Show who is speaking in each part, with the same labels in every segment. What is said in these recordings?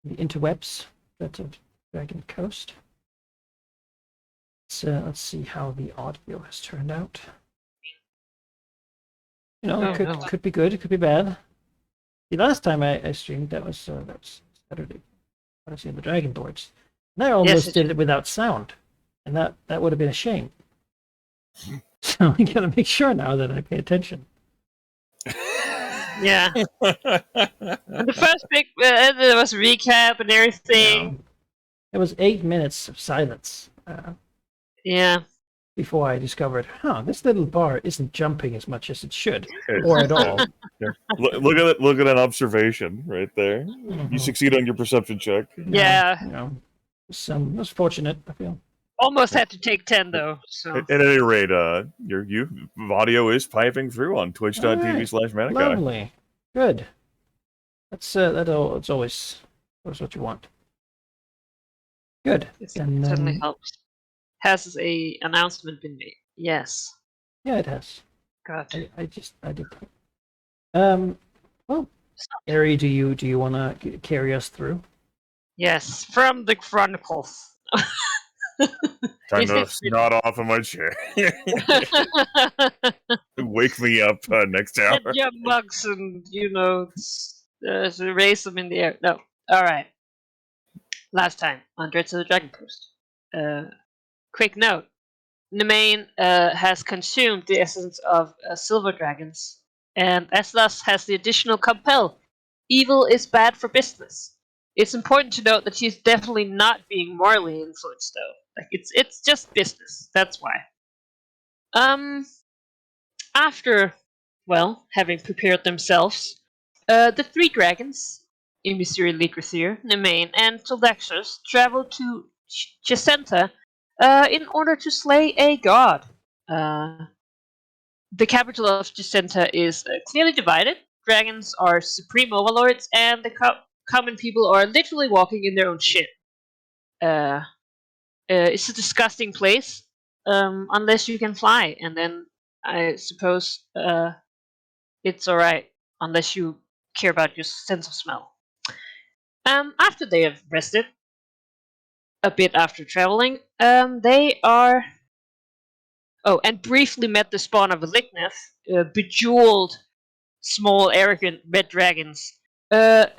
Speaker 1: the interwebs that of Dragon Coast. Let's see how the audio has turned out. It could be good, it could be bad. The last time I streamed, that was Saturday. Odyssey of the Dragonlords. And I almost did it without sound, and that would have been a shame. So I gotta make sure now that I pay attention.
Speaker 2: Yeah. The first big, there was a recap and everything.
Speaker 1: It was 8 minutes of silence.
Speaker 2: Yeah.
Speaker 1: Before I discovered, this little bar isn't jumping as much as it should, or at all.
Speaker 3: Yeah. Look at it. Look at an observation right there.
Speaker 1: Mm-hmm.
Speaker 3: You succeed on your perception check.
Speaker 2: Yeah.
Speaker 1: It was fortunate, I feel.
Speaker 2: Almost had to take 10 though. So.
Speaker 3: At any rate, your audio is piping through on twitch.tv/Manikai.
Speaker 1: Lovely. Good. It's always what you want. Good.
Speaker 2: It certainly helps. Has a announcement been made? Yes.
Speaker 1: Yeah, it has.
Speaker 2: Good.
Speaker 1: I did. Well, Ari, do you want to carry us through?
Speaker 2: Yes, from the Chronicles.
Speaker 3: Time to snot off of my chair. Wake me up next hour.
Speaker 2: Get your mugs and, raise them in the air. No. Alright. Last time on Dreads of the Dragon Coast. Quick note. Nemain has consumed the essence of silver dragons, and as thus has the additional compel. Evil is bad for business. It's important to note that she's definitely not being morally influenced, though. Like it's just business. That's why. After, having prepared themselves, the three dragons, Emissary Ligrithir, Nemain, and Tildaxus, traveled to Jacenta in order to slay a god. The capital of Jacenta is clearly divided. Dragons are supreme overlords, and the common people are literally walking in their own shit. It's a disgusting place, unless you can fly, and then I suppose it's alright, unless you care about your sense of smell. After they have rested, a bit after traveling, they are... Oh, and briefly met the spawn of a Ligneth, bejeweled, small, arrogant red dragons. The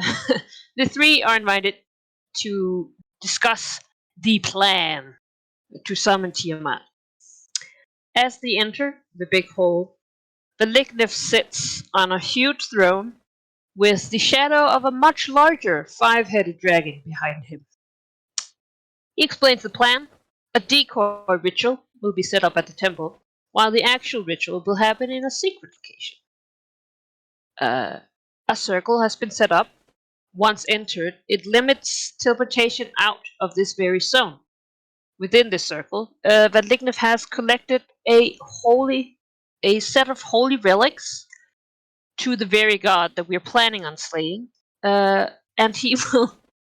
Speaker 2: three are invited to discuss the plan to summon Tiamat. As they enter the big hall, the Ligneth sits on a huge throne with the shadow of a much larger five-headed dragon behind him. He explains the plan. A decoy ritual will be set up at the temple, while the actual ritual will happen in a secret location. A circle has been set up. Once entered, it limits teleportation out of this very zone. Within this circle, Vadlignif has collected a set of holy relics to the very god that we're planning on slaying, and he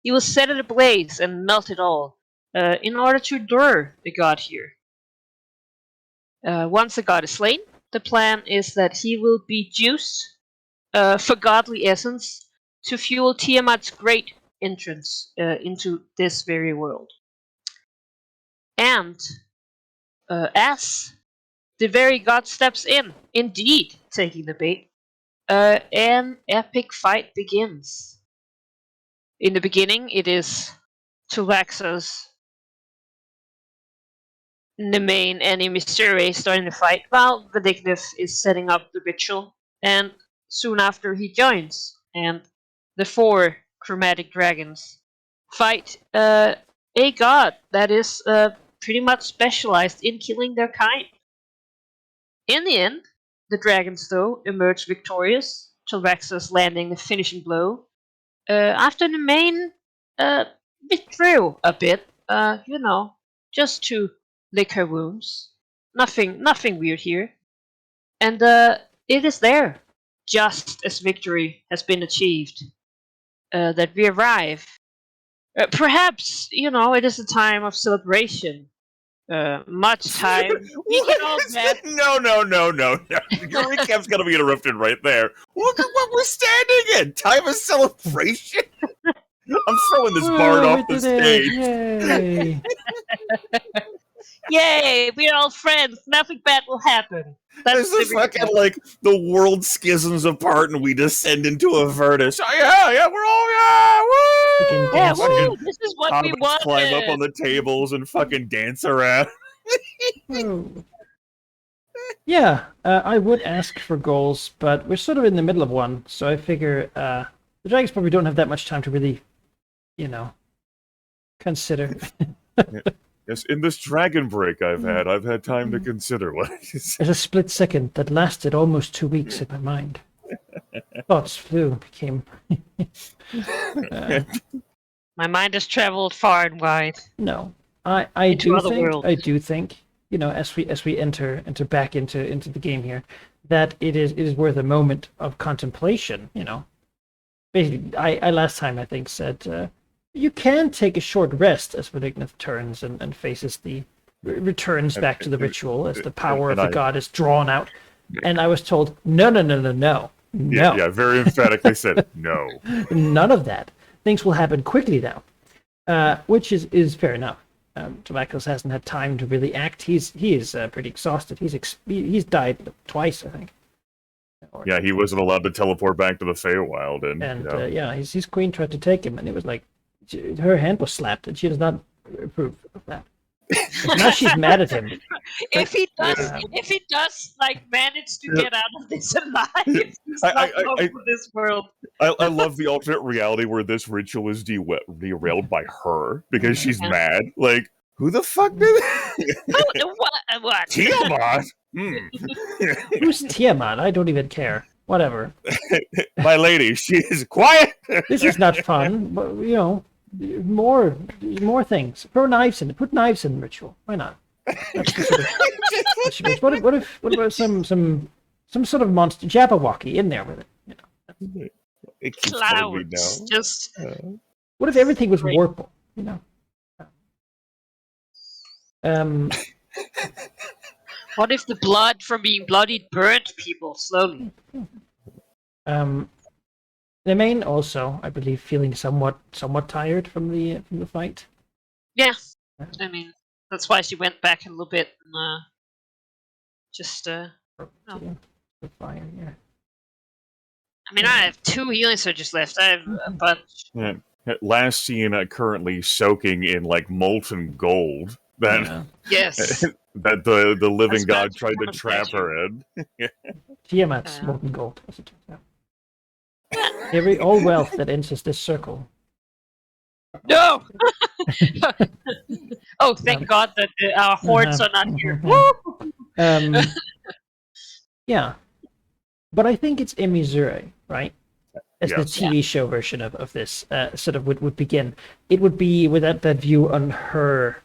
Speaker 2: will set it ablaze and melt it all, in order to lure the god here. Once the god is slain, the plan is that he will be juiced for godly essence to fuel Tiamat's great entrance into this very world. And as the very god steps in, indeed taking the bait, an epic fight begins. In the beginning, it is Tulaxos, Nemain, and Emissary starting the fight, while Vadignif is setting up the ritual, and soon after he joins, and the four chromatic dragons fight a god that is pretty much specialized in killing their kind. In the end, the dragons, though, emerge victorious, Tilraxus landing the finishing blow, after Nemain withdrew a bit, just to lick her wounds. Nothing weird here. And it is there, just as victory has been achieved, that we arrive. Perhaps, it is a time of celebration. Much time. We can all bet.
Speaker 3: No. Your recap's gonna be interrupted right there. Look at what we're standing in! Time of celebration! I'm throwing this bard
Speaker 1: Woo,
Speaker 3: off
Speaker 1: we
Speaker 3: the
Speaker 1: did
Speaker 3: stage.
Speaker 1: it! Yay!
Speaker 2: Yay! We're all friends. Nothing bad will happen.
Speaker 3: This is fucking like the world schisms apart, and we descend into Avernus. Oh yeah, we're all
Speaker 1: Fucking
Speaker 2: Yeah,
Speaker 1: dancing.
Speaker 2: woo, this is what we
Speaker 3: Hobbits
Speaker 2: wanted.
Speaker 3: climb up on the tables and fucking dance around.
Speaker 1: Woo. Yeah, I would ask for goals, but we're sort of in the middle of one, so I figure the dragons probably don't have that much time to really, consider.
Speaker 3: Yes, in this dragon break I've had time to consider what I
Speaker 1: There's a split second that lasted almost 2 weeks in my mind. Thoughts flew, became.
Speaker 2: My mind has traveled far and wide.
Speaker 1: No, I
Speaker 2: Into
Speaker 1: do
Speaker 2: other
Speaker 1: think
Speaker 2: worlds.
Speaker 1: as we enter back into the game here, that it is worth a moment of contemplation. Basically, I last time I think said you can take a short rest as Malignant turns and faces returns back to the ritual as the power of the god is drawn out, and I was told no.
Speaker 3: Yeah, very emphatically said no.
Speaker 1: None of that. Things will happen quickly now, which is fair enough. Tobacco's hasn't had time to really act. He is pretty exhausted. He's died twice, I think.
Speaker 3: Yeah, he wasn't allowed to teleport back to the Feywild, and
Speaker 1: his queen tried to take him, and it was like her hand was slapped, and she does not approve of that. Now she's mad at him.
Speaker 2: If he does like manage to get out of this alive, he's not long for this world.
Speaker 3: I love the alternate reality where this ritual is derailed by her because she's mad. Like, who the fuck did
Speaker 2: What?
Speaker 3: Tiamat?
Speaker 1: Who's Tiamat? I don't even care. Whatever.
Speaker 3: My lady, she is quiet.
Speaker 1: This is not fun, but more things. Throw knives in. Put knives in the ritual. Why not? That's the sort of, what about some sort of monster Jabberwocky in there with it?
Speaker 3: It keeps telling me
Speaker 2: Clouds.
Speaker 3: no.
Speaker 2: Just
Speaker 1: What if everything was
Speaker 2: Great.
Speaker 1: Warple?
Speaker 2: what if the blood from being bloodied burned people slowly?
Speaker 1: The main also, I believe, feeling somewhat tired from the fight.
Speaker 2: Yeah, I mean that's why she went back a little bit and just.
Speaker 1: The fire, yeah.
Speaker 2: I mean, I have 2 healing surges left. I have a bunch.
Speaker 3: Yeah. Last seen ticurrently soaking in like molten gold. That
Speaker 2: Yes.
Speaker 3: that the living
Speaker 2: That's
Speaker 3: god
Speaker 2: much
Speaker 3: tried
Speaker 2: more
Speaker 3: to trap her in.
Speaker 1: Tiamat's molten gold, as it turns out. Every all wealth that enters this circle.
Speaker 2: No. Oh, thank God that our hordes are not here. Woo!
Speaker 1: Yeah, but I think it's Emizure, right? As the
Speaker 3: Yes.
Speaker 1: TV show version of this sort of would begin. It would be without that view on her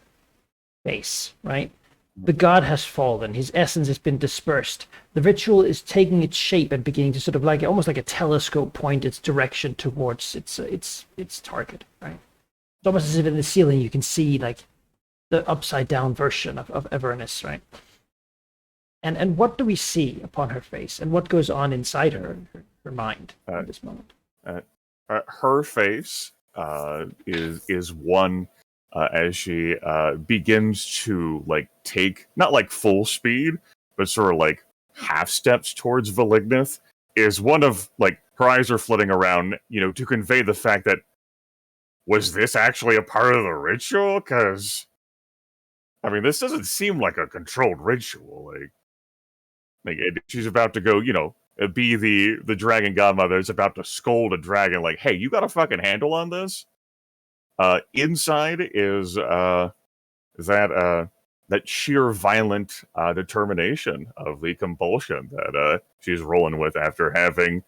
Speaker 1: face, right? The god has fallen. His essence has been dispersed. The ritual is taking its shape and beginning to sort of like almost like a telescope point its direction towards its target, right? It's almost as if in the ceiling you can see like the upside down version of Avernus, right? And what do we see upon her face, and what goes on inside her mind at this moment?
Speaker 3: Her face is one as she begins to like take not like full speed, but sort of like half steps towards Valignith. Is one of like her eyes are flitting around, to convey the fact that was this actually a part of the ritual? Because I mean, this doesn't seem like a controlled ritual. Like she's about to go, be the dragon godmother is about to scold a dragon like, hey, you got a fucking handle on this? Inside is that sheer violent determination of the compulsion that she's rolling with after having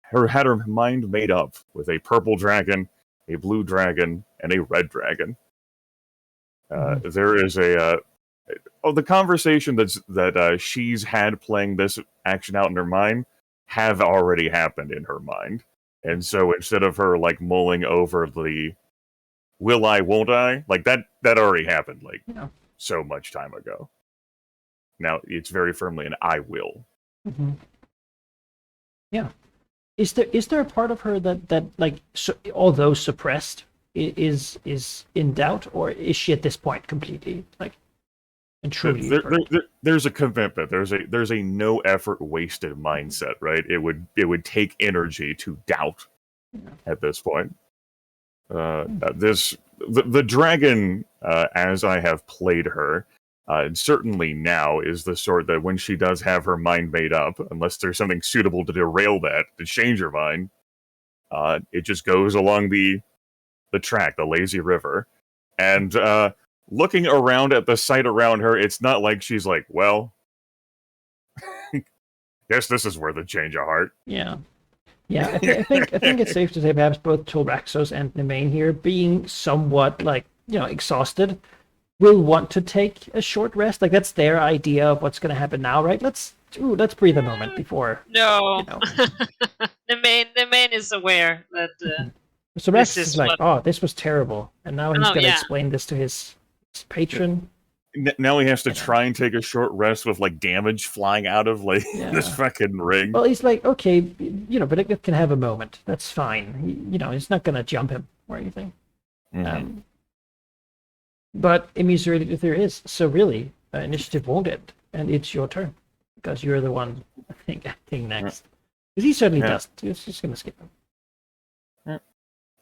Speaker 3: had her mind made up with a purple dragon, a blue dragon, and a red dragon. There is the conversation that she's had playing this action out in her mind have already happened in her mind. And so instead of her like mulling over the will I, won't I, like that already happened so much time ago. Now it's very firmly an I will.
Speaker 1: Yeah. Is there a part of her that like, although suppressed, is in doubt, or is she at this point completely like and truly burnt?
Speaker 3: There's a commitment. There's a no effort wasted mindset, right? It would take energy to doubt at this point. The dragon, as I have played her, certainly now is the sort that when she does have her mind made up, unless there's something suitable to derail that, to change her mind, it just goes along the track, the lazy river, and looking around at the site around her, it's not like she's like, well, guess this is worth a change of heart.
Speaker 1: Yeah. Yeah, I think it's safe to say perhaps both Tolraxos and Nemain here, being somewhat like, exhausted, will want to take a short rest. Like that's their idea of what's going to happen now, right? Let's breathe a moment before.
Speaker 2: No, the main is aware that.
Speaker 1: So Rex is like, oh, this was terrible, and now he's going to explain this to his patron.
Speaker 3: Now he has to try and take a short rest with like damage flying out of like this fucking ring.
Speaker 1: Well, he's like, okay, but it can have a moment. That's fine. He's not going to jump him or anything. Mm-hmm. But immiserated there is. So really, initiative won't end, and it's your turn because you're the one I think acting next. Because he certainly doesn't. He's just going to skip him.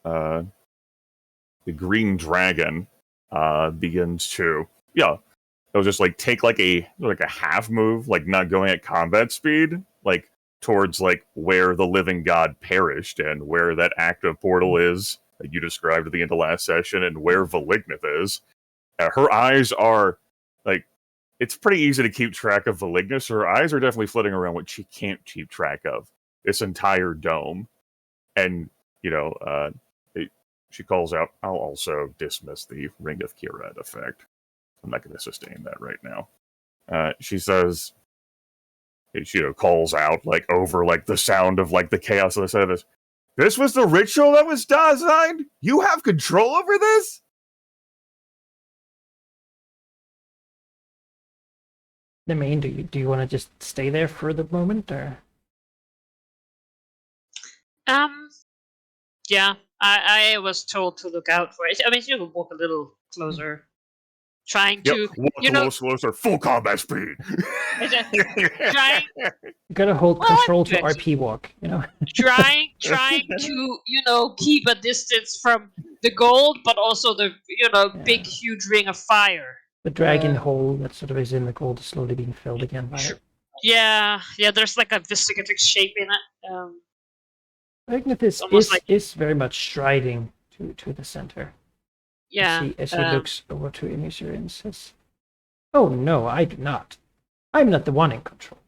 Speaker 3: The green dragon begins to it'll just like take like a half move, like not going at combat speed, like towards like where the living god perished and where that active portal is that you described at the end of last session and where Valignith is. Her eyes are like, it's pretty easy to keep track of Valignith, so her eyes are definitely flitting around what she can't keep track of, this entire dome. And she calls out, I'll also dismiss the Ring of Kirat effect. I'm not going to sustain that right now. She says, she calls out like over like the sound of like the chaos of the set of this. This was the ritual that was designed? You have control over this?
Speaker 1: Nemain, do you want to just stay there for the moment, or?
Speaker 2: Yeah, I was told to look out for it. I mean, you can walk a little closer, trying to,
Speaker 3: walk closer, full combat speed.
Speaker 2: Trying.
Speaker 1: You gotta hold control to RP walk,
Speaker 2: Trying to, keep a distance from the gold, but also the, big, huge ring of fire.
Speaker 1: The dragon hole that sort of is in the gold is slowly being filled again by it.
Speaker 2: Yeah, there's like a vesicative shape in it.
Speaker 1: Valignith is very much striding to the center.
Speaker 2: Yeah.
Speaker 1: As he looks over to Emissary and says, oh no, I do not. I'm not the one in control.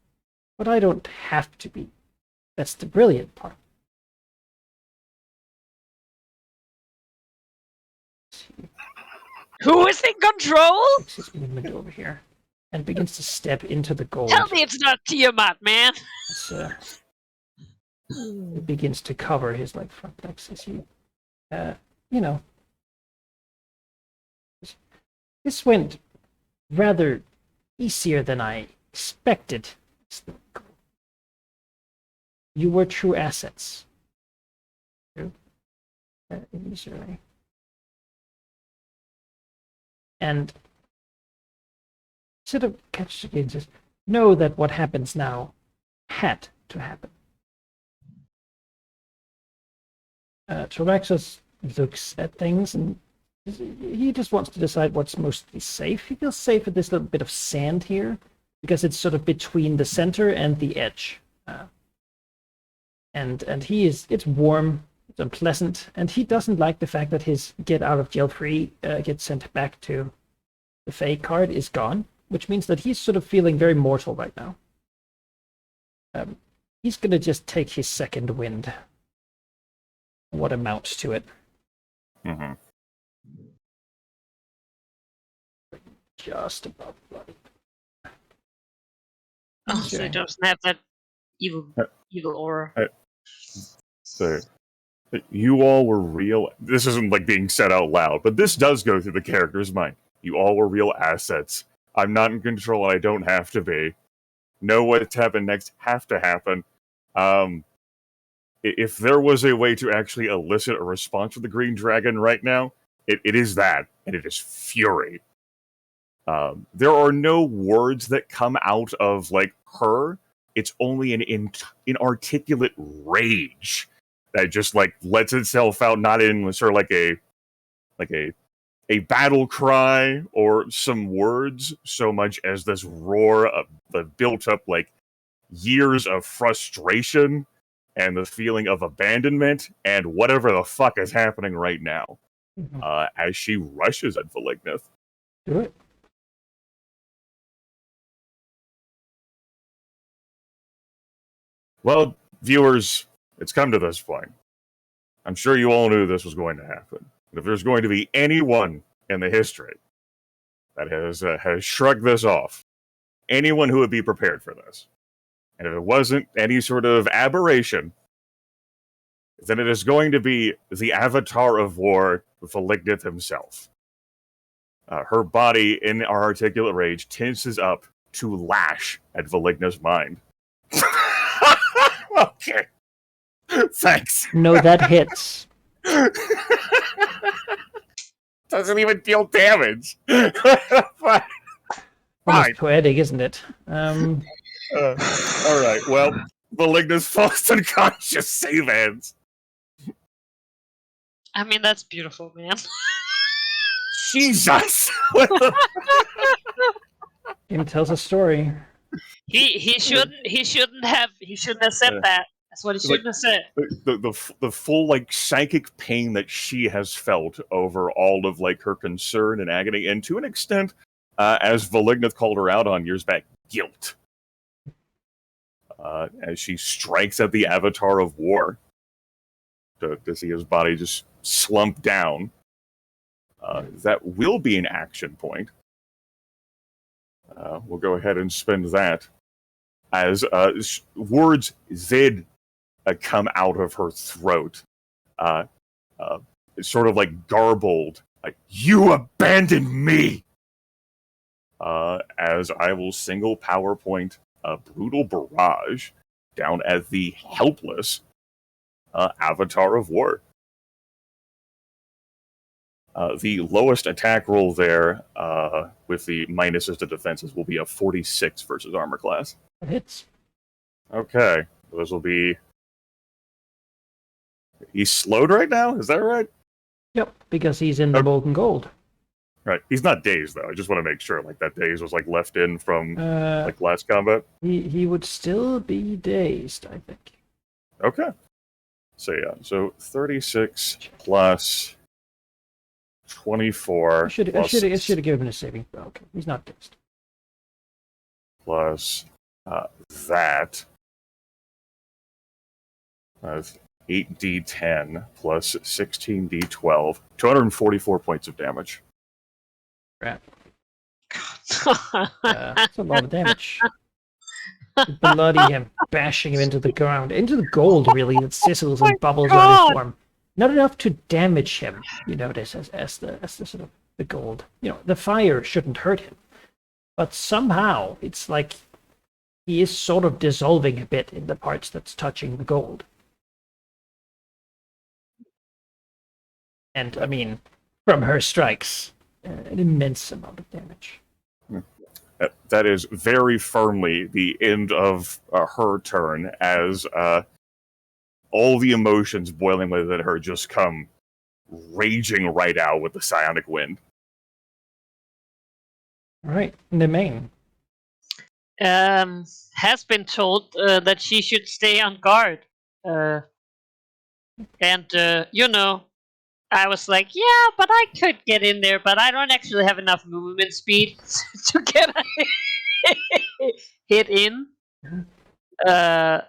Speaker 1: But I don't have to be. That's the brilliant part.
Speaker 2: Who is in control?
Speaker 1: Takes his movement over here and begins to step into the gold.
Speaker 2: Tell me it's not Tiamat, man.
Speaker 1: It begins to cover his front legs as he, This went rather easier than I expected. You were true assets. True. And sort of catches again, says, know that what happens now had to happen. Tolraxos looks at things and he just wants to decide what's mostly safe. He feels safe with this little bit of sand here because it's sort of between the center and the edge. And it's warm, it's unpleasant, and he doesn't like the fact that his get out of jail free gets sent back to the Fae card is gone, which means that he's sort of feeling very mortal right now. He's going to just take his second wind. What amounts to it.
Speaker 3: Mm-hmm.
Speaker 1: Just above bloody.
Speaker 2: Oh, so he doesn't have that evil aura.
Speaker 3: So, you all were real. This isn't like being said out loud, but this does go through the character's mind. You all were real assets. I'm not in control, and I don't have to be. Know what's happened next. Have to happen. if there was a way to actually elicit a response from the green dragon right now, it is that, and it is fury. There are no words that come out of like her. It's only an inarticulate rage that just like lets itself out, not in sort of like a battle cry or some words, so much as this roar of the built up like years of frustration and the feeling of abandonment and whatever the fuck is happening right now. As she rushes at Valignith.
Speaker 1: Do it.
Speaker 3: Well, viewers, it's come to this point. I'm sure you all knew this was going to happen. But if there's going to be anyone in the history that has shrugged this off, anyone who would be prepared for this, and if it wasn't any sort of aberration, then it is going to be the Avatar of War, Valignith himself. Her body, in our articulate rage, tenses up to lash at Valignith's mind. Okay. Thanks.
Speaker 1: No, that hits.
Speaker 3: Doesn't even deal damage. Fine.
Speaker 1: Almost poetic, isn't it?
Speaker 3: All right. Well, Valignith falls unconscious. Save hands.
Speaker 2: I mean, that's beautiful, man.
Speaker 3: Jesus.
Speaker 1: It tells a story.
Speaker 2: He shouldn't have said that. That's what he shouldn't have said.
Speaker 3: The full like psychic pain that she has felt over all of like her concern and agony, and to an extent, as Valignith called her out on years back, guilt. As she strikes at the Avatar of War to see his body just slump down. That will be an action point. We'll go ahead and spend that as words then come out of her throat. It's sort of like garbled, like, "You abandoned me!" As I will single PowerPoint Brutal Barrage down at the helpless Avatar of War. The lowest attack roll there, with the minuses to defenses, will be a 46 versus armor class.
Speaker 1: It hits.
Speaker 3: Okay, those will be... He's slowed right now? Is that right?
Speaker 1: Yep, because he's in the molten gold.
Speaker 3: Right. He's not dazed, though. I just want to make sure like that daze was like left in from like last combat.
Speaker 1: He would still be dazed, I think.
Speaker 3: Okay. So yeah, so 36 plus 24.
Speaker 1: I should have given him a saving throw. Okay, he's not dazed.
Speaker 3: Plus that. 8d10 plus 16d12. 244 points of damage.
Speaker 1: Crap. That's a lot of damage. Bloody him, bashing him into the ground, into the gold, really, that sizzles and bubbles on his form. Not enough to damage him, you notice, as the sort of the gold. You know, the fire shouldn't hurt him, but somehow it's like he is sort of dissolving a bit in the parts that's touching the gold. And I mean, from her strikes, an immense amount of damage.
Speaker 3: That is very firmly the end of her turn, as all the emotions boiling within her just come raging right out with the psionic wind.
Speaker 1: All right, Nemain.
Speaker 2: Has been told that she should stay on guard. You know, I was like, yeah, but I could get in there, but I don't actually have enough movement speed to get a hit in. God,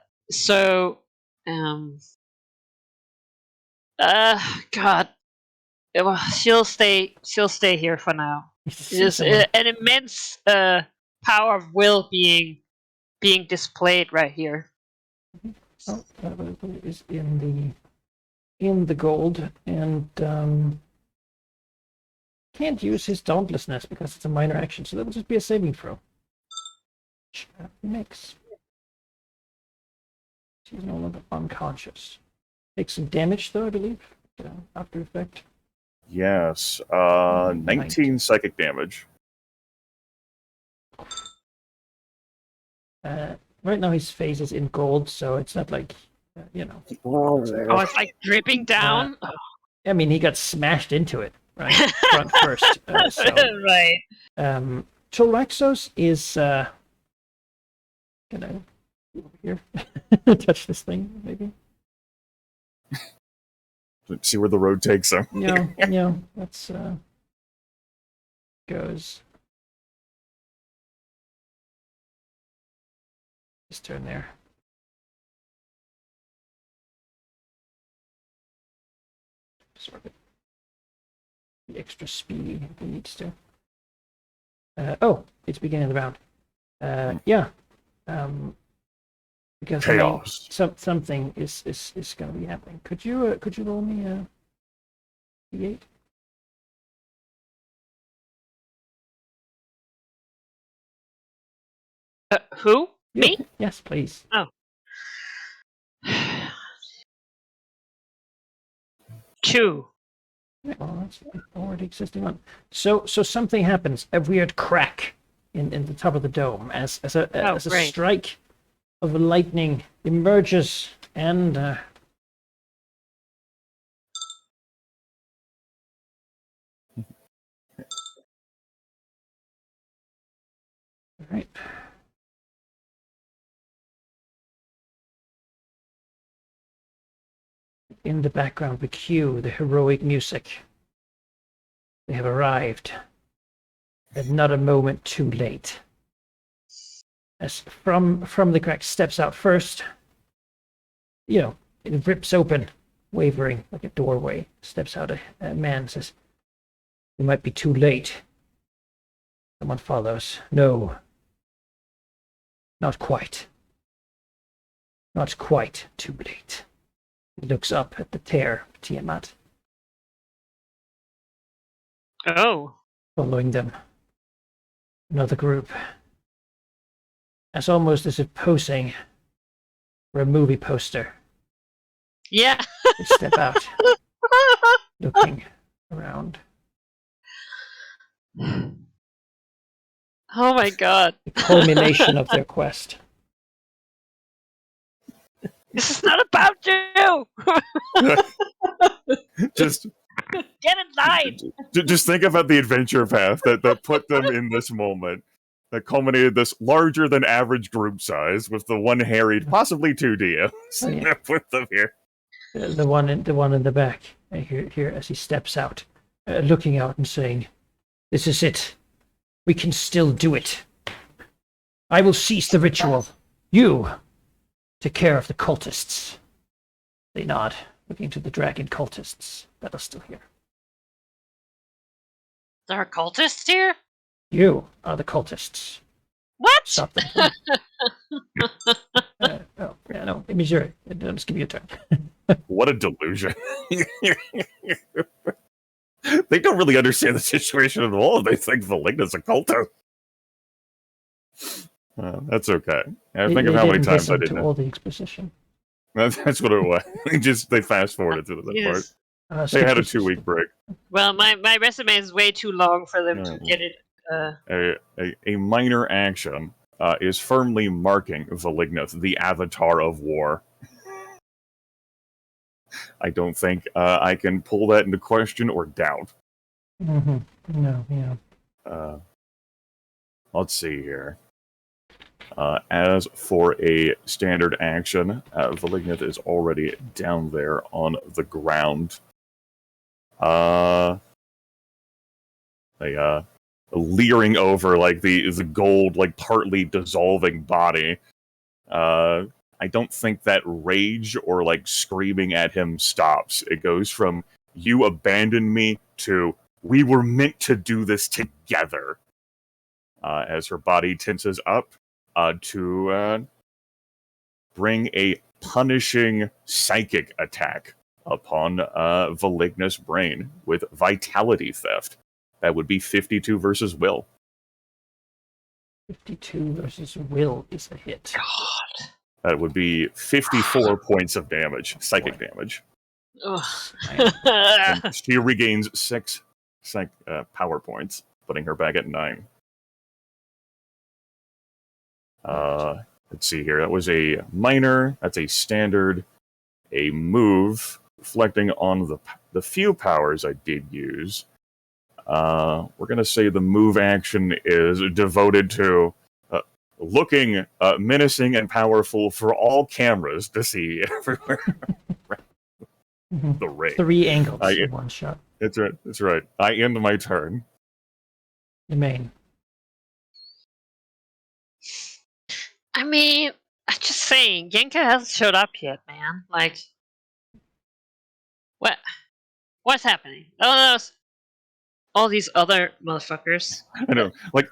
Speaker 2: well, she'll stay here for now. There's an immense power of will being displayed right here.
Speaker 1: Oh, that is in the gold, and can't use his dauntlessness because it's a minor action, so that will just be a saving throw. Mix. She's no longer unconscious. Take some damage, though, I believe. After effect.
Speaker 3: Yes. 19 psychic damage.
Speaker 1: Right now his face is in gold, so it's not like,
Speaker 2: Oh, it's like dripping down.
Speaker 1: I mean, he got smashed into it, right? Front first.
Speaker 2: Right.
Speaker 1: Tolraxos is can I over here touch this thing, maybe?
Speaker 3: See where the road takes him.
Speaker 1: That's goes. His turn there. Sort of the extra speed if he needs to. It's beginning of the round. Yeah. Because
Speaker 3: Chaos.
Speaker 1: Something is going to be happening. Could you roll me a d8?
Speaker 2: Who? Me?
Speaker 1: Yes, please.
Speaker 2: Oh. 2.
Speaker 1: Well, that's an already existing one. So something happens. A weird crack in the top of the dome as a strike of lightning emerges and right. In the background, we cue the heroic music. They have arrived, and not a moment too late. As from the crack steps out first, it rips open, wavering like a doorway. Steps out a man, says, "We might be too late." Someone follows. No, not quite. Not quite too late. He looks up at the tear of Tiamat.
Speaker 2: Oh.
Speaker 1: Following them. Another group. Almost as if posing for a movie poster.
Speaker 2: Yeah.
Speaker 1: They step out, looking around.
Speaker 2: Oh my god.
Speaker 1: The culmination of their quest.
Speaker 2: This is not about you!
Speaker 3: Just
Speaker 2: get inside!
Speaker 3: Just think about the adventure path that put them in this moment. That culminated this larger than average group size with the one harried, possibly 2 DMs.
Speaker 1: Yeah.
Speaker 3: Put them here.
Speaker 1: The one in the back. Here as he steps out, looking out and saying, "This is it. We can still do it. I will cease the ritual. You take care of the cultists." They nod, looking to the dragon cultists that are still here.
Speaker 2: There are cultists here?
Speaker 1: You are the cultists.
Speaker 2: What?
Speaker 1: Stop them. No, Missouri. Just give me a turn.
Speaker 3: What a delusion. They don't really understand the situation at all. They think Valigna's a cultist. That's okay. I think of how many times I didn't.
Speaker 1: All the exposition.
Speaker 3: That's what it was. They fast forwarded to that part. They had a 2-week break.
Speaker 2: Well, my resume is way too long for them to get it.
Speaker 3: A minor action is firmly marking Valigneth, the avatar of war. I don't think I can pull that into question or doubt.
Speaker 1: Mm-hmm. No, yeah.
Speaker 3: Let's see here. As for a standard action, Valigneth is already down there on the ground. Leering over like the gold, like partly dissolving body. I don't think that rage or like screaming at him stops. It goes from "you abandoned me" to "we were meant to do this together." As her body tenses up to bring a punishing psychic attack upon Valignus' brain with Vitality Theft. That would be 52 versus Will.
Speaker 1: 52 versus Will is a hit.
Speaker 2: God.
Speaker 3: That would be 54 points of damage, psychic damage.
Speaker 2: Ugh.
Speaker 1: Nine.
Speaker 3: And she regains 6 power points, putting her back at 9. Let's see here. That was a minor. That's a standard. A move, reflecting on the few powers I did use. We're going to say the move action is devoted to looking menacing and powerful for all cameras to see everywhere. The ray.
Speaker 1: 3 angles in one shot.
Speaker 3: That's right. That's right. I end my turn.
Speaker 1: The main.
Speaker 2: I mean, I'm just saying, Genka hasn't showed up yet, man. Like, what's happening? Oh, all these other motherfuckers.
Speaker 3: I know, like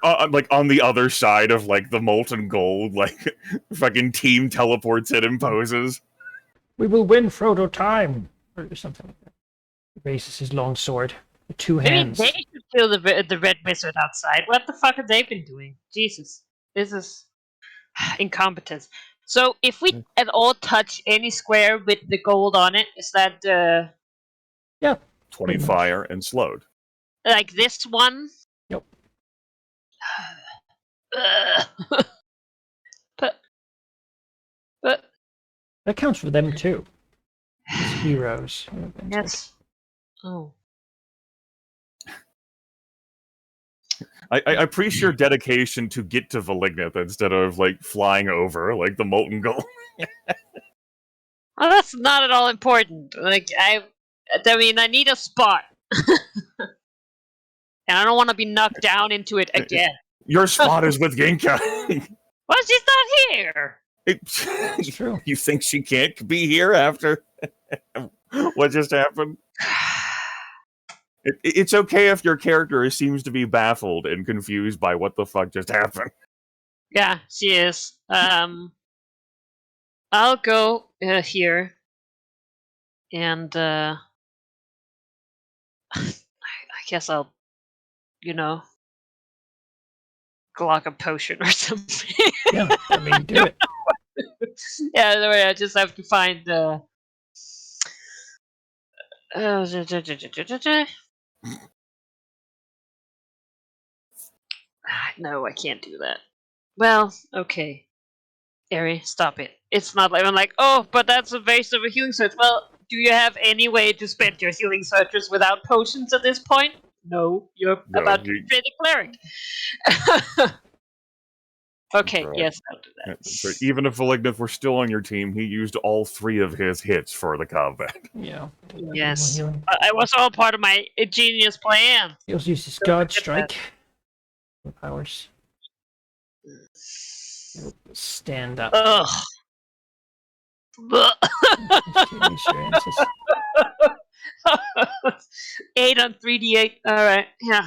Speaker 3: on the other side of like the molten gold, like fucking team teleports it and poses.
Speaker 1: We will win, Frodo, time! Or something like that. He raises his long sword with 2 hands.
Speaker 2: Maybe they should kill the red wizard outside. What the fuck have they been doing? Jesus. This is incompetence. So, if we at all touch any square with the gold on it, is that,
Speaker 1: Yeah.
Speaker 3: 20 fire and slowed.
Speaker 2: like this one?
Speaker 1: Yep.
Speaker 2: but
Speaker 1: That counts for them too. As heroes.
Speaker 2: yes. Oh.
Speaker 3: I appreciate your dedication to get to Valignith instead of like flying over like the molten gold.
Speaker 2: Well, that's not at all important. Like I mean, I need a spot, and I don't want to be knocked down into it again.
Speaker 3: Your spot is with Genka.
Speaker 2: Well, she's not here.
Speaker 1: It's true.
Speaker 3: You think she can't be here after what just happened? It's okay if your character seems to be baffled and confused by what the fuck just happened.
Speaker 2: Yeah, she is. I'll go here, and I guess I'll, Glock a potion or something.
Speaker 1: Yeah, I mean, do it.
Speaker 2: Yeah, the way I just have to find no, I can't do that. Well, okay. Eri, stop it. It's not like I'm like, oh, but that's a waste of a healing search. Well, do you have any way to spend your healing searches without potions at this point? No, you're about to be a cleric. Okay,
Speaker 3: right.
Speaker 2: yes, I'll do that.
Speaker 3: So even if Valignith were still on your team, he used all 3 of his hits for the combat.
Speaker 1: Yeah.
Speaker 2: Yes. I was all part of my genius plan.
Speaker 1: He also uses God Strike. Powers. Stand up.
Speaker 2: Ugh. Eight on 3d8. Alright, yeah.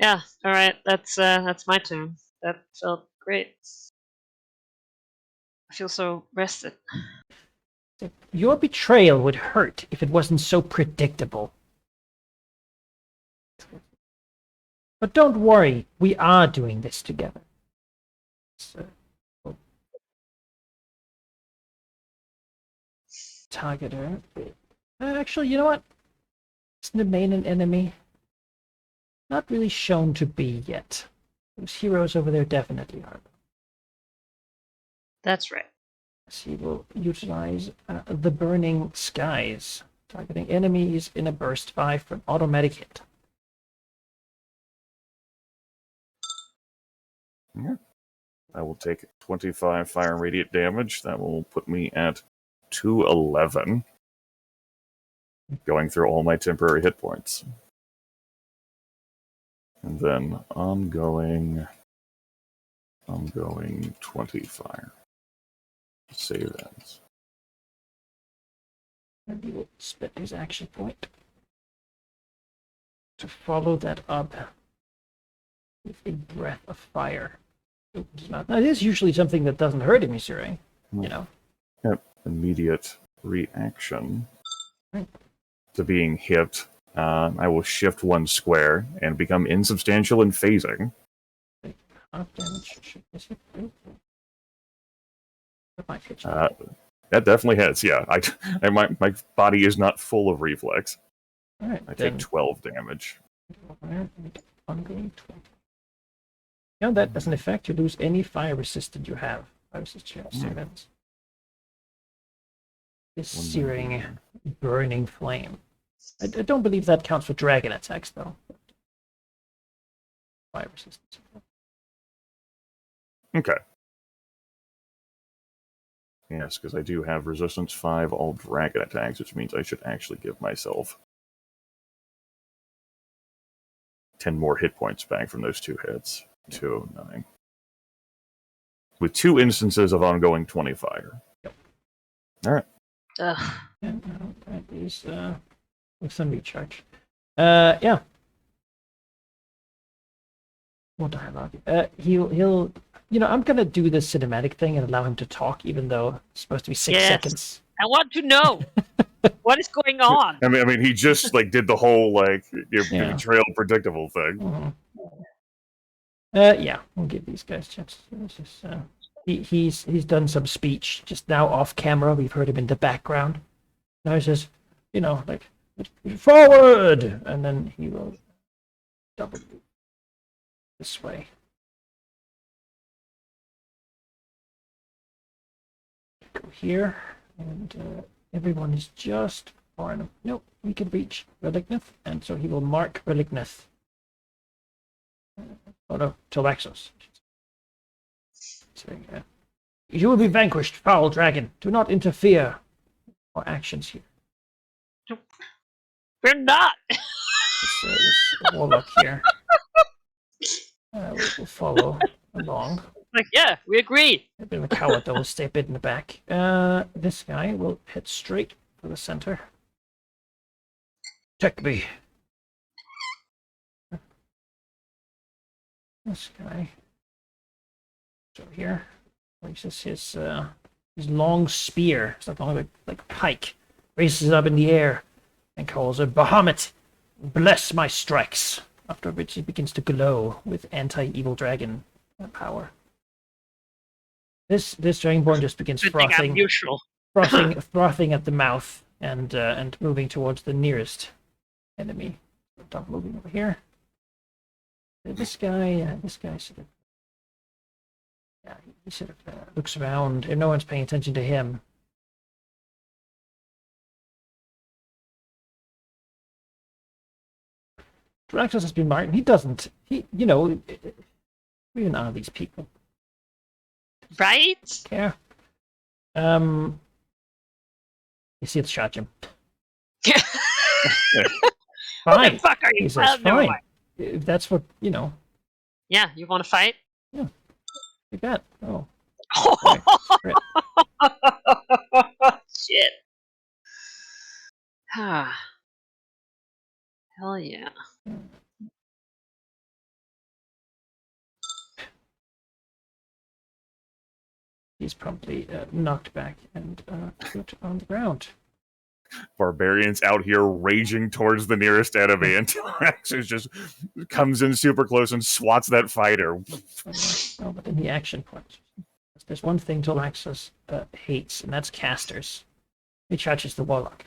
Speaker 2: Yeah, alright, that's my turn. That felt great. I feel so rested.
Speaker 1: Your betrayal would hurt if it wasn't so predictable. But don't worry, we are doing this together. So, target her. Actually, you know what? Isn't the main an enemy? Not really shown to be yet. Those heroes over there definitely are.
Speaker 2: That's right.
Speaker 1: So he will utilize the Burning Skies, targeting enemies in a burst 5 for an automatic hit.
Speaker 3: Yeah. I will take 25 fire and radiant damage. That will put me at 211. Going through all my temporary hit points. And then ongoing 20 fire. Save that.
Speaker 1: And he will spend his action point to follow that up with a breath of fire. Now, it is usually something that doesn't hurt him, Isure. You know.
Speaker 3: Yep. Immediate reaction
Speaker 1: Right.
Speaker 3: to being hit. I will shift 1 square and become insubstantial and phasing.
Speaker 1: Half damage should this hit? That might hit you.
Speaker 3: That definitely hits. Yeah, my body is not full of reflex.
Speaker 1: All right,
Speaker 3: I
Speaker 1: then.
Speaker 3: take 12 damage.
Speaker 1: Ongoing 20. You know that as an effect, you lose any fire resistant you have. Fire resistant you have sevens. This searing, burning flame. I don't believe that counts for dragon attacks, though. Fire resistance.
Speaker 3: Okay. Yes, because I do have resistance 5 all dragon attacks, which means I should actually give myself 10 more hit points back from those 2 hits. 209. With 2 instances of ongoing 20 fire.
Speaker 1: Yep.
Speaker 3: Alright.
Speaker 2: Ugh.
Speaker 1: Yeah, no, that is with some recharge. Yeah. What the hell? He'll. You know, I'm gonna do the cinematic thing and allow him to talk, even though it's supposed to be 6
Speaker 2: Yes.
Speaker 1: seconds.
Speaker 2: I want to know what is going on.
Speaker 3: I mean, he just like did the whole like
Speaker 1: Yeah.
Speaker 3: betrayal predictable thing.
Speaker 1: Mhm. Yeah, we'll give these guys chances. It's just, he's done some speech just now off camera. We've heard him in the background. Now he says, you know, like forward, and then he will double this way. Go here, and everyone is just far enough. Nope, we can reach Relignith, and so he will mark Relignith. Oh no, Telvaxos. So, you will be vanquished, foul dragon. Do not interfere our actions here.
Speaker 2: We're not.
Speaker 1: This warlock here will follow along.
Speaker 2: Like, yeah, we agree.
Speaker 1: A bit of a coward that will stay a bit in the back. This guy will head straight for the center. Check me. This guy. So here, raises his long spear, something like a pike, raises it up in the air, and calls it Bahamut. Bless my strikes. After which he begins to glow with anti-evil dragon power. This Dragonborn just begins
Speaker 2: Good thing I'm
Speaker 1: frothing,
Speaker 2: neutral.
Speaker 1: frothing at the mouth, and moving towards the nearest enemy. Stop moving over here. This guy sort of, yeah, he sort of looks around, and no one's paying attention to him. Draxus has been marked. He doesn't. You know, we none of these people
Speaker 2: Right?
Speaker 1: care. You see, it's shot him.
Speaker 2: What
Speaker 1: Fine.
Speaker 2: the fuck are you?
Speaker 1: He says,
Speaker 2: Well, never
Speaker 1: fine.
Speaker 2: mind.
Speaker 1: If that's what, you know,
Speaker 2: Yeah, you want to fight?
Speaker 1: like that. Oh,
Speaker 2: Shit. Ah. Hell yeah.
Speaker 1: he's promptly knocked back and put on the ground.
Speaker 3: Barbarians out here raging towards the nearest enemy, and Tyraxus just comes in super close and swats that fighter.
Speaker 1: Oh, but in the action point, there's one thing Tolaxus hates, and that's casters. He charges the warlock.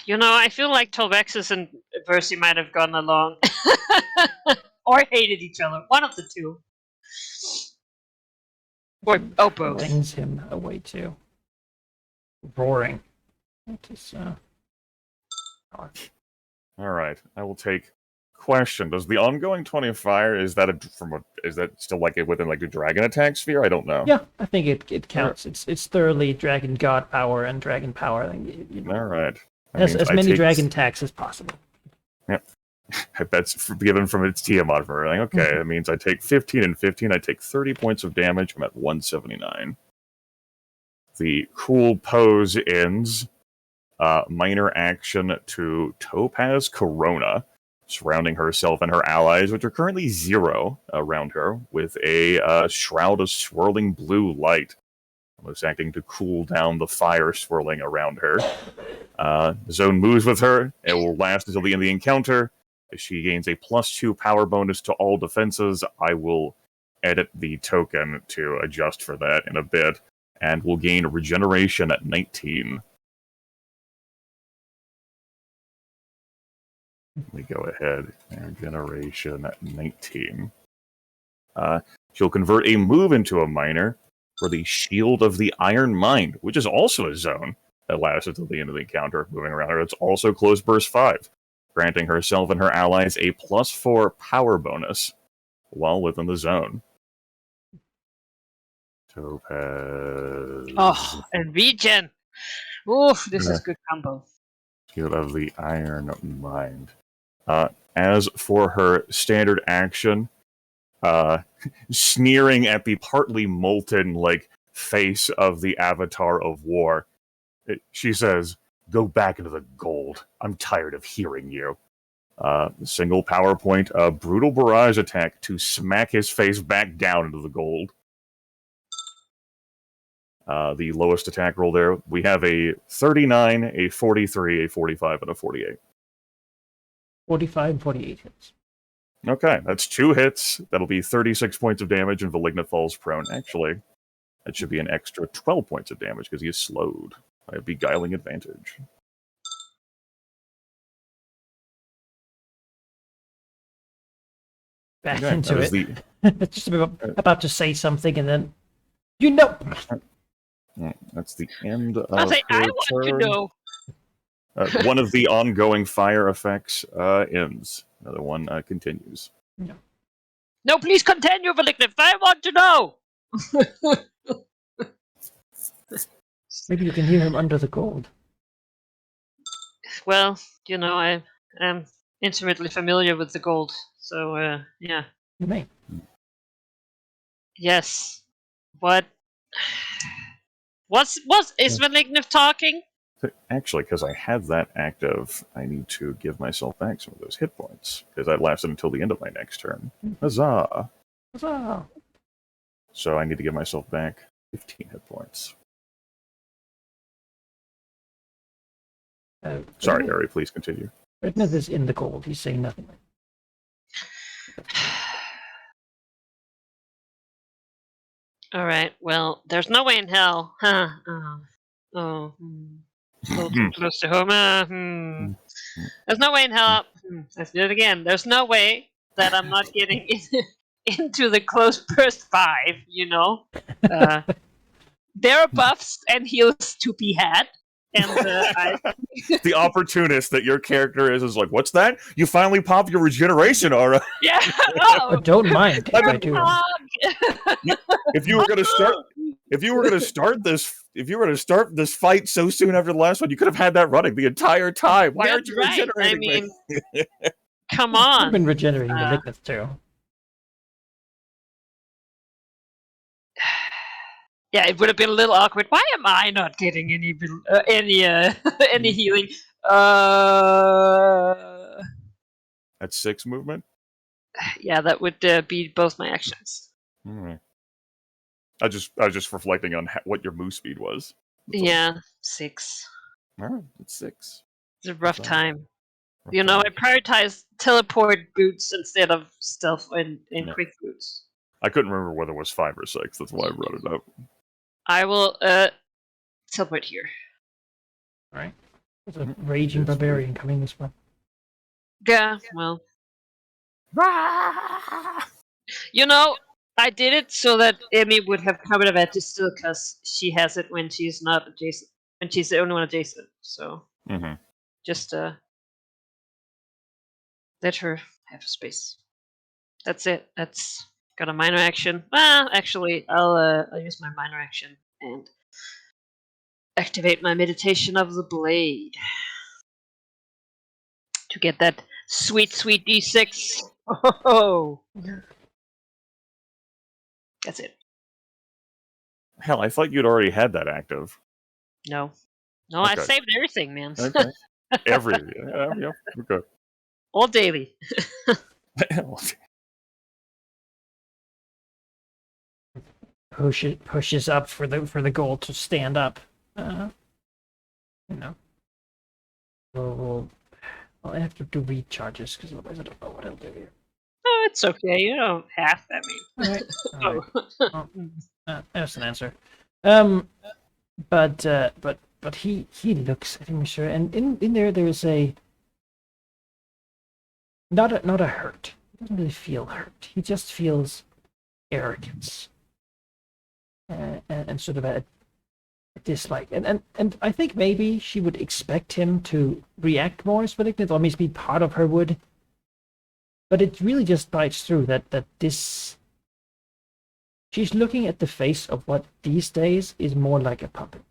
Speaker 2: You know, I feel like Tolvexus and Versi might have gone along. Or hated each other. One of the two. Or both.
Speaker 1: Flings him away too. Roaring. That is,
Speaker 3: All right, I will take. Question: does the ongoing 20 of fire is that is that still like within like the dragon attack sphere? I don't know.
Speaker 1: yeah, I think it counts. It's thoroughly dragon god power and dragon power.
Speaker 3: All right.
Speaker 1: As many dragon attacks as possible.
Speaker 3: Yep. That's given from its Tiamat for like, okay, that means I take 15 and 15. I take 30 points of damage. I'm at 179. The cool pose ends. Minor action to Topaz Corona, surrounding herself and her allies, which are currently 0 around her, with a shroud of swirling blue light, almost acting to cool down the fire swirling around her. The zone moves with her. It will last until the end of the encounter. If she gains a +2 power bonus to all defenses, I will edit the token to adjust for that in a bit, and we'll gain regeneration at 19. Let me go ahead. Regeneration at 19. She'll convert a move into a minor for the Shield of the Iron Mind, which is also a zone that lasts until the end of the encounter, moving around her. It's also Close Burst 5, granting herself and her allies a +4 power bonus while within the zone. Topaz.
Speaker 2: Oh, and regen. Oof, this is good combo.
Speaker 3: Shield of the Iron Mind. As for her standard action, sneering at the partly molten face of the Avatar of War, she says, "Go back into the gold. I'm tired of hearing you." Single power point, brutal barrage attack to smack his face back down into the gold. The lowest attack roll there, we have a 39, a 43, a 45, and a 48.
Speaker 1: 45 and 48 hits.
Speaker 3: Okay, that's 2 hits. That'll be 36 points of damage, and Valigna falls prone. Actually, that should be an extra 12 points of damage because he is slowed by a beguiling advantage.
Speaker 1: Back
Speaker 3: Okay,
Speaker 1: into
Speaker 3: that is
Speaker 1: it. Just about to say something, and then
Speaker 3: That's the end of
Speaker 2: I'll say,
Speaker 3: her
Speaker 2: I want to
Speaker 3: turn.
Speaker 2: know.
Speaker 3: One of the ongoing fire effects ends. Another one continues.
Speaker 2: No, please continue, Valigna. I want to know.
Speaker 1: maybe you can hear him under the gold.
Speaker 2: Well, I am intimately familiar with the gold, so yeah.
Speaker 1: You may.
Speaker 2: Yes. What? Is Valigna talking?
Speaker 3: Actually, because I have that active, I need to give myself back some of those hit points, because that lasted until the end of my next turn. Huzzah!
Speaker 1: Huzzah!
Speaker 3: So I need to give myself back 15 hit points. Sorry, Harry, please continue.
Speaker 1: Redneth is in the gold. He's saying nothing.
Speaker 2: All right. Well, there's no way in hell. Huh? A little too close to home. There's no way in hell. Let's do it again. There's no way that I'm not getting into the Close Burst 5. There are buffs and heals to be had, and
Speaker 3: The opportunist that your character is like, what's that? You finally pop your regeneration aura.
Speaker 2: yeah.
Speaker 1: Oh, don't mind if I do.
Speaker 3: If you were going to start this fight so soon after the last one, you could have had that running the entire time. Why aren't you
Speaker 2: That's right.
Speaker 3: regenerating?
Speaker 2: Come
Speaker 1: I've
Speaker 2: on.
Speaker 1: been regenerating the Lignith too.
Speaker 2: Yeah, it would have been a little awkward. Why am I not getting any healing?
Speaker 3: That's 6 movement.
Speaker 2: Yeah, that would be both my actions.
Speaker 3: Alright. I was just reflecting on what your move speed was. That's all.
Speaker 2: Yeah, 6.
Speaker 3: Alright, it's 6.
Speaker 2: It's a rough
Speaker 3: That's
Speaker 2: time.
Speaker 3: Rough
Speaker 2: I
Speaker 3: time.
Speaker 2: prioritize teleport boots instead of stealth and quick boots.
Speaker 3: I couldn't remember whether it was 5 or 6. That's why I brought it up.
Speaker 2: I will teleport here.
Speaker 1: Alright. There's a raging barbarian coming this way.
Speaker 2: Yeah, well. I did it so that Emmy would have covered advantage still, because she has it when she's not adjacent. When she's the only one adjacent. So, just let her have space. That's it. That's got a minor action. Actually, I'll use my minor action and activate my meditation of the blade to get that sweet D6. Oh, that's it.
Speaker 3: Hell, I thought you'd already had that active.
Speaker 2: No, I
Speaker 3: Okay.
Speaker 2: saved everything, man.
Speaker 3: Okay. Yeah, we're good.
Speaker 2: All daily.
Speaker 1: Pushes up for the goal to stand up. I'll have to do recharges because otherwise I don't know what I'll do here.
Speaker 2: Oh it's okay. You don't have. I mean,
Speaker 1: All right. All right.
Speaker 2: oh.
Speaker 1: That's an answer. But he looks at him, sure, and in there is a not a hurt. He doesn't really feel hurt. He just feels arrogance, and sort of a dislike. And I think maybe she would expect him to react more as malignant, or maybe part of her would. But it really just bites through that this. She's looking at the face of what these days is more like a puppet.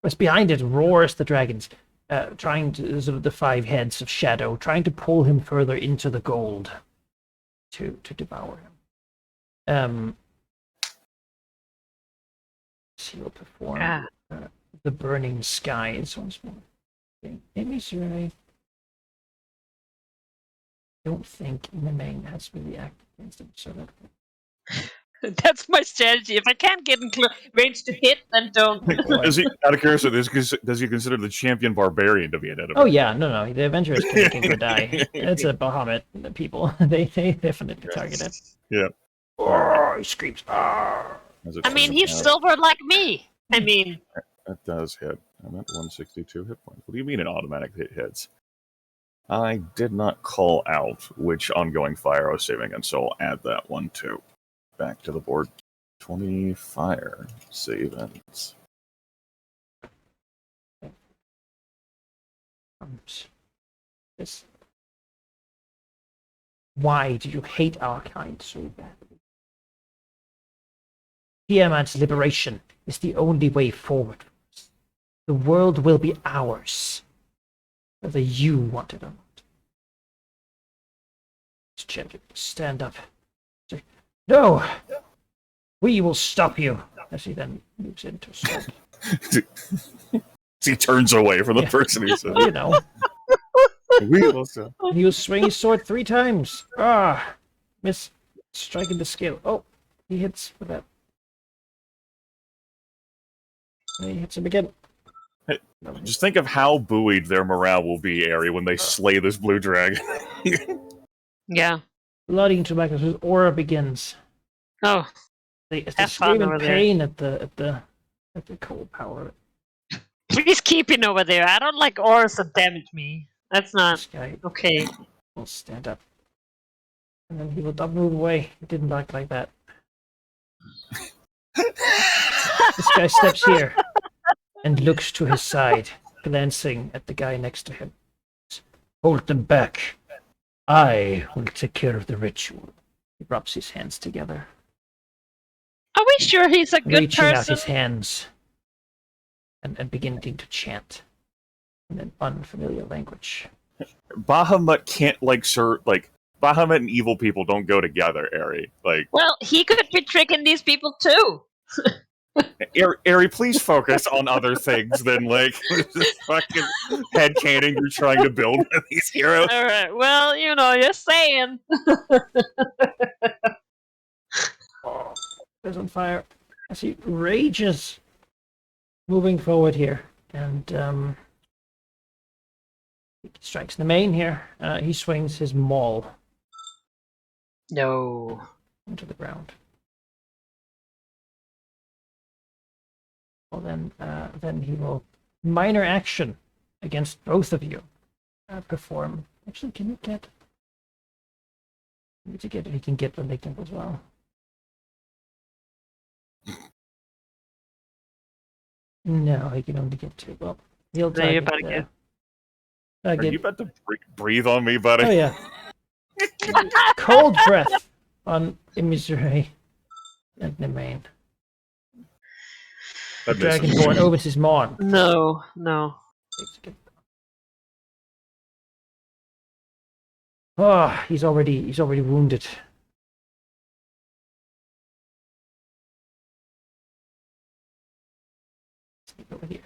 Speaker 1: Whereas behind it roars the dragons, trying to sort of the 5 heads of shadow, trying to pull him further into the gold to devour him. She will perform the burning skies once more. Okay. Maybe I don't think in the main has really acted against him, so that.
Speaker 2: That's my strategy. If I can't get in range to hit, then don't.
Speaker 3: Does he, out of curiosity, does he consider the champion barbarian to be an enemy?
Speaker 1: Oh yeah, no. The Avengers can go die. It's a Bahamut people. They definitely target it.
Speaker 3: Yeah.
Speaker 1: Oh, he screams. Oh.
Speaker 2: I mean, he's silver like me. I mean,
Speaker 3: that does hit. I'm at 162 hit points. What do you mean an automatic hits? I did not call out which ongoing fire I was saving, and so I'll add that one too. Back to the board. 20 fire save ends.
Speaker 1: This. Why do you hate our kind so badly? Tiamat's liberation is the only way forward. The world will be ours, whether you want it or not. Champion, stand up. Say, no! We will stop you! As he then moves into sword.
Speaker 3: He turns away from the person he said.
Speaker 1: You know.
Speaker 3: We will stop.
Speaker 1: He will swing his sword 3 times. Ah! Miss striking the skill. Oh, he hits with that. And he hits him again.
Speaker 3: Hey, just think of how buoyed their morale will be, Ari, when they slay this blue dragon.
Speaker 2: yeah.
Speaker 1: Bloody interactions, his aura begins.
Speaker 2: Oh,
Speaker 1: They
Speaker 2: Have
Speaker 1: scream
Speaker 2: fun
Speaker 1: in
Speaker 2: over
Speaker 1: pain at the cold power.
Speaker 2: please keep it over there. I don't like auras that damage me. That's not
Speaker 1: This guy
Speaker 2: okay.
Speaker 1: will stand up. And then he will move away. He didn't like that. This guy steps here and looks to his side, glancing at the guy next to him. Hold them back. I will take care of the ritual. He rubs his hands together,
Speaker 2: Are we sure he's a good
Speaker 3: reaching
Speaker 1: out
Speaker 2: person?
Speaker 1: his hands and beginning to chant in an unfamiliar language.
Speaker 3: Bahamut can't Bahamut and evil people don't go together, Ari.
Speaker 2: Well, he could be tricking these people too.
Speaker 3: Ari, please focus on other things than this fucking headcanon you're trying to build with these heroes.
Speaker 2: All right. Well, just saying.
Speaker 1: Oh, there's on fire. As he rages, moving forward here, and he strikes the main here. He swings his maul
Speaker 2: No.
Speaker 1: into the ground. Well, then he will minor action against both of you. Perform. Actually, can you get? I need to get if he can get malignant as well. No, he can only get 2. Well, he'll
Speaker 2: There you
Speaker 1: target.
Speaker 2: better
Speaker 3: Are you about to breathe on me, buddy?
Speaker 1: Oh yeah. Cold breath on Imizure and the main. The
Speaker 3: That misses.
Speaker 1: Dragonborn opens his maw.
Speaker 2: No.
Speaker 1: Oh, he's already wounded. Over here.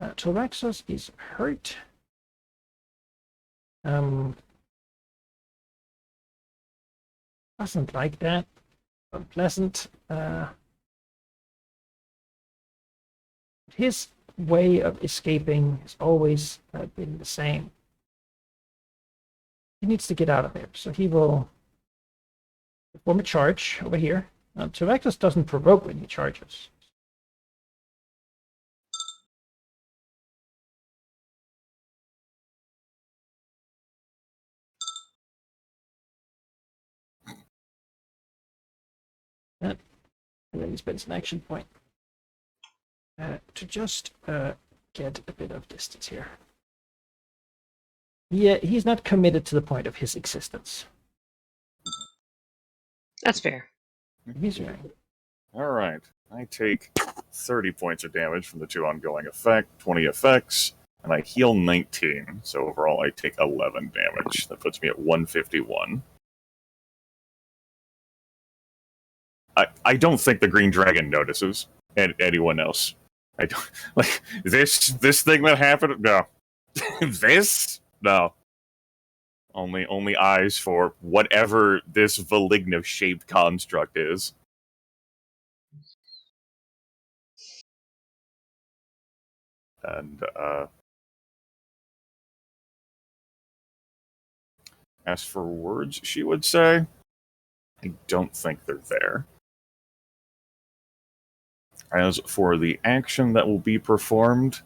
Speaker 1: Toraxos is hurt. Doesn't like that. Unpleasant. His way of escaping has always been the same. he needs to get out of there. So he will perform a charge over here. Tyractus doesn't provoke when he charges. And then he spends an action point to just get a bit of distance here. Yeah, he's not committed to the point of his existence.
Speaker 2: That's fair.
Speaker 1: He's right.
Speaker 3: All right. I take 30 points of damage from the 2 ongoing effect, 20 effects, and I heal 19. So overall, I take 11 damage. That puts me at 151. I don't think the green dragon notices anyone else. I don't like this thing that happened. No, this no. Only eyes for whatever this Valigna shaped construct is. And as for words, she would say, I don't think they're there. As for the action that will be performed,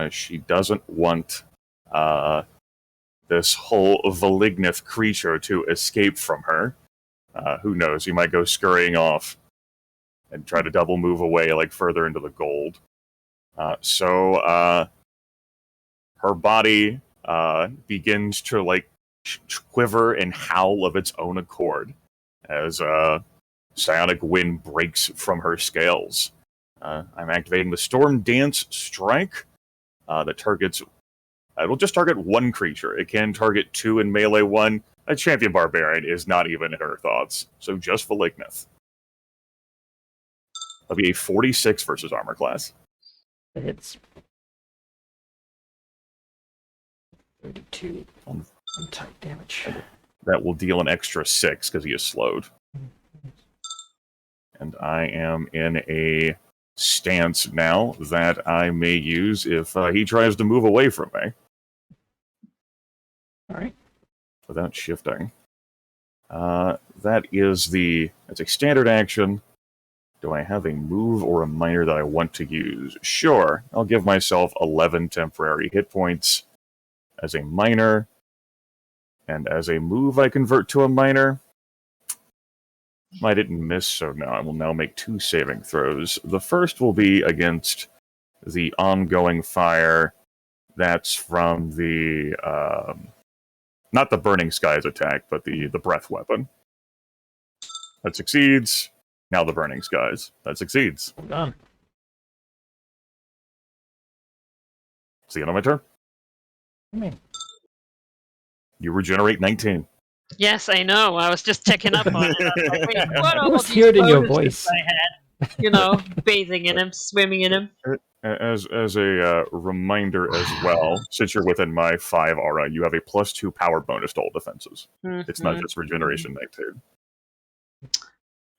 Speaker 3: she doesn't want this whole Valignith creature to escape from her. Who knows? He might go scurrying off and try to double move away, like further into the gold. So her body begins to like quiver and howl of its own accord as psionic wind breaks from her scales. I'm activating the Storm Dance Strike that targets. It'll just target one creature. It can target 2 in melee 1. A champion barbarian is not even in her thoughts. So just Valignith. That'll be a 46 versus armor class.
Speaker 1: It hits 32 on type damage.
Speaker 3: That will deal an extra 6 because he is slowed. And I am in a stance now that I may use if he tries to move away from me.
Speaker 1: All right.
Speaker 3: Without shifting. That's a standard action. Do I have a move or a minor that I want to use? Sure. I'll give myself 11 temporary hit points as a minor. And as a move, I convert to a minor. I didn't miss, so now I will now make 2 saving throws. The first will be against the ongoing fire. That's from the not the Burning Skies attack, but the breath weapon. That succeeds. Now the Burning Skies. That succeeds.
Speaker 1: Well done.
Speaker 3: It's the end of my turn.
Speaker 1: I mean,
Speaker 3: You regenerate 19.
Speaker 2: Yes, I know. I was just checking up on it. I was like, wait, what
Speaker 1: I
Speaker 2: are all
Speaker 1: almost
Speaker 2: these
Speaker 1: hear it in your
Speaker 2: bonuses
Speaker 1: voice.
Speaker 2: I had? You know, bathing in him, swimming in him.
Speaker 3: As a reminder as well, since you're within my 5 aura, you have a +2 power bonus to all defenses. It's not just regeneration 19.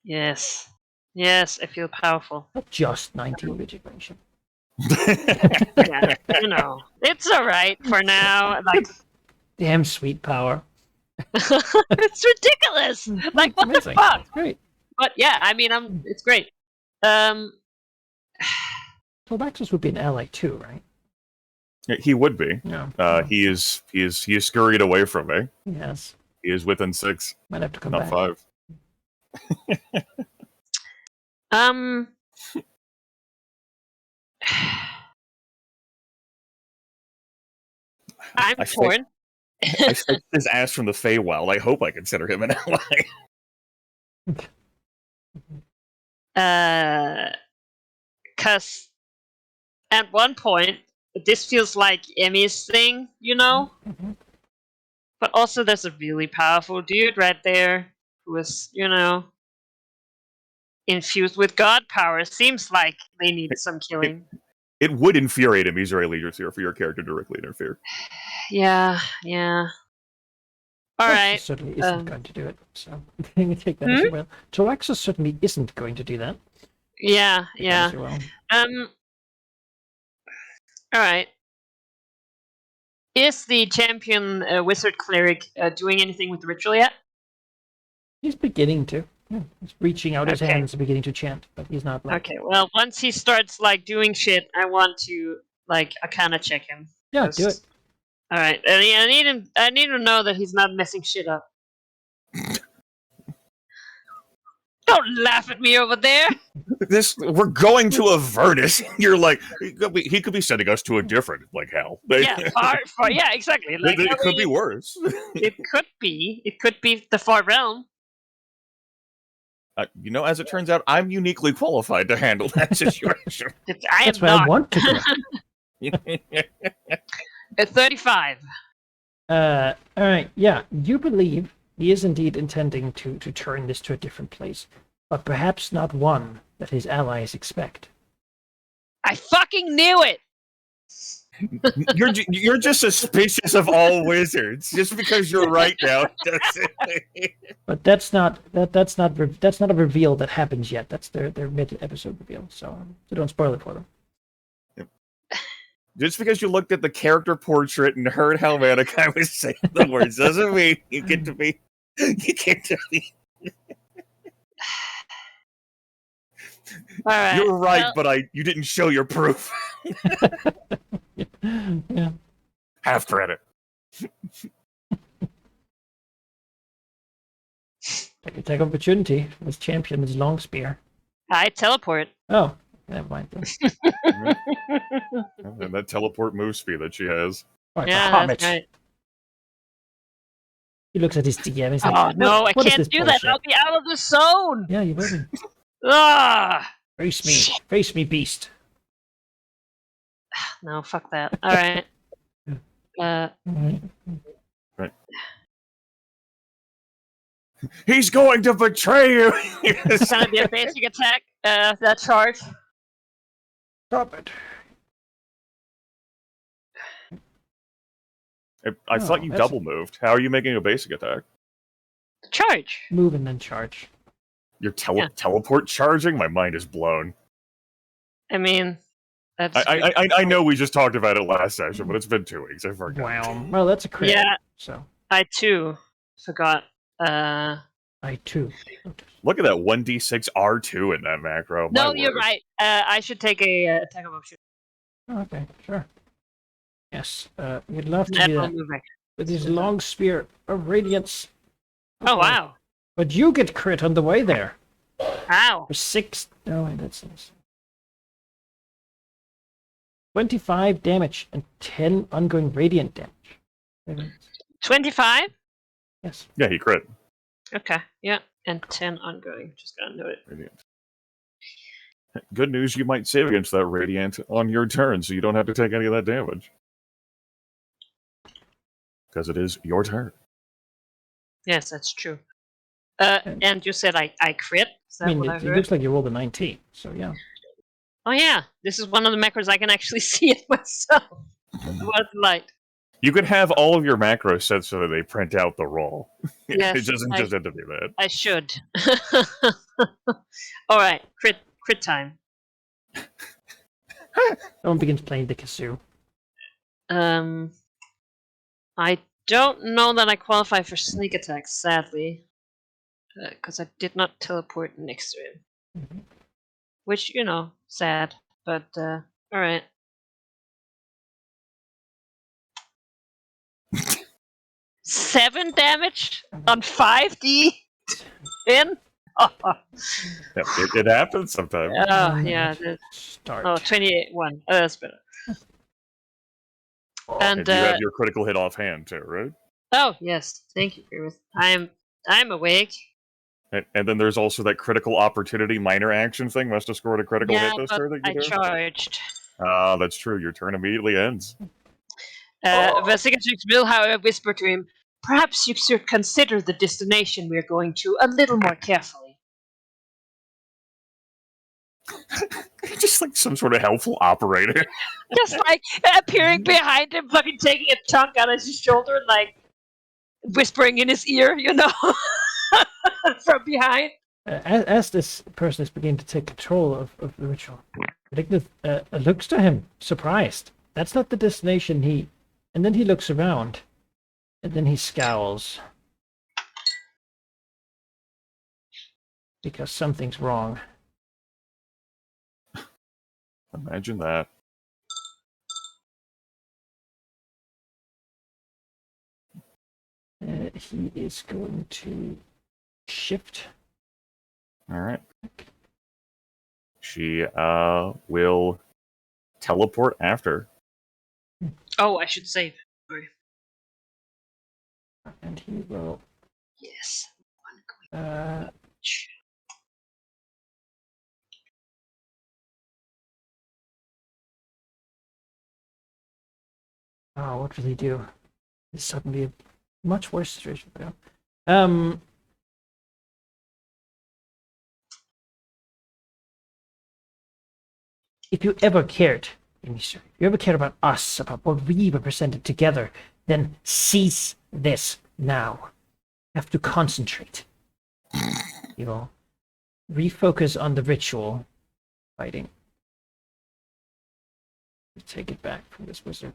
Speaker 2: Yes. Yes, I feel powerful.
Speaker 1: not just 19 regeneration.
Speaker 2: Yeah, you know, it's all right for now. Like,
Speaker 1: Damn sweet power.
Speaker 2: it's ridiculous. Like, what
Speaker 1: Amazing.
Speaker 2: the fuck?
Speaker 1: Great.
Speaker 2: But yeah, I mean, it's great.
Speaker 1: Tolbaxus would be an ally too, right?
Speaker 3: He would be.
Speaker 1: Yeah.
Speaker 3: He is scurried away from me.
Speaker 1: Yes.
Speaker 3: He is within 6,
Speaker 1: Might have to come
Speaker 3: not
Speaker 1: back.
Speaker 3: 5.
Speaker 2: I'm
Speaker 3: I
Speaker 2: torn.
Speaker 3: I sniped his ass from the Feywild. I hope I consider him an ally.
Speaker 2: Because at one point, this feels like Emmy's thing, you know?
Speaker 1: Mhm.
Speaker 2: But also, there's a really powerful dude right there who is, you know, infused with god power. Seems like they need some killing.
Speaker 3: It would infuriate him. He's very leaders here for your character to directly interfere.
Speaker 2: Yeah, yeah. All
Speaker 1: Tolaxus
Speaker 2: right.
Speaker 1: certainly isn't going to do it. So you take that as you will. Tolaxus certainly isn't going to do that.
Speaker 2: Yeah,
Speaker 1: Take that
Speaker 2: yeah.
Speaker 1: as you will.
Speaker 2: All right. Is the champion wizard cleric doing anything with the ritual yet?
Speaker 1: He's beginning to. Yeah, he's reaching out his
Speaker 2: Okay.
Speaker 1: hands and beginning to chant, but he's not like.
Speaker 2: Okay, well, once he starts like doing shit, I want to like Arcana check him.
Speaker 1: Yeah, do it.
Speaker 2: All right, I need him. I need to know that he's not messing shit up. Don't laugh at me over there.
Speaker 3: We're going to Avernus. You're like, he could be sending us to a different like hell.
Speaker 2: Yeah, far. Yeah, exactly. Like,
Speaker 3: it could be worse.
Speaker 2: It could be. It could be the far realm.
Speaker 3: As it turns out, I'm uniquely qualified to handle that situation.
Speaker 1: That's what I want to do.
Speaker 2: At 35.
Speaker 1: All right. Yeah, you believe he is indeed intending to turn this to a different place, but perhaps not one that his allies expect.
Speaker 2: I fucking knew it.
Speaker 3: You're just suspicious of all wizards just because you're right now.
Speaker 1: But that's not a reveal that happens yet. That's their mid-episode reveal. So don't spoil it for them.
Speaker 3: Just because you looked at the character portrait and heard how Malachi was saying the words doesn't mean you get to be. You get to be.
Speaker 2: All right.
Speaker 3: You're right, but you didn't show your proof.
Speaker 1: Yeah.
Speaker 3: Half credit.
Speaker 1: Take opportunity. This champion is long spear.
Speaker 2: I teleport.
Speaker 1: Oh, never mind.
Speaker 3: And that teleport move speed that she has.
Speaker 1: Right,
Speaker 2: Yeah,
Speaker 1: Bahamut.
Speaker 2: that's right.
Speaker 1: He looks at his DM. He's
Speaker 2: Oh
Speaker 1: like,
Speaker 2: no, I
Speaker 1: what is
Speaker 2: can't
Speaker 1: this
Speaker 2: do
Speaker 1: bullshit?
Speaker 2: that. I'll be out of the zone.
Speaker 1: Yeah, you will be.
Speaker 2: Ah.
Speaker 1: Face me, beast.
Speaker 2: No, fuck that. All right.
Speaker 3: Right. He's going to betray you.
Speaker 2: It's gonna be a basic attack. That charge.
Speaker 1: Stop it.
Speaker 3: I thought you
Speaker 1: that's-
Speaker 3: double moved. How are you making a basic attack?
Speaker 2: Charge.
Speaker 1: Move and then charge.
Speaker 3: You're
Speaker 2: Yeah.
Speaker 3: teleport charging? My mind is blown.
Speaker 2: I mean, that's
Speaker 3: I know we just talked about it last session, but it's been 2 weeks. I forgot.
Speaker 1: Wow. Well, that's a crit.
Speaker 2: Yeah.
Speaker 1: So
Speaker 2: I too forgot.
Speaker 1: I too.
Speaker 3: Look at that 1d6 R2 in that macro.
Speaker 2: No,
Speaker 3: My
Speaker 2: you're
Speaker 3: word.
Speaker 2: right. I should take a attack of opportunity.
Speaker 1: Oh, okay, sure. Yes, we'd love to do
Speaker 2: Natural
Speaker 1: that
Speaker 2: movement.
Speaker 1: with his long spear of radiance.
Speaker 2: Oh wow!
Speaker 1: But you get crit on the way there.
Speaker 2: Ow!
Speaker 1: For 6. No, wait, that's 25 damage and 10 ongoing radiant damage.
Speaker 2: 25.
Speaker 1: Yes.
Speaker 3: Yeah, he crit.
Speaker 2: Okay. Yeah, and 10 ongoing. Just gotta note it.
Speaker 3: Radiant. Good news, you might save against that radiant on your turn, so you don't have to take any of that damage. Because it is your turn.
Speaker 2: Yes, that's true. And you said I crit. Is that
Speaker 1: I mean,
Speaker 2: what I
Speaker 1: it
Speaker 2: heard?
Speaker 1: looks like you rolled a 19, so yeah.
Speaker 2: Oh yeah, this is one of the macros I can actually see it myself. What light?
Speaker 3: You could have all of your macros set so that they print out the roll.
Speaker 2: Yes,
Speaker 3: it doesn't
Speaker 2: I-
Speaker 3: just have to be that.
Speaker 2: I should. All right, crit time.
Speaker 1: Someone begins playing the kazoo.
Speaker 2: I don't know that I qualify for sneak attack, sadly, because I did not teleport next to him.
Speaker 1: Mhm.
Speaker 2: Which, sad, but all right. Seven damage on 5D in. Oh,
Speaker 3: It happens sometimes.
Speaker 2: yeah.
Speaker 1: Start.
Speaker 2: Oh, 28-1. Oh, that's better.
Speaker 3: And
Speaker 2: And
Speaker 3: you have your critical hit offhand too, right?
Speaker 2: oh yes, thank you, Grievous. I'm awake.
Speaker 3: And then there's also that critical opportunity minor action thing. Must have scored a critical
Speaker 2: Yeah,
Speaker 3: hit this
Speaker 2: but
Speaker 3: turn that
Speaker 2: I
Speaker 3: you do.
Speaker 2: charged.
Speaker 3: Ah, that's true. Your turn immediately ends.
Speaker 2: Vesicatrix will, however, whisper to him, "Perhaps you should consider the destination we're going to a little more carefully."
Speaker 3: Just like some sort of helpful operator.
Speaker 2: Just like appearing behind him, fucking taking a chunk out of his shoulder and like whispering in his ear, from behind.
Speaker 1: As this person is beginning to take control of the ritual, Rignith looks to him, surprised. That's not the destination he And then he looks around. And then he scowls. Because something's wrong.
Speaker 3: Imagine that.
Speaker 1: He is going to shift.
Speaker 3: All right. She will teleport after.
Speaker 2: Oh, I should save. Sorry.
Speaker 1: And he will...
Speaker 2: Yes.
Speaker 1: Oh, what will he do? It's suddenly a much worse situation for him. If you ever cared, if you ever cared about us, about what we represented together, then cease this now. You have to concentrate. You know, refocus on the ritual fighting. Take it back from this wizard.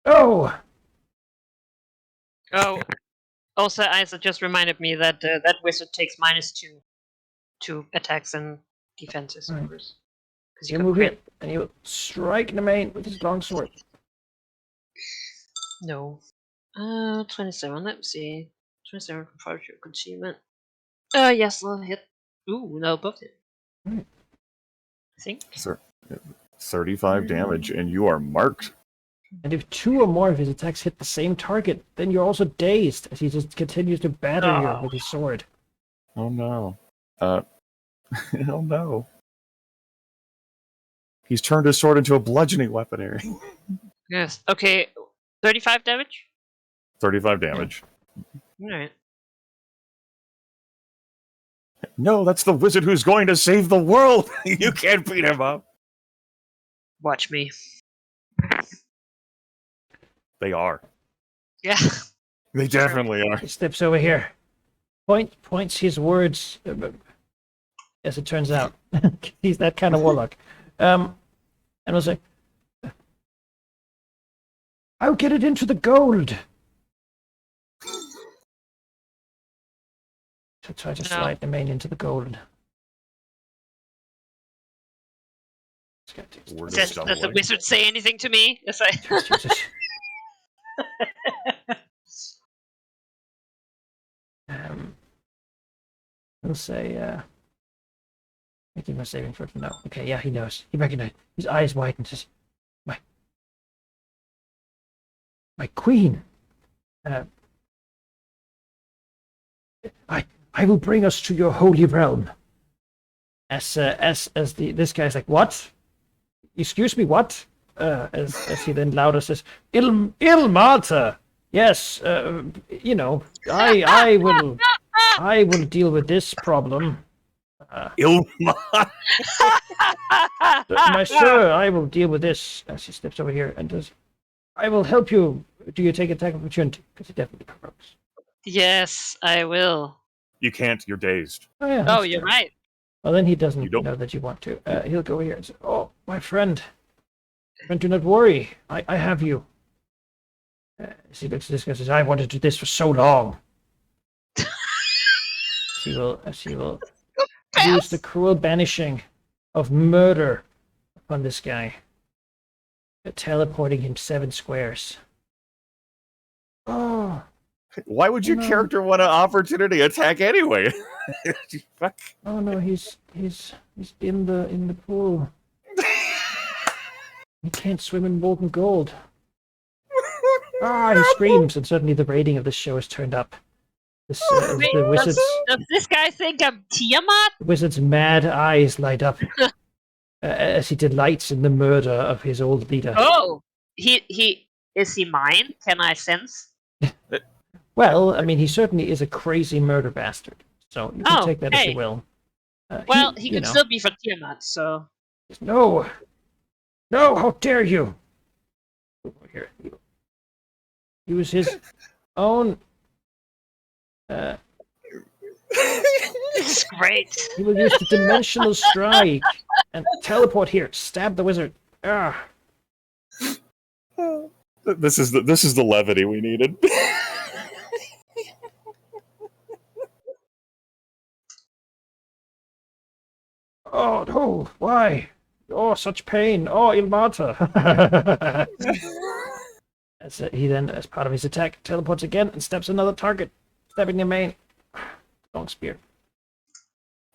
Speaker 1: Oh!
Speaker 2: Oh. Also, Isa just reminded me that that wizard takes -2 to attacks and defenses, of
Speaker 1: Right.
Speaker 2: course. Because
Speaker 1: He'll
Speaker 2: you can
Speaker 1: move
Speaker 2: crit.
Speaker 1: in, and he'll strike the main with his longsword.
Speaker 2: No. 27. Let me see. 27 from fire achievement. Yes, I'll hit. Ooh, no, both hit.
Speaker 1: Right.
Speaker 2: I think.
Speaker 3: Sir, 35 damage, and you are marked.
Speaker 1: And if 2 or more of his attacks hit the same target, then you're also dazed as he just continues to batter you with his sword.
Speaker 3: Oh no. Oh no. He's turned his sword into a bludgeoning weapon, Harry.
Speaker 2: Yes. Okay. 35 damage.
Speaker 3: 35 damage.
Speaker 2: All right.
Speaker 3: No, that's the wizard who's going to save the world. You can't beat him up.
Speaker 2: Watch me.
Speaker 3: They are.
Speaker 2: Yeah.
Speaker 3: They definitely are.
Speaker 1: He steps over here, points his words, as it turns out. He's that kind of warlock. And will say, I'll get it into the gold. To try to slide the main into the gold.
Speaker 3: Word of
Speaker 2: Does the
Speaker 3: stumbling.
Speaker 2: wizard say anything to me? Yes, I.
Speaker 1: Jesus. He'll say, making my saving for it. No. Okay, yeah, he knows. He recognized. His eyes widen. Says, my queen. I will bring us to your holy realm. As this guy's like, what? Excuse me, what? As he then louder says, Il Malta. Yes, you know, I will deal with this problem.
Speaker 3: Ilma.
Speaker 1: My sir, I will deal with this. As he steps over here and does, I will help you. Do you take attack of opportunity? Because it definitely provokes.
Speaker 2: Yes, I will.
Speaker 3: You can't. You're dazed.
Speaker 1: Oh yeah.
Speaker 2: Oh,
Speaker 1: that's
Speaker 2: you're
Speaker 1: true.
Speaker 2: right.
Speaker 1: Well, then he doesn't
Speaker 3: You don't-
Speaker 1: know that you want to. He'll go here and say, "Oh, my friend, do not worry. I have you." As he looks at this guy and says, "I wanted to do this for so long." She will use the cruel banishing of murder upon this guy, teleporting him 7 squares. Oh,
Speaker 3: Why would your
Speaker 1: No.
Speaker 3: character want an opportunity attack anyway? Fuck.
Speaker 1: oh no, he's in the pool. He can't swim in molten gold. Ah, he screams, and suddenly the rating of this show is turned up. This,
Speaker 2: Wait,
Speaker 1: the
Speaker 2: does this guy think I'm Tiamat?
Speaker 1: wizard's mad eyes light up as he delights in the murder of his old leader.
Speaker 2: Oh, he is he mine? Can I sense?
Speaker 1: Well, I mean, he certainly is a crazy murder bastard. So you can
Speaker 2: Oh,
Speaker 1: take that as
Speaker 2: hey.
Speaker 1: you will.
Speaker 2: Well, he
Speaker 1: you
Speaker 2: could
Speaker 1: know,
Speaker 2: still be from Tiamat, so.
Speaker 1: No, how dare you! Here, use his own.
Speaker 2: It's great.
Speaker 1: He will use the dimensional strike and teleport here. Stab the wizard. Ah.
Speaker 3: This is the levity we needed.
Speaker 1: Oh no! Why? Oh, such pain! Oh, Il Mata! He then, as part of his attack, teleports again and steps another target, stabbing the main. Long spear.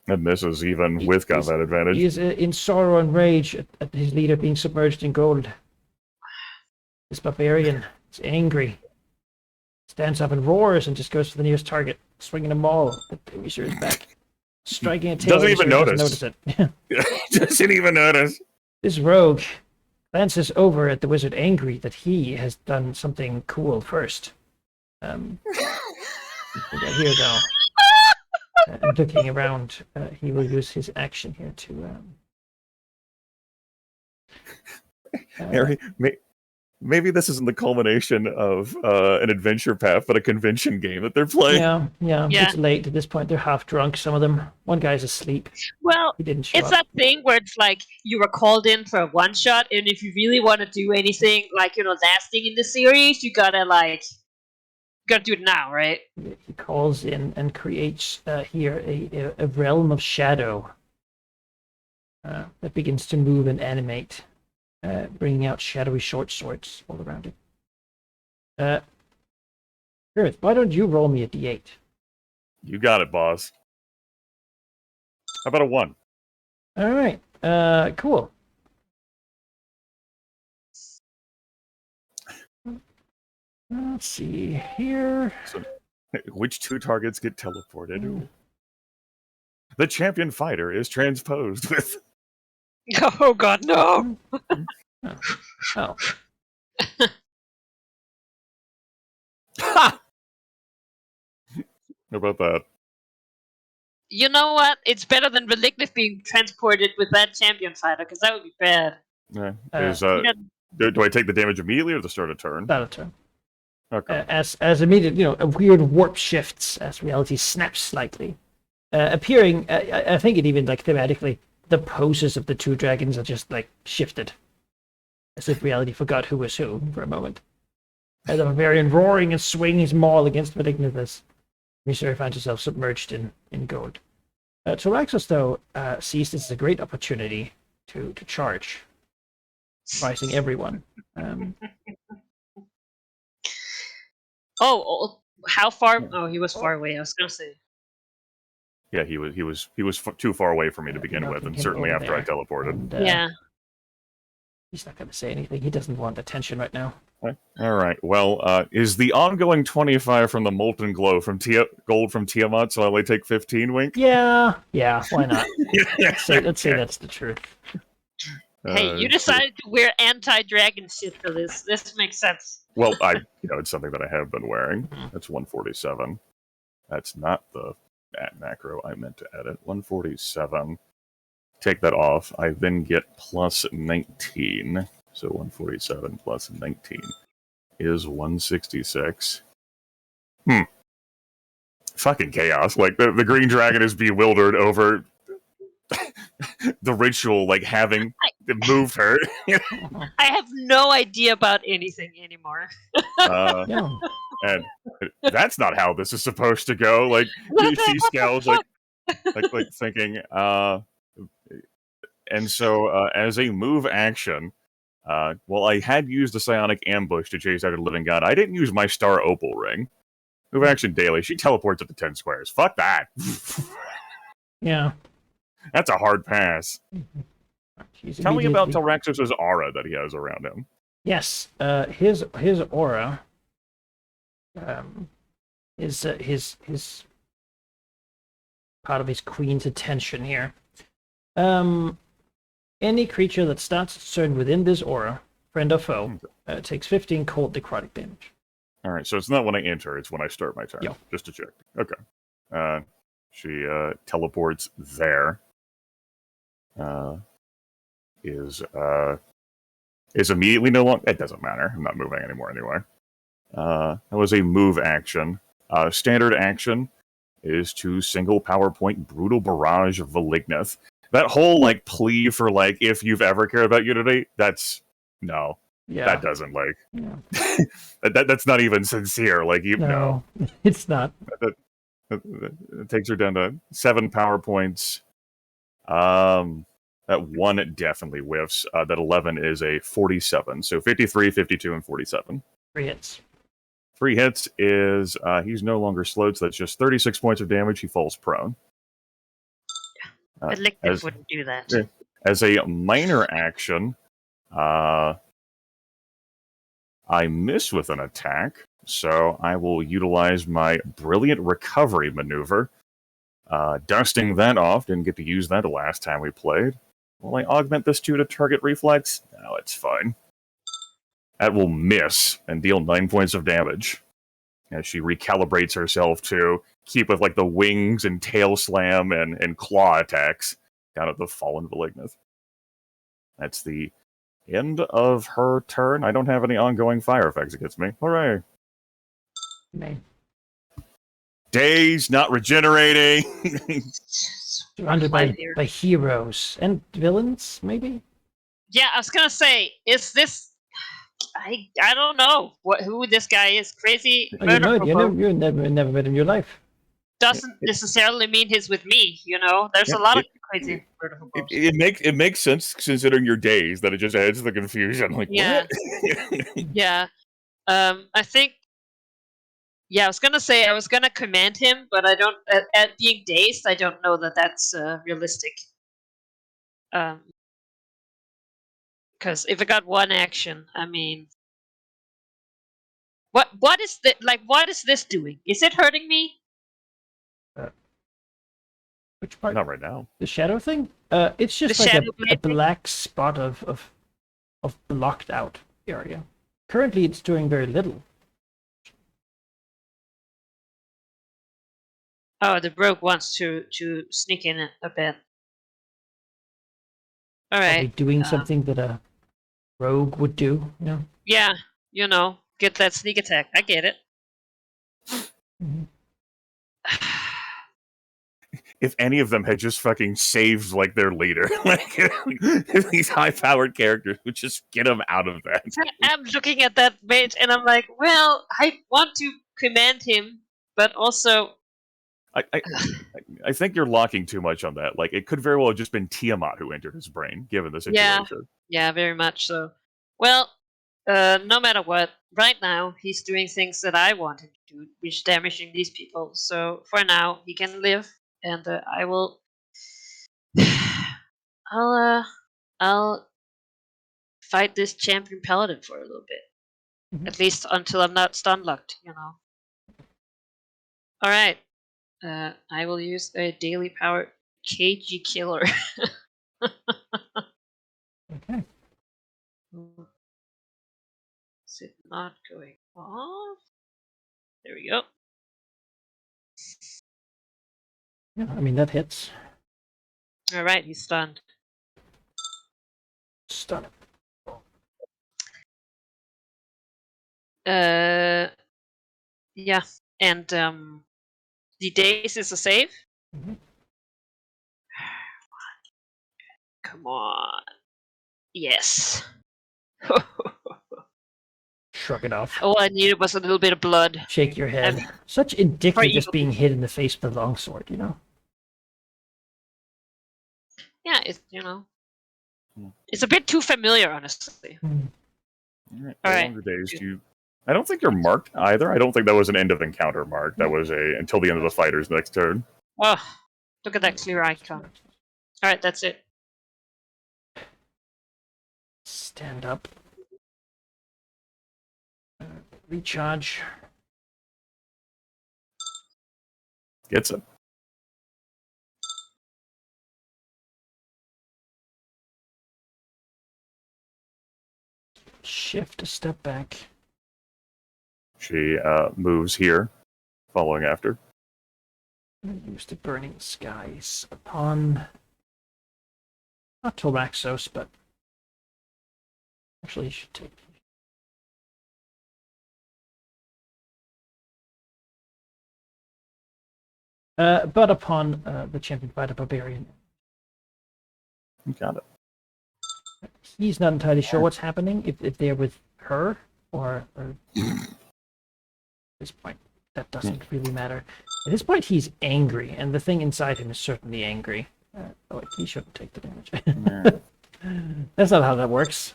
Speaker 3: And this is even with combat advantage.
Speaker 1: He is in sorrow and rage at his leader being submerged in gold. This barbarian is angry. Stands up and roars and just goes for the nearest target, swinging a maul. But the Wizard is back. Striking a tail.
Speaker 3: Doesn't even notice.
Speaker 1: It.
Speaker 3: Doesn't even notice.
Speaker 1: This rogue glances over at the wizard, angry that he has done something cool first. Here though, and looking around, he will use his action here to.
Speaker 3: Harry, maybe this isn't the culmination of an adventure path, but a convention game that they're playing.
Speaker 1: Yeah. It's late at this point. They're half drunk. Some of them. One guy's asleep.
Speaker 2: Well,
Speaker 1: He didn't show
Speaker 2: it's
Speaker 1: up.
Speaker 2: that thing where it's like you were called in for a one shot, and if you really want to do anything like lasting in the series, you gotta do it now, right?
Speaker 1: He calls in and creates here a realm of shadow that begins to move and animate, bringing out shadowy short swords all around it. Earth, why don't you roll me a d8?
Speaker 3: You got it, boss. How about a 1?
Speaker 1: All right, cool. Let's see here.
Speaker 3: So, which 2 targets get teleported? The champion fighter is transposed with.
Speaker 2: Oh God, no!
Speaker 1: Oh.
Speaker 3: How about that?
Speaker 2: You know what? It's better than Relictive being transported with that champion fighter, because that would be bad.
Speaker 3: Yeah. Do I take the damage immediately or at the start of turn?
Speaker 1: That'll turn.
Speaker 3: Okay.
Speaker 1: As immediate, a weird warp shifts as reality snaps slightly, appearing. I think it even thematically, the poses of the 2 dragons are just shifted, as if reality forgot who was who for a moment. And the barbarian roaring and swinging his maul against Malignus. Missouri finds himself submerged in gold. Tyraxos, though, sees this as a great opportunity to charge, surprising everyone.
Speaker 2: How far? Oh, he was far away. I was gonna say.
Speaker 3: Yeah, he was too far away for me to begin with, and certainly after I teleported.
Speaker 1: And,
Speaker 2: Yeah.
Speaker 1: He's not going to say anything. He doesn't want attention right now.
Speaker 3: All right. Well, is the ongoing 25 from the molten glow from gold from Tiamat? So I only take 15. Wink.
Speaker 1: Yeah. Why not? Let's say that's the truth.
Speaker 2: Hey, you decided to wear anti-dragon shit for this. This makes sense.
Speaker 3: Well, it's something that I have been wearing. That's 147. That's not the macro I meant to edit. 147. Take that off. I then get plus 19. So 147 plus 19 is 166. Fucking chaos. The green dragon is bewildered over the ritual, having moved her.
Speaker 2: I have no idea about anything anymore.
Speaker 1: Yeah.
Speaker 3: And that's not how this is supposed to go. She scowls, thinking, and so as a move action, I had used the Psionic Ambush to chase after the Living God. I didn't use my Star Opal Ring. Move action daily. She teleports at the 10 squares. Fuck that.
Speaker 1: Yeah.
Speaker 3: That's a hard pass. Tell me about
Speaker 1: immediately-
Speaker 3: Tyraxos' aura that he has around him.
Speaker 1: Yes. His aura. Is his part of his queen's attention here. Any creature that starts its turn within this aura, friend or foe, takes 15 cold necrotic damage.
Speaker 3: All right, so it's not when I enter; it's when I start my turn.
Speaker 1: Yeah.
Speaker 3: Just to check. Okay. She teleports there. Is immediately no longer. It doesn't matter. I'm not moving anymore anyway. That was a move action. Standard action is to single PowerPoint Brutal Barrage of Valignith. That whole plea for if you've ever cared about Unity, that's no.
Speaker 1: Yeah.
Speaker 3: That doesn't like
Speaker 1: Yeah.
Speaker 3: that's not even sincere. Like you know,
Speaker 1: No, it's not.
Speaker 3: it takes her down to 7 power points. That 1 definitely whiffs. That 11 is a 47. So 53, 52, and 47.
Speaker 1: 3 hits.
Speaker 3: 3 hits is he's no longer slowed, so that's just 36 points of damage. He falls prone.
Speaker 2: Elective wouldn't do that.
Speaker 3: Yeah. As a minor action, I miss with an attack, so I will utilize my brilliant recovery maneuver. Dusting that off, didn't get to use that the last time we played. Will I augment this to target reflex? No, it's fine. That will miss and deal 9 points of damage. As she recalibrates herself to keep with like the wings and tail slam and claw attacks down at the fallen Malignant. That's the end of her turn. I don't have any ongoing fire effects against me. Hooray.
Speaker 1: Me.
Speaker 3: Days not regenerating.
Speaker 1: Surrounded by heroes and villains, maybe?
Speaker 2: Yeah, I was gonna say, is this? I don't know who this guy is. Crazy.
Speaker 1: Oh, you never met in your life.
Speaker 2: Doesn't necessarily mean he's with me. You know, there's a lot of crazy.
Speaker 3: It makes sense considering your days that it just adds to the confusion. Like
Speaker 2: yeah,
Speaker 3: what?
Speaker 2: yeah. I think. Yeah, I was gonna say I was gonna command him, but I don't. At being dazed, I don't know that that's realistic. Because if I got 1 action, I mean, what is what is this doing? Is it hurting me?
Speaker 1: Which part?
Speaker 3: Not right now.
Speaker 1: The shadow thing? It's just
Speaker 2: The
Speaker 1: like
Speaker 2: shadow
Speaker 1: a black spot of blocked out area. Currently, it's doing very little.
Speaker 2: Oh, the rogue wants to sneak in a bit. All right.
Speaker 1: Probably doing something that a rogue would do, you know?
Speaker 2: Yeah, you know, get that sneak attack. I get it.
Speaker 1: Mm-hmm.
Speaker 3: If any of them had just fucking saved like their leader, like if these high-powered characters would just get them out of that.
Speaker 2: I'm looking at that mage and I'm like, well, I want to command him, but also
Speaker 3: I think you're locking too much on that. Like, it could very well have just been Tiamat who entered his brain, given the situation.
Speaker 2: Yeah, very much so. Well, no matter what, right now he's doing things that I want him to do, which is damaging these people. So for now, he can live, and I will. I'll fight this champion paladin for a little bit,
Speaker 1: Mhm.
Speaker 2: at least until I'm not stun locked. You know. All right. I will use a daily power KG killer.
Speaker 1: Okay.
Speaker 2: Is it not going off? There we go.
Speaker 1: Yeah, I mean, that hits.
Speaker 2: All right, he's stunned.
Speaker 1: Stun him.
Speaker 2: Yeah, and the days is a save.
Speaker 1: Mhm.
Speaker 2: Come on. Yes.
Speaker 1: Shrug it off.
Speaker 2: All I needed was a little bit of blood.
Speaker 1: Shake your head.
Speaker 2: I mean,
Speaker 1: Such indignity just
Speaker 2: evil
Speaker 1: being hit in the face with a longsword, you know?
Speaker 2: Yeah, it's it's a bit too familiar, honestly.
Speaker 3: All right.
Speaker 2: All
Speaker 3: No
Speaker 2: right.
Speaker 3: longer dazed. I don't think you're marked either. I don't think that was an end of encounter mark. That was until the end of the fighter's next turn.
Speaker 2: Oh, look at that clear icon. All right, that's it.
Speaker 1: Stand up. Recharge.
Speaker 3: Gets it.
Speaker 1: Shift a step back.
Speaker 3: She moves here, following after.
Speaker 1: Use the burning skies upon not Tolmaxos, but actually you should take but upon the champion by the barbarian.
Speaker 3: Got it.
Speaker 1: He's not entirely sure what's happening, if they're with her or at this point. That doesn't really matter. At this point, he's angry, and the thing inside him is certainly angry. Wait, he shouldn't take the damage. That's not how that works.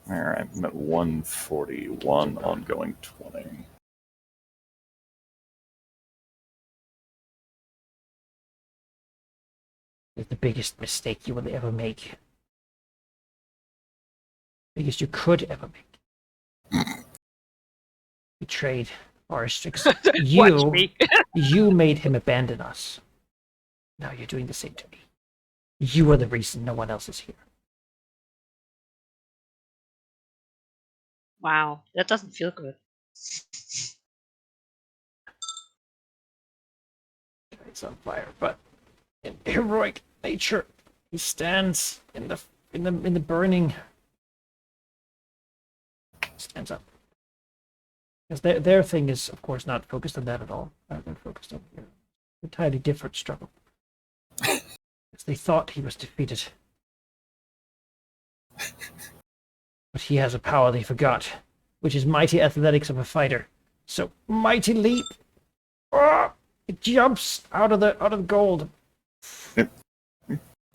Speaker 3: Alright, I'm at 141, ongoing 20.
Speaker 1: It's the biggest mistake you will ever make. Biggest you could ever make. Betrayed Oristrix.
Speaker 2: Watch me.
Speaker 1: You made him abandon us. Now you're doing the same to me. You are the reason no one else is here.
Speaker 2: Wow, that doesn't feel good.
Speaker 1: He's on fire, but in heroic nature, he stands in the burning. Stands up. Because their thing is, of course, not focused on that at all. They're focused on an entirely different struggle. Because they thought he was defeated. But he has a power they forgot, which is mighty athletics of a fighter. So mighty leap. Oh, it jumps out of the gold.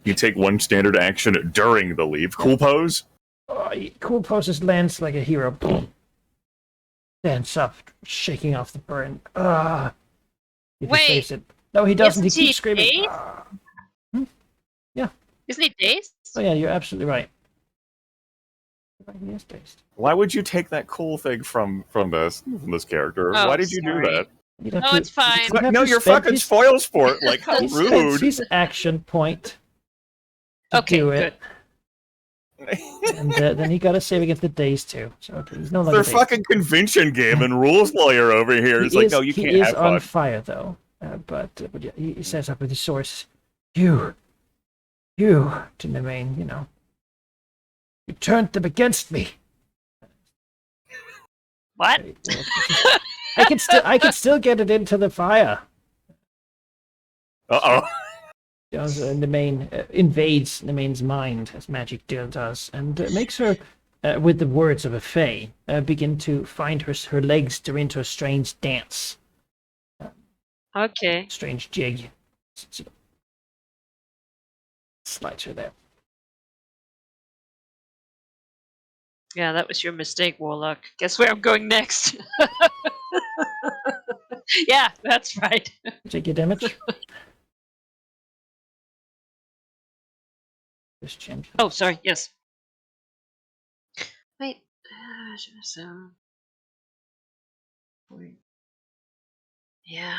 Speaker 3: You take one standard action during the leap. Cool pose.
Speaker 1: Oh, cool pose just lands like a hero. Boom. Stands up, shaking off the burn. You can
Speaker 2: Wait,
Speaker 1: face it. No, he doesn't. He
Speaker 2: isn't he
Speaker 1: keeps screaming.
Speaker 2: dazed?
Speaker 1: Yeah.
Speaker 2: Isn't he dazed?
Speaker 1: Oh yeah, you're absolutely right. He is dazed.
Speaker 3: Why would you take that cool thing from this character?
Speaker 2: Oh,
Speaker 3: Why did you do
Speaker 2: sorry.
Speaker 3: that?
Speaker 1: You'd have
Speaker 2: No,
Speaker 1: to-
Speaker 2: it's fine.
Speaker 1: you'd have
Speaker 3: No,
Speaker 1: to
Speaker 3: you're
Speaker 1: spend
Speaker 3: fucking
Speaker 1: his-
Speaker 3: spoil sport. Like, how
Speaker 1: he spends
Speaker 3: rude.
Speaker 1: his action point to
Speaker 2: Okay,
Speaker 1: do
Speaker 2: good.
Speaker 1: it, and then he got a save against the daze too. So okay, he's no longer
Speaker 3: They're
Speaker 1: dazed.
Speaker 3: fucking convention game and rules lawyer over here. It's like, no, you can't
Speaker 1: he is
Speaker 3: have
Speaker 1: on
Speaker 3: fun.
Speaker 1: fire though. But yeah, he says up with his source, you to Nemain, you turned them against me.
Speaker 2: What?
Speaker 1: I can still get it into the fire.
Speaker 3: Uh-oh.
Speaker 1: Nemain invades Nemain's mind, as magic does, and makes her, with the words of a fae, begin to find her legs to into a strange dance,
Speaker 2: Okay.
Speaker 1: strange jig. Slides her there.
Speaker 2: Yeah, that was your mistake, Warlock. Guess where I'm going next? Yeah, that's right.
Speaker 1: Take your damage. Just change.
Speaker 2: Oh, sorry. Yes. Wait. Wait. Yeah.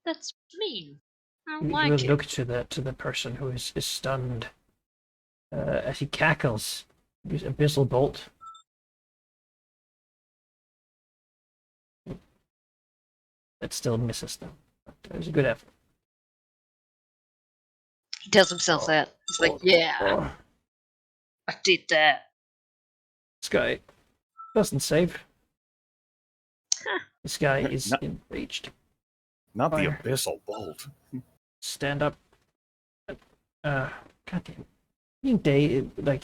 Speaker 2: That's mean. I don't
Speaker 1: You
Speaker 2: like
Speaker 1: will
Speaker 2: it.
Speaker 1: look to the person who is stunned as he cackles. Use Abyssal Bolt. That still misses them. But it was a good effort.
Speaker 2: He tells himself that. He's like, yeah,
Speaker 1: Oh,
Speaker 2: I did that.
Speaker 1: this guy doesn't save.
Speaker 2: Huh.
Speaker 1: This guy
Speaker 3: No,
Speaker 1: is
Speaker 3: no.
Speaker 1: enraged.
Speaker 3: Not the
Speaker 1: Fire.
Speaker 3: abyssal bolt.
Speaker 1: Stand up. Goddamn. Being day, like,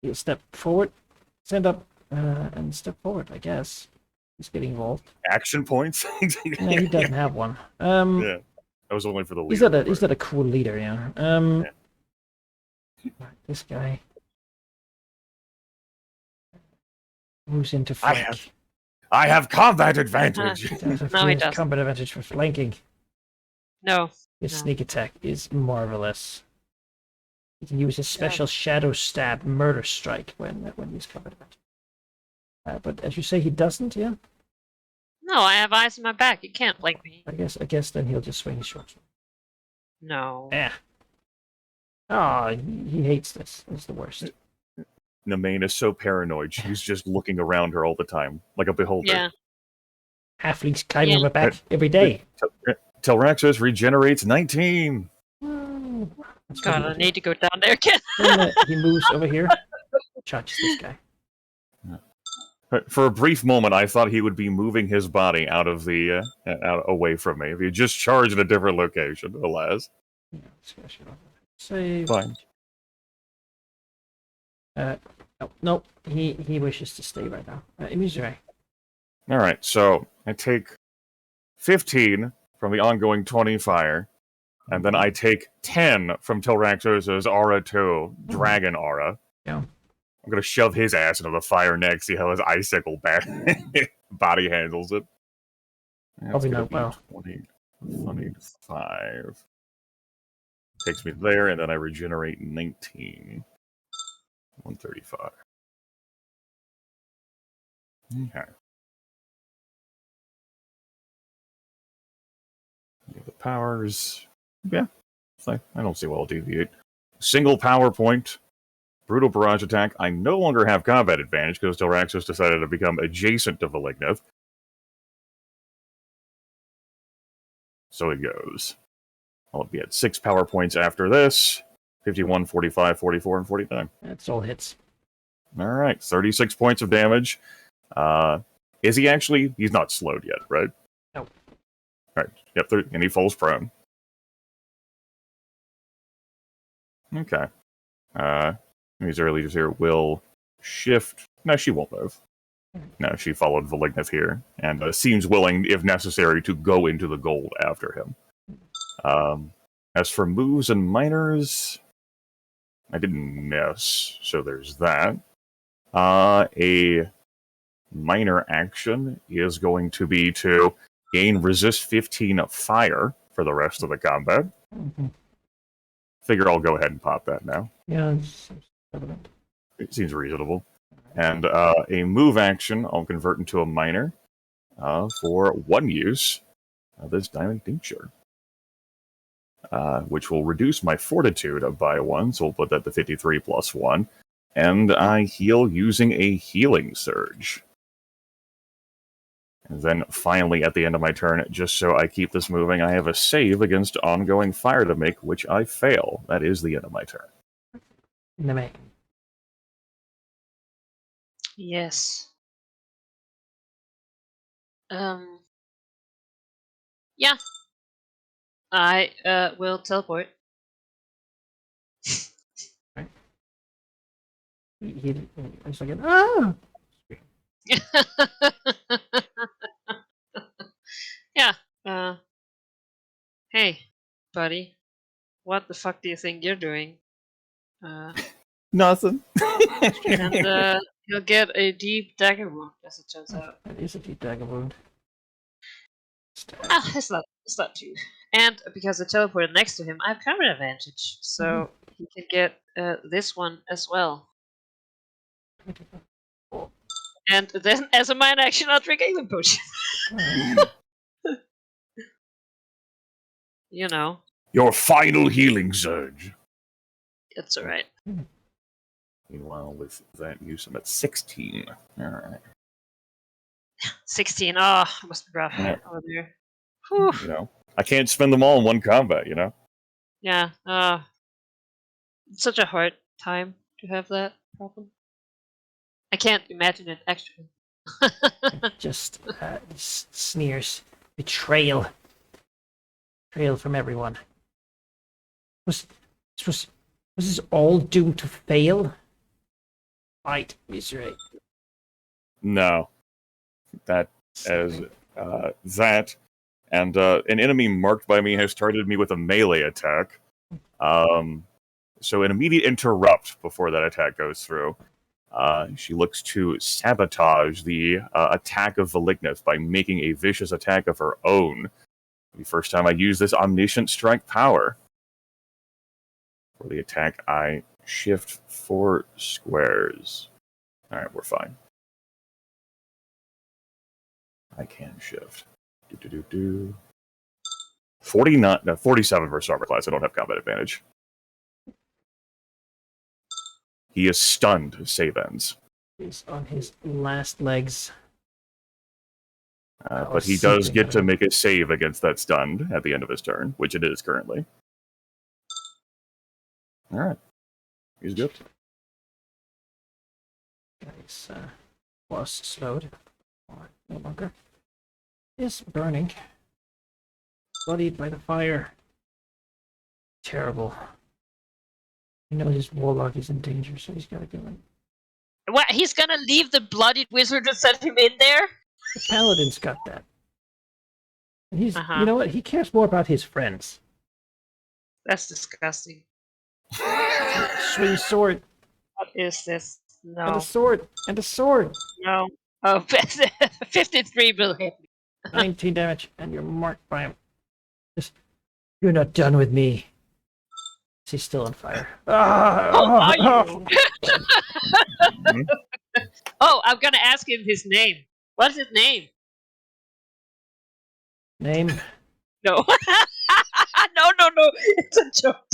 Speaker 1: you step forward, stand up, and step forward, I guess. He's getting involved.
Speaker 3: Action points?
Speaker 1: No, he doesn't have one.
Speaker 3: Yeah. That was only for the leader.
Speaker 1: He's not a cool leader, yeah. Right, this guy moves into flank.
Speaker 3: I have combat advantage.
Speaker 1: He does have
Speaker 2: No, he
Speaker 1: fierce
Speaker 2: doesn't.
Speaker 1: combat advantage for flanking.
Speaker 2: No.
Speaker 1: His
Speaker 2: No.
Speaker 1: sneak attack is marvelous. He can use his special shadow stab murder strike when he's combat advantage. But as you say, he doesn't, yeah?
Speaker 2: No, I have eyes in my back. You can't blink me.
Speaker 1: I guess then he'll just swing his short sword.
Speaker 2: No.
Speaker 1: Yeah. Oh, he hates this. It's the worst.
Speaker 3: Nemain is so paranoid. She's just looking around her all the time, like a beholder.
Speaker 2: Yeah.
Speaker 1: Halflings climbing on
Speaker 2: Yeah.
Speaker 1: my back every day.
Speaker 3: Telraxis regenerates 19.
Speaker 1: That's
Speaker 2: God, I
Speaker 1: pretty
Speaker 2: need to go down there again.
Speaker 1: good. Then, he moves over here, charges this guy.
Speaker 3: For a brief moment, I thought he would be moving his body out of the out away from me. If he just charged in a different location, alas.
Speaker 1: Yeah, scratch it off. Save.
Speaker 3: Fine.
Speaker 1: Nope. He wishes to stay right now. Imizure.
Speaker 3: All right, so I take 15 from the ongoing 20 fire, and then I take 10 from Tilraxos' Aura 2, Dragon Aura.
Speaker 1: Yeah.
Speaker 3: I'm gonna shove his ass into the fire next, see how his icicle body handles it.
Speaker 1: Probably not well.
Speaker 3: 25. Takes me there, and then I regenerate 19. 135. Okay. The powers. Yeah. I don't see why I'll deviate. Single power point. Brutal barrage attack. I no longer have combat advantage because Tilraxos decided to become adjacent to Valignith. So it goes. I'll be at 6 power points after this. 51, 45, 44, and 49.
Speaker 1: That's all hits.
Speaker 3: Alright, 36 points of damage. Is he actually? He's not slowed yet, right?
Speaker 1: Nope.
Speaker 3: Alright, yep, and he falls prone. Okay. These early leaders here will shift. No, she won't move. No, she followed Valignith here, and seems willing, if necessary, to go into the gold after him. As for moves and minors, I didn't miss, so there's that. A minor action is going to be to gain resist 15 of fire for the rest of the combat.
Speaker 1: Mm-hmm.
Speaker 3: Figure I'll go ahead and pop that now.
Speaker 1: Yeah, it's evident.
Speaker 3: It seems reasonable. And a move action, I'll convert into a minor for one use of this diamond tincture. Which will reduce my fortitude by 1, so we'll put that to 53 plus 1. And I heal using a healing surge. And then finally, at the end of my turn, just so I keep this moving, I have a save against ongoing fire to make, which I fail. That is the end of my turn.
Speaker 1: In the main.
Speaker 2: Yes. Yeah. I will teleport.
Speaker 1: He's like, ah!
Speaker 2: Yeah. Hey, buddy. What the fuck do you think you're doing?
Speaker 3: Nothing.
Speaker 2: And you'll get a deep dagger wound, as it turns out.
Speaker 1: That is a deep dagger wound.
Speaker 2: It's not too. And because I teleported next to him, I have combat advantage, so he can get this one as well. And then, as a minor action, I'll drink healing potion. You know.
Speaker 3: Your final healing surge.
Speaker 2: It's alright.
Speaker 3: Meanwhile, with that use, I'm at 16. Alright.
Speaker 2: 16. Oh, I must be rough over there. Whew.
Speaker 3: You know, I can't spend them all in one combat, you know?
Speaker 2: Yeah. It's such a hard time to have that problem. I can't imagine it, actually.
Speaker 1: Just sneers. Betrayal. Betrayal from everyone. Was this all doomed to fail? Fight, misery.
Speaker 3: No. That as that and an enemy marked by me has targeted me with a melee attack. So an immediate interrupt before that attack goes through. She looks to sabotage the attack of Valignith by making a vicious attack of her own. The first time I use this Omniscient Strike power. For the attack, I shift 4 squares. Alright, we're fine. I can shift. 47 versus armor class. I don't have combat advantage. He is stunned. Save ends.
Speaker 1: He's on his last legs.
Speaker 3: But he does get to make a save against that stunned at the end of his turn, which it is currently. Alright. He's good.
Speaker 1: Nice. was slowed, or no longer, is burning. Bloodied by the fire. Terrible. You know his warlock is in danger, so he's gotta go in.
Speaker 2: What? He's gonna leave the bloodied wizard to set him in there?
Speaker 1: The paladin's got that. And he's,
Speaker 2: Uh-huh.
Speaker 1: you know what? He cares more about his friends.
Speaker 2: That's disgusting.
Speaker 1: Swing sword,
Speaker 2: What is this?
Speaker 1: and
Speaker 2: No.
Speaker 1: a sword, and a sword.
Speaker 2: No. Oh, 53 will hit me.
Speaker 1: 19 damage, and you're marked by him. Just, you're not done with me. He's still on fire.
Speaker 2: Are you? Oh, I'm gonna ask him his name. What's his name?
Speaker 1: Name?
Speaker 2: No. No. It's a joke.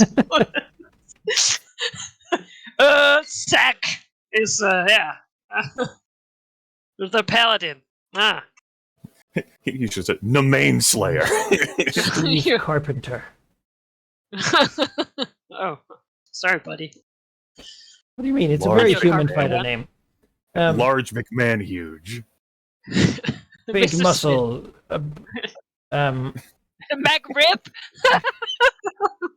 Speaker 2: Sack is, yeah. The paladin. Ah.
Speaker 3: He should say Nemain Slayer.
Speaker 1: Steve Carpenter.
Speaker 2: Oh, sorry, buddy.
Speaker 1: What do you mean? It's
Speaker 3: Large
Speaker 1: a very
Speaker 2: Carpenter,
Speaker 1: human
Speaker 2: yeah.
Speaker 1: fighter name.
Speaker 3: Large McMahon huge.
Speaker 1: Big
Speaker 2: Mr.
Speaker 1: muscle.
Speaker 2: Mac Rip?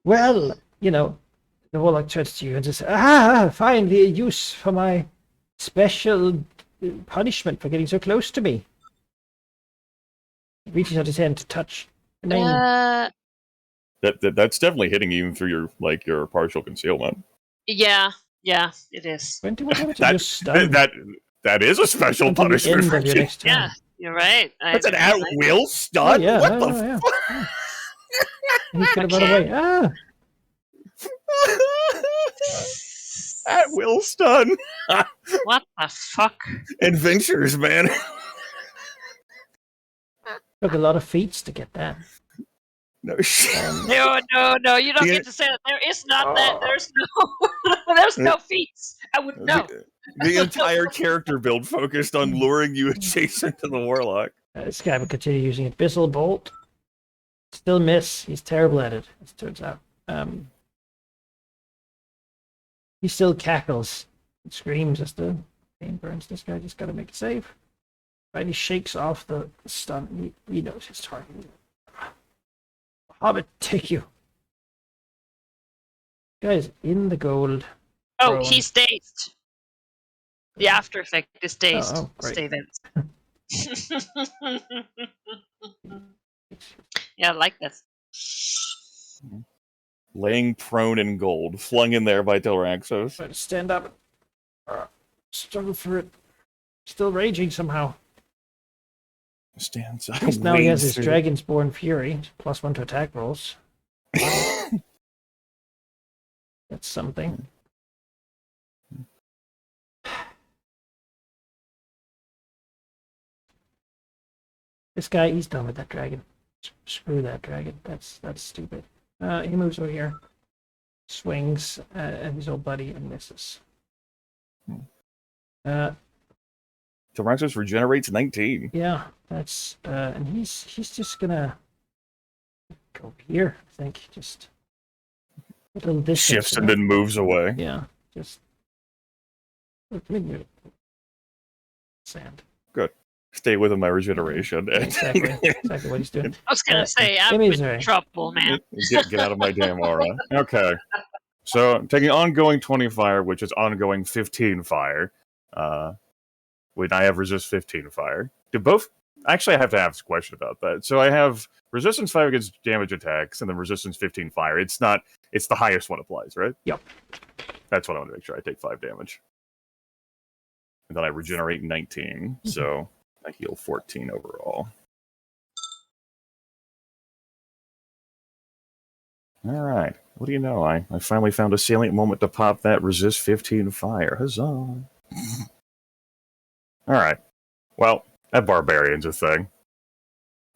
Speaker 1: Well, you know, the warlock turns to you and says, finally a use for my special punishment for getting so close to me. He reaches out his hand to touch the name.
Speaker 3: That's definitely hitting even through your partial concealment.
Speaker 2: Yeah, it is.
Speaker 1: 21 damage
Speaker 3: That-
Speaker 1: and you're stunned.
Speaker 3: That is a special
Speaker 1: Until the
Speaker 3: punishment
Speaker 1: end
Speaker 3: for
Speaker 1: of your
Speaker 3: you.
Speaker 1: next turn.
Speaker 2: Yeah, you're right.
Speaker 3: That's an at-will
Speaker 1: Oh,
Speaker 3: stun?
Speaker 1: yeah,
Speaker 3: What
Speaker 1: no,
Speaker 3: the
Speaker 1: no,
Speaker 3: fuck?
Speaker 1: yeah. He's gonna run away.
Speaker 3: At-will stun.
Speaker 2: What the fuck?
Speaker 3: Adventures, man.
Speaker 1: Took a lot of feats to get that.
Speaker 3: No shit.
Speaker 2: No, you don't
Speaker 3: Yeah.
Speaker 2: get to say that. There is not that. There's no feats. I would know.
Speaker 3: The entire character build focused on luring you adjacent to the warlock.
Speaker 1: This guy will continue using it. Abyssal Bolt. Still miss. He's terrible at it, as it turns out. He still cackles and screams as the pain burns. This guy just gotta make a save. Right, he shakes off the stun. He knows his target. Hobbit, take you. Guys, in the gold.
Speaker 2: Oh,
Speaker 1: Throw
Speaker 2: he's dazed. The after effect is dazed.
Speaker 1: Oh, great.
Speaker 2: Stay then. Yeah, I like that.
Speaker 3: Laying prone in gold, flung in there by Telraxos.
Speaker 1: Try to stand up. Struggle for it. Still raging somehow.
Speaker 3: Stands
Speaker 1: At least now he has his Dragonsborn Fury. +1 to attack rolls. That's something. This guy, he's done with that dragon. Screw that dragon. That's stupid. He moves over here. Swings at his old buddy and misses.
Speaker 3: Telraxos regenerates 19.
Speaker 1: Yeah, that's and he's just gonna go here, I think. Just a little distance.
Speaker 3: Shifts and then moves away.
Speaker 1: Yeah, just sand.
Speaker 3: Stay within my regeneration.
Speaker 1: Exactly what he's doing.
Speaker 2: I was gonna say, I'm
Speaker 1: Emmy's
Speaker 2: in
Speaker 1: right.
Speaker 2: trouble, man.
Speaker 3: Get out of my damn aura. Okay. So I'm taking ongoing 20 fire, which is ongoing 15 fire. When I have resist 15 fire. Do both actually I have to ask a question about that. So I have resistance 5 against damage attacks and then resistance 15 fire. It's the highest one applies, right?
Speaker 1: Yep.
Speaker 3: That's what I want to make sure I take 5 damage. And then I regenerate 19. So I heal 14 overall. All right. What do you know? I finally found a salient moment to pop that resist 15 fire. Huzzah. All right. Well, that barbarian's a thing.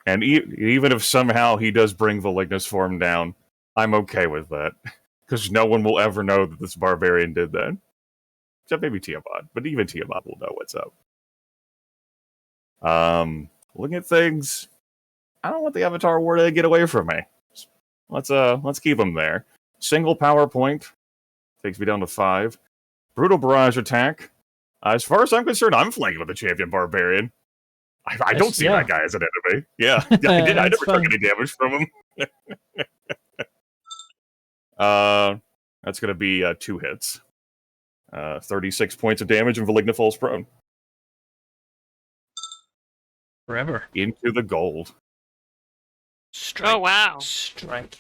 Speaker 3: And even if somehow he does bring Valignus form down, I'm okay with that. Because no one will ever know that this barbarian did that. Except maybe Tiamat. But even Tiamat will know what's up. Looking at things, I don't want the Avatar War to get away from me. Let's keep him there. Single power point takes me down to 5. Brutal barrage attack As far as I'm concerned, I'm flanking with the champion barbarian. I don't see that guy as an enemy. Yeah, I did. I never took any damage from him. That's going to be 2 hits. 36 points of damage, and Valigna falls prone.
Speaker 1: Forever.
Speaker 3: Into the gold.
Speaker 1: Strike.
Speaker 2: Oh, wow.
Speaker 1: Strike.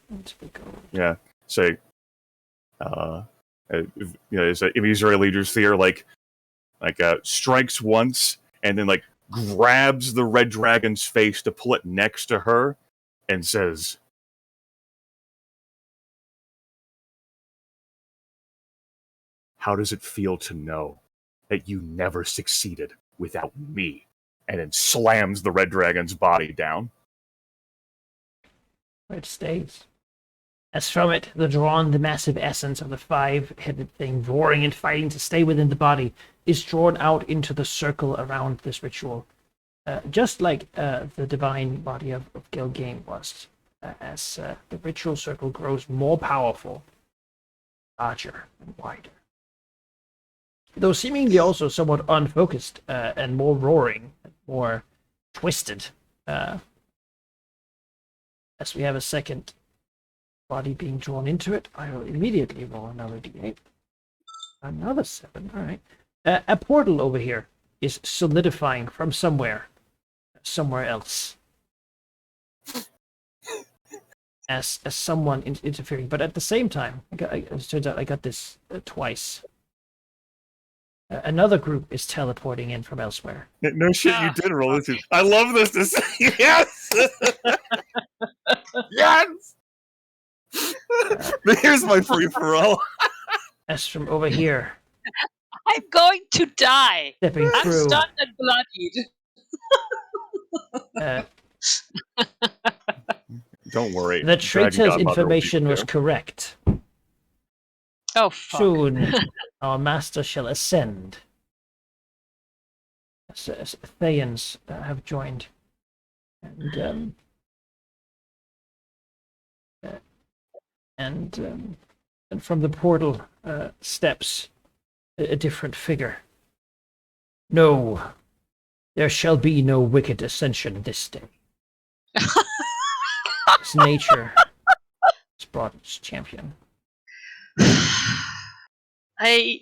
Speaker 1: Into the gold.
Speaker 3: Yeah. Say, is Israeli leaders here like strikes once and then like grabs the red dragon's face to pull it next to her and says, "How does it feel to know that you never succeeded without me?" And then slams the red dragon's body down.
Speaker 1: Where it stays. As from it, the massive essence of the 5-headed thing, roaring and fighting to stay within the body, is drawn out into the circle around this ritual. Just like the divine body of Gilgain was. As the ritual circle grows more powerful, larger, and wider. Though seemingly also somewhat unfocused and more roaring, more twisted. As we have a second body being drawn into it, I will immediately roll another d8. Another 7, alright. A portal over here is solidifying from somewhere else. As someone interfering, but at the same time, it turns out I got this twice. Another group is teleporting in from elsewhere.
Speaker 3: No shit, you did roll this. I love this. Yes! Yes! Here's my free-for-all.
Speaker 1: As from over here.
Speaker 2: I'm going to die.
Speaker 1: Stepping
Speaker 2: I'm
Speaker 1: through.
Speaker 2: stunned and bloodied.
Speaker 3: Don't worry.
Speaker 1: The traitor's information was correct.
Speaker 2: Oh, fuck.
Speaker 1: Soon, our master shall ascend. Thayans have joined. And from the portal steps a different figure. No, there shall be no wicked ascension this day. It's nature. It's brought its champion.
Speaker 2: I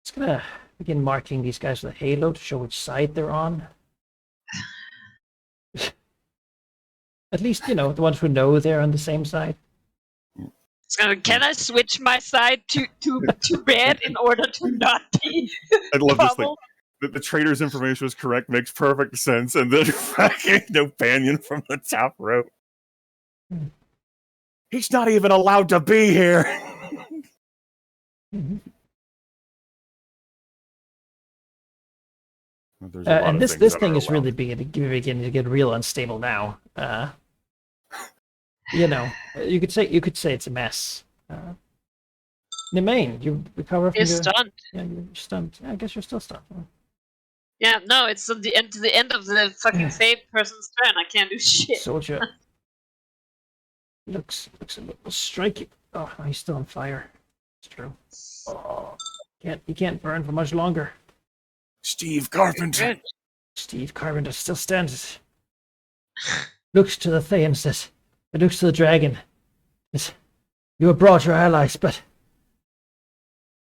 Speaker 1: It's gonna begin marking these guys with a halo to show which side they're on. At least, the ones who know they're on the same side.
Speaker 2: can I switch my side to red in order to not be
Speaker 3: I love this thing.
Speaker 2: pummeled?
Speaker 3: The trader's information was correct, makes perfect sense, and then fucking Banyan from the top rope. He's not even allowed to be here.
Speaker 1: Mm-hmm.
Speaker 3: And
Speaker 1: this thing is really beginning to get real unstable now. You could say it's a mess. Nemain, you recover from
Speaker 2: You're stunned.
Speaker 1: Yeah, you're stunned. Yeah, I guess you're still stunned.
Speaker 2: Yeah, no, it's to the end of the fucking fade person's turn. I can't do shit.
Speaker 1: Soldier looks a little striking. Oh, he's still on fire. It's true. Oh, he can't burn for much longer.
Speaker 3: Steve Carpenter.
Speaker 1: Steve Carpenter still stands. Looks to the Thayan, says. It looks to the dragon. Says, you have brought your allies, but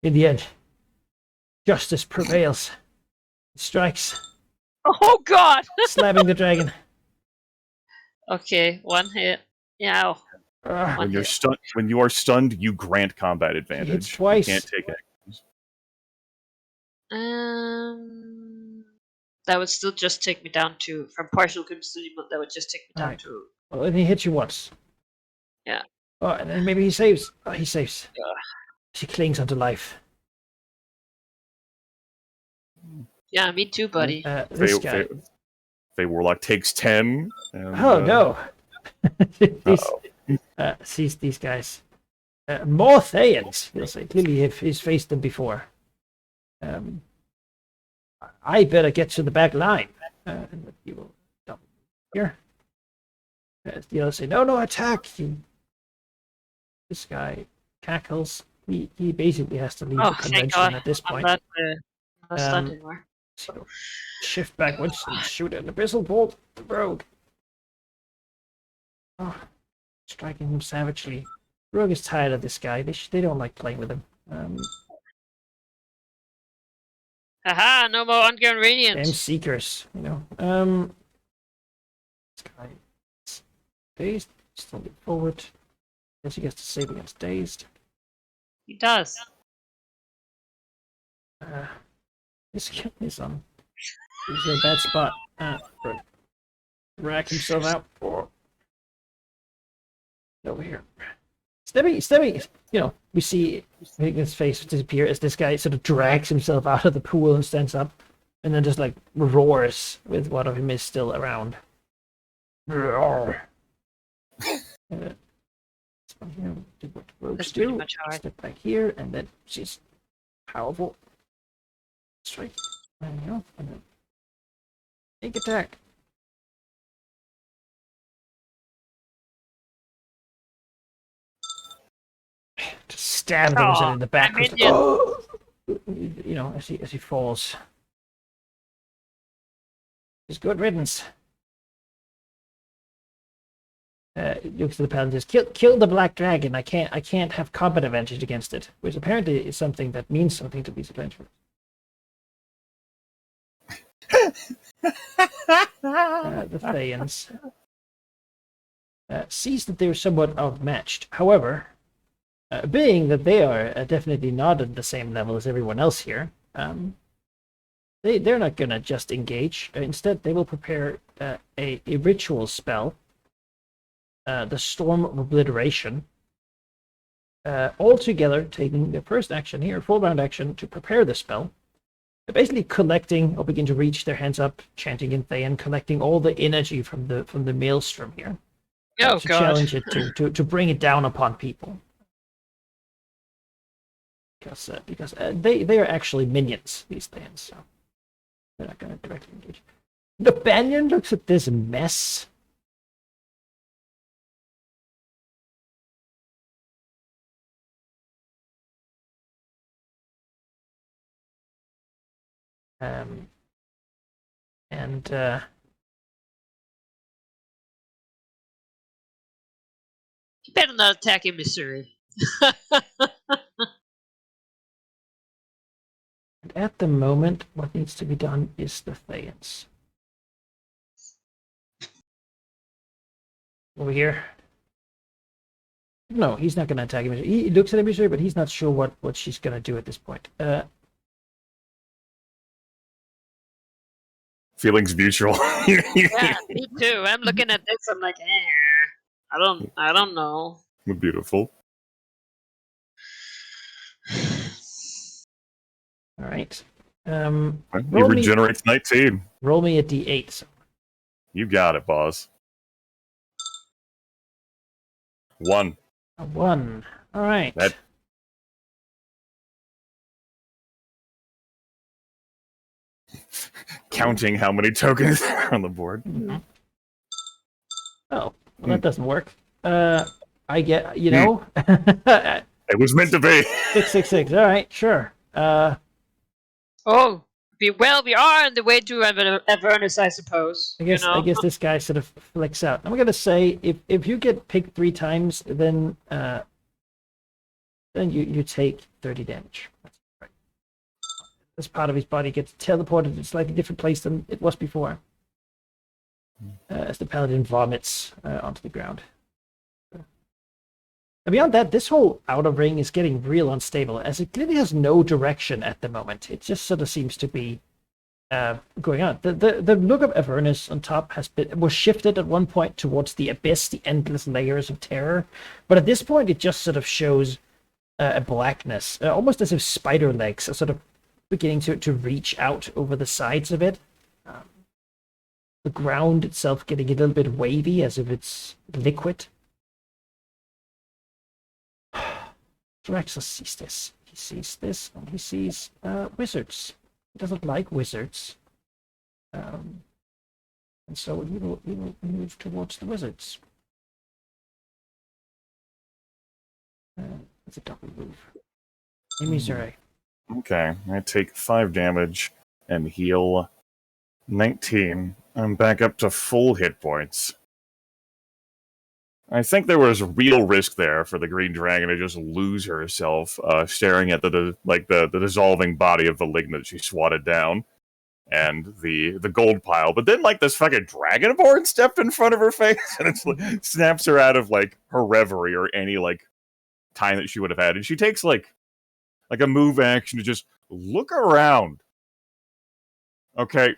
Speaker 1: in the end, justice prevails. It strikes.
Speaker 2: Oh god!
Speaker 1: Slamming the dragon.
Speaker 2: Okay, 1 hit. Yeah.
Speaker 3: When you are stunned, you grant combat advantage.
Speaker 1: Hits twice.
Speaker 3: You can't take it.
Speaker 2: That would still just take me down to from partial concealment. That would just take me down
Speaker 1: Right.
Speaker 2: to.
Speaker 1: Well, and he hits you once.
Speaker 2: Yeah.
Speaker 1: Oh, and then maybe he saves. Oh, he saves. She clings onto life.
Speaker 2: Yeah, me too, buddy.
Speaker 1: This guy.
Speaker 3: Faye Warlock takes 10. And,
Speaker 1: Oh no! Sees these guys. More Thayans. He'll say. Clearly, he's faced them before. I better get to the back line. And he will dump here. The others say, no, attack! This guy cackles. He basically has to leave
Speaker 2: Oh,
Speaker 1: the
Speaker 2: thank
Speaker 1: convention
Speaker 2: God.
Speaker 1: at this
Speaker 2: I'm
Speaker 1: point.
Speaker 2: not stunned
Speaker 1: Um,
Speaker 2: anymore.
Speaker 1: So shift backwards and shoot an abyssal bolt at the rogue. Oh, striking him savagely. Rogue is tired of this guy. They don't like playing with him.
Speaker 2: Haha, no more ongoing
Speaker 1: Damn
Speaker 2: radiant.
Speaker 1: seekers, you know. This guy is dazed. Still move forward. Guess he gets to save against dazed.
Speaker 2: He does.
Speaker 1: This kill is on. He's in a bad spot. Rogue. Rack himself out. Oh. Over here. Stebby, you know, we see his face disappear as this guy sort of drags himself out of the pool and stands up, and then just like roars with one of him is still around. Roar. Do what rogues
Speaker 2: That's pretty
Speaker 1: do.
Speaker 2: much hard.
Speaker 1: Step back here, and then she's powerful. Strike. There you go. And then take attack. Just stab him
Speaker 2: Aw,
Speaker 1: in the back.
Speaker 2: I
Speaker 1: with
Speaker 2: made
Speaker 1: the-
Speaker 2: it.
Speaker 1: Oh! You know, as he falls. It's good riddance. Looks to the paladin, just kill the black dragon. I can't have combat advantage against it, which apparently is something that means something to these adventurers. The Thayans sees that they're somewhat outmatched. However, being that they are definitely not at the same level as everyone else here, they're not gonna just engage. Instead, they will prepare a ritual spell, the Storm of Obliteration. All together, taking their first action here, full round action, to prepare the spell. They're basically collecting, or begin to reach their hands up, chanting in Thayan, collecting all the energy from the maelstrom here.
Speaker 2: Oh
Speaker 1: to
Speaker 2: God.
Speaker 1: challenge it to bring it down upon people. Because they are actually minions, these things, so they're not going to directly engage. The Banyan looks at this mess. And
Speaker 2: You better not attack in Missouri.
Speaker 1: at the moment, what needs to be done is the Thayans. Over here. No, he's not going to attack him. He looks at him, but he's not sure what she's going to do at this point.
Speaker 3: Feelings mutual.
Speaker 2: Yeah, me too. I'm looking at this. I'm like, I don't know.
Speaker 3: Beautiful.
Speaker 1: All right.
Speaker 3: He
Speaker 1: Roll me-
Speaker 3: regenerates 19.
Speaker 1: Roll me a d8. So
Speaker 3: You got it, boss. 1.
Speaker 1: a 1. All right.
Speaker 3: That- Counting how many tokens are on the board.
Speaker 1: Mhm. Oh, well, that doesn't work. I get, you know,
Speaker 3: It was meant to be.
Speaker 1: 666. All right, sure.
Speaker 2: Oh, we are on the way to Avernus, I suppose.
Speaker 1: I guess
Speaker 2: you know?
Speaker 1: I guess this guy sort of flicks out. I'm gonna say if you get picked 3 times, then you take 30 damage. That's right. This part of his body gets teleported to a slightly different place than it was before, as the paladin vomits onto the ground. And beyond that, this whole outer ring is getting real unstable, as it clearly has no direction at the moment. It just sort of seems to be going on. The look of Avernus on top was shifted at one point towards the abyss, the endless layers of terror, but at this point it just sort of shows a blackness, almost as if spider legs are sort of beginning to reach out over the sides of it. The ground itself getting a little bit wavy, as if it's liquid. Draxus sees this. He sees this, and he sees wizards. He doesn't like wizards. And so he will move towards the wizards. That's a double move. Amy Zurai.
Speaker 3: Okay, I take 5 damage and heal 19. I'm back up to full hit points. I think there was real risk there for the green dragon to just lose herself, staring at the dissolving body of the Malignant she swatted down, and the gold pile. But then this fucking dragonborn stepped in front of her face, and it snaps her out of her reverie or any time that she would have had, and she takes like a move action to just look around. Okay.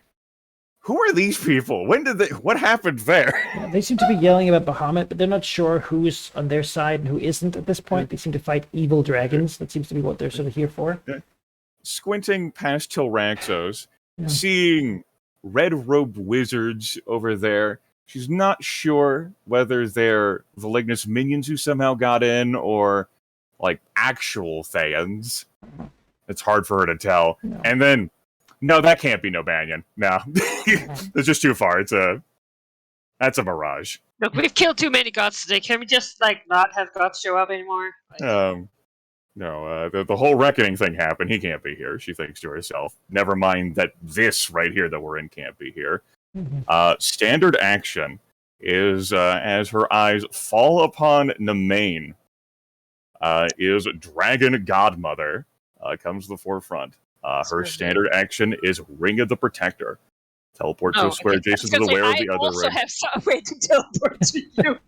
Speaker 3: Who are these people? What happened there?
Speaker 1: Yeah, they seem to be yelling about Bahamut, but they're not sure who's on their side and who isn't at this point. They seem to fight evil dragons. That seems to be what they're sort of here for.
Speaker 3: Squinting past Tilraxos,
Speaker 1: Yeah.
Speaker 3: seeing red-robed wizards over there. She's not sure whether they're Valignus minions who somehow got in or actual Thayans. It's hard for her to tell.
Speaker 1: No.
Speaker 3: And then, no, that can't be Nobanian. No. It's just too far. That's a mirage.
Speaker 2: Look, we've killed too many gods today. Can we just not have gods show up anymore?
Speaker 3: No, the whole reckoning thing happened. He can't be here, she thinks to herself. Never mind that this right here that we're in can't be here. Standard action is, as her eyes fall upon Nemain, is Dragon Godmother, comes to the forefront. Her standard action is Ring of the Protector. Teleport to a square adjacent to the wearer of the other ring.
Speaker 2: I also have some way to teleport to you.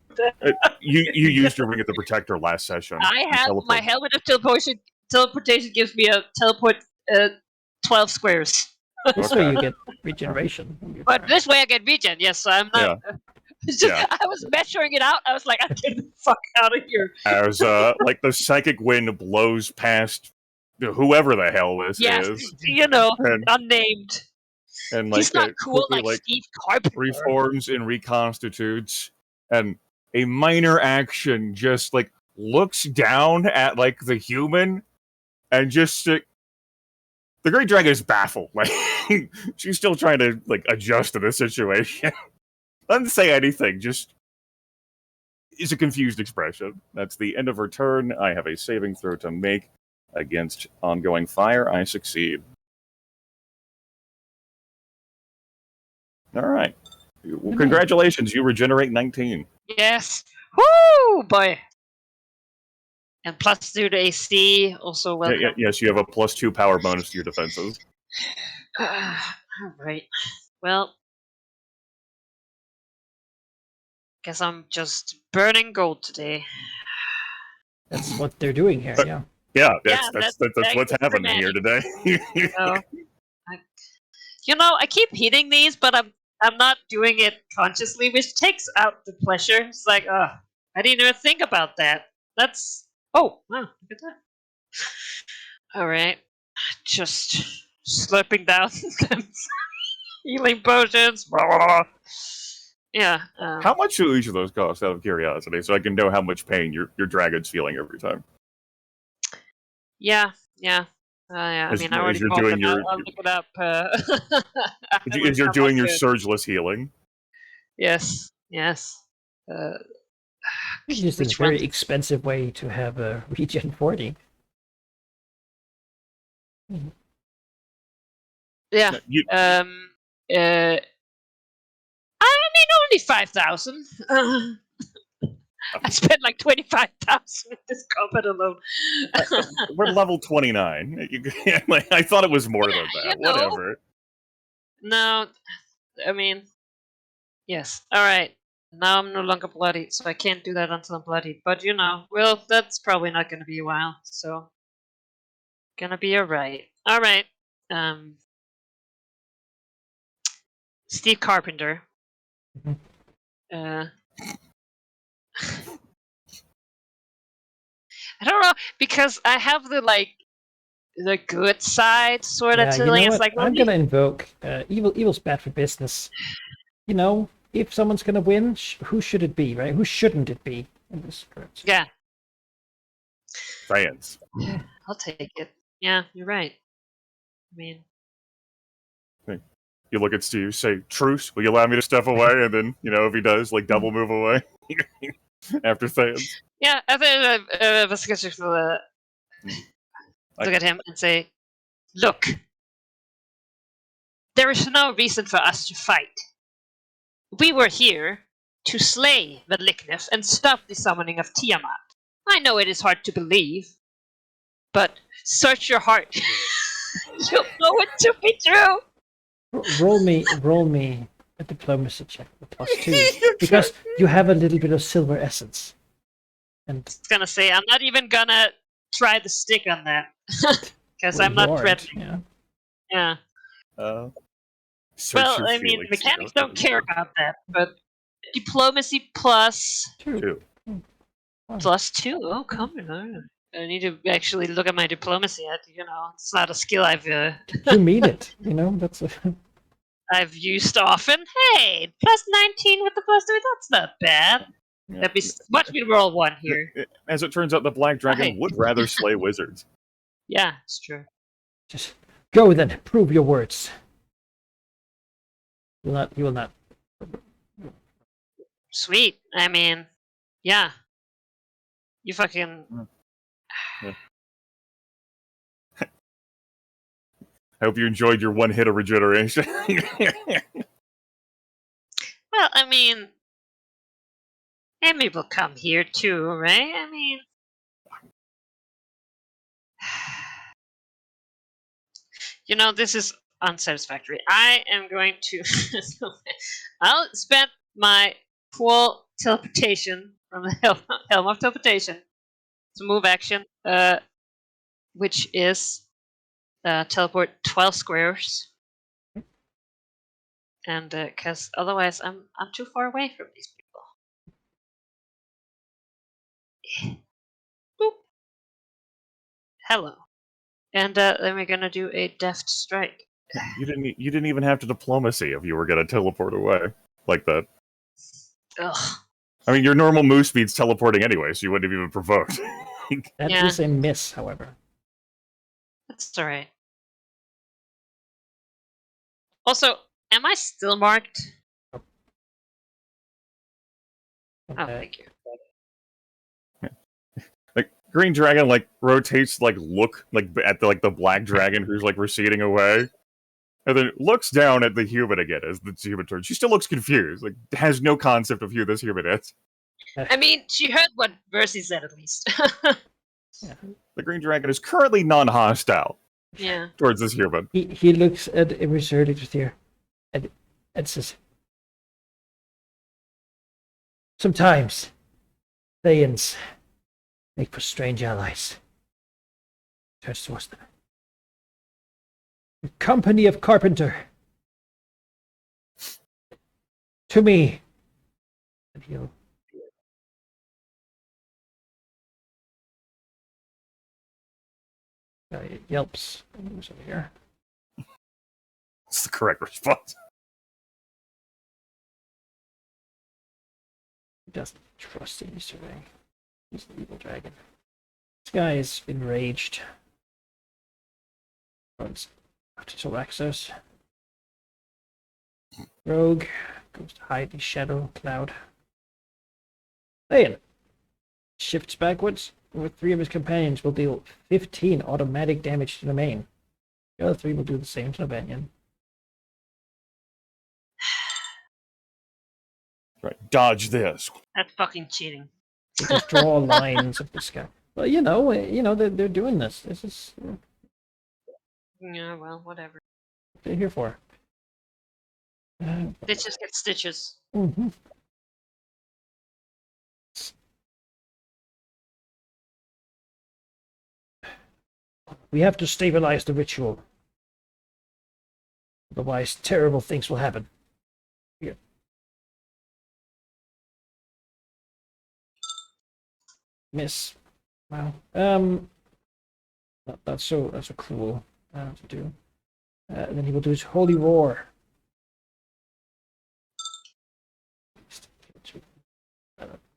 Speaker 3: You used your Ring of the Protector last session.
Speaker 2: I have my helmet of teleportation. Teleportation gives me a teleport 12 squares.
Speaker 1: This way you get regeneration.
Speaker 2: But this way I get regen, yes, so I'm not... Yeah. I was measuring it out, I was like, I'm getting the fuck out of here.
Speaker 3: As, the psychic wind blows past whoever the hell this is.
Speaker 2: Unnamed.
Speaker 3: And
Speaker 2: he's not cool
Speaker 3: quickly,
Speaker 2: like Steve Carpenter.
Speaker 3: Reforms and reconstitutes, and a minor action just looks down at the human, and just the Great Dragon is baffled. She's still trying to adjust to the situation. Doesn't say anything. Just is a confused expression. That's the end of her turn. I have a saving throw to make against ongoing fire. I succeed. All right. Well, congratulations. You regenerate 19.
Speaker 2: Yes. Woo, boy. And plus 2 to AC, also welcome.
Speaker 3: Yes, you have a +2 power bonus to your defenses.
Speaker 2: Alright. Well. Guess I'm just burning gold today.
Speaker 1: That's what they're doing here, yeah.
Speaker 3: Yeah, that's what's happening here today.
Speaker 2: I keep hitting these, but I'm not doing it consciously, which takes out the pleasure. It's like, I didn't even think about that. Oh, wow, look at that. Alright. Just slurping down healing potions. Yeah.
Speaker 3: How much do each of those cost, out of curiosity, so I can know how much pain your dragon's feeling every time?
Speaker 2: Yeah. I mean, I already talked about it. I'll look it up.
Speaker 3: As you're doing your surgeless healing.
Speaker 2: Yes.
Speaker 1: It's just a very expensive way to have a regen 40.
Speaker 2: Yeah. I mean, only 5,000. I spent 25,000 in this combat alone.
Speaker 3: We're level 29. I thought it was more than that. Whatever.
Speaker 2: No, I mean, yes. All right. Now I'm no longer bloodied, so I can't do that until I'm bloodied. But well, that's probably not going to be a while. So, gonna be alright. All right. Steve Carpenter. I don't know, because I have the good side sort of feeling. It's
Speaker 1: I'm gonna invoke evil's bad for business. If someone's gonna win, who should it be, right? Who shouldn't it be in this script?
Speaker 2: Yeah.
Speaker 3: Fans.
Speaker 2: I'll take it. Yeah, you're right. I mean,
Speaker 3: you look at Steve, say, "Truce, will you allow me to step away?" And then, if he does, double move away. after Thayans.
Speaker 2: Yeah, I think Vasquez will look at him and say, "Look, there is no reason for us to fight. We were here to slay Vedliknev and stop the summoning of Tiamat. I know it is hard to believe, but search your heart. You'll know it to be true."
Speaker 1: Roll me a diplomacy check with +2 because you have a little bit of silver essence. And
Speaker 2: It's gonna say, I'm not even gonna try the stick on that because
Speaker 1: well,
Speaker 2: I'm
Speaker 1: you
Speaker 2: not
Speaker 1: aren't,
Speaker 2: threatening.
Speaker 1: Yeah.
Speaker 2: Yeah.
Speaker 3: Search
Speaker 2: Well,
Speaker 3: your
Speaker 2: I mean,
Speaker 3: feelings,
Speaker 2: mechanics
Speaker 3: you know,
Speaker 2: don't care about that, but diplomacy plus
Speaker 1: Two.
Speaker 3: Two.
Speaker 2: +2. Oh, come on. I need to actually look at my diplomacy. It's not a skill
Speaker 1: You mean it. That's
Speaker 2: I've used often. Hey, +19 with the +3. That's not bad.
Speaker 3: Yeah.
Speaker 2: That'd be watch me roll one here.
Speaker 3: As it turns out, the Black Dragon
Speaker 2: Right.
Speaker 3: would rather slay wizards.
Speaker 2: Yeah, it's true.
Speaker 1: just go then. Prove your words. You will not.
Speaker 2: Sweet. I mean, yeah. You fucking.
Speaker 3: Yeah. I hope you enjoyed your one hit of regeneration.
Speaker 2: Well, I mean, Emmy will come here too, right? I mean, this is unsatisfactory. I am going to. I'll spend my full teleportation from the helm of teleportation to move action, which is teleport 12 squares. And because otherwise I'm too far away from these people. Boop. Hello. And then we're gonna do a deft strike.
Speaker 3: you didn't even have to diplomacy if you were gonna teleport away like that.
Speaker 2: Ugh.
Speaker 3: I mean, your normal move speed's teleporting anyway, so you wouldn't have even provoked.
Speaker 1: That
Speaker 2: Yeah.
Speaker 1: is a miss, however.
Speaker 2: That's alright. Also, am I still marked? Oh,
Speaker 1: Okay.
Speaker 2: thank you.
Speaker 3: Like Green Dragon rotates look at the Black Dragon who's receding away. And then looks down at the human again as the human turns. She still looks confused, has no concept of who this human is.
Speaker 2: I mean, she heard what Versi said at least.
Speaker 1: Yeah.
Speaker 3: The Green Dragon is currently non-hostile
Speaker 2: Yeah.
Speaker 3: towards this human.
Speaker 1: He looks at Resurrected here and says, sometimes Thayans make for strange allies. Turns towards them. The company of Carpenter. To me. And he'll yelps. Who's over here?
Speaker 3: That's the correct response.
Speaker 1: He doesn't trust any survey. He's an evil dragon. This guy is enraged. Runs after Soraxos. Rogue goes to hide the shadow cloud. Thayan shifts backwards. With 3 of his companions will deal 15 automatic damage to the main. The other 3 will do the same to the Banyan.
Speaker 3: Right, dodge this.
Speaker 2: That's fucking cheating.
Speaker 1: They just draw lines of the sky. Well, they're doing this. This is what
Speaker 2: Yeah, well, whatever.
Speaker 1: they're here for.
Speaker 2: Stitches get stitches.
Speaker 1: Mhm. We have to stabilize the ritual. Otherwise, terrible things will happen. Here. Miss. Wow. That's so cruel to do. And then he will do his holy roar.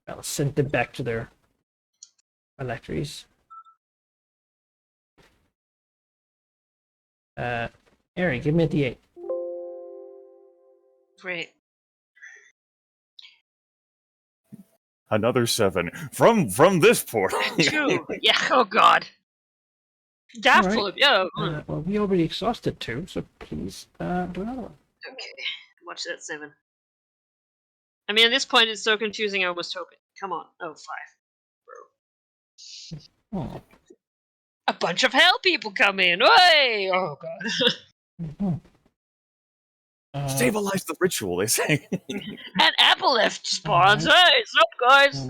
Speaker 1: I'll send them back to their electries. Aaron, give me a D8.
Speaker 2: Great.
Speaker 3: Another 7 from this portal.
Speaker 2: 2. Yeah. Oh God. That
Speaker 1: Alright.
Speaker 2: full. Yeah.
Speaker 1: Well, we already exhausted 2, so please do another one.
Speaker 2: Okay. Watch that 7. I mean, at this point, it's so confusing. I almost hope it. Come on. Oh, 5.
Speaker 1: Oh.
Speaker 2: A bunch of hell people come in. Way. Oh God.
Speaker 1: Mhm.
Speaker 3: Stabilize the ritual, they say.
Speaker 2: And Aboleth spawns. Hey, sup, guys?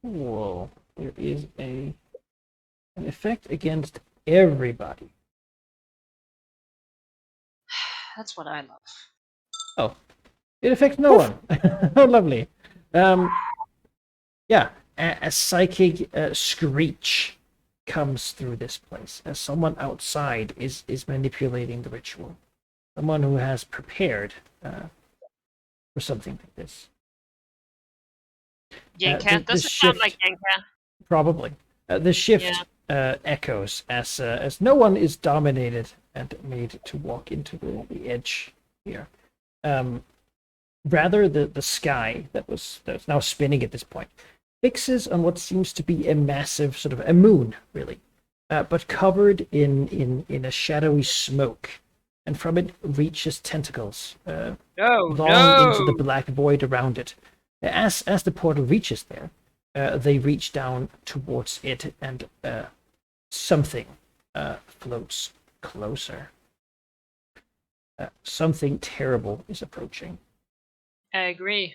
Speaker 1: Whoa. There is an effect against everybody.
Speaker 2: That's what I love.
Speaker 1: Oh. It affects no one. Oh, lovely. Yeah. A psychic screech comes through this place as someone outside is manipulating the ritual. Someone who has prepared for something like this.
Speaker 2: Yankat? Does it sound like Yankat?
Speaker 1: Probably. The shift echoes as no one is dominated and made to walk into the edge here. Rather, the sky that's now spinning at this point fixes on what seems to be a massive sort of a moon, really, but covered in a shadowy smoke, and from it reaches tentacles long into the black void around it. As the portal reaches there, they reach down towards it, and something floats closer. Something terrible is approaching.
Speaker 2: I agree.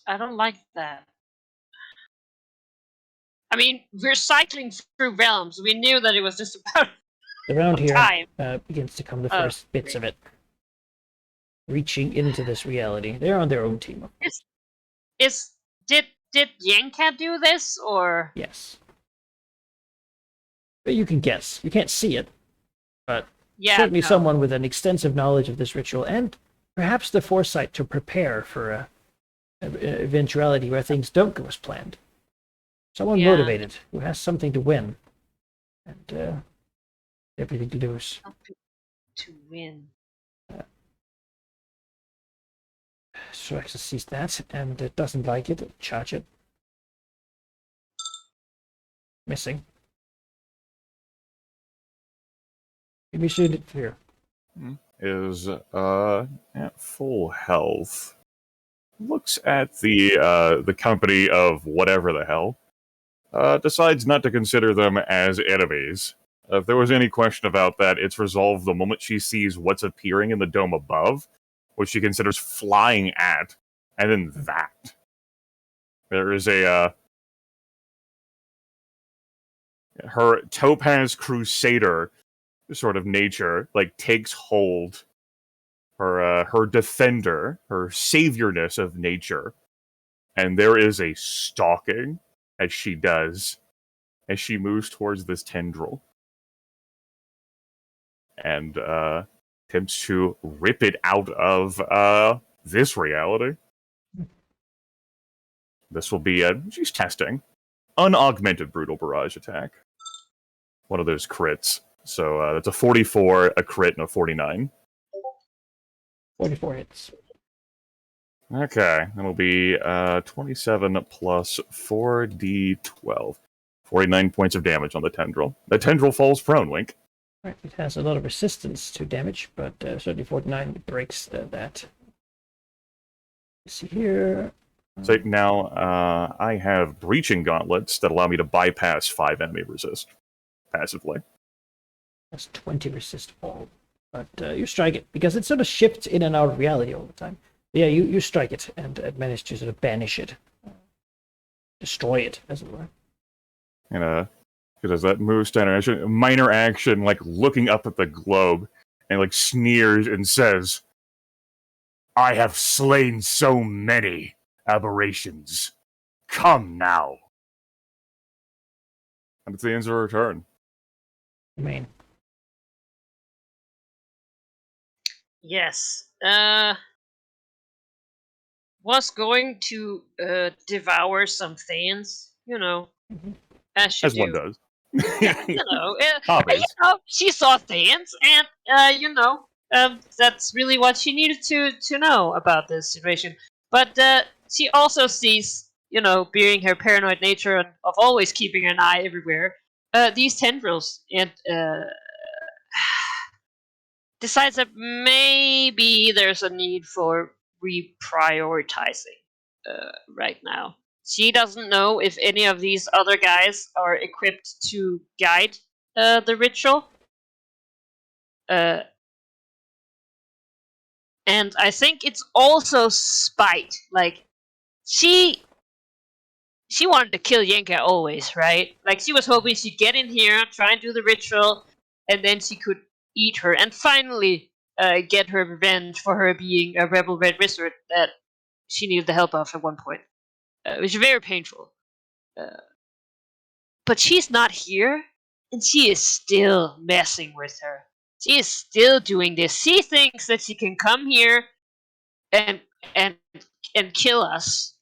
Speaker 2: I don't like that. I mean, we're cycling through realms. We knew that it was just about
Speaker 1: Around here
Speaker 2: time.
Speaker 1: Begins to come the first bits of it, reaching into this reality. They're on their own team.
Speaker 2: Did Yankat do this, or?
Speaker 1: Yes. But you can guess. You can't see it, but
Speaker 2: Yeah,
Speaker 1: certainly
Speaker 2: no.
Speaker 1: someone with an extensive knowledge of this ritual and perhaps the foresight to prepare for a eventuality where things don't go as planned. Someone motivated who has something to win and everything to lose.
Speaker 2: To win.
Speaker 1: Soraxis sees that and doesn't like it. Charge it. Missing. Give me shooting here.
Speaker 3: Is at full health. Looks at the company of whatever the hell. Decides not to consider them as enemies. If there was any question about that, it's resolved the moment she sees what's appearing in the dome above, which she considers flying at, and then that. There is a her Topaz Crusader sort of nature takes hold. Her defender, her saviorness of nature, and there is a stalking as she moves towards this tendril and attempts to rip it out of this reality. This will be she's testing unaugmented brutal barrage attack. One of those crits. So that's a 44, a crit, and a 49.
Speaker 1: 44 hits.
Speaker 3: Okay, that'll be 27 plus 4d12. 49 points of damage on the tendril. The tendril falls prone, Wink.
Speaker 1: Right, it has a lot of resistance to damage, but certainly 49 breaks that. Let's see here.
Speaker 3: So now I have breaching gauntlets that allow me to bypass 5 enemy resist passively.
Speaker 1: That's 20 resist all. But you strike it, because it sort of shifts in and out of reality all the time. Yeah, you strike it and manage to sort of banish it. Destroy it, as it were.
Speaker 3: And it does that move standard action, minor action, looking up at the globe, and sneers and says, "I have slain so many aberrations. Come now." And it's the end of her turn.
Speaker 1: I mean,
Speaker 2: Yes. Was going to devour some Thanes, as you
Speaker 3: As
Speaker 2: do.
Speaker 3: one does.
Speaker 2: You know,
Speaker 3: Hobbies.
Speaker 2: she saw things, and that's really what she needed to know about this situation. But she also sees, being her paranoid nature and of always keeping an eye everywhere, these tendrils, and decides that maybe there's a need for reprioritizing right now. She doesn't know if any of these other guys are equipped to guide the ritual. Uh, and I think it's also spite. Like, she wanted to kill Yenka always, right? Like, she was hoping she'd get in here, try and do the ritual, and then she could eat her, and finally get her revenge for her being a rebel red wizard that she needed the help of at one point. Which is very painful. But she's not here, and she is still messing with her. She is still doing this. She thinks that she can come here and and kill us,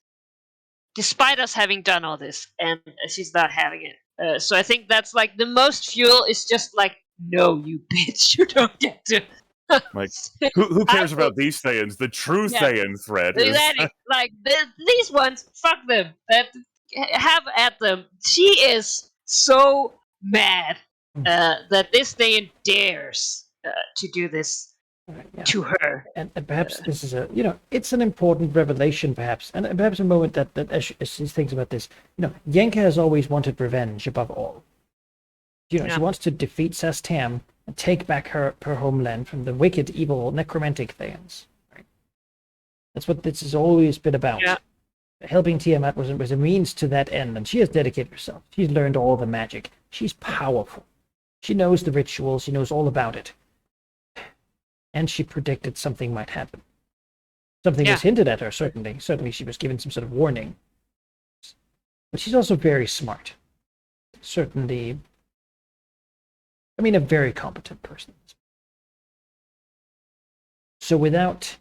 Speaker 2: despite us having done all this, and she's not having it. So I think that's like the most fuel is just like, no, you bitch, you don't get to.
Speaker 3: Like, who cares about these Thaans? The true Thayan threat is...
Speaker 2: Exactly. Like, these ones, fuck them. Have at them. She is so mad that this Thayan dares to do this to her.
Speaker 1: And perhaps this is it's an important revelation, perhaps, and perhaps a moment that as she thinks about this, Yenka has always wanted revenge above all. She wants to defeat Sastam and take back her homeland from the wicked, evil, necromantic Thaans. Right? That's what this has always been about.
Speaker 2: Yeah.
Speaker 1: Helping Tiamat was a means to that end, and she has dedicated herself. She's learned all the magic. She's powerful. She knows the rituals. She knows all about it. And she predicted something might happen. Something was hinted at her, certainly. Certainly she was given some sort of warning. But she's also very smart. Certainly, a very competent person. So without...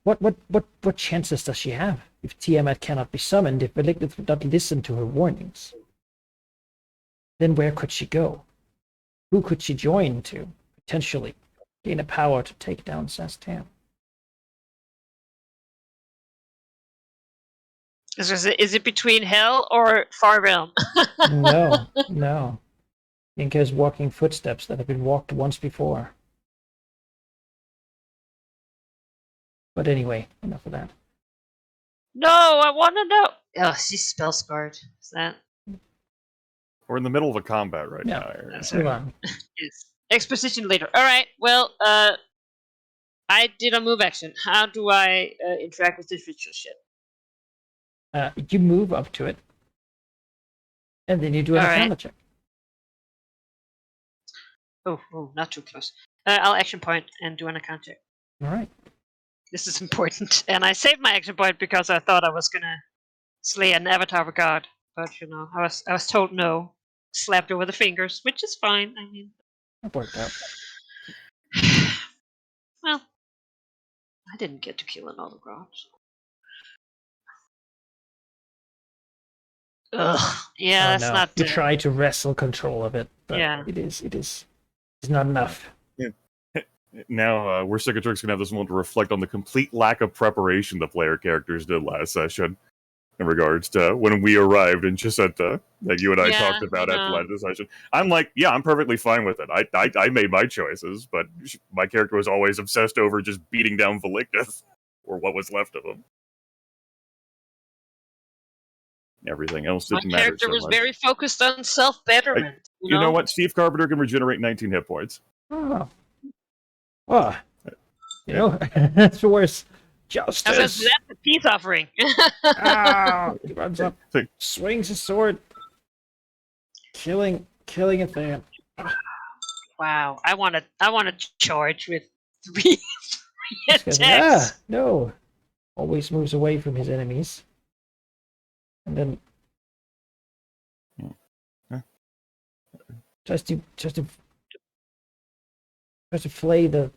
Speaker 1: What chances does she have if Tiamat cannot be summoned, if Malignant would not listen to her warnings? Then where could she go? Who could she join to, potentially, gain a power to take down Sastam?
Speaker 2: Is it between Hell or Far Realm?
Speaker 1: No. Yenka's walking footsteps that have been walked once before. But anyway, enough of that.
Speaker 2: No, I want to know. Oh, she's spell scarred. Is that?
Speaker 3: We're in the middle of a combat right now.
Speaker 1: Let's move on.
Speaker 2: Yes. Exposition later. All right. Well, I did a move action. How do I interact with this ritual shit?
Speaker 1: You move up to it, and then you do an Arcana check.
Speaker 2: Oh, not too close. I'll action point and do an Arcana check.
Speaker 1: All right.
Speaker 2: This is important, and I saved my action point because I thought I was gonna slay an avatar of a god, but I was told no, slapped over the fingers, which is fine. I mean,
Speaker 1: that worked out.
Speaker 2: Well, I didn't get to kill another god. Ugh. Yeah, that's not.
Speaker 1: You try to wrestle control of it, but it is not enough.
Speaker 3: Yeah. Now, we're Cicatrix gonna have this moment to reflect on the complete lack of preparation the player characters did last session in regards to when we arrived in Chisetta that you and I talked about at the last session. I'm like, I'm perfectly fine with it. I made my choices, but my character was always obsessed over just beating down Velignith, or what was left of him. Everything else didn't matter.
Speaker 2: My character was very focused on self-betterment.
Speaker 3: You know what? Steve Carpenter can regenerate 19 hit points.
Speaker 1: Oh. That's worse. Justice.
Speaker 2: That's a peace offering.
Speaker 1: He runs up, swings his sword, killing a Thayan.
Speaker 2: Wow, I want to charge with three attacks.
Speaker 1: No, always moves away from his enemies, and then tries to flay the.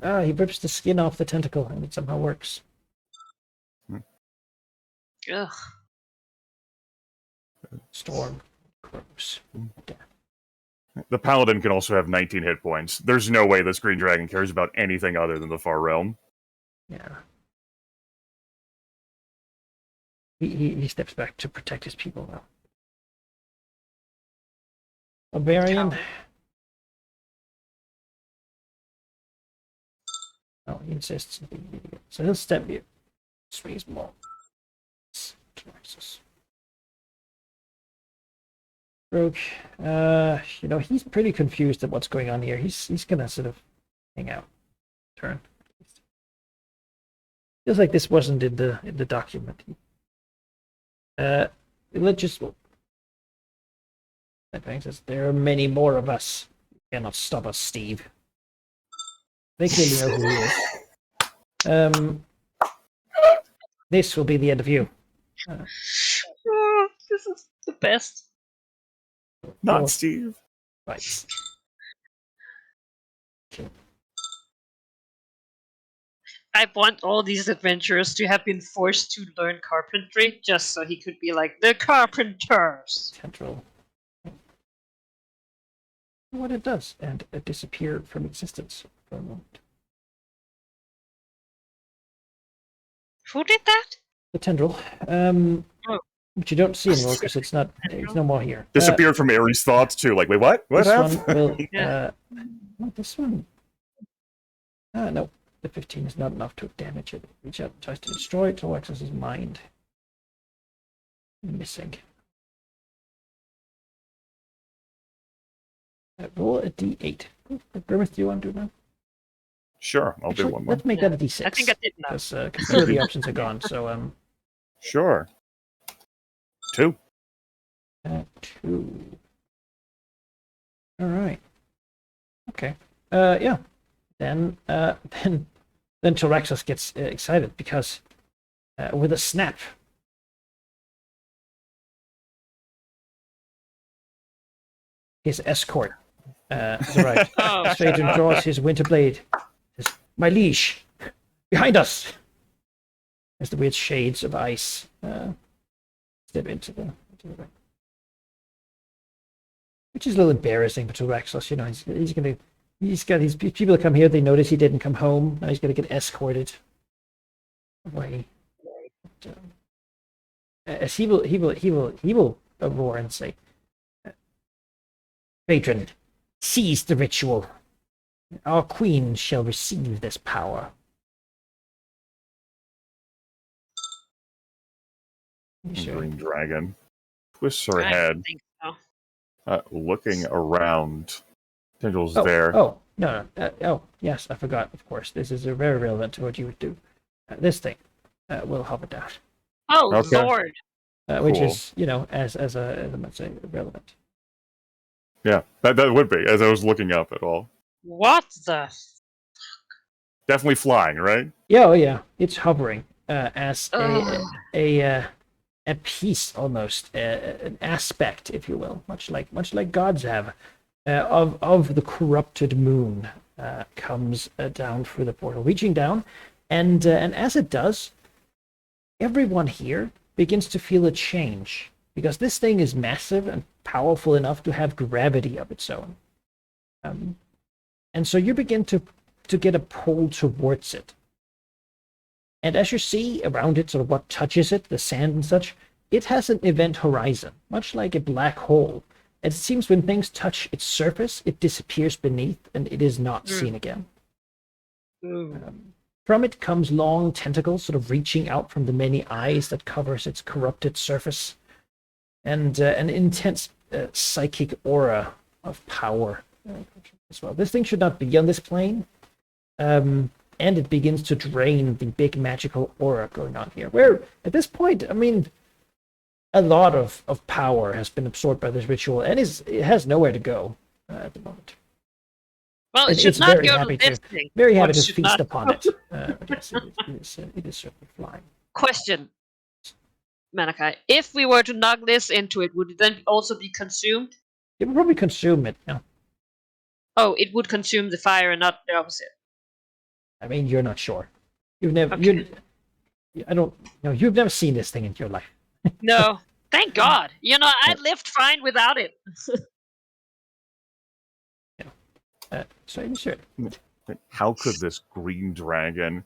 Speaker 1: He rips the skin off the tentacle, and it somehow works.
Speaker 2: Ugh.
Speaker 1: Storm. Crows.
Speaker 3: The paladin can also have 19 hit points. There's no way this green dragon cares about anything other than the far realm.
Speaker 1: Yeah. He steps back to protect his people now. Barbarian. Oh, he insists. So he'll step you. Swings more. Rogue, he's pretty confused at what's going on here. He's gonna sort of hang out. Turn. Feels like this wasn't in the document. Let's just. That thing says there are many more of us. You cannot stop us, Steve. They clearly know who he is. This will be the end of you.
Speaker 2: Oh, this is the best.
Speaker 3: Not Steve.
Speaker 1: Right. Okay.
Speaker 2: I want all these adventurers to have been forced to learn carpentry just so he could be like the carpenters.
Speaker 1: Central. What it does, and it disappeared from existence for a moment.
Speaker 2: Who did that?
Speaker 1: The tendril, which you don't see anymore because it's no more here.
Speaker 3: Disappeared from Ares' thoughts too. Like, wait, what? What
Speaker 1: This
Speaker 3: happened?
Speaker 1: one will.
Speaker 2: Yeah.
Speaker 1: Not this one. No, the 15 is not enough to damage it. Reach out and tries to destroy it to access his mind. Missing. Roll a d8. Grimmeth, do you want to do that?
Speaker 3: Sure, I'll do
Speaker 1: Actually,
Speaker 3: one more.
Speaker 1: let's make that a d6.
Speaker 2: I think I did now.
Speaker 1: Because some of the options are gone. So
Speaker 3: Sure. 2.
Speaker 1: 2. All right. Okay. Yeah. Then Tyraxus gets excited because with a snap, his escort arrives.
Speaker 2: Oh,
Speaker 1: Stranger draws his winter blade. Says, "My liege, behind us!" As the weird shades of ice step into the ring. Which is a little embarrassing for Tyraxus. He's got these people that come here. They notice he didn't come home. Now he's going to get escorted away. But, as he will roar and say, "Patron, seize the ritual. Our queen shall receive this power." Sure.
Speaker 3: Green dragon twists her
Speaker 2: I
Speaker 3: head,
Speaker 2: think so.
Speaker 3: looking around. Tendrils
Speaker 1: Oh,
Speaker 3: there.
Speaker 1: oh, no. Oh, yes, I forgot, of course. This is very relevant to what you would do. This thing will hover down.
Speaker 2: Oh,
Speaker 3: Okay.
Speaker 2: Lord.
Speaker 1: Which
Speaker 3: Cool.
Speaker 1: is, as I might say, relevant.
Speaker 3: Yeah, that would be, as I was looking up at all.
Speaker 2: What the?
Speaker 3: Definitely flying, right?
Speaker 1: Yeah, oh yeah, it's hovering as
Speaker 2: Ugh.
Speaker 1: a piece almost, an aspect, if you will, much like gods have, of the corrupted moon comes down through the portal, reaching down, and as it does, everyone here begins to feel a change because this thing is massive and powerful enough to have gravity of its own, and so you begin to get a pull towards it. And as you see around it, sort of what touches it, the sand and such, it has an event horizon, much like a black hole. And it seems when things touch its surface, it disappears beneath and it is not seen again. From it comes long tentacles, sort of reaching out from the many eyes that covers its corrupted surface, and an intense psychic aura of power as well. This thing should not be on this plane. And it begins to drain the big magical aura going on here. Where, at this point, I mean, a lot of power has been absorbed by this ritual, and it has nowhere to go at the moment.
Speaker 2: Well, it should
Speaker 1: It's
Speaker 2: not
Speaker 1: very
Speaker 2: go
Speaker 1: happy
Speaker 2: to this
Speaker 1: to-
Speaker 2: thing.
Speaker 1: Very happy
Speaker 2: What
Speaker 1: to
Speaker 2: should
Speaker 1: feast
Speaker 2: not
Speaker 1: upon
Speaker 2: go-
Speaker 1: it. But yes, it is certainly flying.
Speaker 2: Question, Manakai. If we were to knock this into it, would it then also be consumed?
Speaker 1: It would probably consume it. Yeah.
Speaker 2: Oh, it would consume the fire and not the opposite.
Speaker 1: I mean, you're not sure. You've never.
Speaker 2: Okay.
Speaker 1: I don't. You've never seen this thing in your life.
Speaker 2: No, Thank God. You know, I lived fine without it.
Speaker 1: So sure.
Speaker 3: How could this green dragon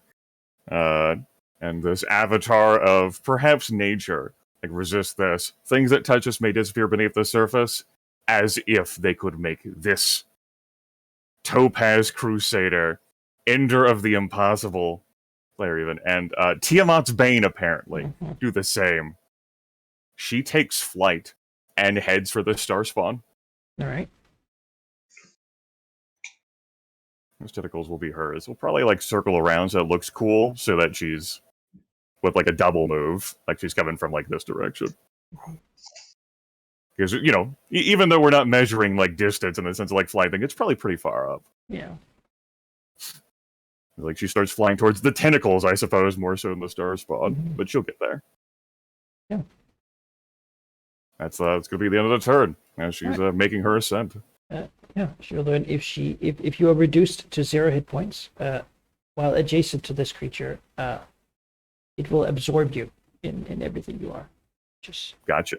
Speaker 3: and this avatar of perhaps nature resist this? Things that touch us may disappear beneath the surface, as if they could make this Topaz Crusader, Ender of the Impossible player even, and Tiamat's Bane apparently do the same. She takes flight and heads for the star spawn.
Speaker 1: All right.
Speaker 3: Those tentacles will be hers. We'll probably circle around so it looks cool, so that she's with a double move, she's coming from this direction. Because even though we're not measuring distance in the sense of flight thing, it's probably pretty far up.
Speaker 1: Yeah.
Speaker 3: She starts flying towards the tentacles, I suppose, more so than the star spawn, but she'll get there.
Speaker 1: Yeah.
Speaker 3: That's going to be the end of the turn. Now she's making her ascent.
Speaker 1: Yeah, she'll learn if you are reduced to 0 hit points while adjacent to this creature, it will absorb you in everything you are. Just
Speaker 3: Gotcha.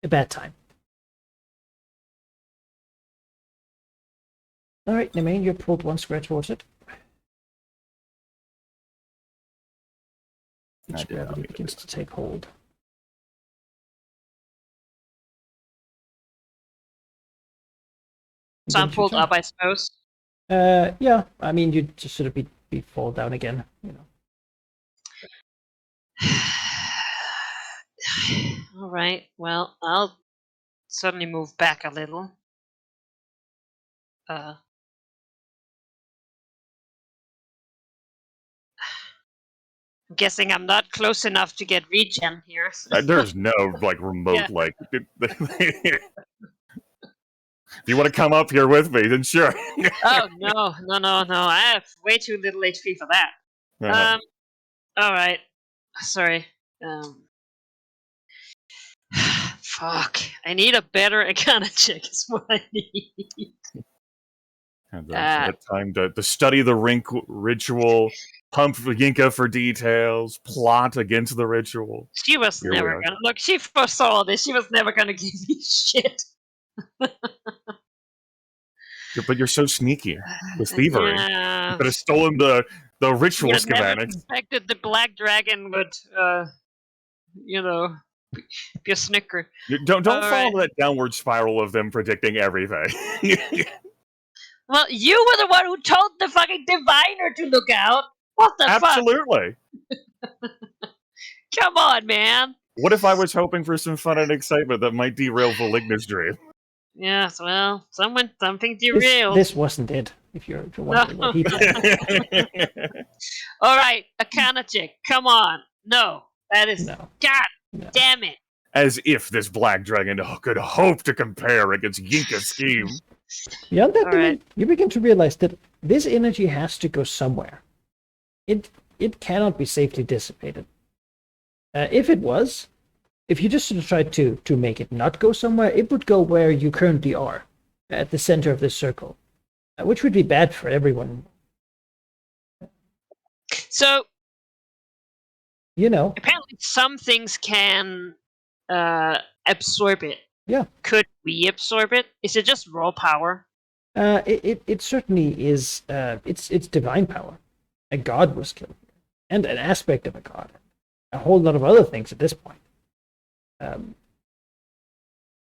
Speaker 1: a bad time. All right, Nemain, you pulled 1 square towards it. Each gravity begins to take hold.
Speaker 2: So I'm pulled up, I suppose.
Speaker 1: Yeah. I mean, you'd just sort of be fall down again,
Speaker 2: All right. Well, I'll suddenly move back a little. I'm guessing I'm not close enough to get regen here.
Speaker 3: There's no remote If you want to come up here with me, then sure.
Speaker 2: Oh no! I have way too little HP for that. All right. Sorry. Fuck. I need a better Arcana check. Is what I need.
Speaker 3: And that time to study the ritual, pump Yinka for details, plot against the ritual.
Speaker 2: She was never gonna look. She foresaw this. She was never gonna give me shit.
Speaker 3: But you're so sneaky with thievery.
Speaker 2: Yeah.
Speaker 3: You could have stolen the ritual
Speaker 2: I
Speaker 3: schematics.
Speaker 2: never expected the black dragon would, be a snicker.
Speaker 3: Don't follow that downward spiral of them predicting everything.
Speaker 2: Well, you were the one who told the fucking diviner to look out. What the
Speaker 3: Absolutely.
Speaker 2: fuck? Come on, man.
Speaker 3: What if I was hoping for some fun and excitement that might derail Valigna's dream?
Speaker 2: Yes, well, something derailed.
Speaker 1: This wasn't it. If you're wondering what he did.
Speaker 2: All right, Arcana check. Come on. No, that is
Speaker 1: No.
Speaker 2: God damn it.
Speaker 3: As if this black dragon could hope to compare against Yinka's scheme.
Speaker 1: Beyond that,
Speaker 2: Right.
Speaker 1: you begin to realize that this energy has to go somewhere. It cannot be safely dissipated. If it was, if you just sort of tried to make it not go somewhere, it would go where you currently are, at the center of this circle, which would be bad for everyone.
Speaker 2: So,
Speaker 1: You
Speaker 2: apparently some things can absorb it.
Speaker 1: Yeah.
Speaker 2: Could we absorb it? Is it just raw power?
Speaker 1: It certainly is. It's divine power. A god was killed, and an aspect of a god. A whole lot of other things at this point.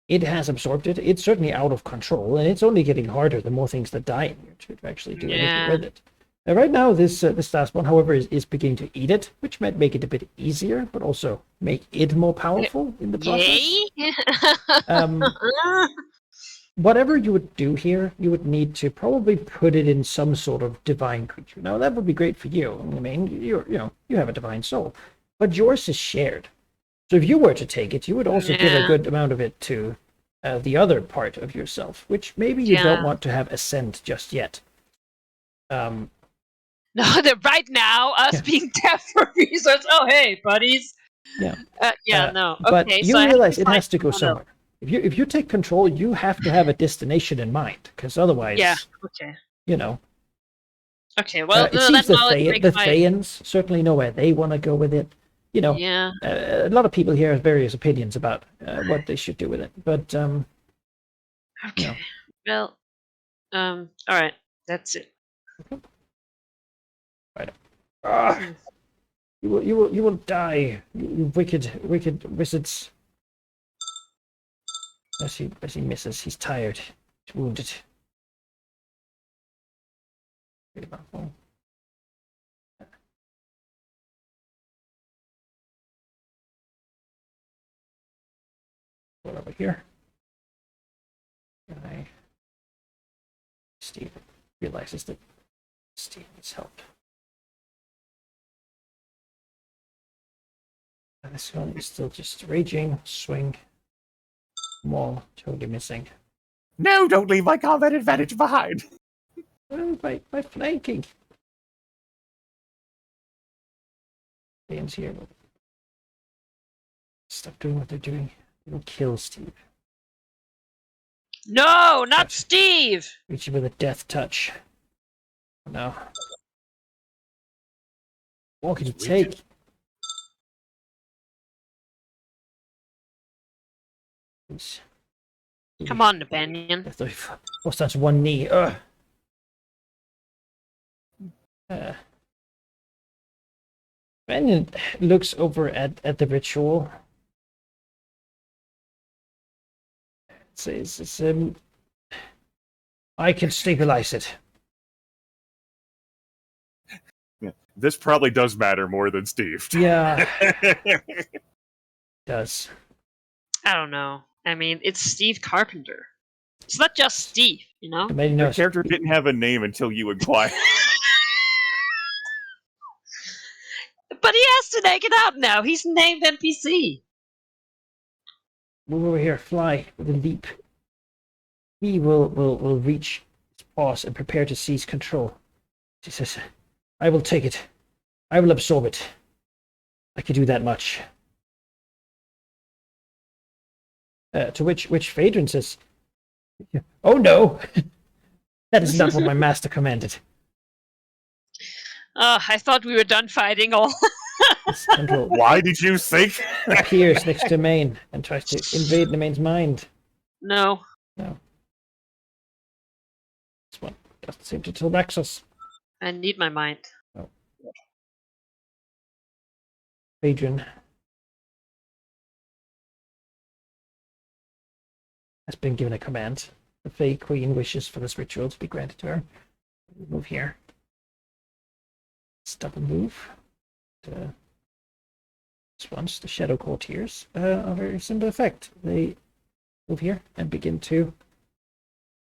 Speaker 1: It has absorbed it. It's certainly out of control, and it's only getting harder the more things that die in here to actually do anything with it. Right now, this last one, however, is beginning to eat it, which might make it a bit easier, but also make it more powerful in the process.
Speaker 2: Yay?
Speaker 1: Whatever you would do here, you would need to probably put it in some sort of divine creature. Now, that would be great for you. I mean, you have a divine soul, but yours is shared. So if you were to take it, you would also give a good amount of it to the other part of yourself, which maybe you don't want to have ascend just yet.
Speaker 2: No, right now, us being tapped for resource. Oh, hey, buddies.
Speaker 1: Yeah.
Speaker 2: No.
Speaker 1: But
Speaker 2: Okay,
Speaker 1: you
Speaker 2: so
Speaker 1: realize it has to go somewhere. If you take control, you have to have a destination in mind, because otherwise,
Speaker 2: okay.
Speaker 1: Okay,
Speaker 2: well,
Speaker 1: it seems the Thayans certainly know where they want to go with it. you know,
Speaker 2: Yeah.
Speaker 1: a lot of people here have various opinions about what they should do with it. But
Speaker 2: Okay.
Speaker 1: No.
Speaker 2: Well, all right. That's it.
Speaker 1: ah,
Speaker 2: Hmm.
Speaker 1: you will die, you wicked wizards. As he misses, he's tired, he's wounded. Oh. What over here? Steve realizes that Steve needs help. And this one is still just raging. Swing. Maul. Totally missing.
Speaker 3: No, don't leave my combat advantage behind.
Speaker 1: Oh, by flanking. Dane's here. Stop doing what they're doing. It'll kill Steve.
Speaker 2: No, not
Speaker 1: Gotcha.
Speaker 2: Steve.
Speaker 1: Reach him with a death touch. No. What can you
Speaker 3: Just reach
Speaker 1: take?
Speaker 3: it.
Speaker 1: Please.
Speaker 2: Come on, Nathaniel.
Speaker 1: What's that? One knee. Ugh. Brandon looks over at the ritual. It's I can stabilize it.
Speaker 3: Yeah, this probably does matter more than Steve.
Speaker 1: Yeah, it does.
Speaker 2: I don't know. I mean, it's Steve Carpenter. It's not just Steve, you know?
Speaker 1: Maybe
Speaker 3: The
Speaker 1: no.
Speaker 3: character didn't have a name until you inquired.
Speaker 2: But he has to take it out now. He's named NPC.
Speaker 1: Move over here. Fly with a leap. He will reach his paws and prepare to seize control. He says, "I will take it. I will absorb it. I can do that much." To which Phaedron says, "Oh no, that is not what my master commanded."
Speaker 2: I thought we were done fighting all.
Speaker 1: This tendril
Speaker 3: Why did you think?
Speaker 1: appears next to Maine and tries to invade the Maine's mind.
Speaker 2: No.
Speaker 1: No. This one doesn't seem to relax us.
Speaker 2: I need my mind.
Speaker 1: Phaedron has been given a command. The Fae Queen wishes for this ritual to be granted to her. Move here. Double move. This one's the Shadow Courtiers. A very similar effect. They move here and begin to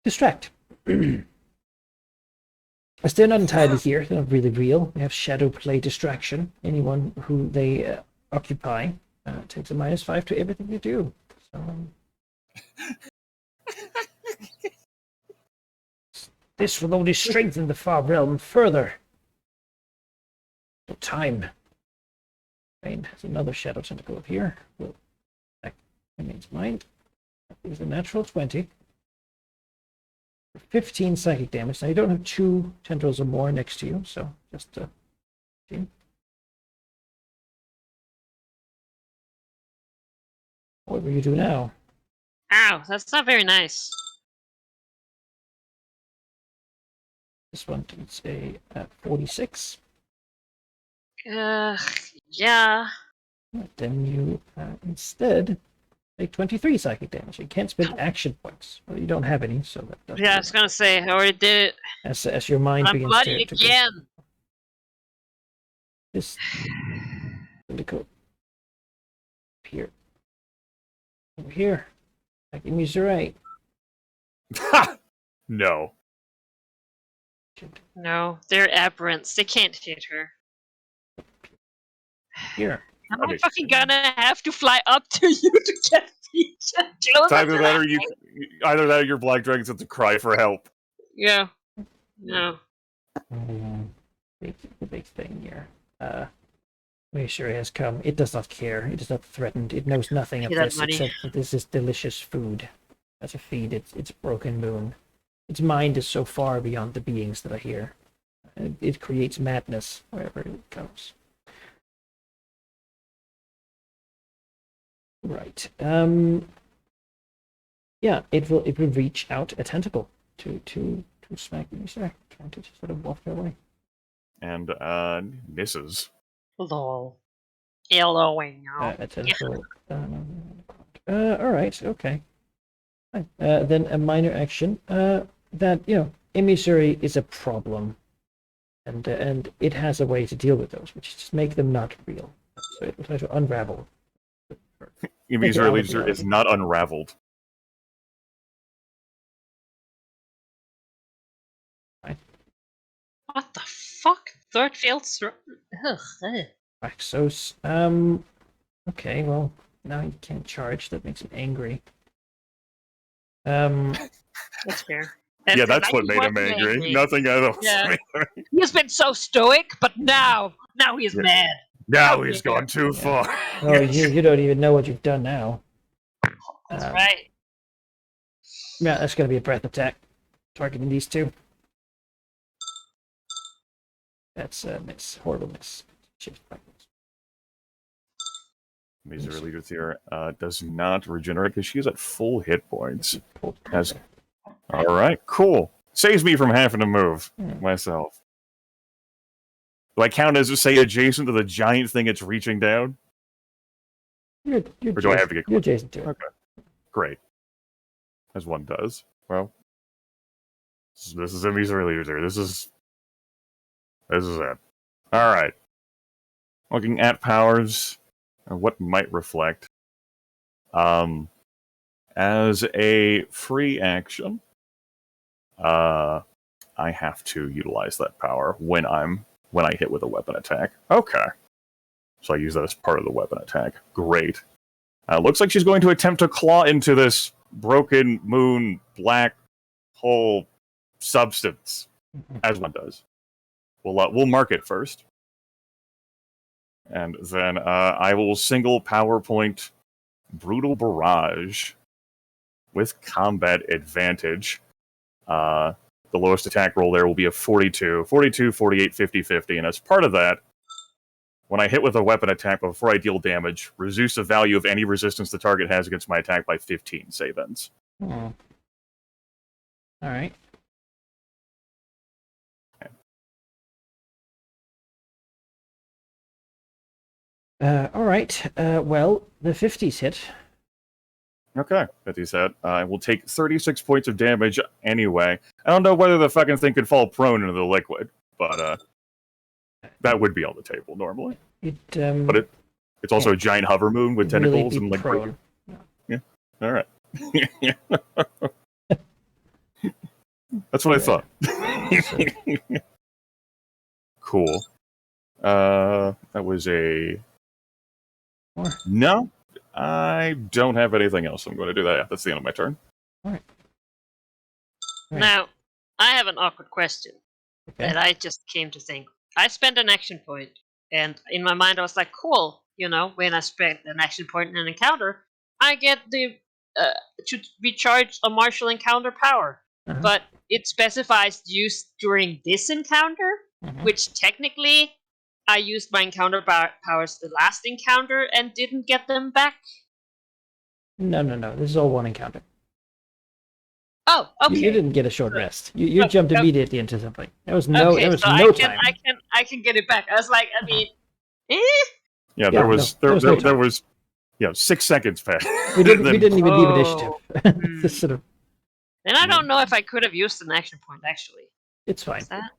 Speaker 1: distract. As they're not entirely here, they're not really real. They have shadow play distraction. Anyone who they occupy takes a -5 to everything they do. So, this will only strengthen the far realm further. No time. Rain has another shadow tentacle up here. Will attack Rain's mind. That is a natural 20. 15 psychic damage. Now you don't have 2 tendrils or more next to you, so just 15. What will you do now?
Speaker 2: Ow, that's not very nice.
Speaker 1: This one is a 46.
Speaker 2: Yeah.
Speaker 1: Then you instead take 23 psychic damage. You can't spend action points. Well, you don't have any, so that
Speaker 2: Yeah, I was gonna say, I already did it.
Speaker 1: as your mind
Speaker 2: I'm
Speaker 1: begins
Speaker 2: bloody
Speaker 1: to
Speaker 2: again.
Speaker 1: this really cool. Here. Over here. Back in Mizurai.
Speaker 3: No.
Speaker 2: No, they're aberrants. They can't hit her.
Speaker 1: Here.
Speaker 2: Am I
Speaker 3: Okay.
Speaker 2: fucking gonna have to fly up to you to get me closer
Speaker 3: It's either
Speaker 2: to
Speaker 3: that or either that or your black dragons have to cry for help.
Speaker 2: Yeah. No.
Speaker 1: The big thing here. Make sure it has come. It does not care. It is not threatened. It knows nothing of
Speaker 2: Pay that
Speaker 1: this
Speaker 2: money.
Speaker 1: except that this is delicious food. As a feed its broken moon. Its mind is so far beyond the beings that are here. It creates madness wherever it goes. Right. Yeah, it will reach out a tentacle to smack Emissary, trying to sort of walk their way.
Speaker 3: And misses.
Speaker 2: Lol. LOing.
Speaker 1: A tentacle. All right. Okay. Fine. Then a minor action. That emissary is a problem, and it has a way to deal with those, which is just make them not real. So it will try to unravel.
Speaker 3: Emissary
Speaker 1: out of
Speaker 3: Leader
Speaker 1: reality.
Speaker 3: is not unraveled.
Speaker 2: What the fuck? Third failed Ugh.
Speaker 1: Axos. Okay. Well, now he can't charge. That makes him angry.
Speaker 2: That's fair.
Speaker 3: Yeah, that's what made him angry. Nothing else.
Speaker 2: Yeah. He's been so stoic, but now he's
Speaker 3: Yeah.
Speaker 2: mad.
Speaker 3: Now
Speaker 2: Oh,
Speaker 3: he's
Speaker 2: yeah.
Speaker 3: gone too far.
Speaker 1: Oh, you don't even know what you've done now.
Speaker 2: That's
Speaker 1: Um,
Speaker 2: right.
Speaker 1: Yeah, that's going to be a breath attack. Targeting these two. That's a miss. Horrible miss. Shift backwards.
Speaker 3: Emissary Leader here does not regenerate because she's at full hit points.
Speaker 1: Pull-
Speaker 3: Has- All right, cool. Saves me from having to move
Speaker 1: Hmm.
Speaker 3: myself. Do I count as, say, adjacent to the giant thing it's reaching down?
Speaker 1: You're
Speaker 3: Or do I have to get
Speaker 1: You're adjacent to it.
Speaker 3: Okay. Great. As one does. Well, this is Emissary Leader here. This is it. All right. Looking at powers and what might reflect. As a free action, I have to utilize that power when I hit with a weapon attack. Okay. So I use that as part of the weapon attack. Great. Looks like she's going to attempt to claw into this broken moon black hole substance, as one does. We'll mark it first, and then I will single PowerPoint Brutal Barrage with combat advantage. The lowest attack roll there will be a 42, 48, 50, 50, and as part of that, when I hit with a weapon attack before I deal damage, reduce the value of any resistance the target has against my attack by 15 save ends.
Speaker 1: All right. All right. Well, the 50s hit.
Speaker 3: Okay, 50 set. I will take 36 points of damage anyway. I don't know whether the fucking thing could fall prone into the liquid, but that would be on the table normally.
Speaker 1: But
Speaker 3: It's also a giant hover moon with
Speaker 1: really
Speaker 3: tentacles
Speaker 1: be
Speaker 3: and like.
Speaker 1: prone.
Speaker 3: All right. That's what I thought. Cool. That was a.
Speaker 1: More.
Speaker 3: No, I don't have anything else. I'm going to do that. That's the end of my turn.
Speaker 1: Right.
Speaker 2: Now, I have an awkward question
Speaker 1: Okay.
Speaker 2: that I just came to think. I spent an action point, and in my mind I was like, cool, when I spend an action point in an encounter, I get the to recharge a martial encounter power.
Speaker 1: Uh-huh.
Speaker 2: But it specifies use during this encounter,
Speaker 1: Mhm.
Speaker 2: which technically I used my encounter powers the last encounter and didn't get them back.
Speaker 1: No. This is all one encounter.
Speaker 2: Oh, okay.
Speaker 1: You didn't get a short rest. You jumped
Speaker 2: Okay.
Speaker 1: immediately into something. There was no.
Speaker 2: Okay,
Speaker 1: There was
Speaker 2: so
Speaker 1: no
Speaker 2: I
Speaker 1: time.
Speaker 2: can get it back. I was like,
Speaker 3: Yeah,
Speaker 1: Yeah,
Speaker 3: there was
Speaker 1: no, there was no
Speaker 3: there
Speaker 1: time.
Speaker 3: was 6 seconds past.
Speaker 1: We didn't even need
Speaker 2: Oh.
Speaker 1: initiative. Just sort of.
Speaker 2: and I don't know if I could have used an action point actually.
Speaker 1: It's fine.
Speaker 2: Is that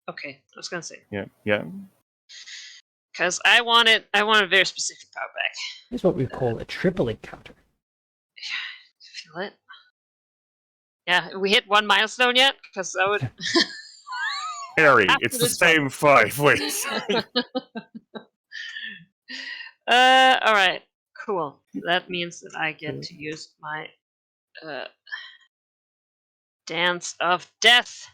Speaker 2: okay? I was gonna say
Speaker 3: Yeah.
Speaker 2: because I wanted a very specific power back.
Speaker 1: It's what we call a triple encounter.
Speaker 2: Feel it? Yeah, we hit one milestone yet? Because I would.
Speaker 3: Harry,
Speaker 2: After
Speaker 3: it's the
Speaker 2: this one.
Speaker 3: same fight, please.
Speaker 2: All right, cool. That means that I get to use my Dance of Death.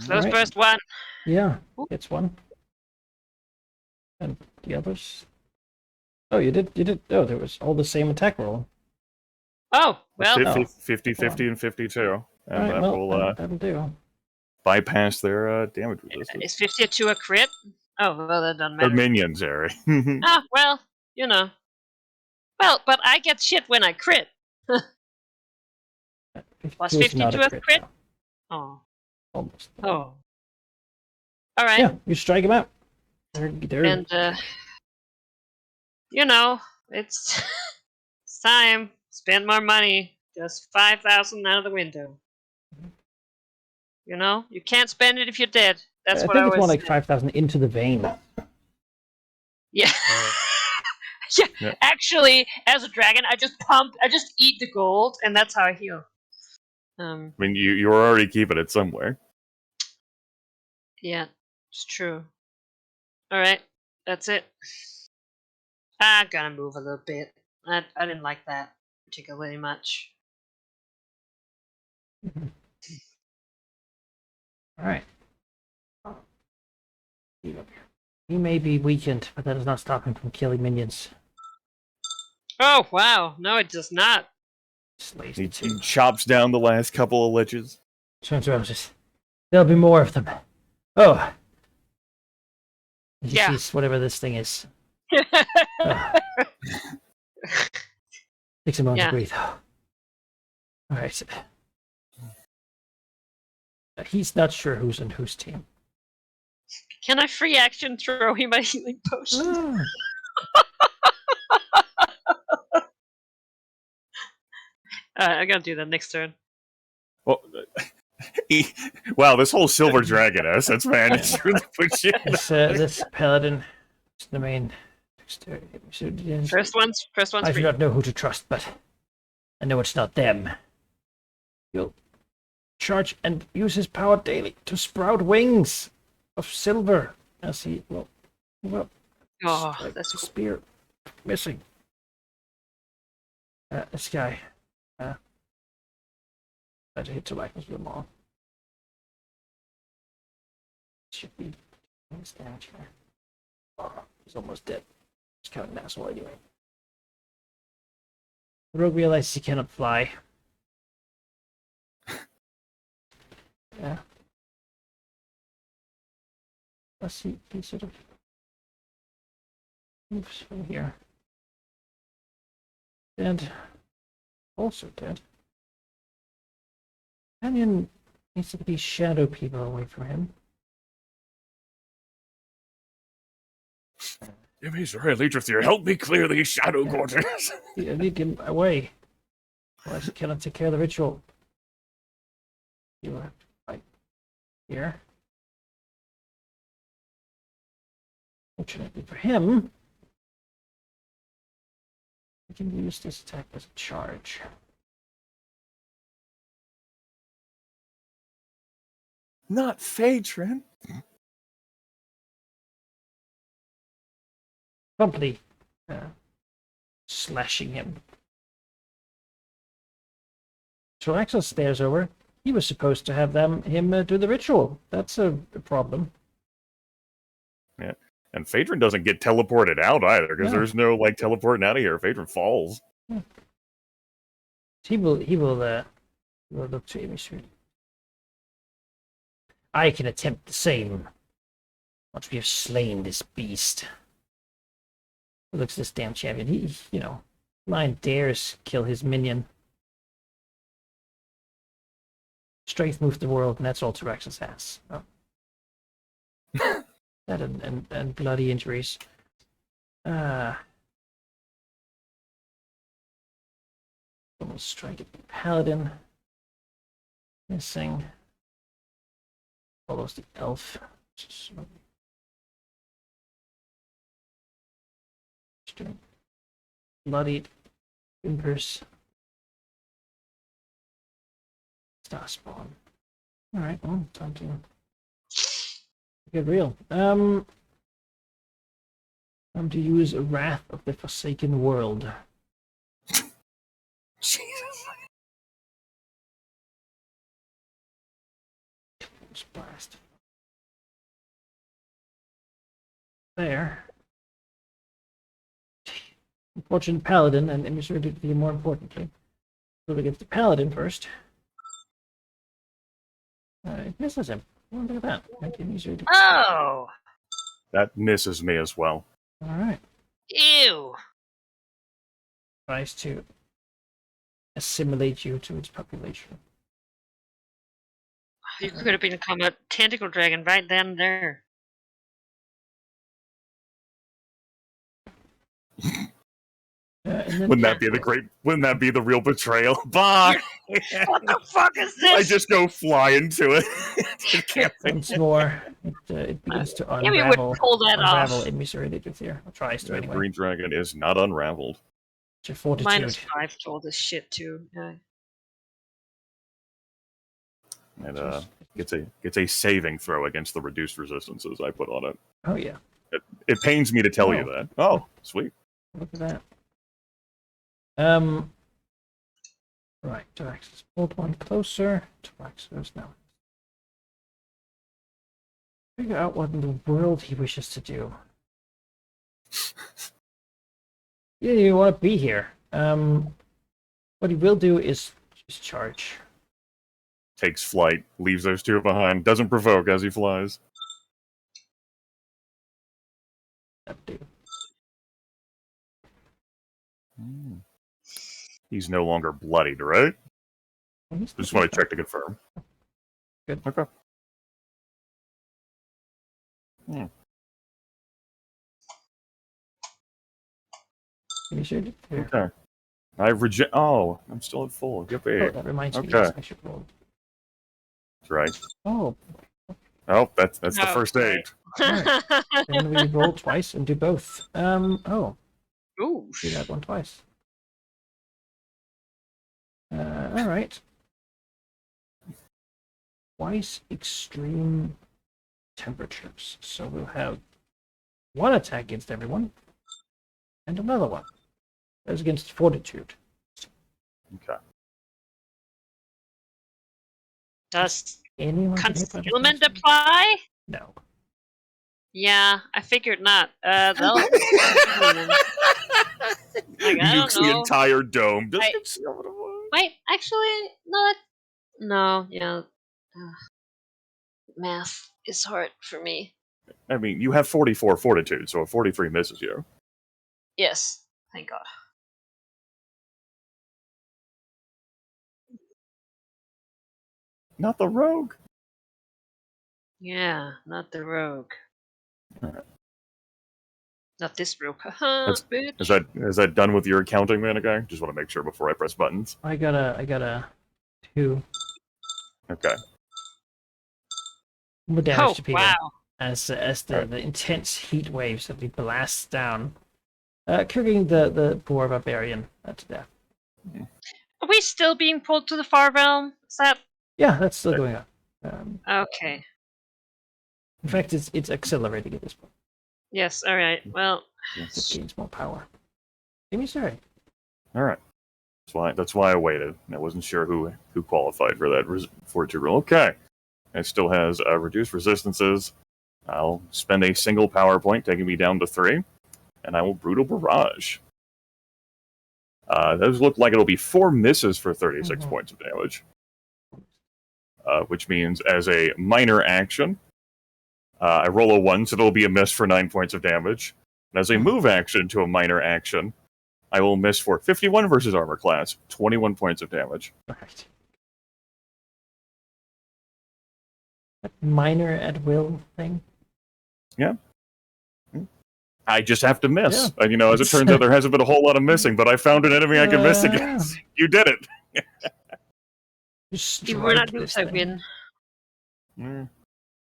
Speaker 2: Close
Speaker 1: Alright.
Speaker 2: burst 1.
Speaker 1: Yeah, it's one. And the others. Oh, you did. Oh, there was all the same attack roll.
Speaker 2: Oh, well,
Speaker 3: 50, 50, and 52. And
Speaker 1: Alright,
Speaker 3: that
Speaker 1: well,
Speaker 3: will
Speaker 1: that'll do.
Speaker 3: bypass their damage resistance.
Speaker 2: is 52 a crit? Oh, well, that doesn't
Speaker 3: They're
Speaker 2: matter.
Speaker 3: minions, Ari.
Speaker 2: Ah, well, you know. Well, but I get shit when I crit. Plus
Speaker 1: 52 is not
Speaker 2: 52
Speaker 1: a
Speaker 2: as
Speaker 1: crit.
Speaker 2: crit?
Speaker 1: No,
Speaker 2: Oh.
Speaker 1: almost.
Speaker 2: Oh. Alright.
Speaker 1: Yeah, you strike him out. They're
Speaker 2: And, you know, it's, it's time. Spend more money. Just 5,000 out of the window. You know? You can't spend it if you're dead. That's
Speaker 1: I
Speaker 2: what
Speaker 1: think
Speaker 2: I
Speaker 1: it's more
Speaker 2: always
Speaker 1: like
Speaker 2: say.
Speaker 1: 5,000 into the vein.
Speaker 2: Yeah.
Speaker 3: Right.
Speaker 2: Yeah.
Speaker 3: Yeah.
Speaker 2: Actually, as a dragon, I just eat the gold, and that's how I heal.
Speaker 3: I mean, you were already keeping it somewhere.
Speaker 2: Yeah, it's true. Alright, that's it. I'm gonna move a little bit. I didn't like that particularly much.
Speaker 1: All right. He may be weakened, but that does not stop him from killing minions.
Speaker 2: Oh, wow. No, it does not.
Speaker 1: Slays
Speaker 3: He
Speaker 1: the two.
Speaker 3: chops down the last couple of liches.
Speaker 1: Turns around and says, there'll be more of them. Oh. He
Speaker 2: Yeah.
Speaker 1: sees whatever this thing is. Oh. Takes a moment
Speaker 2: Yeah.
Speaker 1: to breathe. All right. He's not sure who's on whose team.
Speaker 2: Can I free action throw him a healing potion?
Speaker 1: Ah.
Speaker 2: I'm gonna do that next turn.
Speaker 3: Well, wow, this whole silver dragon essence, man, it's really put you.
Speaker 1: This paladin is the main.
Speaker 2: First one's
Speaker 1: I do
Speaker 2: free.
Speaker 1: not know who to trust, but I know it's not them. He'll charge and use his power daily to sprout wings of silver as he well
Speaker 2: Oh,
Speaker 1: strike
Speaker 2: that's
Speaker 1: the
Speaker 2: cool.
Speaker 1: spear missing. This guy. Tried to hit to likeness with them all. Should be his damage here. Oh, he's almost dead. He's kind of an asshole anyway. The rogue realizes he cannot fly. Yeah. Let's see, he sort of moves from here. Dead. Also dead. Canyon needs to get these shadow people away from him.
Speaker 3: Give me Soraya Leaderthir, help me clear these shadow quarters.
Speaker 1: I need him away. Otherwise he cannot take care of the ritual. You have to fight here. Fortunately for him, he can use this attack as a charge.
Speaker 3: Not Phaedron.
Speaker 1: Promptly slashing him. So Axel stares over. He was supposed to have him do the ritual. That's a problem.
Speaker 3: Yeah, and Phaedron doesn't get teleported out either because
Speaker 1: No.
Speaker 3: there's no like teleporting out of here. Phaedron falls.
Speaker 1: He will look to Amy soon. I can attempt the same once we have slain this beast. Looks at this damn champion. He, Lion dares kill his minion. Strength moves the world, and that's all Tyraxus has. Oh. That and bloody injuries. Almost strike at the paladin. Missing. Follows the elf. Bloodied Impers. Star spawn. Alright, well, time to get real. Time to use Wrath of the Forsaken World.
Speaker 3: Jesus.
Speaker 1: Blast. There. Unfortunate Paladin and Emissary Duty more importantly. So against the Paladin first. It misses him. Oh, look at that.
Speaker 2: Oh!
Speaker 3: That misses me as well.
Speaker 1: All right.
Speaker 2: Ew.
Speaker 1: Tries to assimilate you to its population.
Speaker 2: You could have become a tentacle dragon right then and there.
Speaker 1: And then
Speaker 3: Wouldn't that be the great? Wouldn't that be the real betrayal? Bye.
Speaker 2: What the fuck is this?
Speaker 3: I just go fly into it. It can't be-
Speaker 1: once more, it begins to
Speaker 2: Maybe we
Speaker 1: unravel.
Speaker 2: would pull that
Speaker 1: Unravel
Speaker 2: off.
Speaker 1: immiserated with here. Or tries to
Speaker 3: The
Speaker 1: anyway.
Speaker 3: green dragon is not unraveled.
Speaker 1: It's your fortitude.
Speaker 2: -5 to all this shit too. Yeah.
Speaker 3: And gets a saving throw against the reduced resistances I put on it.
Speaker 1: Oh yeah.
Speaker 3: It pains me to tell you that. Oh, sweet.
Speaker 1: Look at that. Right, Tarax is pulled one closer. Tarax goes now. Figure out what in the world he wishes to do. He didn't even want to be here. What he will do is just charge.
Speaker 3: Takes flight, leaves those two behind, doesn't provoke as he flies.
Speaker 1: That'd do.
Speaker 3: He's no longer bloodied, right?
Speaker 1: He's
Speaker 3: Just want to check to confirm.
Speaker 1: Good.
Speaker 3: Okay.
Speaker 1: You should. Here.
Speaker 3: Okay. I reject. Oh, I'm still at full. Yippee.
Speaker 1: Oh, that reminds me.
Speaker 3: Okay.
Speaker 1: Yes, I should roll.
Speaker 3: That's right.
Speaker 1: Oh,
Speaker 3: Oh, that's the
Speaker 2: Oh,
Speaker 3: first aid.
Speaker 1: Alright. then we roll twice and do both. Oh,
Speaker 2: Ooh.
Speaker 1: do that one twice. All right. Twice extreme temperatures. So we'll have one attack against everyone, and another one. That's against fortitude.
Speaker 3: Okay.
Speaker 2: Does
Speaker 1: Anyone get hit by the
Speaker 2: concealment
Speaker 1: first one?
Speaker 2: apply?
Speaker 1: No.
Speaker 2: Yeah, I figured not. They'll. Like, I
Speaker 3: Nukes
Speaker 2: don't
Speaker 3: the
Speaker 2: know.
Speaker 3: entire dome. Does
Speaker 2: I-
Speaker 3: it see what it was?
Speaker 2: Wait, actually, no. No, yeah. Math is hard for me.
Speaker 3: I mean, you have 44 fortitude, so a 43 misses you.
Speaker 2: Yes, thank God.
Speaker 3: Not the rogue.
Speaker 2: Yeah, not the rogue.
Speaker 3: Alright.
Speaker 2: Not this rogue. Haha,
Speaker 3: That's-
Speaker 2: bitch.
Speaker 3: Is that done with your accounting, man? Okay. Just want to make sure before I press buttons.
Speaker 1: I got a 2
Speaker 3: Okay.
Speaker 1: more damage
Speaker 2: Oh,
Speaker 1: to people
Speaker 2: wow.
Speaker 1: as the,
Speaker 3: Alright.
Speaker 1: the intense heat waves that we blast down, killing the poor barbarian to death.
Speaker 2: Are we still being pulled to the far realm? Is that
Speaker 1: Yeah, that's still going on.
Speaker 2: okay?
Speaker 1: In fact, it's accelerating at this point.
Speaker 2: Yes. All right. Well,
Speaker 1: It gains more power. Amy, sorry.
Speaker 3: All right. That's why I waited. I wasn't sure who qualified for that fortitude roll. Okay. It still has reduced resistances. I'll spend a single power point, taking me down to 3, and I will brutal barrage. Those look like it'll be 4 misses for 36
Speaker 1: Mhm.
Speaker 3: points of damage. Which means as a minor action, I roll a 1, so it'll be a miss for 9 points of damage. And as a move action to a minor action, I will miss for 51 versus armor class, 21 points of damage.
Speaker 1: Right. That minor at will thing.
Speaker 3: I just have to miss.
Speaker 1: Yeah.
Speaker 3: And, as it turns out, there hasn't been a whole lot of missing, but I found an enemy I can miss against. You did it.
Speaker 1: Just
Speaker 2: you were not
Speaker 1: strike
Speaker 2: doing
Speaker 1: this
Speaker 2: so
Speaker 1: thing.
Speaker 3: Mm,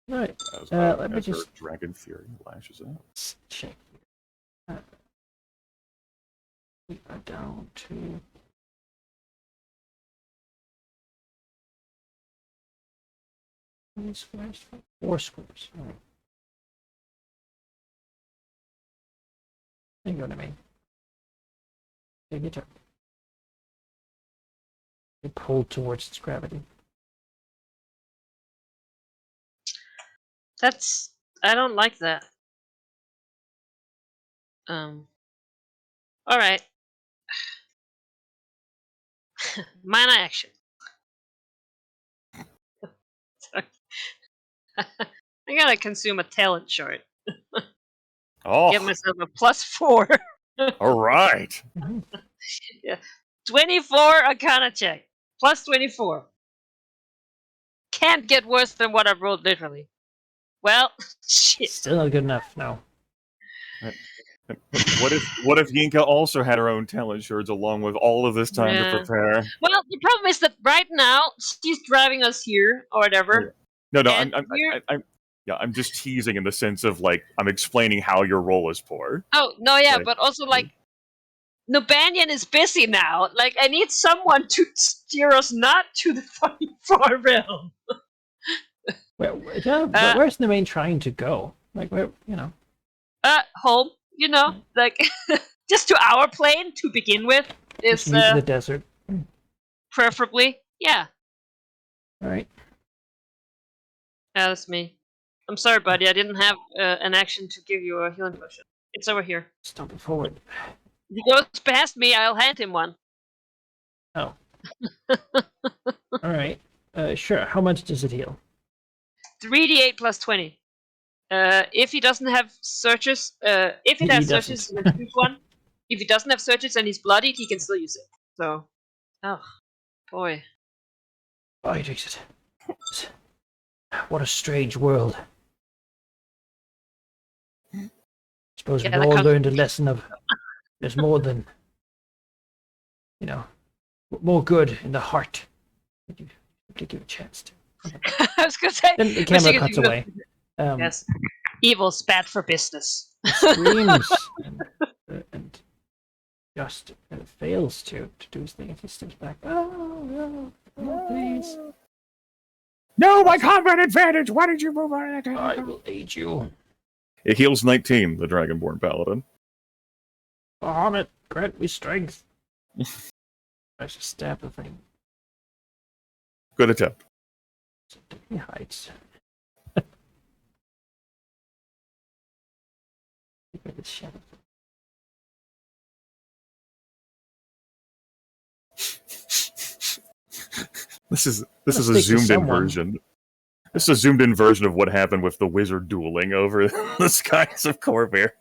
Speaker 1: Right.
Speaker 3: as
Speaker 1: Let me
Speaker 3: as her
Speaker 1: just-
Speaker 3: Dragon Fury lashes out.
Speaker 1: Let's check. We are down to. How many squares? 4 squares. All right. You know what I mean? Take your turn. It pulled towards its gravity.
Speaker 2: that's. I don't like that. All right. Minor action. Sorry. I gotta consume a talent shard.
Speaker 3: Oh,
Speaker 2: Give myself a +4.
Speaker 3: all right.
Speaker 1: Mhm.
Speaker 2: 24 Arcana check. +24. Can't get worse than what I've rolled, literally. Well, shit.
Speaker 1: Still not good enough. No.
Speaker 3: What if Yinka also had her own talent shards along with all of this time to
Speaker 2: Yeah.
Speaker 3: prepare?
Speaker 2: Well, the problem is that right now she's driving us here or whatever.
Speaker 3: No,
Speaker 2: And
Speaker 3: I'm just teasing in the sense of like I'm explaining how your roll is poor.
Speaker 2: Oh no, yeah,
Speaker 3: Like-
Speaker 2: but also like Nobanian is busy now. Like I need someone to steer us not to the fucking far realm.
Speaker 1: But where's the main trying to go? Like, where, you know?
Speaker 2: Home. You know, like just to our plane to begin with
Speaker 1: Just
Speaker 2: is
Speaker 1: meet in the desert.
Speaker 2: preferably. Yeah,
Speaker 1: All right.
Speaker 2: that's me. I'm sorry, buddy. I didn't have an action to give you a healing potion. It's over here.
Speaker 1: Stop it forward.
Speaker 2: If he goes past me, I'll hand him one.
Speaker 1: Oh. All right. Sure. How much does it heal?
Speaker 2: 3d8 plus 20. If he doesn't have searches, if it
Speaker 1: He
Speaker 2: has
Speaker 1: doesn't.
Speaker 2: searches, then choose one. If he doesn't have searches and he's bloodied, he can still use it. So, oh boy.
Speaker 1: Oh, he takes it. What a strange world. Suppose
Speaker 2: Yeah,
Speaker 1: we've
Speaker 2: that
Speaker 1: all
Speaker 2: comes-
Speaker 1: learned a lesson of there's more than, you know, more good in the heart. You have to give a chance to.
Speaker 2: I was gonna say.
Speaker 1: Then the
Speaker 2: I was
Speaker 1: camera
Speaker 2: thinking
Speaker 1: cuts
Speaker 2: you would-
Speaker 1: away.
Speaker 2: Yes. Evil's bad for business.
Speaker 1: Screams and just fails to do his thing. He steps back. Oh, please.
Speaker 3: No, my combat advantage. Why did you move out of that?
Speaker 1: I will aid you.
Speaker 3: It heals 19. The Dragonborn Paladin.
Speaker 1: Bahamut, grant me strength. I should stab the thing.
Speaker 3: Good attempt.
Speaker 1: He hides. This shadow.
Speaker 3: This is a
Speaker 1: Let's stick to
Speaker 3: zoomed in
Speaker 1: someone.
Speaker 3: version. This is a zoomed in version of what happened with the wizard dueling over the skies of Corvair.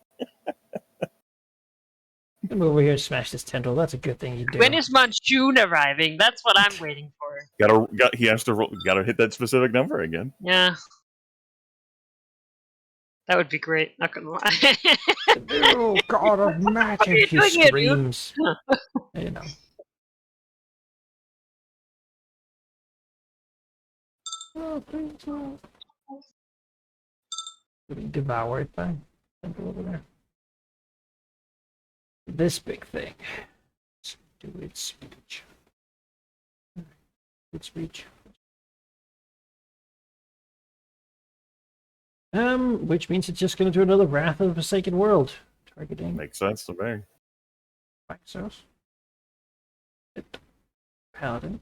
Speaker 1: Come over here and smash this tendril. That's a good thing you do.
Speaker 2: When is Monsoon arriving? That's what I'm waiting for.
Speaker 3: He has to roll, gotta hit that specific number again.
Speaker 2: Yeah. That would be great, not gonna lie.
Speaker 1: Oh, God of magic! He
Speaker 2: doing it, dude.
Speaker 1: screams. You know. Oh, please, no. Getting devoured by something over there. This big thing. Let's do its reach. Its reach. Which means it's just going to do another Wrath of the Forsaken World, targeting
Speaker 3: Makes sense to me.
Speaker 1: Exos. Hit Paladin.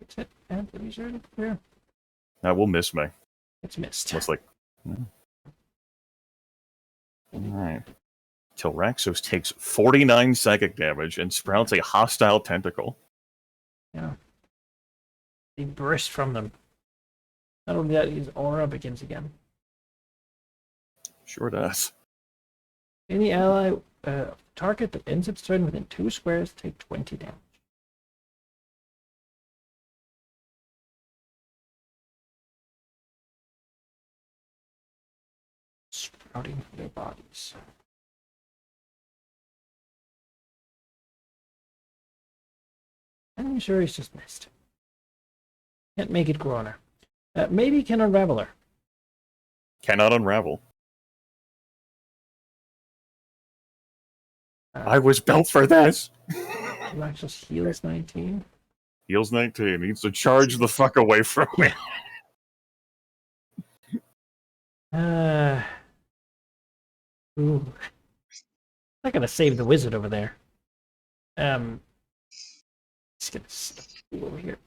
Speaker 1: It's hit, and he's already there.
Speaker 3: That will miss me.
Speaker 1: It's missed.
Speaker 3: Looks like. Alright. Tilraxos takes 49 psychic damage and sprouts a hostile tentacle.
Speaker 1: Yeah. He bursts from them. Not only that, his aura begins again.
Speaker 3: Sure does.
Speaker 1: Any ally target that ends its turn within 2 squares take 20 damage. Sprouting from their bodies. I'm sure he's just missed. Can't make it groaner. Maybe can unravel her.
Speaker 3: Cannot unravel. I was built for this!
Speaker 1: Axis heals 19.
Speaker 3: Heals 19. Needs to charge the fuck away from me.
Speaker 1: Ooh. Not gonna save the wizard over there. Just gonna step over here.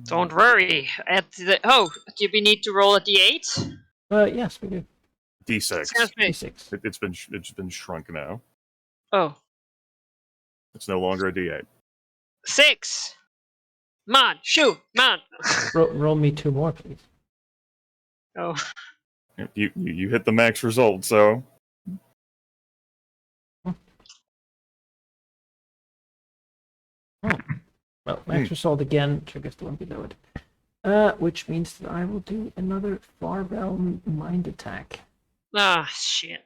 Speaker 2: Don't worry. Do we need to roll a d8?
Speaker 1: Yes, we do.
Speaker 3: D6.
Speaker 2: Excuse me.
Speaker 1: D6.
Speaker 3: It's been shrunk now.
Speaker 2: Oh,
Speaker 3: It's no longer a D8.
Speaker 2: 6. Come on, shoot, come on.
Speaker 1: Roll me 2 more, please.
Speaker 2: Oh,
Speaker 3: You hit the max result, so
Speaker 1: Well, max result again triggers the one below it. Which means that I will do another Far Realm Mind attack.
Speaker 2: Ah, shit.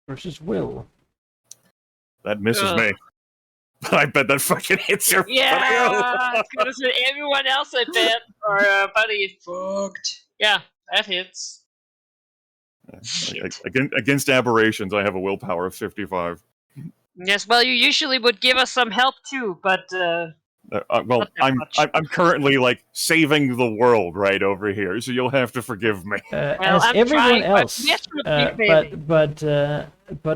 Speaker 1: Versus Will.
Speaker 3: that misses
Speaker 2: Ugh.
Speaker 3: me. But I bet that fucking hits your
Speaker 2: Yeah,
Speaker 3: buddy.
Speaker 2: it's gonna say everyone else I bet or buddy fucked. Yeah, that hits. Shit.
Speaker 3: Against aberrations, I have a willpower of 55.
Speaker 2: Yes, well, you usually would give us some help too, but
Speaker 3: Well,
Speaker 2: not that much.
Speaker 3: I'm currently like saving the world right over here, so you'll have to forgive me.
Speaker 2: Well,
Speaker 1: As
Speaker 2: I'm
Speaker 1: everyone
Speaker 2: trying, but
Speaker 1: else,
Speaker 2: miserably failing.
Speaker 1: but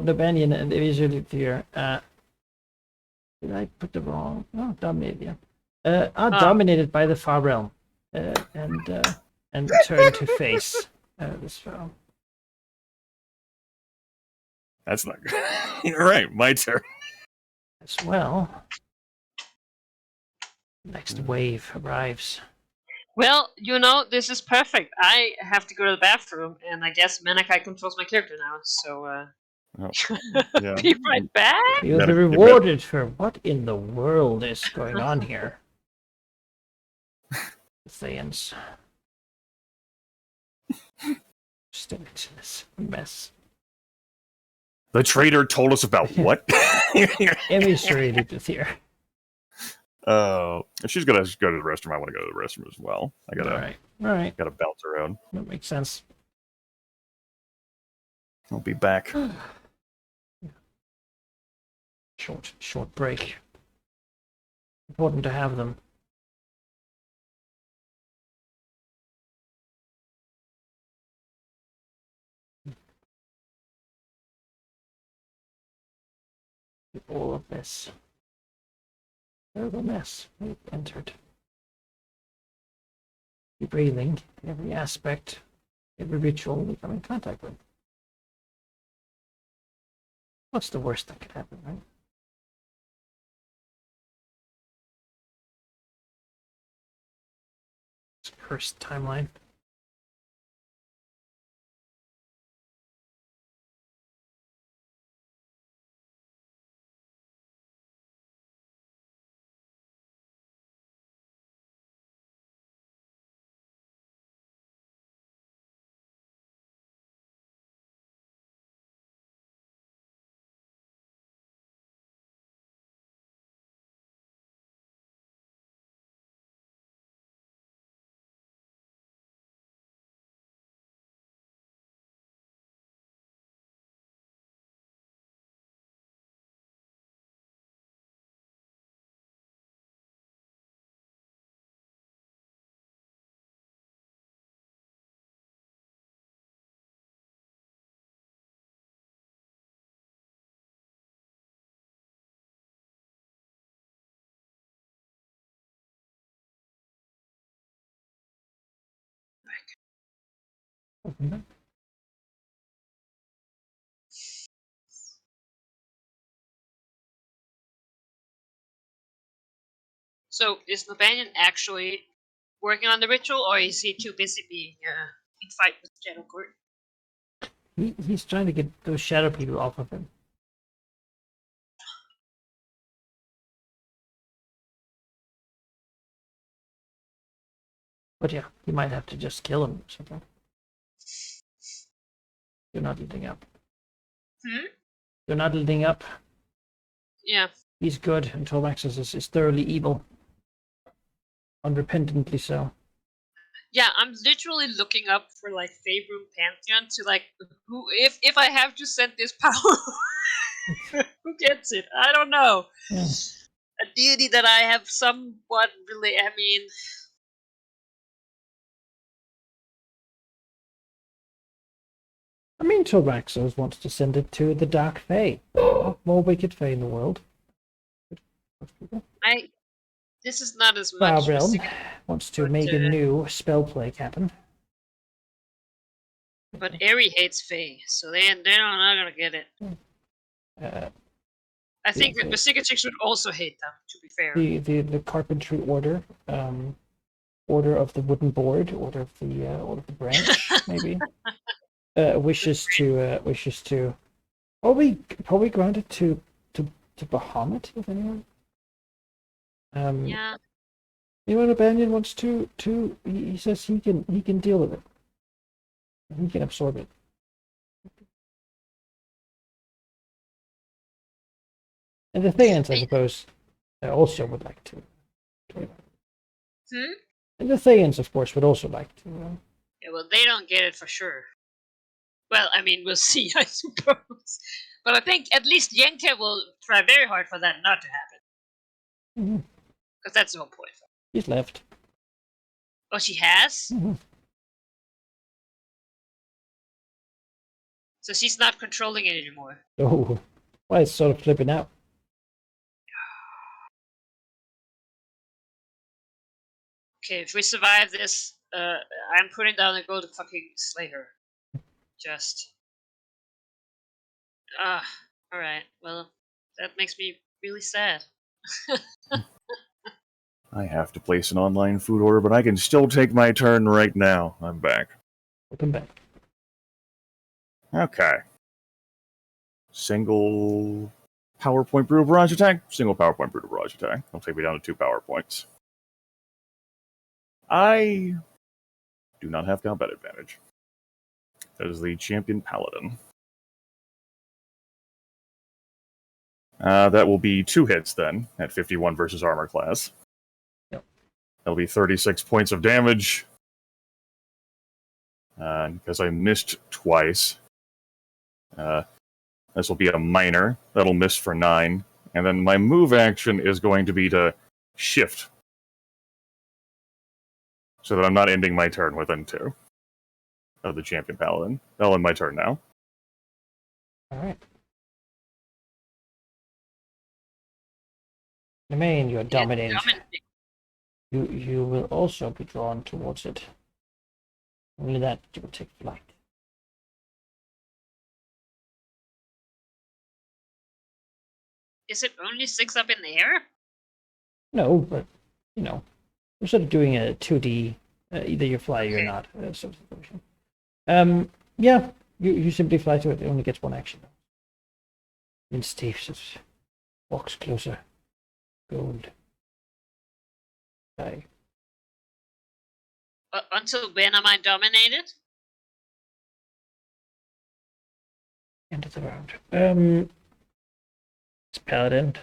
Speaker 1: Nobanian and Visually Fear. Did I put the wrong? No, Dominated. Are dominated by the Far Realm, and turn to face this realm.
Speaker 3: That's not good. You're right, my turn.
Speaker 1: As well. Next wave arrives.
Speaker 2: Well, this is perfect. I have to go to the bathroom, and I guess Manakai controls my character now, so
Speaker 3: Oh, yeah.
Speaker 2: be right back.
Speaker 1: You'll be
Speaker 3: better- you
Speaker 1: rewarded for what in the world is going on here. Thayans. Still into this mess.
Speaker 3: The traitor told us about what?
Speaker 1: Emissary Lupith here.
Speaker 3: If she's gonna go to the restroom, I want to go to the restroom as well. I
Speaker 1: All right.
Speaker 3: gotta bounce around.
Speaker 1: That makes sense.
Speaker 3: I'll be back.
Speaker 1: Short break. Important to have them. All of this. Terrible mess we've entered. Breathing, every aspect, every ritual we come in contact with. What's the worst that could happen, right? It's a cursed timeline. Mhm.
Speaker 2: So, is Nabanian actually working on the ritual, or is he too busy being in fight with Shadow Court?
Speaker 1: He's trying to get those shadow people off of him. But yeah, you might have to just kill him or something. You're not leading up. You're not leading up.
Speaker 2: Yeah.
Speaker 1: He's good, and Tolmaxis is thoroughly evil. Unrepentantly so.
Speaker 2: Yeah, I'm literally looking up for like Faerun Pantheon to like who if I have to send this power who gets it? I don't know.
Speaker 1: Yeah.
Speaker 2: A deity that I have somewhat really
Speaker 1: I mean, Tolmaxis wants to send it to the Dark Fae. More wicked Fae in the world.
Speaker 2: this is not as
Speaker 1: Far
Speaker 2: much
Speaker 1: Realm
Speaker 2: music,
Speaker 1: wants to
Speaker 2: but,
Speaker 1: make a new spell play happen.
Speaker 2: but Eri hates Fae, so they're not gonna get it. I think that the Sigurdsix would also hate them, to be fair.
Speaker 1: The carpentry order, order of the wooden board, order of the branch, maybe. Wishes to probably granted to Bahamut, if anyone.
Speaker 2: Yeah.
Speaker 1: Anyone Banyan wants to he says he can deal with it. He can absorb it. And the Thayans, I suppose, also would like to.
Speaker 2: Hmm?
Speaker 1: And the Thayans, of course, would also like to.
Speaker 2: Yeah, well, they don't get it for sure. Well, I mean, we'll see, I suppose. But I think at least Yenka will try very hard for that not to happen. Because that's the whole point.
Speaker 1: She's left.
Speaker 2: Oh, she has? So she's not controlling it anymore.
Speaker 1: Oh, well, it's sort of flipping out.
Speaker 2: Okay, if we survive this, I'm putting down a gold to fucking slay her. Just. Alright, well, that makes me really sad.
Speaker 3: I have to place an online food order, but I can still take my turn right now. I'm back.
Speaker 1: Welcome back.
Speaker 3: Okay. Single PowerPoint Brutal Barrage Attack. Single PowerPoint Brutal Barrage Attack. It'll take me down to 2 PowerPoints. I do not have combat advantage. That is the Champion Paladin. That will be 2 hits then, at 51 versus armor class.
Speaker 1: Yep.
Speaker 3: That'll be 36 points of damage. Because I missed twice. This will be a minor. That'll miss for 9. And then my move action is going to be to shift. So that I'm not ending my turn within 2 of the Champion Paladin. That'll end my turn now.
Speaker 1: Alright. The main, you're dominating. You will also be drawn towards it. Only that you will take flight.
Speaker 2: Is it only 6 up in the air?
Speaker 1: No, but we're sort of doing a 2D. Either you fly or you're not sort of situation. Yeah, you simply fly to it. It only gets 1 action. Then Steve just walks closer. Gold. Die.
Speaker 2: Until when am I dominated?
Speaker 1: End of the round. It's Paladin.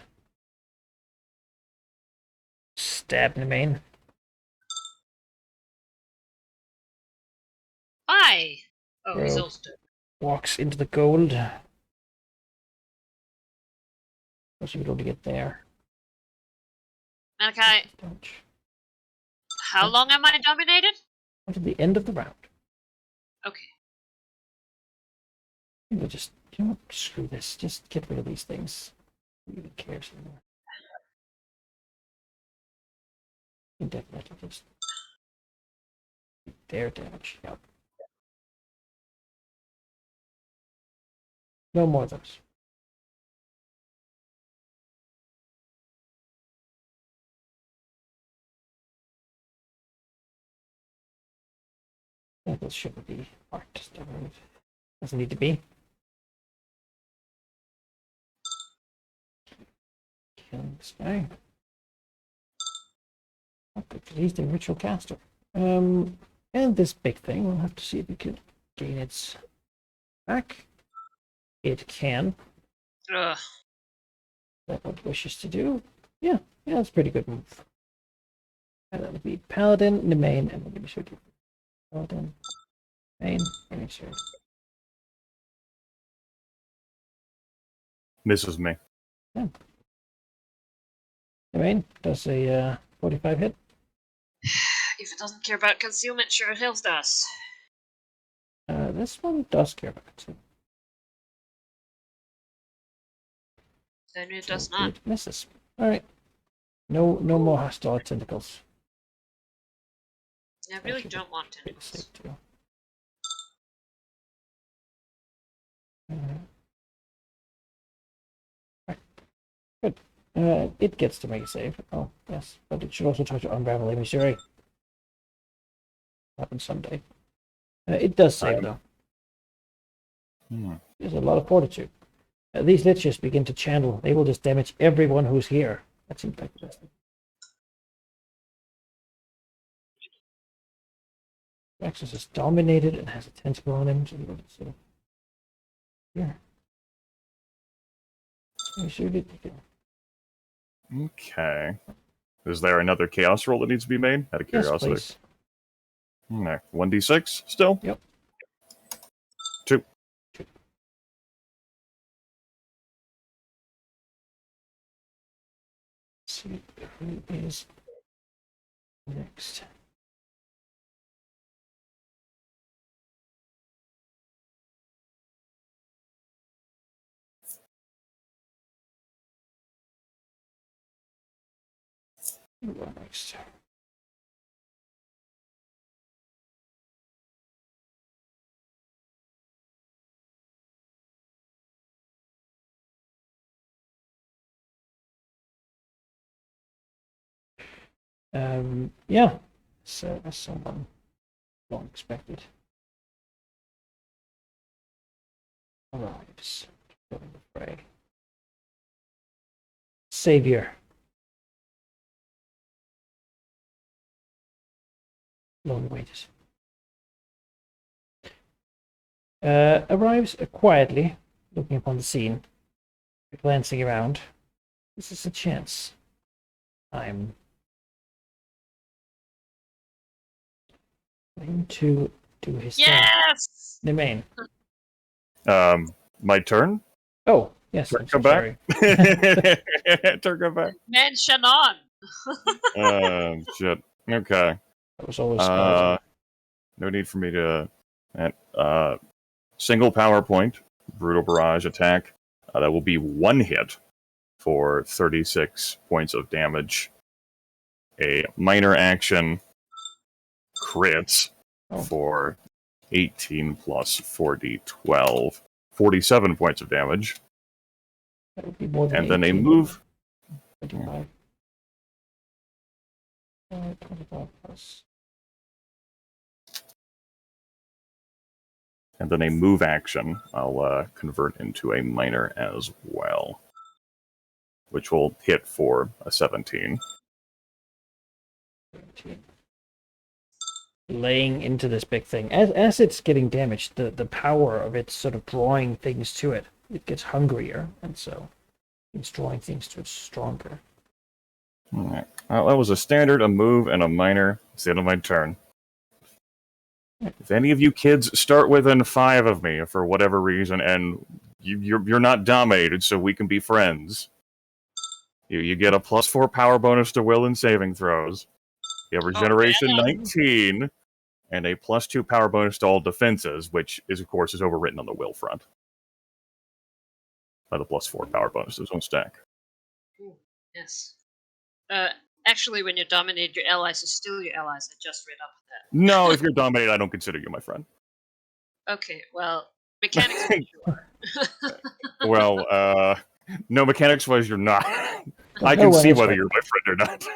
Speaker 1: Stab in the main.
Speaker 2: Why? Oh, he's
Speaker 1: Bro.
Speaker 2: also dead.
Speaker 1: Walks into the gold. What's you able to get there?
Speaker 2: Malachi, how long am I dominated?
Speaker 1: Until the end of the round.
Speaker 2: Okay.
Speaker 1: We'll just, screw this. Just get rid of these things. Who even cares anymore? You definitely just their damage. Yep. No more of those. Yeah, this shouldn't be marked. Doesn't need to be. Killing this guy. Okay, he's the ritual caster. And this big thing, we'll have to see if we can gain its back. It can.
Speaker 2: Ugh.
Speaker 1: That what it wishes to do. Yeah, that's a pretty good move. And that'll be Paladin, the main, and we'll show you. Paladin, main, and sure.
Speaker 3: Misses me.
Speaker 1: Yeah. The main does a 45 hit.
Speaker 2: If it doesn't care about concealment, sure it hills does.
Speaker 1: This one does care about it.
Speaker 2: Then it does not.
Speaker 1: It misses. Alright. No more hostile tentacles.
Speaker 2: I really don't want tentacles.
Speaker 1: It gets to make a save. Oh, yes. But it should also try to unravel Emissary. Happens someday. It does save, though. There's a lot of fortitude. These liches begin to channel. They will just damage everyone who's here. That seems like the best thing. Raxus is dominated and has a tentacle on him. So yeah. We should
Speaker 3: Okay. Is there another chaos roll that needs to be made? Out of
Speaker 1: Yes,
Speaker 3: curiosity.
Speaker 1: please.
Speaker 3: Okay. 1d6 still?
Speaker 1: Yep.
Speaker 3: 2.
Speaker 1: Let's see who is next. Who are next? Yeah. So that's someone not expected. Arrives. Join the fray. Savior. Long waited. Arrives quietly, looking upon the scene, glancing around. This is a chance. I'm going to do his thing.
Speaker 2: Yes!
Speaker 1: Nemain.
Speaker 3: My turn?
Speaker 1: Oh, yes.
Speaker 3: Turn
Speaker 1: I'm so
Speaker 3: come back?
Speaker 1: sorry.
Speaker 3: Turn come back?
Speaker 2: Mention on!
Speaker 3: Shit. Okay.
Speaker 1: That was always surprising.
Speaker 3: No need for me to... single power point, brutal barrage attack. That will be one hit for 36 points of damage. A minor action crits for 18 plus 4d12, 47 points of damage.
Speaker 1: That would be more than
Speaker 3: And then a
Speaker 1: 18.
Speaker 3: move.
Speaker 1: 25. 25 plus.
Speaker 3: And then a move action I'll convert into a minor as well, which will hit for a 17.
Speaker 1: 17. Laying into this big thing. As it's getting damaged, the power of it sort of drawing things to it, it gets hungrier, and so it's drawing things to it stronger.
Speaker 3: All right. That was a standard, a move, and a minor. It's the end of my turn. If any of you kids start within 5 of me for whatever reason, and you're not dominated, so we can be friends, you get a +4 power bonus to will and saving throws. You have regeneration 19, and a +2 power bonus to all defenses, which is, of course, is overwritten on the will front by the +4 power bonus. There's one stack.
Speaker 2: Ooh, yes. Actually, when you dominate your allies, are still your allies. I just read up that.
Speaker 3: No, if you're dominated, I don't consider you my friend.
Speaker 2: Okay, well, mechanics for sure.
Speaker 3: Well, no, mechanics-wise, you're not.
Speaker 1: Well,
Speaker 3: I
Speaker 1: no
Speaker 3: can
Speaker 1: one
Speaker 3: see
Speaker 1: is
Speaker 3: whether
Speaker 1: right.
Speaker 3: you're my friend or not.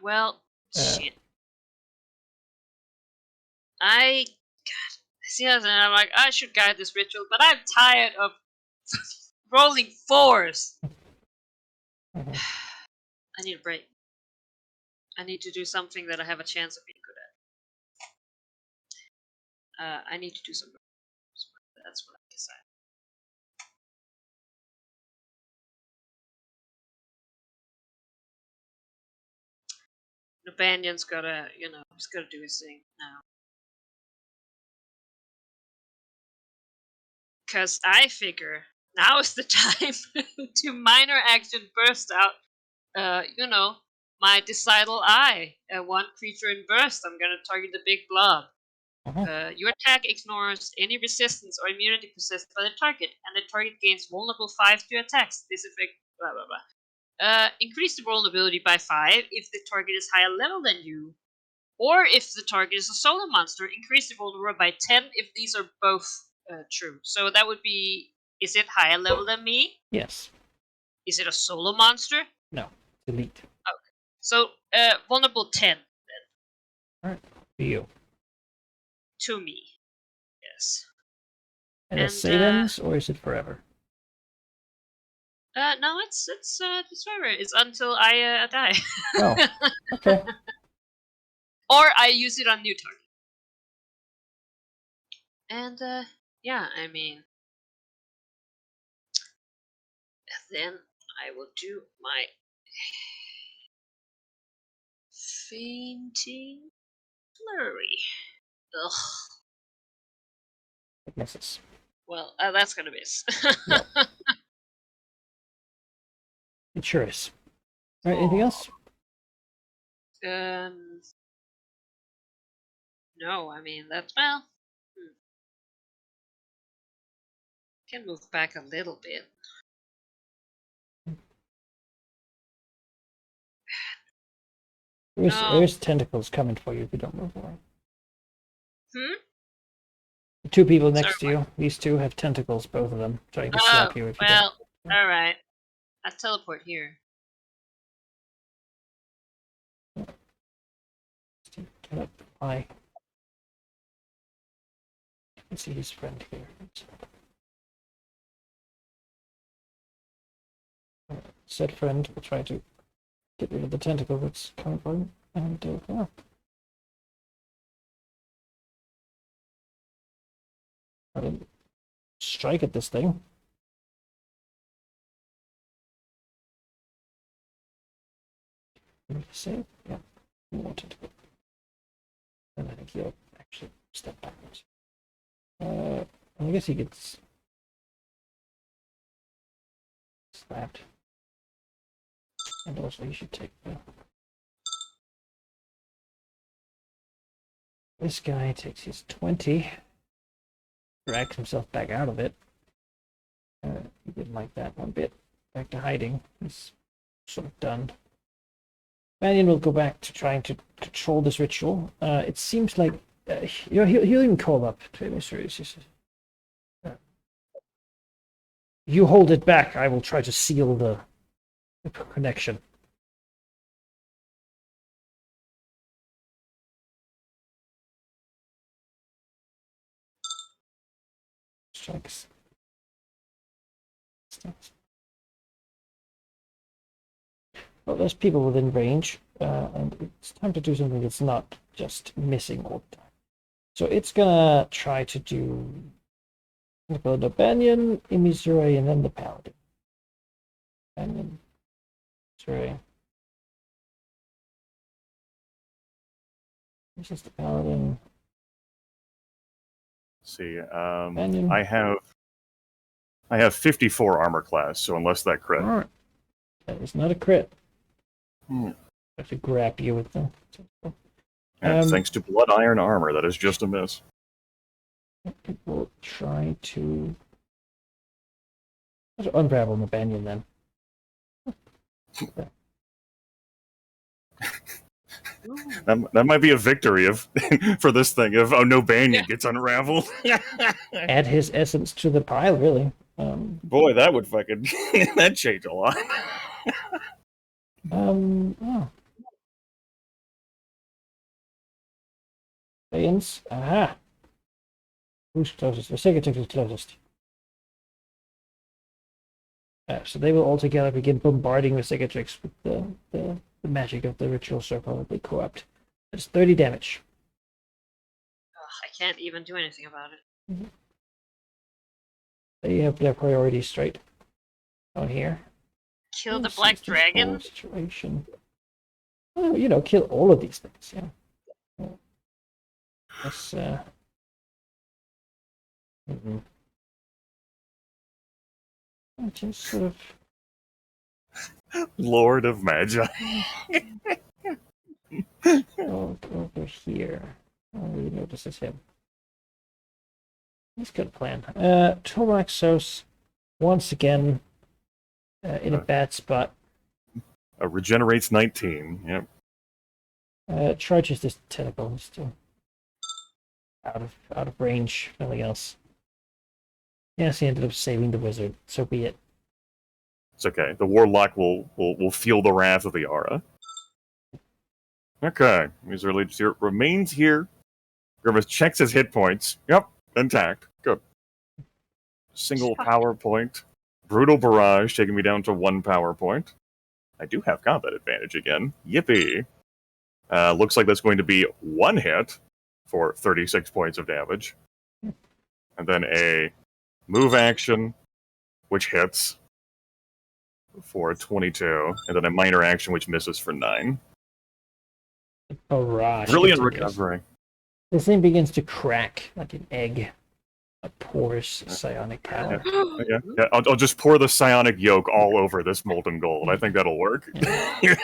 Speaker 2: Well, shit. I see that, and I'm like, I should guide this ritual, but I'm tired of rolling 4s.
Speaker 1: Mhm.
Speaker 2: I need a break. I need to do something that I have a chance of being good at. I need to do some. That's what I decided. The Banyan's gotta, he's gotta do his thing now. Because I figure now is the time to minor action burst out, my Decidal Eye. One creature in burst, I'm gonna target the big blob. Your attack ignores any resistance or immunity possessed by the target, and the target gains vulnerable 5 to attacks. This effect, blah blah blah. Increase the vulnerability by 5 if the target is higher level than you, or if the target is a solo monster, increase the vulnerability by 10 if these are both True. So that would be. Is it higher level than me?
Speaker 1: Yes.
Speaker 2: Is it a solo monster?
Speaker 1: No. Elite.
Speaker 2: So vulnerable 10
Speaker 1: For you.
Speaker 2: to me. Yes.
Speaker 1: And
Speaker 2: And,
Speaker 1: it savings, or is it forever?
Speaker 2: No, it's forever. It's until I die.
Speaker 1: Oh. Okay.
Speaker 2: Or I use it on new target. And yeah, I mean, then I will do my fainting flurry. Ugh.
Speaker 1: It misses.
Speaker 2: Well, that's gonna miss.
Speaker 1: Yep. It sure is. All right, anything else?
Speaker 2: No, I mean that's well. Can move back a little bit.
Speaker 1: There's tentacles coming for you if you don't move away. The two people next to
Speaker 2: Sorry,
Speaker 1: you, these two have tentacles, both of them, trying to
Speaker 2: Oh,
Speaker 1: slap you if you
Speaker 2: well, all right. I teleport here.
Speaker 1: don't. Get up. I can see his friend here. Said friend will try to get rid of the tentacle that's coming for him. And, yeah. I didn't strike at this thing. Save? Yeah. More tentacle. And I think he'll actually step backwards. I guess he gets slapped. And also he should take the... This guy takes his 20. Drags himself back out of it. He didn't like that one bit. Back to hiding. He's sort of done. Banyan will go back to trying to control this ritual. It seems like he'll even call up to Mr. You hold it back. I will try to seal the connection. Strikes. Well, there's people within range, and it's time to do something that's not just missing all the time. So it's gonna try to do the Banyan, Imizure, and then the Paladin. Banyan, Imizure. This is the Paladin.
Speaker 3: Let's see,
Speaker 1: Banyan.
Speaker 3: I have 54 armor class, so unless that crit.
Speaker 1: All right. That is not a crit.
Speaker 3: Hmm.
Speaker 1: I have to grab you with them.
Speaker 3: And thanks to blood iron armor, that is just a miss.
Speaker 1: We'll try to unravel the Banyan then.
Speaker 3: That might be a victory of for this thing. If no Banyan gets unraveled,
Speaker 1: Add his essence to the pile, really.
Speaker 3: boy, that would fucking that change a lot.
Speaker 1: Oh. Bands. Aha. Who's closest? The Segatrix is closest. So they will all together begin bombarding the Segatrix with the magic of the ritual circle that they co-opt. That's 30 damage.
Speaker 2: Ugh, I can't even do anything about it.
Speaker 1: They have their priorities straight on here.
Speaker 2: Kill the black dragon?
Speaker 1: Situation. Oh, kill all of these things, yeah. That's, just sort of
Speaker 3: Lord of Magi.
Speaker 1: go over here. I don't really notice it's him. He's got a plan. Toraxos, once again, in a bad spot.
Speaker 3: Regenerates 19. Yep.
Speaker 1: Charges this tentacle. He's still out of range. Nothing else. Yes, he ended up saving the wizard. So be it.
Speaker 3: It's okay. The warlock will feel the wrath of the aura. Okay, he's really remains here. Grimace checks his hit points. Yep, intact. Good. Single power point. Brutal barrage taking me down to 1 power point. I do have combat advantage again. Yippee! Looks like that's going to be 1 hit for 36 points of damage, and then a move action, which hits for 22, and then a minor action which misses for 9.
Speaker 1: Barrage.
Speaker 3: Brilliant
Speaker 1: continues.
Speaker 3: recovery.
Speaker 1: This thing begins to crack like an egg. A porous psionic power.
Speaker 3: Yeah. I'll just pour the psionic yolk all over this molten gold. I think that'll work.
Speaker 1: Yeah.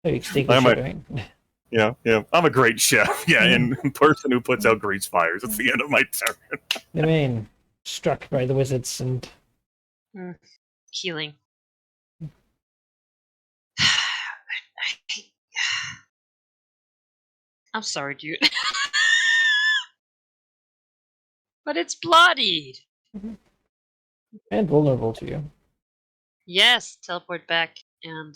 Speaker 1: So extinguish
Speaker 3: I'm a-
Speaker 1: it, right?
Speaker 3: Yeah. I'm a great chef. Yeah, and person who puts out grease fires. It's the end of my turn.
Speaker 1: The main struck by the wizards and
Speaker 2: Healing. I'm sorry, dude. But it's bloodied.
Speaker 1: vulnerable to you.
Speaker 2: Yes, teleport back and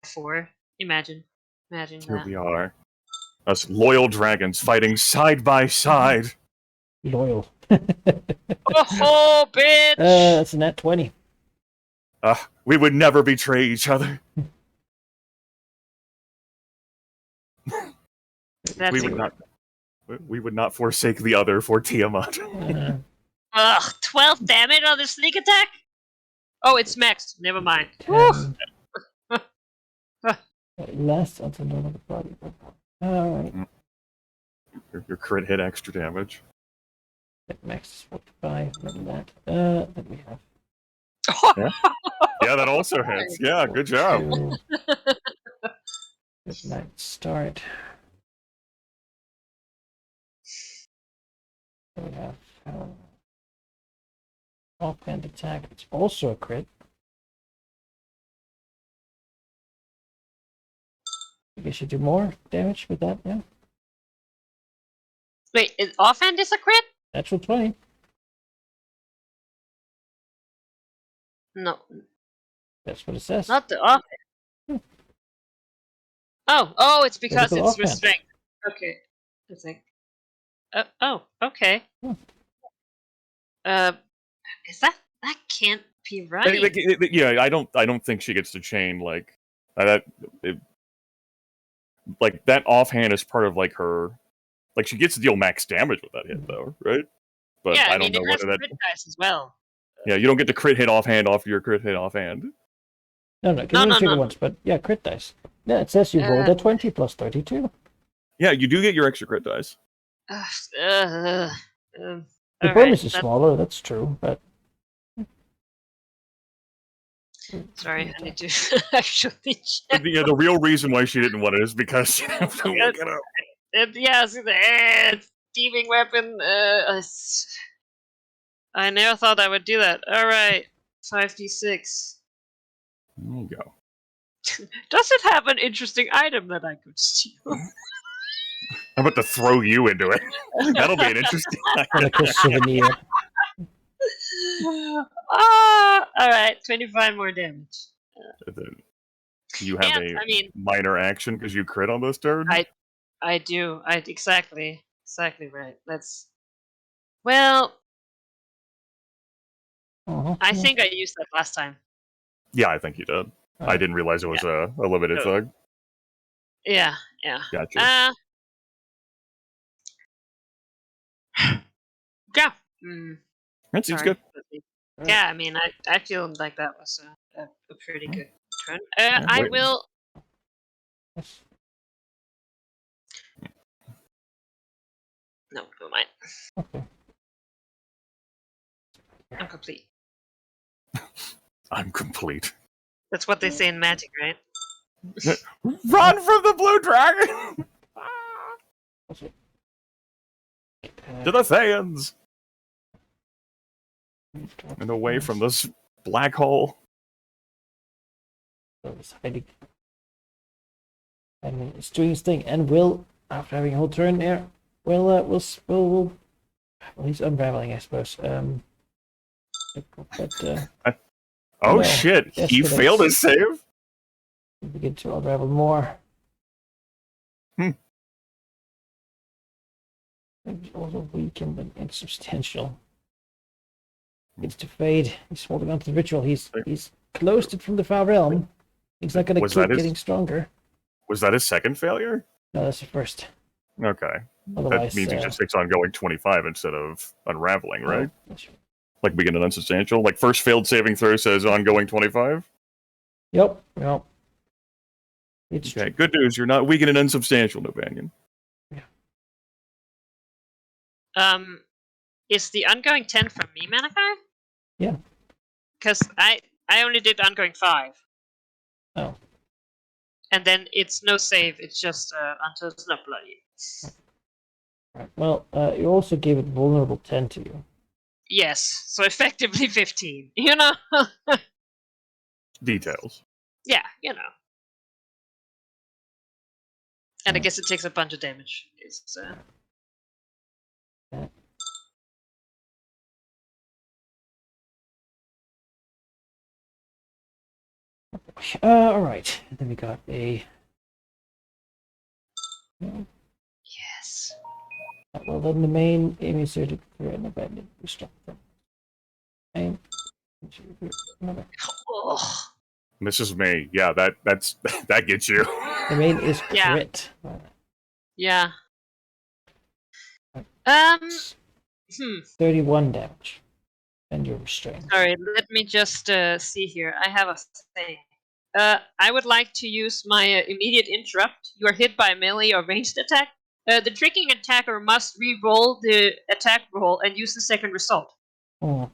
Speaker 2: 4. Imagine
Speaker 3: Here
Speaker 2: that.
Speaker 3: we are. Us loyal dragons fighting side by side.
Speaker 1: Loyal.
Speaker 2: Oh, bitch!
Speaker 1: That's a nat 20.
Speaker 3: We would never betray each other.
Speaker 2: That's
Speaker 3: We would not forsake the other for Tiamat.
Speaker 2: Ugh, 12 damage on the sneak attack? Oh, it's maxed. Never mind.
Speaker 1: 10. It lasts until none of the body. Alright.
Speaker 3: Your crit hit extra damage.
Speaker 1: Max is 45. Remember that. Then we have
Speaker 3: Yeah, that also hits. Yeah, good job.
Speaker 1: 2. Good night start. We have offhand attack. It's also a crit. I guess you do more damage with that, yeah?
Speaker 2: Wait, is offhand is a crit?
Speaker 1: Natural 20.
Speaker 2: No,
Speaker 1: That's what it says.
Speaker 2: not the offhand. Oh, it's because
Speaker 1: Critical
Speaker 2: it's
Speaker 1: offhand.
Speaker 2: restrained. Okay, I think. Okay. Is that can't be right?
Speaker 3: Yeah, I don't think she gets to chain like that. Like that offhand is part of like her. Like she gets to deal max damage with that hit though, right? But
Speaker 2: Yeah,
Speaker 3: I don't
Speaker 2: it
Speaker 3: know
Speaker 2: has
Speaker 3: whether that.
Speaker 2: crit dice as well.
Speaker 3: Yeah, you don't get to crit hit offhand off your crit hit offhand.
Speaker 1: No, can only trigger
Speaker 2: no.
Speaker 1: once, but yeah, crit dice. Yeah, it says you rolled a 20 plus 32.
Speaker 3: Yeah, you do get your extra crit dice.
Speaker 1: The
Speaker 2: Alright,
Speaker 1: bonus is smaller, that's true, but.
Speaker 2: Sorry, I need to actually check.
Speaker 3: The real reason why she didn't want it is because she have to look it up.
Speaker 2: Yeah, it's thieving weapon. I never thought I would do that. Alright, 5d6.
Speaker 3: There you go.
Speaker 2: Does it have an interesting item that I could steal?
Speaker 3: I'm about to throw you into it. That'll be an interesting.
Speaker 1: Like a souvenir.
Speaker 2: Alright, 25 more damage.
Speaker 3: You have
Speaker 2: And,
Speaker 3: a minor action because you crit on this turn.
Speaker 2: I do. Exactly right. Well, I think I used that last time.
Speaker 3: Yeah, I think you did. I didn't realize it was a limited thing.
Speaker 2: Yeah.
Speaker 3: Gotcha.
Speaker 2: Yeah.
Speaker 3: That seems
Speaker 2: Sorry.
Speaker 3: good.
Speaker 2: Yeah, I feel like that was a pretty good turn. I will. No, never mind.
Speaker 1: Okay.
Speaker 2: I'm complete.
Speaker 3: I'm complete.
Speaker 2: That's what they say in Magic, right?
Speaker 3: Run from the blue dragon! To the Thaans! And away from this black hole.
Speaker 1: It's hiding. And it's doing its thing, and will, after having a whole turn there, we'll Well, he's unraveling, I suppose. But
Speaker 3: Oh
Speaker 1: no,
Speaker 3: shit! He
Speaker 1: escalates.
Speaker 3: failed his save.
Speaker 1: we begin to unravel more. He's also weakened and insubstantial. It's to fade. He's holding on to the ritual. He's closed it from the far realm. He's not going to
Speaker 3: Was
Speaker 1: keep
Speaker 3: that his-
Speaker 1: getting stronger.
Speaker 3: Was that his second failure?
Speaker 1: No, that's the first.
Speaker 3: Okay.
Speaker 1: Otherwise,
Speaker 3: That means he just takes ongoing 25 instead of unraveling, right?
Speaker 1: that's-
Speaker 3: Like we get an unsubstantial. Like first failed saving throw says ongoing 25.
Speaker 1: Yep. It's
Speaker 3: Okay, good news. You're not weakened and unsubstantial, Nobanian.
Speaker 2: Is the ongoing 10 from me, Manakai?
Speaker 1: Yeah.
Speaker 2: Because I only did ongoing 5.
Speaker 1: Oh.
Speaker 2: And then it's no save, it's just until it's not bloody.
Speaker 1: Right. Well, you also gave it vulnerable 10 to you.
Speaker 2: Yes, so effectively 15. You know?
Speaker 3: Details.
Speaker 2: Yeah, you know. And I
Speaker 1: Yeah.
Speaker 2: guess it takes a bunch of damage. It's
Speaker 1: Yeah. All right. And then we got a.
Speaker 2: yes.
Speaker 1: Well, then the main aim is to create an abandoned destruction. Aim. Another.
Speaker 2: Ugh.
Speaker 3: This is me. Yeah, that's that gets you.
Speaker 1: The main is
Speaker 2: Yeah.
Speaker 1: crit.
Speaker 2: Yeah.
Speaker 1: 31 damage. And you're restrained.
Speaker 2: Sorry, let me just see here. I have a thing. I would like to use my immediate interrupt. You are hit by a melee or ranged attack. The tricking attacker must re-roll the attack roll and use the second result.
Speaker 1: Oh,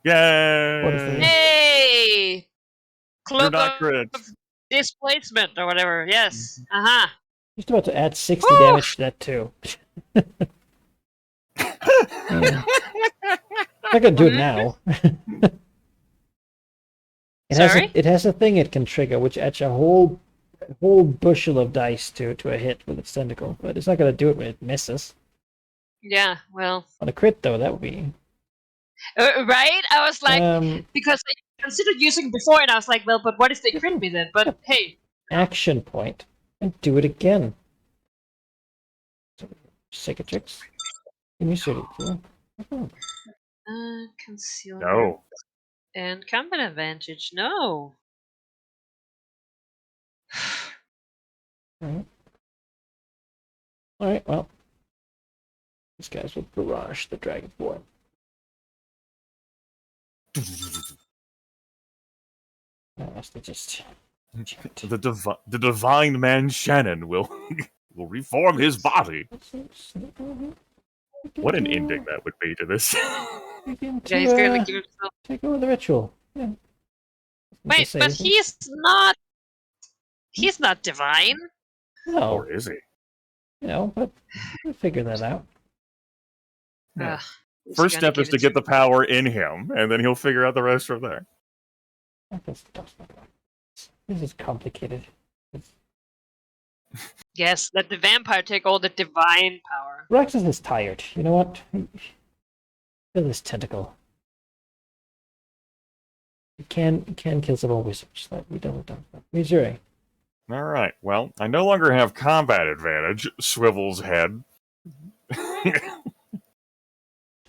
Speaker 3: Yay!
Speaker 1: What is the-
Speaker 2: Hey!
Speaker 3: You're
Speaker 2: Cloak
Speaker 3: not crit.
Speaker 2: of displacement or whatever. Yes. Uh-huh.
Speaker 1: just about to add 60
Speaker 2: Woo!
Speaker 1: damage to that too. Yeah. I'm not gonna do it now.
Speaker 2: Sorry?
Speaker 1: It has a thing it can trigger, which adds a whole bushel of dice to a hit with its tentacle, but it's not gonna do it when it misses.
Speaker 2: Yeah, well.
Speaker 1: On a crit though, that would be.
Speaker 2: Right? I was like,
Speaker 1: Um,
Speaker 2: because I considered using it before, and I was like, well, but what if they crit me then? But hey,
Speaker 1: action point and do it again. Cicatrix. Give me 32.
Speaker 2: conceal
Speaker 3: No.
Speaker 2: and combat advantage. No.
Speaker 1: Alright. Alright, well. These guys will barrage the Dragonborn. Unless they just.
Speaker 3: The divine man Shannon will will reform his body. What an ending that would be to this.
Speaker 2: Yeah, he's gonna give himself.
Speaker 1: Take over the ritual. Yeah.
Speaker 2: Wait, but he's not. He's not divine.
Speaker 1: No,
Speaker 3: Or is he?
Speaker 1: but we'll figure that out.
Speaker 3: Yeah.
Speaker 2: Ugh, he's
Speaker 3: First
Speaker 2: gonna
Speaker 3: step is
Speaker 2: give
Speaker 3: to
Speaker 2: it
Speaker 3: get the power in him, and then he'll figure out the rest from there.
Speaker 1: This is complicated.
Speaker 2: Yes, let the vampire take all the divine power.
Speaker 1: Raxus is tired. You know what? Feel this tentacle. You can kill some more wizards. Like we don't. Missouri.
Speaker 3: All right. Well, I no longer have combat advantage. Swivel's head.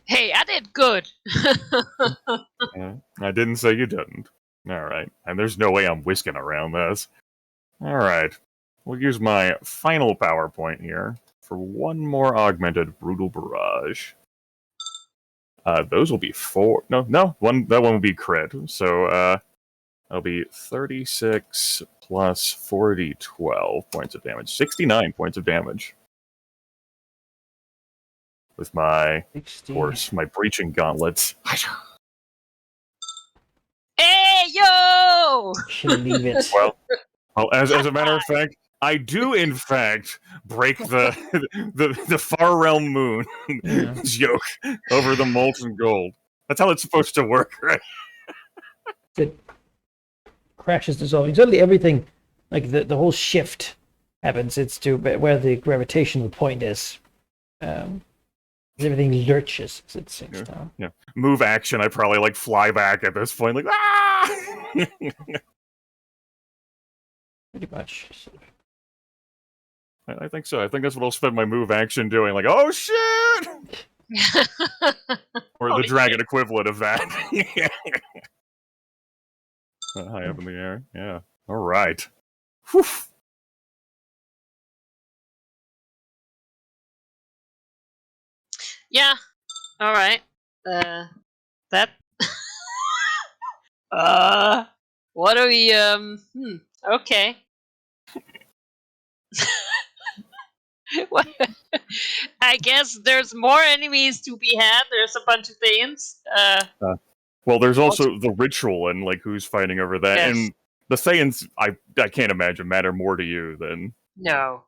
Speaker 2: Hey, I did good.
Speaker 3: Yeah, I didn't say you didn't. All right. And there's no way I'm whisking around this. All right. We'll use my final PowerPoint here for one more augmented brutal barrage. Those will be 4. No, that one will be crit. So that'll be 36 plus 40, 12 points of damage. 69 points of damage. With my,
Speaker 1: 60.
Speaker 3: of course, my breaching gauntlets.
Speaker 2: Hey, yo!
Speaker 1: Should leave it.
Speaker 3: Well, as a matter of fact, I do in fact break the far realm moon
Speaker 1: Yeah.
Speaker 3: yoke over the molten gold. That's how it's supposed to work, right?
Speaker 1: It crashes dissolving. Suddenly everything, like the whole shift happens. It's to where the gravitational point is. Everything lurches as it sinks down.
Speaker 3: Yeah. Move action. I probably like fly back at this point, like ah.
Speaker 1: Pretty much. So.
Speaker 3: I think so. I think that's what I'll spend my move action doing. Like, oh shit, or
Speaker 2: Holy
Speaker 3: the dragon equivalent of that. High up in the air. Yeah. All right. Whew.
Speaker 2: Yeah. All right. That. What are we? Okay. What? I guess there's more enemies to be had. There's a bunch of things.
Speaker 3: Well, there's also the ritual and like who's fighting over that,
Speaker 2: Yes.
Speaker 3: and the Saiyans. I can't imagine matter more to you than
Speaker 2: No.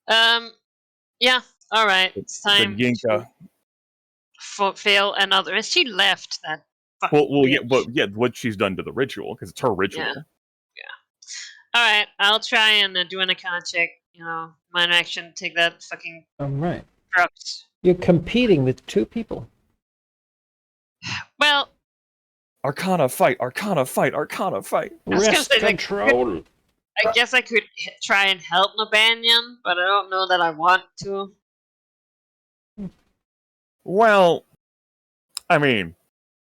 Speaker 2: Yeah. All right. It's time
Speaker 3: Yinka.
Speaker 2: to fail another. And she left that.
Speaker 3: Well, yeah,
Speaker 2: bitch.
Speaker 3: but yeah, what she's done to the ritual because it's her ritual.
Speaker 2: Yeah. All right. I'll try and do an account check. Minor action. Take that fucking
Speaker 1: All right.
Speaker 2: drugs.
Speaker 1: You're competing with two people.
Speaker 2: Well,
Speaker 3: Arcana fight, Arcana fight, Arcana fight.
Speaker 2: I was gonna
Speaker 1: Rest
Speaker 2: say, like,
Speaker 1: control.
Speaker 2: I guess I could try and help Nabanyan, but I don't know that I want to.
Speaker 3: Well, I mean,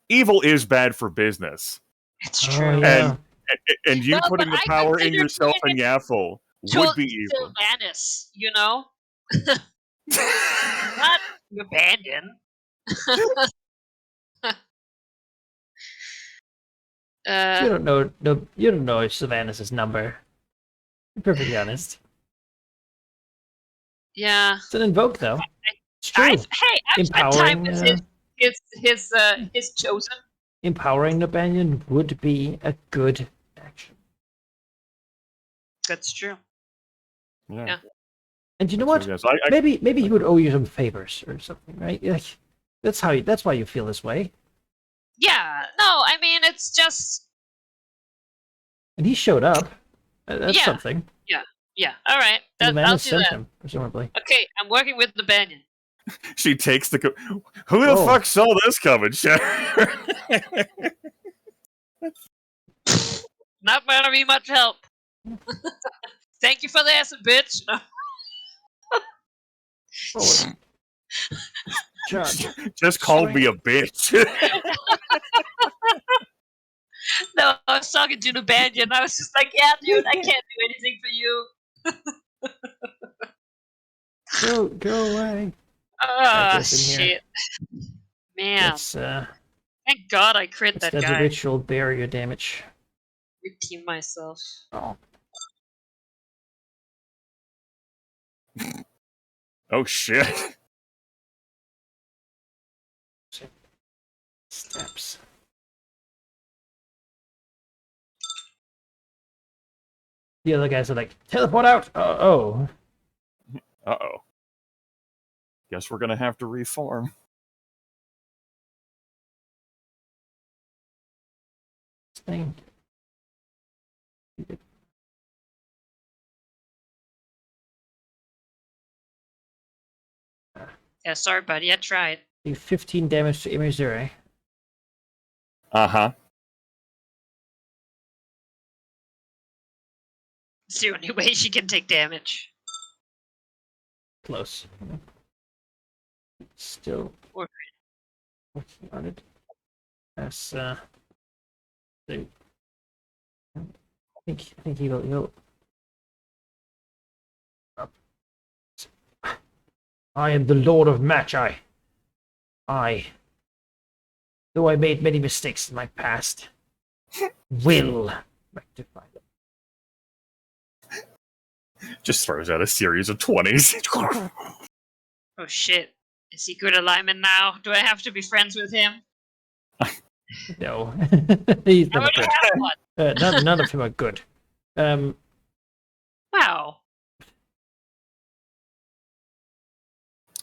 Speaker 3: evil is bad for business,
Speaker 2: It's
Speaker 1: Oh,
Speaker 2: true.
Speaker 1: yeah.
Speaker 3: and you
Speaker 2: Well,
Speaker 3: putting
Speaker 2: but
Speaker 3: the
Speaker 2: I
Speaker 3: power in
Speaker 2: consider
Speaker 3: yourself
Speaker 2: doing
Speaker 3: and Yaffle would be evil.
Speaker 2: Sylvanas, not Nabanyan.
Speaker 1: You don't know. No, you don't know Sylvanas' number. Be perfectly honest.
Speaker 2: Yeah.
Speaker 1: It's an invoke, though. It's true.
Speaker 2: I've spent time
Speaker 1: Empowering,
Speaker 2: with his chosen.
Speaker 1: Empowering Nabanyan would be a good action.
Speaker 2: That's true.
Speaker 3: Yeah.
Speaker 1: And you know what?
Speaker 3: So, yes,
Speaker 1: Maybe he would owe you some favors or something, right? Like, that's why you feel this way.
Speaker 2: Yeah. No, I mean it's just.
Speaker 1: And he showed up. That's
Speaker 2: Yeah.
Speaker 1: something.
Speaker 2: Yeah. All right.
Speaker 1: And
Speaker 2: I'll
Speaker 1: Amanda
Speaker 2: do
Speaker 1: sent
Speaker 2: that.
Speaker 1: him, presumably.
Speaker 2: Okay, I'm working with Nabanyan.
Speaker 3: she takes the. Who the
Speaker 1: Whoa.
Speaker 3: fuck saw this coming?
Speaker 2: Not gonna be much help. Thank you for the acid, bitch.
Speaker 1: Oh, John.
Speaker 3: Just called me a bitch.
Speaker 2: No, I was talking to Nabanyan. I was just like, yeah, dude, I can't do anything for you.
Speaker 1: Go away.
Speaker 2: Ah,
Speaker 1: this in here.
Speaker 2: shit. Man,
Speaker 1: Let's
Speaker 2: thank God I crit that
Speaker 1: does a
Speaker 2: guy.
Speaker 1: ritual barrier damage.
Speaker 2: Redeem myself.
Speaker 1: Oh.
Speaker 3: Oh shit.
Speaker 1: Steps. The other guys are like, teleport out! Oh.
Speaker 3: Uh-oh. Guess we're gonna have to reform.
Speaker 1: Thing.
Speaker 2: Yeah, sorry, buddy. I tried.
Speaker 1: Do 15 damage to Imizure.
Speaker 3: Uh-huh.
Speaker 2: It's the only way she can take damage.
Speaker 1: Close. Still
Speaker 2: Or-
Speaker 1: working on it. As so, I think he'll I am the Lord of Magi. Though I made many mistakes in my past, will rectify them.
Speaker 3: Just throws out a series of 20s.
Speaker 2: Oh shit. Is he good alignment now? Do I have to be friends with him?
Speaker 1: No, he's
Speaker 2: I
Speaker 1: never
Speaker 2: already
Speaker 1: good.
Speaker 2: have one.
Speaker 1: None of them are good.
Speaker 2: Wow.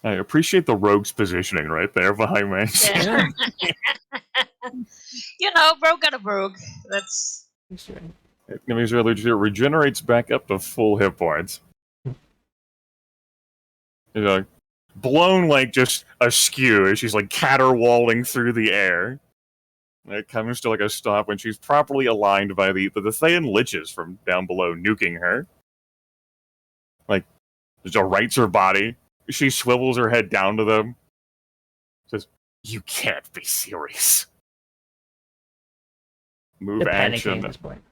Speaker 3: I appreciate the rogue's positioning right there behind me.
Speaker 2: Yeah. Rogue got a rogue. That's
Speaker 3: Enemies earlier regenerates back up to full hit points. You know, blown like just askew as she's like caterwauling through the air. It comes to like a stop when she's properly aligned by the Thayan liches from down below nuking her. Like, just rights her body. She swivels her head down to them. Says, "You can't be serious." Move
Speaker 1: They're panicking
Speaker 3: action.
Speaker 1: at this point.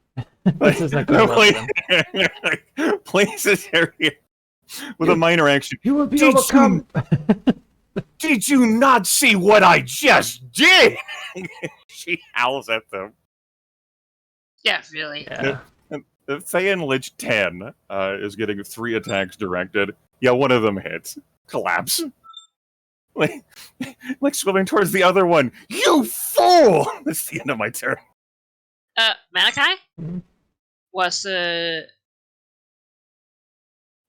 Speaker 1: This is not going well for them.
Speaker 3: Places area with a minor action.
Speaker 1: You will be
Speaker 3: Did
Speaker 1: overcome.
Speaker 3: Did you not see what I just did? She howls at them.
Speaker 2: Yeah, really.
Speaker 1: Yeah.
Speaker 3: The Thayan Lich 10 is getting 3 attacks directed. Yeah, one of them hits. Collapse. Like swimming towards the other one. You fool! That's the end of my turn.
Speaker 2: Malachi?
Speaker 1: Mhm.
Speaker 2: Was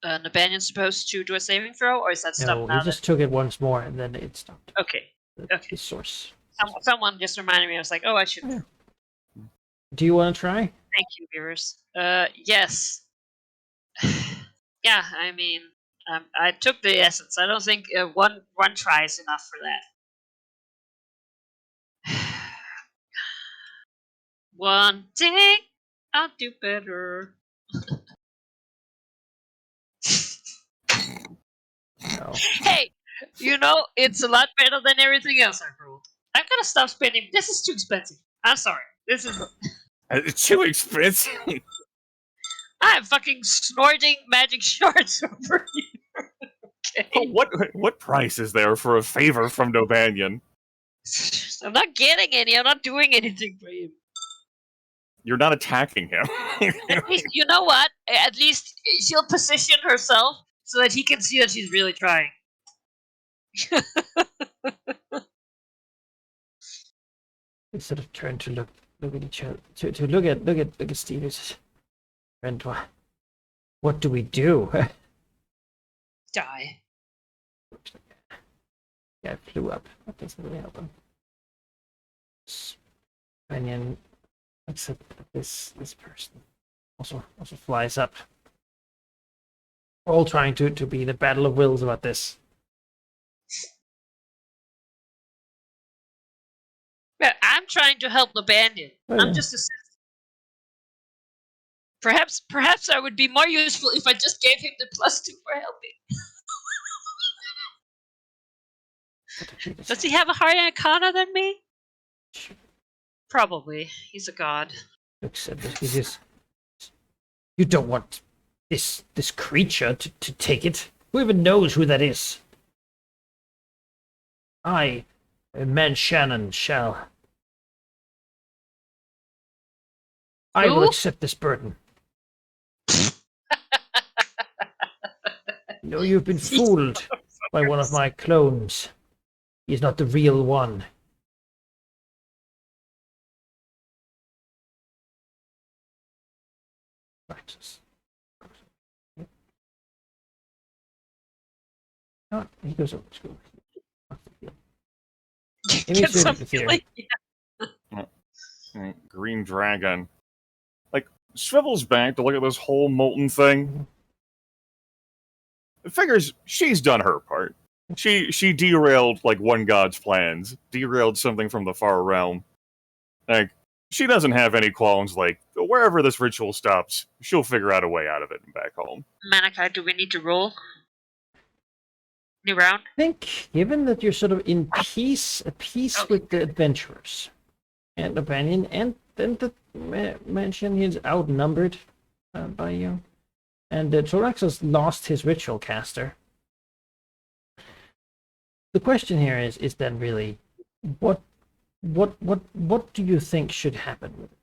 Speaker 2: Nabanyan supposed to do a saving throw, or is that
Speaker 1: No,
Speaker 2: stopped
Speaker 1: we
Speaker 2: now?
Speaker 1: just took it once more and then it stopped.
Speaker 2: Okay. Okay.
Speaker 1: The source.
Speaker 2: Someone just reminded me. I was like, oh, I should.
Speaker 1: Yeah. Do you want to try?
Speaker 2: Thank you, viewers. Yes. Yeah, I mean, I took the essence. I don't think one try is enough for that. One day I'll do better.
Speaker 1: No.
Speaker 2: Hey, it's a lot better than everything else I've rolled. I'm gonna stop spending. This is too expensive. I'm sorry. This is.
Speaker 3: It's too expensive.
Speaker 2: I'm fucking snorting magic shards over here. Okay.
Speaker 3: What price is there for a favor from Nobanian?
Speaker 2: I'm not getting any. I'm not doing anything for him.
Speaker 3: You're not attacking him.
Speaker 2: At least, you know what? At least she'll position herself so that he can see that she's really trying.
Speaker 1: We sort of turn to look at each other, to look at Steve. He says, "Friend, what do we do?"
Speaker 2: Die.
Speaker 1: Yeah, I flew up. That doesn't really help him. Banyan looks at this person. Also flies up. We're all trying to be the battle of wills about this.
Speaker 2: Yeah, I'm trying to help the bandit.
Speaker 1: Oh,
Speaker 2: I'm
Speaker 1: yeah.
Speaker 2: just assisting. Perhaps I would be more useful if I just gave him the +2 for helping. Does he have a higher arcana than me? Probably. He's a god.
Speaker 1: Looks at this. He says, "You don't want this creature to take it. Who even knows who that is? I, Man Shannon, shall. I will
Speaker 2: Who?
Speaker 1: accept this burden. No, you've been fooled by one of my clones. He's not the real one." Right. Oh, he goes over to school. Maybe
Speaker 2: Get
Speaker 1: it's
Speaker 2: some
Speaker 1: the theory.
Speaker 2: feeling.
Speaker 3: Green dragon. Like, swivels back to look at this whole molten thing. It figures she's done her part. She derailed, like, one god's plans. Derailed something from the far realm. Like, she doesn't have any qualms, like, wherever this ritual stops, she'll figure out a way out of it and back home.
Speaker 2: Malachi, do we need to roll? New round?
Speaker 1: I think, given that you're sort of at peace with the adventurers and the Banyan, and then the mention he's outnumbered by you, and Thorax has lost his ritual caster. The question here is then really, what do you think should happen with it?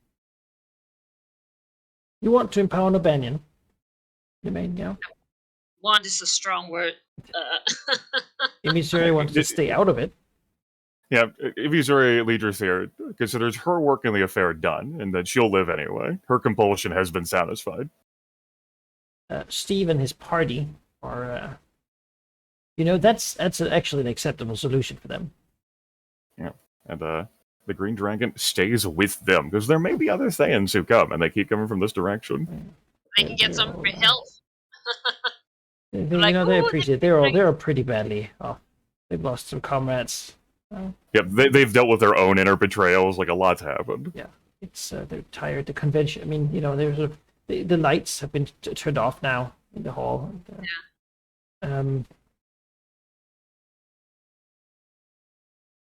Speaker 1: You want to empower the Banyan, you mean, yeah?
Speaker 2: Want is a strong word.
Speaker 1: Imisuri wants to stay out of it.
Speaker 3: Yeah, Ivisuri Leaderthier considers her work in the affair done, and that she'll live anyway. Her compulsion has been satisfied.
Speaker 1: Steve and his party are, that's actually an acceptable solution for them.
Speaker 3: Yeah, and the Green Dragon stays with them, because there may be other Thayans who come, and they keep coming from this direction.
Speaker 2: They can get some free help. Like,
Speaker 1: they
Speaker 2: "Ooh,
Speaker 1: appreciate. They're all pretty badly off. They've lost some comrades.
Speaker 3: Yep, they've dealt with their own inner betrayals. Like a lot's happened.
Speaker 1: Yeah, it's they're tired. The convention. I mean, there's the lights have been turned off now in the hall. And,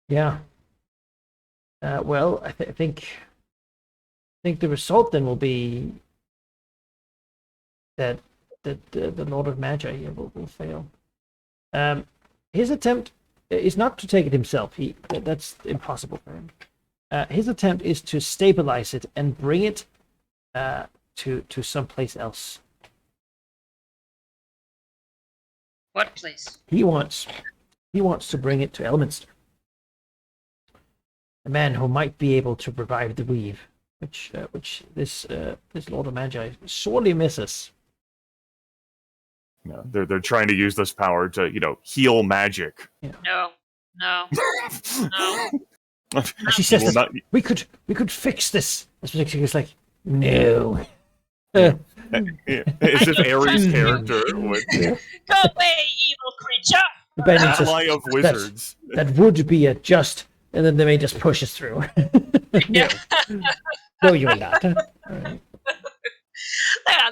Speaker 1: yeah. Well, I think the result then will be that the Lord of Magi here will fail. His attempt is not to take it himself. That's impossible for him. His attempt is to stabilize it and bring it to someplace else.
Speaker 2: What place?
Speaker 1: He wants to bring it to Elminster. A man who might be able to revive the weave, which this Lord of Magi sorely misses.
Speaker 3: Yeah, they're trying to use this power to heal magic.
Speaker 2: No.
Speaker 1: She says
Speaker 3: Well,
Speaker 1: that we could fix this. It's like no.
Speaker 3: As if Ares' character would.
Speaker 2: Go away, evil creature!
Speaker 1: The Benedict says,
Speaker 3: Ally of wizards.
Speaker 1: that would be a just, and then they just push us through. No, you're not. All right.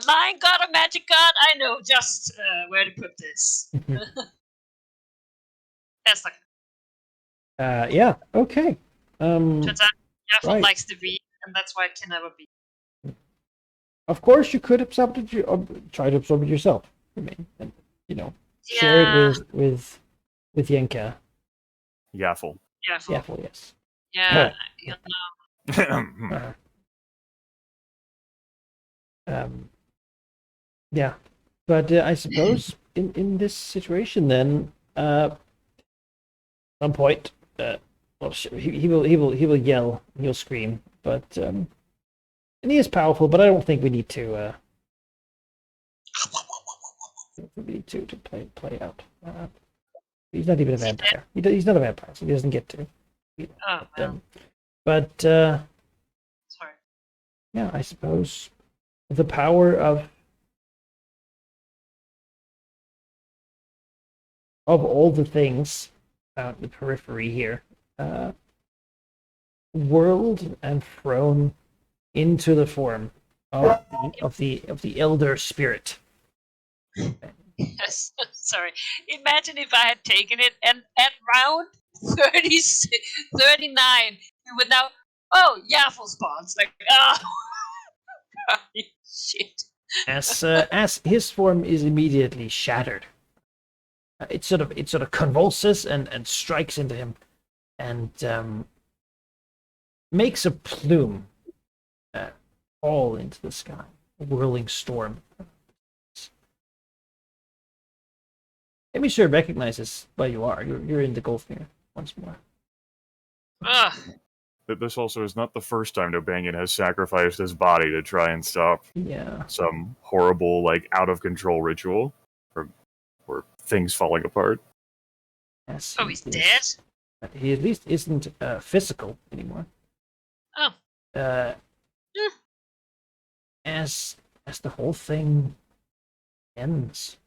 Speaker 2: Lion god or magic god? I know just where to put this. That's like
Speaker 1: Yeah. Okay.
Speaker 2: turns out Jaffel
Speaker 1: right.
Speaker 2: likes to be, and that's why it can never be.
Speaker 1: Of course, you could absorb it. Try to absorb it yourself. I mean, and, share it with Yenka.
Speaker 3: Yaffle.
Speaker 2: Jaffel.
Speaker 1: Yeah. Well, yes.
Speaker 2: Yeah.
Speaker 1: Yeah, but I suppose in this situation, then, at some point, well, he will yell, he'll scream, but and he is powerful, but I don't think we need to play out. He's not even a vampire. He's not a vampire, so he doesn't get to.
Speaker 2: Oh, well.
Speaker 1: But
Speaker 2: Sorry.
Speaker 1: yeah, I suppose the power of all the things out the periphery here, whirled and thrown into the form of the elder spirit.
Speaker 2: Yes. Sorry. Imagine if I had taken it and at round 39, we would now. Oh, Yaffle spawns. Like, shit.
Speaker 1: As his form is immediately shattered, it sort of convulses and strikes into him, and makes a plume fall into the sky, a whirling storm. Let me sure recognizes where you are. You're in the Gulfmere once more.
Speaker 2: Ugh.
Speaker 3: This also is not the first time Nobangan has sacrificed his body to try and stop some horrible, out of control ritual or things falling apart.
Speaker 1: Yes,
Speaker 2: Oh, he's dead?
Speaker 1: He at least isn't physical anymore.
Speaker 2: Oh.
Speaker 1: As the whole thing ends.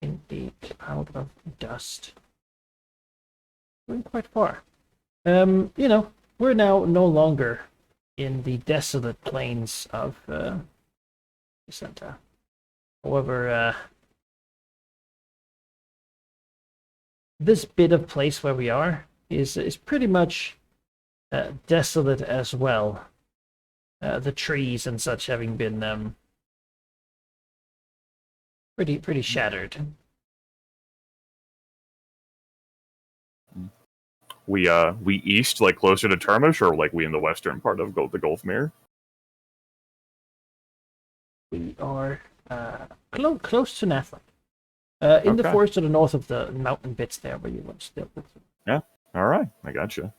Speaker 1: In the cloud of dust. Going quite far. We're now no longer in the desolate plains of Santa. However, this bit of place where we are is pretty much desolate as well. The trees and such having been pretty shattered.
Speaker 3: We east, closer to Termish, or we in the western part of the Gulfmere?
Speaker 1: We are close to Nathlik. In the forest to the north of the mountain bits there where you once lived.
Speaker 3: Yeah, all right, I gotcha.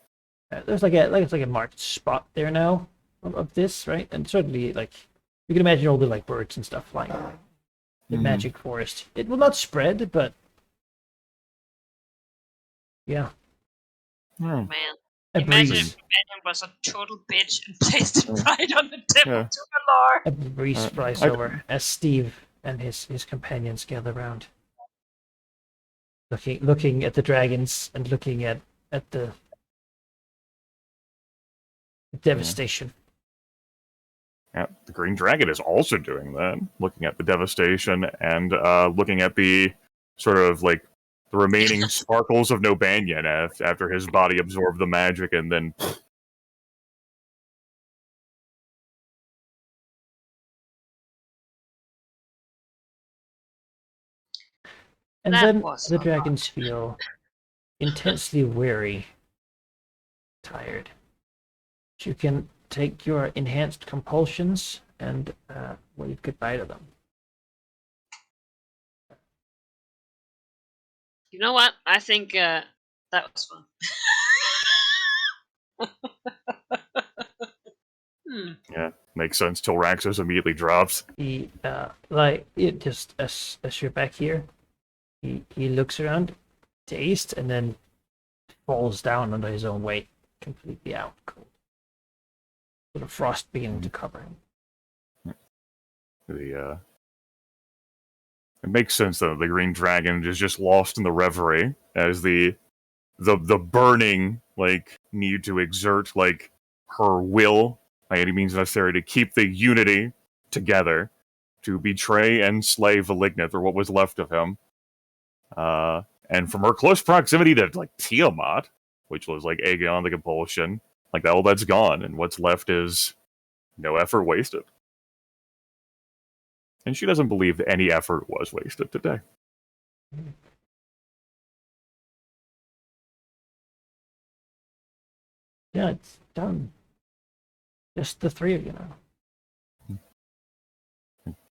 Speaker 1: There's it's like a marked spot there now of this, right? And certainly, you can imagine all the birds and stuff flying around. The magic forest. It will not spread, but yeah.
Speaker 2: Man.
Speaker 1: A
Speaker 2: Imagine
Speaker 1: breeze.
Speaker 2: if Companion was a total bitch and placed it right on the tip
Speaker 3: Yeah.
Speaker 2: of Tugalor.
Speaker 1: A breeze flies
Speaker 3: I-
Speaker 1: over as Steve and his companions gather round, looking at the dragons and looking at the devastation.
Speaker 3: Yeah, the Green Dragon is also doing that, looking at the devastation and looking at the sort of like the remaining sparkles of Nobanian after his body absorbed the magic and then.
Speaker 1: And
Speaker 2: That
Speaker 1: then
Speaker 2: was
Speaker 1: the
Speaker 2: a
Speaker 1: dragons
Speaker 2: lot.
Speaker 1: feel intensely weary, tired. You can take your enhanced compulsions and wave goodbye to them.
Speaker 2: You know what? I think that was fun.
Speaker 3: Yeah, makes sense. Till Raxus immediately drops.
Speaker 1: He like it just as you're back here, he looks around, dazed, and then falls down under his own weight, completely out cold. With the frost beginning to cover him.
Speaker 3: It makes sense that the Green Dragon is just lost in the reverie as the burning like need to exert like her will by any means necessary to keep the unity together, to betray and slay Valignith, or what was left of him. And from her close proximity to like Tiamat, which was like Aegon the Compulsion, like all that's gone, and what's left is no effort wasted. And she doesn't believe that any effort was wasted today.
Speaker 1: Yeah, it's done. Just the three of you now.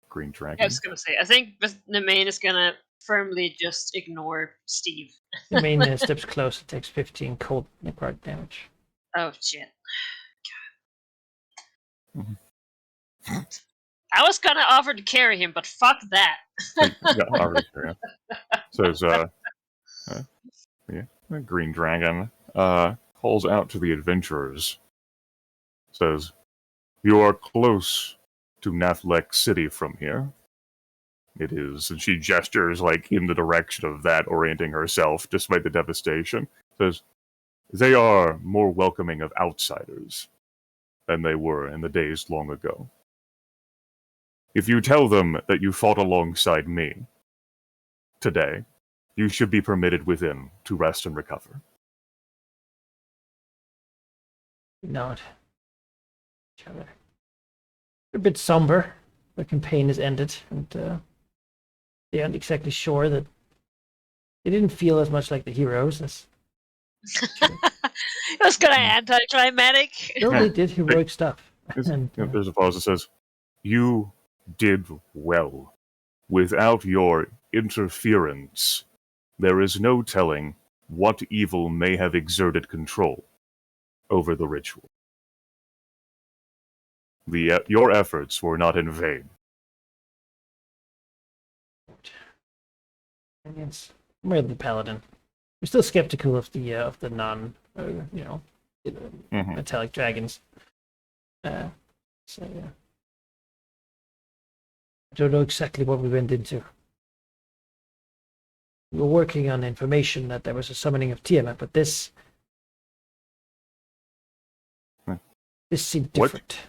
Speaker 3: Green Dragon.
Speaker 2: I was gonna say, I think the main is gonna firmly just ignore Steve.
Speaker 1: The main steps close, it takes 15 cold necrotic damage.
Speaker 2: Oh shit.
Speaker 3: Mhm.
Speaker 2: I was gonna offer to carry him, but fuck that.
Speaker 3: Yeah, already sure, yeah. Says, the Green Dragon calls out to the adventurers. Says, "You are close to Nathlek City from here. It is," and she gestures like in the direction of that, orienting herself, despite the devastation. Says, "They are more welcoming of outsiders than they were in the days long ago. If you tell them that you fought alongside me today, you should be permitted within to rest and recover."
Speaker 1: Nod. Each other. A bit somber. The campaign is ended, and they aren't exactly sure that they didn't feel as much like the heroes as
Speaker 2: It was kinda anticlimactic.
Speaker 1: no, they did heroic stuff. And
Speaker 3: There's a pause that says, "You did well. Without your interference, there is no telling what evil may have exerted control over the ritual. Your efforts were not in vain."
Speaker 1: it's more the paladin. We're still skeptical of the non,
Speaker 3: Mhm.
Speaker 1: metallic dragons. So yeah, I don't know exactly what we went into. We were working on information that there was a summoning of Tiamat, but this seemed
Speaker 3: What?
Speaker 1: different.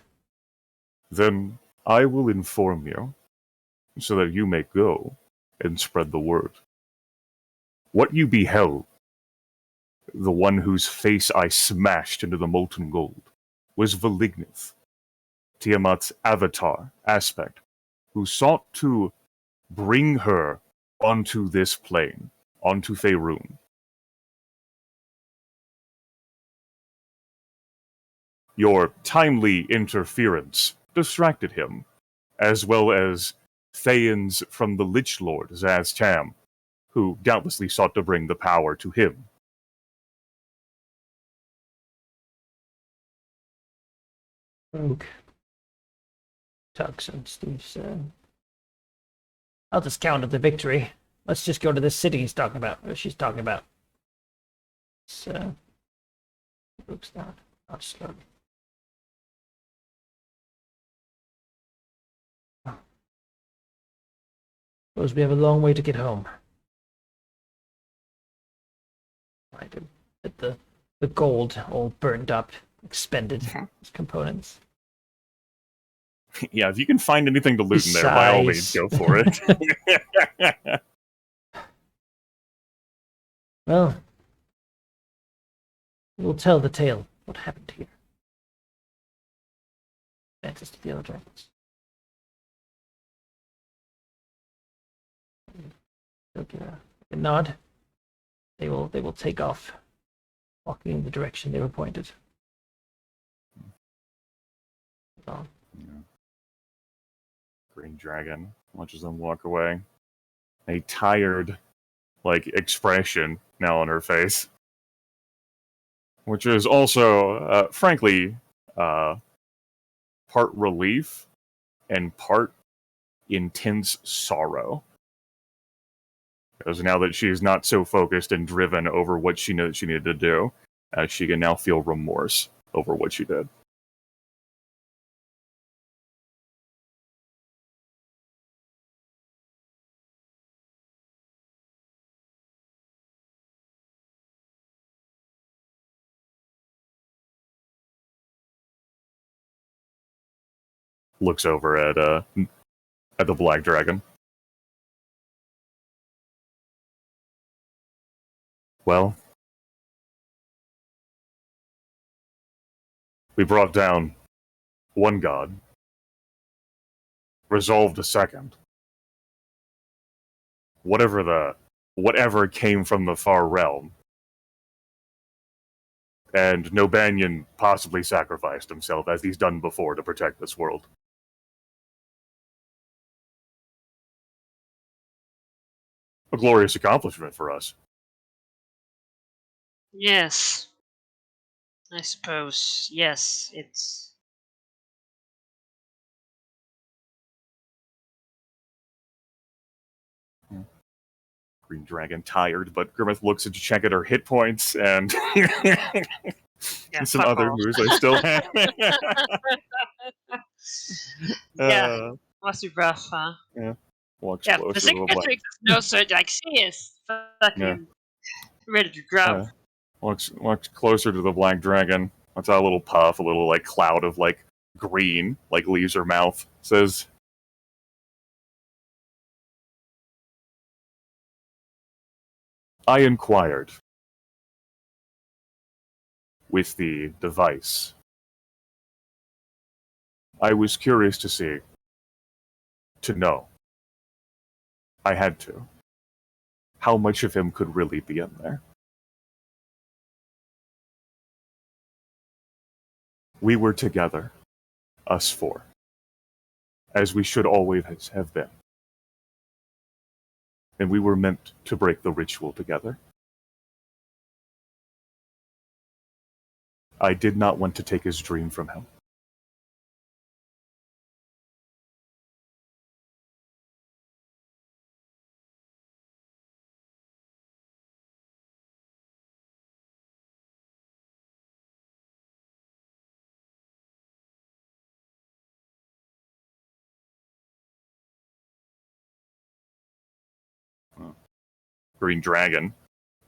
Speaker 3: Then I will inform you, so that you may go and spread the word. What you beheld, the one whose face I smashed into the molten gold, was Valignith, Tiamat's avatar aspect, who sought to bring her onto this plane, onto Faerun. Your timely interference distracted him, as well as Thayan's from the Lich Lord Zaz Tam, who doubtlessly sought to bring the power to him.
Speaker 1: Rogue. Tux and Steve said, I'll discount the victory. Let's just go to this city he's talking about, or she's talking about. Let's Looks not slowly. Oh. Suppose we have a long way to get home. Right, get the gold all burned up, expended as components.
Speaker 3: Yeah, if you can find anything to loot in there, by all means, go for it.
Speaker 1: Well, we'll tell the tale. What happened here? Advances to the other dragons. They'll give a nod. They will take off, walking in the direction they were pointed. So,
Speaker 3: Green Dragon watches them walk away. A tired, expression now on her face, which is also, frankly, part relief and part intense sorrow. Because now that she is not so focused and driven over what she knew that she needed to do, she can now feel remorse over what she did. Looks over at the Black Dragon. Well, we brought down one god, resolved a second. Whatever came from the far realm, and Nobanian possibly sacrificed himself, as he's done before, to protect this world. A glorious accomplishment for us.
Speaker 2: Yes. I suppose. Yes, it's...
Speaker 3: Green Dragon tired, but Grimith looks to check at her hit points and
Speaker 2: Yeah,
Speaker 3: some
Speaker 2: fuck
Speaker 3: other
Speaker 2: off.
Speaker 3: moves I still have.
Speaker 2: Yeah, must be rough, huh?
Speaker 3: Walks
Speaker 2: Yeah,
Speaker 3: closer
Speaker 2: the
Speaker 3: to
Speaker 2: second
Speaker 3: the black.
Speaker 2: Matrix is no such, like, she is fucking ready to drop.
Speaker 3: Walks closer to the Black Dragon. Lets out a little puff, a little cloud of green, leaves her mouth. Says, I inquired with the device. I was curious to know. I had to. How much of him could really be in there? We were together, us four, as we should always have been. And we were meant to break the ritual together. I did not want to take his dream from him. Green Dragon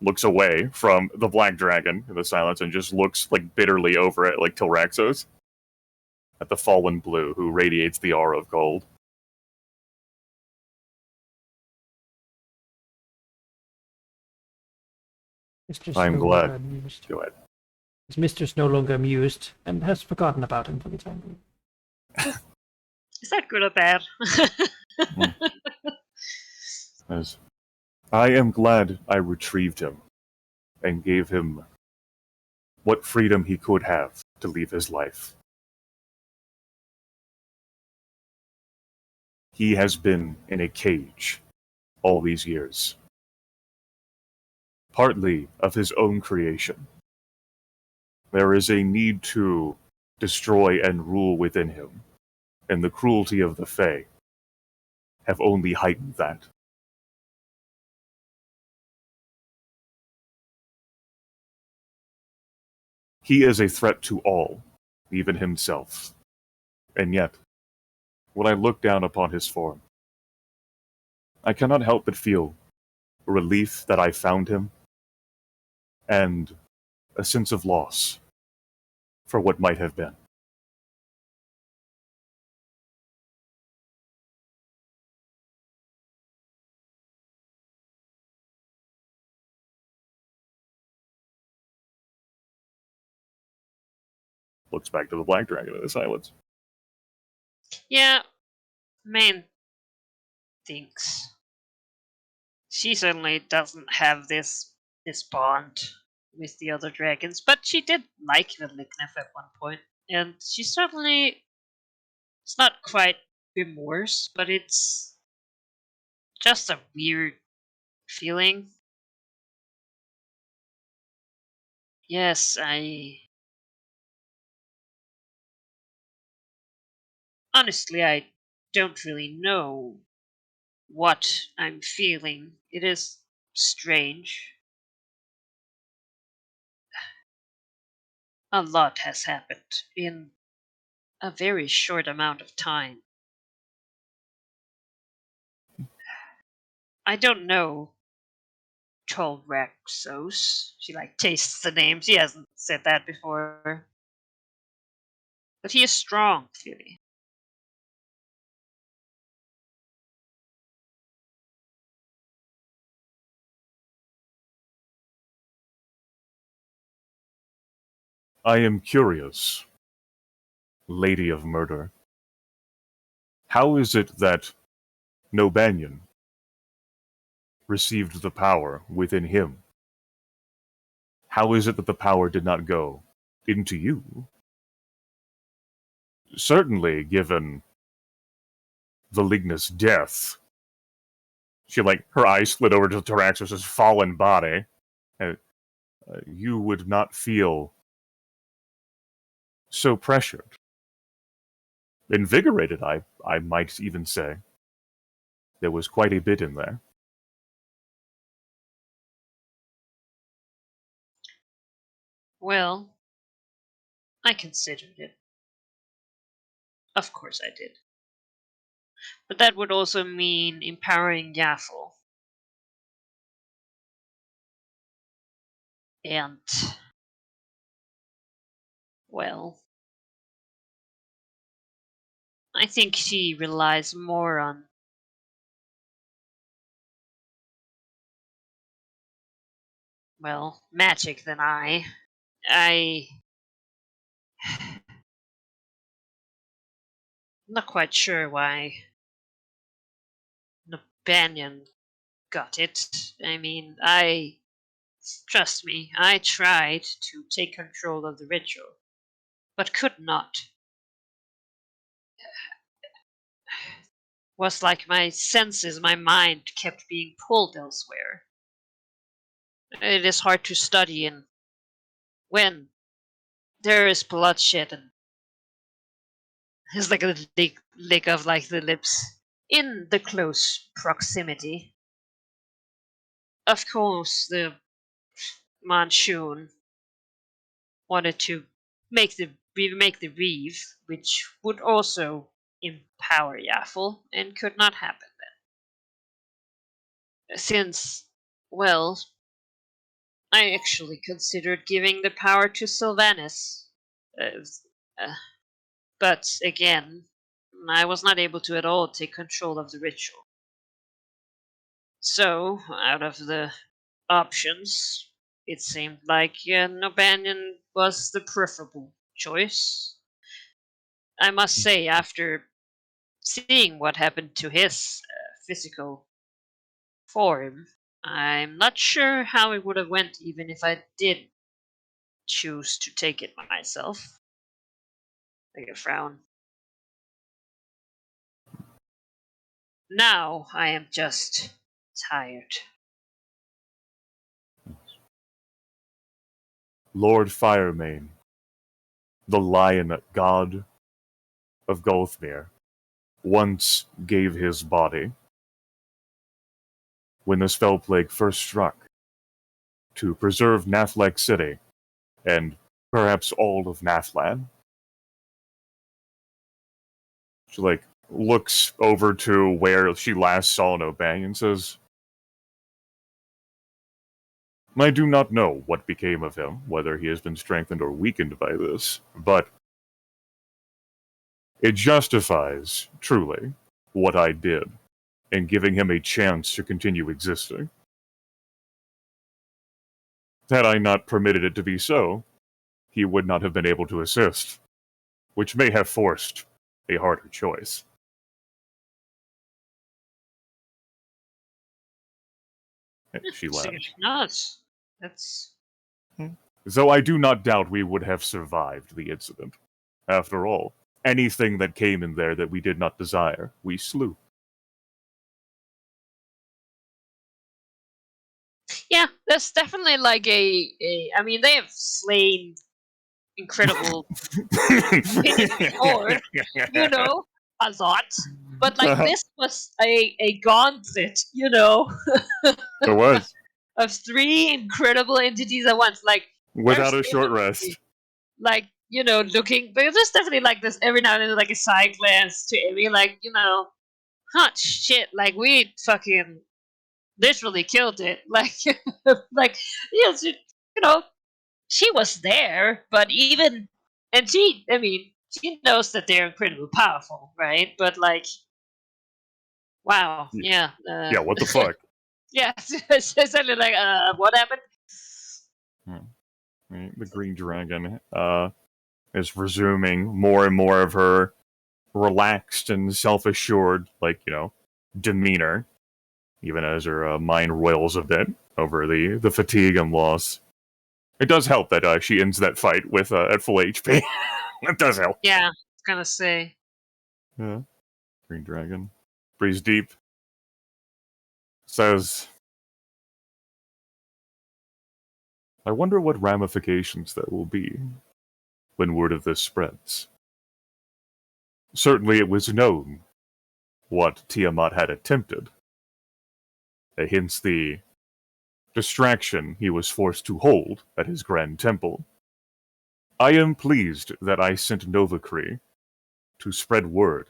Speaker 3: looks away from the Black Dragon in the silence and just looks bitterly over at Tilraxos, at the fallen blue who radiates the aura of gold. I'm glad.
Speaker 1: Amused.
Speaker 3: Go ahead.
Speaker 1: His mistress no longer amused and has forgotten about him for the time being.
Speaker 2: Is that good or bad?
Speaker 3: As I am glad I retrieved him and gave him what freedom he could have to leave his life. He has been in a cage all these years, partly of his own creation. There is a need to destroy and rule within him, and the cruelty of the Fae have only heightened that. He is a threat to all, even himself. And yet, when I look down upon his form, I cannot help but feel relief that I found him, and a sense of loss for what might have been. Looks back to the Black Dragon in the silence.
Speaker 2: Yeah, main thinks. She certainly doesn't have this bond with the other dragons, but she did like Veliknev at one point, and she certainly, it's not quite remorse, but it's just a weird feeling. Yes, honestly, I don't really know what I'm feeling. It is strange. A lot has happened in a very short amount of time. I don't know Tolraxos. She like tastes the name. She hasn't said that before. But he is strong, clearly.
Speaker 3: I am curious, Lady of Murder. How is it that Nobanyan received the power within him? How is it that the power did not go into you? Certainly, given Veligna's death, her eyes slid over to Taraxos' fallen body, and you would not feel so pressured. Invigorated, I might even say. There was quite a bit in there.
Speaker 2: Well, I considered it. Of course I did. But that would also mean empowering Yaffle. And, well, I think she relies more on magic than I. I'm not quite sure why Banyan got it. I mean, trust me, I tried to take control of the ritual, but could not. Was like my senses, my mind kept being pulled elsewhere. It is hard to study in when there is bloodshed and it's like a lick of like the lips in the close proximity. Of course, the Manchun wanted to make the reeve, which would also empower Yaffle, and could not happen then. Since, well, I actually considered giving the power to Sylvanas. Uh, uh, but again, I was not able to at all take control of the ritual. So, out of the options, it seemed like Nobanian was the preferable choice. I must say, after seeing what happened to his physical form, I'm not sure how it would have went even if I did choose to take it myself. Like a frown. Now I am just tired.
Speaker 3: Lord Firemane, the lion god of Golthmere, once gave his body, when the spell plague first struck, to preserve Nathlek City and perhaps all of Nathlan. She, like, looks over to where she last saw Nobang and says, I do not know what became of him, whether he has been strengthened or weakened by this, but it justifies, truly, what I did in giving him a chance to continue existing. Had I not permitted it to be so, he would not have been able to assist, which may have forced a harder choice. She laughed.
Speaker 2: Nuts. That's...
Speaker 3: Though I do not doubt we would have survived the incident. After all, anything that came in there that we did not desire, we slew.
Speaker 2: Yeah, there's definitely like I mean, they have slain incredible before, you know, a lot. But like this was a gauntlet, you know.
Speaker 3: It was.
Speaker 2: Of 3 incredible entities at once. Like
Speaker 3: Without a short rest.
Speaker 2: Like, you know, looking, but there's definitely like this every now and then, like a side glance to Amy, like, you know, hot shit, like we fucking literally killed it. Like, like, yes, you know, she was there, but even, and she, I mean, she knows that they're incredibly powerful, right? But like, wow, yeah.
Speaker 3: Yeah, what the fuck?
Speaker 2: Yeah, it's essentially like, what happened?
Speaker 3: The Green Dragon is resuming more and more of her relaxed and self-assured, like, you know, demeanor, even as her mind roils a bit over the fatigue and loss. It does help that she ends that fight with at full HP. It does help.
Speaker 2: Yeah, I was gonna say.
Speaker 3: Yeah. Green Dragon. Breathes deep. Says, I wonder what ramifications there will be when word of this spreads. Certainly it was known what Tiamat had attempted. Hence the distraction he was forced to hold at his grand temple. I am pleased that I sent Novacree to spread word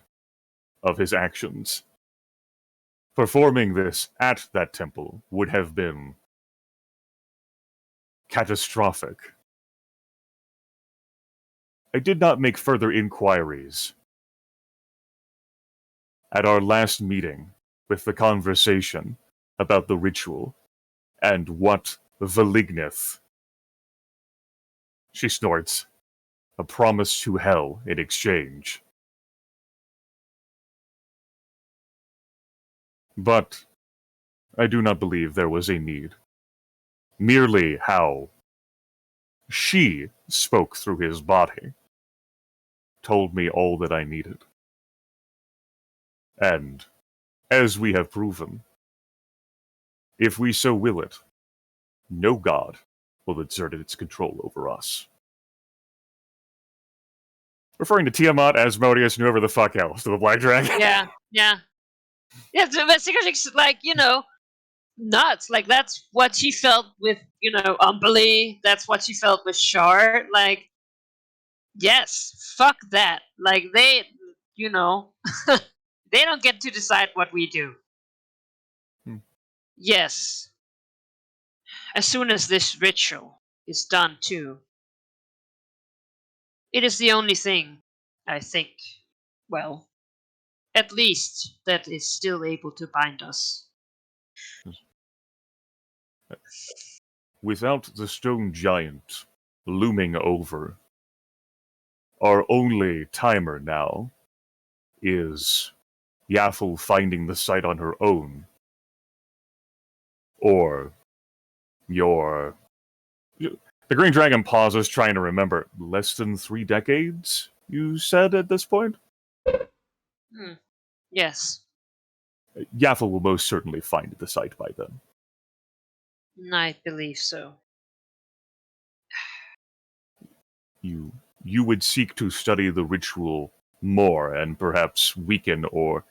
Speaker 3: of his actions. Performing this at that temple would have been catastrophic. I did not make further inquiries. At our last meeting, with the conversation about the ritual and what Velignith, she snorts, a promise to hell in exchange. But I do not believe there was a need. Merely how she spoke through his body told me all that I needed. And, as we have proven, if we so will it, no god will exert its control over us. Referring to Tiamat, Asmodeus, and whoever the fuck else, to the Black Dragon.
Speaker 2: Yeah, yeah. Yeah, but Secret's like, you know, nuts. Like, that's what she felt with, you know, Umberly. That's what she felt with Shard. Like, yes, fuck that. Like, they, you know, they don't get to decide what we do. Yes. As soon as this ritual is done, too, it is the only thing, I think, well, at least that is still able to bind us.
Speaker 3: Without the stone giant looming over, our only timer now is Yaffle finding the site on her own, or your... The Green Dragon pauses, trying to remember. Less than 3 decades, you said at this point?
Speaker 2: Yes.
Speaker 3: Yaffle will most certainly find the site by then.
Speaker 2: I believe so.
Speaker 3: You would seek to study the ritual more and perhaps weaken or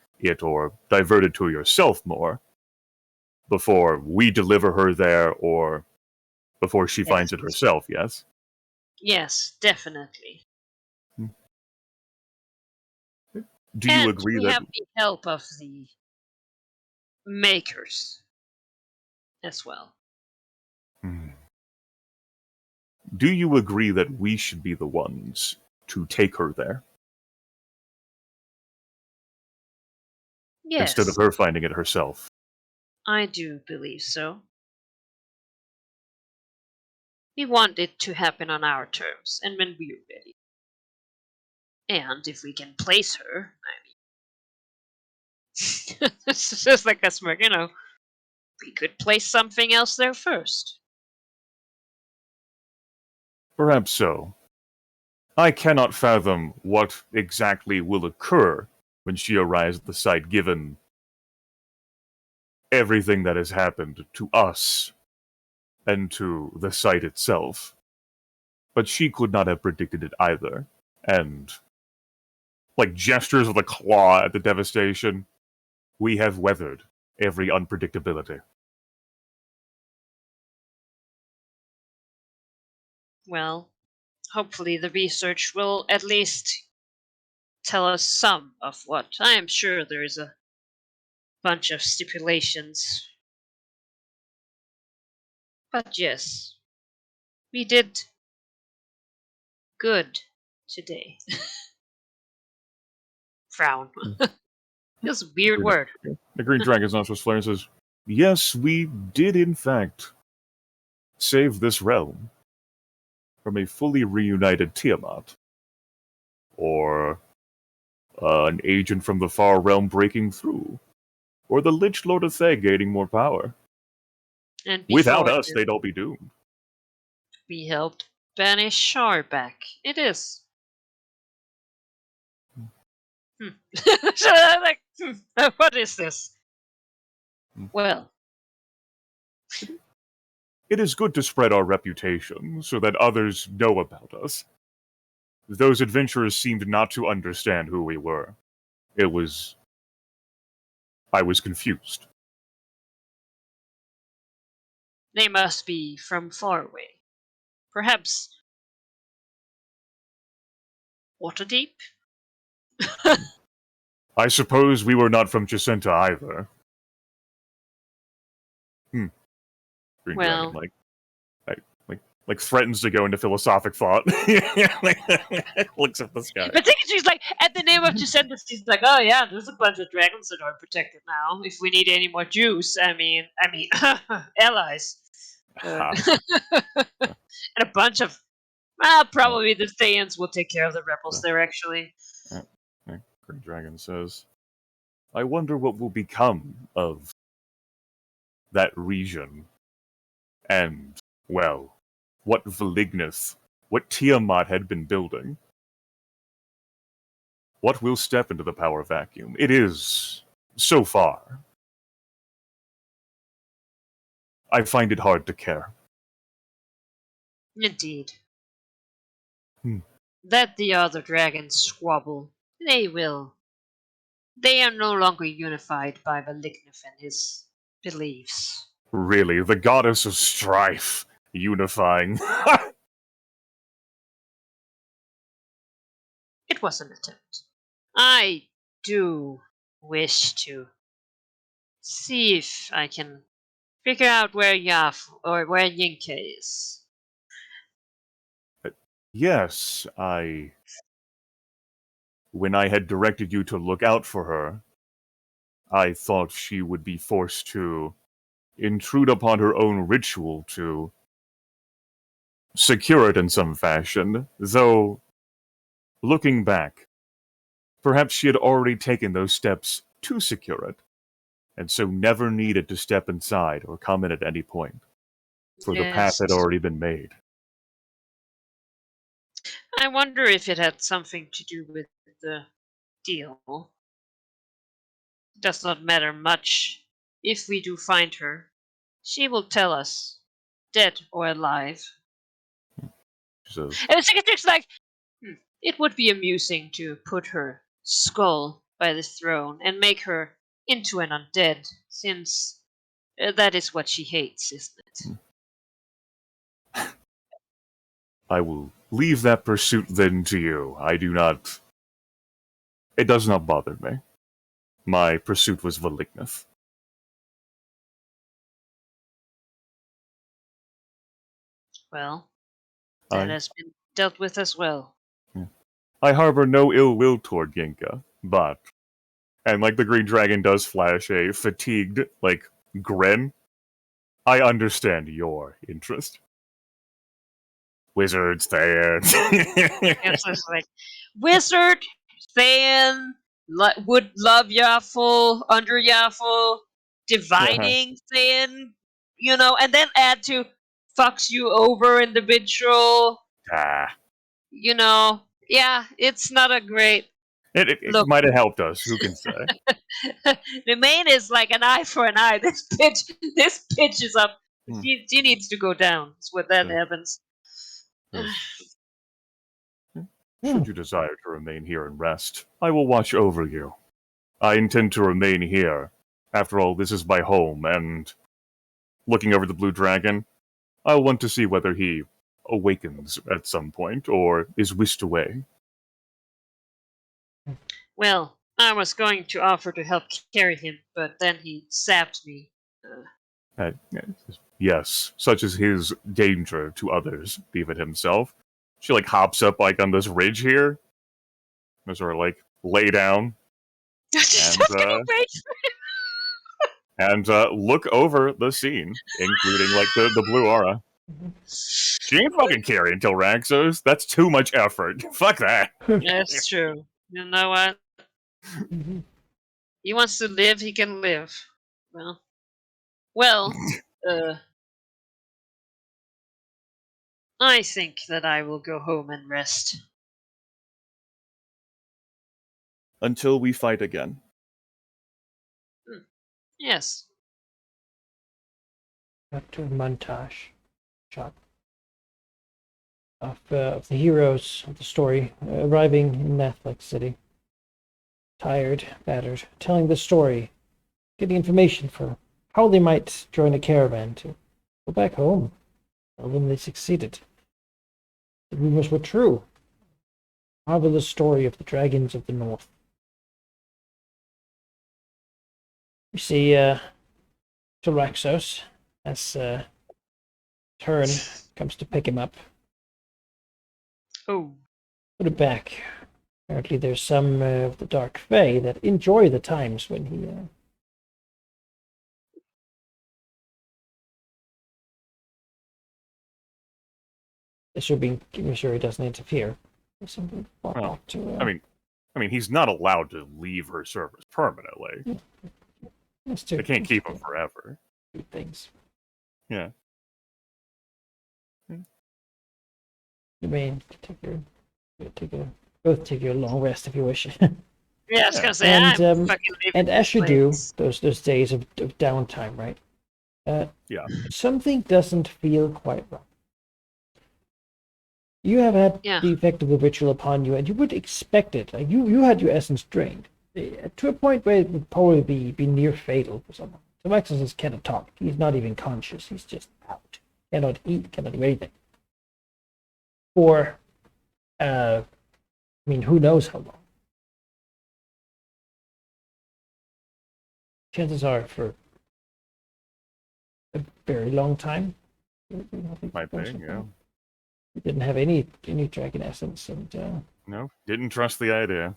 Speaker 3: divert it to yourself more before we deliver her there or before she finds it herself, yes?
Speaker 2: Yes, definitely.
Speaker 3: Do you
Speaker 2: And
Speaker 3: agree
Speaker 2: we
Speaker 3: that?
Speaker 2: have the help of the makers as well.
Speaker 3: Hmm. Do you agree that we should be the ones to take her there instead of
Speaker 2: Yes,
Speaker 3: her finding it herself?
Speaker 2: I do believe so. We want it to happen on our terms and when we're ready. And if we can place her, I mean, it's just like a smirk, we could place something else there first.
Speaker 3: Perhaps so. I cannot fathom what exactly will occur when she arrives at the site, given everything that has happened to us and to the site itself. But she could not have predicted it either. And, like gestures of the claw at the devastation, we have weathered every unpredictability.
Speaker 2: Well, hopefully the research will at least tell us some of what. I am sure there is a bunch of stipulations. But yes, we did good today. Frown. It's a weird word.
Speaker 3: The Green Dragon's nostrils flare and says, "Yes, we did in fact save this realm from a fully reunited Tiamat. Or an agent from the far realm breaking through. Or the Lich Lord of Thay gaining more power.
Speaker 2: And
Speaker 3: Without
Speaker 2: before
Speaker 3: us,
Speaker 2: this,
Speaker 3: they'd all be doomed."
Speaker 2: we helped banish Sharback. It is. So I'm like, what is this? Well,
Speaker 3: It is good to spread our reputation so that others know about us. Those adventurers seemed not to understand who we were. I was confused.
Speaker 2: they must be from far away. Perhaps Waterdeep?
Speaker 3: I suppose we were not from Jacinta either. Green Dragon,
Speaker 2: Well,
Speaker 3: like threatens to go into philosophic thought. Looks at the sky.
Speaker 2: but she's like, at the name of Jacinta, she's like, oh yeah, there's a bunch of dragons that are protected now. If we need any more Jews, I mean, allies.
Speaker 3: Ha.
Speaker 2: And a bunch of, probably the Thayans will take care of the rebels there, actually.
Speaker 3: Green Dragon says, "I wonder what will become of that region, and, well, what Velignith, what Tiamat had been building. What will step into the power vacuum? It is, so far, I find it hard to care."
Speaker 2: Indeed.
Speaker 3: Hmm.
Speaker 2: Let the other dragons squabble. They will. They are no longer unified by Velignith and his beliefs.
Speaker 3: Really, the goddess of strife, unifying.
Speaker 2: It was an attempt. I do wish to see if I can figure out where Yaf or where Yinke is.
Speaker 3: Yes, when I had directed you to look out for her, I thought she would be forced to intrude upon her own ritual to secure it in some fashion, though, looking back, perhaps she had already taken those steps to secure it, and so never needed to step inside or come in at any point, for the path
Speaker 2: Yes.
Speaker 3: had already been made.
Speaker 2: I wonder if it had something to do with the deal. It does not matter much. If we do find her, she will tell us, dead or alive.
Speaker 3: She says,
Speaker 2: And the secretary's like, it would be amusing to put her skull by the throne and make her into an undead, since that is what she hates, isn't it?
Speaker 3: "I will leave that pursuit then to you. I do not. It does not bother me. My pursuit was Valignith.
Speaker 2: Well, that
Speaker 3: I,
Speaker 2: has been dealt with as well.
Speaker 3: I harbor no ill will toward Yinka, but. And, like, the Green Dragon does flash a fatigued, like, grin. I understand your interest. Wizards, Thayans.
Speaker 2: It's just like, Wizard, Thayan, would love Yaffle, under Yaffle, divining Thayan, and then add to fucks you over individual,
Speaker 3: Ah.
Speaker 2: Yeah, it's not a great
Speaker 3: It
Speaker 2: look.
Speaker 3: might have helped us, who can say?
Speaker 2: The main is like an eye for an eye. This pitch is up.
Speaker 3: Hmm.
Speaker 2: She needs to go down. It's what that
Speaker 3: Yeah.
Speaker 2: happens.
Speaker 3: Should you desire to remain here and rest, I will watch over you. I intend to remain here. After all, this is my home, and looking over the blue dragon, I'll want to see whether he awakens at some point or is whisked away.
Speaker 2: Well, I was going to offer to help carry him, but then he zapped me.
Speaker 3: Yes, such is his danger to others, even himself. She like hops up like on this ridge here, and sort of like lay down
Speaker 2: Just
Speaker 3: and
Speaker 2: gonna wait.
Speaker 3: and look over the scene, including like the blue aura. She ain't fucking carrying until Raxos. That's too much effort. Fuck that.
Speaker 2: That's true. You know what? He wants to live. He can live. Well. I think that I will go home and rest.
Speaker 3: Until we fight again.
Speaker 2: Yes.
Speaker 1: Got to a montage shot of the heroes of the story arriving in Nathlek City. Tired, battered, telling the story, getting information for how they might join a caravan to go back home. Tell them they succeeded. The rumors were true. Marvelous story of the dragons of the north. You see, Raxos, as Turn comes to pick him up.
Speaker 2: Oh.
Speaker 1: Put it back. Apparently there's some of the Dark Fae that enjoy the times when he... Assuming sure he doesn't interfere.
Speaker 3: Well, I mean, he's not allowed to leave her service permanently. They can't keep him forever.
Speaker 1: Things.
Speaker 3: Yeah.
Speaker 1: You may both take your long rest if you wish.
Speaker 2: Yeah, I was gonna say,
Speaker 1: And,
Speaker 2: I'm fucking leaving
Speaker 1: and as
Speaker 2: this
Speaker 1: you do,
Speaker 2: place.
Speaker 1: those days of downtime, right?
Speaker 3: Yeah.
Speaker 1: Something doesn't feel quite right. You have had the effect of the ritual upon you, and you would expect it. Like you had your essence drained to a point where it would probably be near fatal for someone. So Maxis cannot talk. He's not even conscious. He's just out. Cannot eat. Cannot do anything. For, I mean, who knows how long? Chances are for a very long time.
Speaker 3: Might be, yeah.
Speaker 1: He didn't have any dragon essence, and
Speaker 3: no, didn't trust the idea.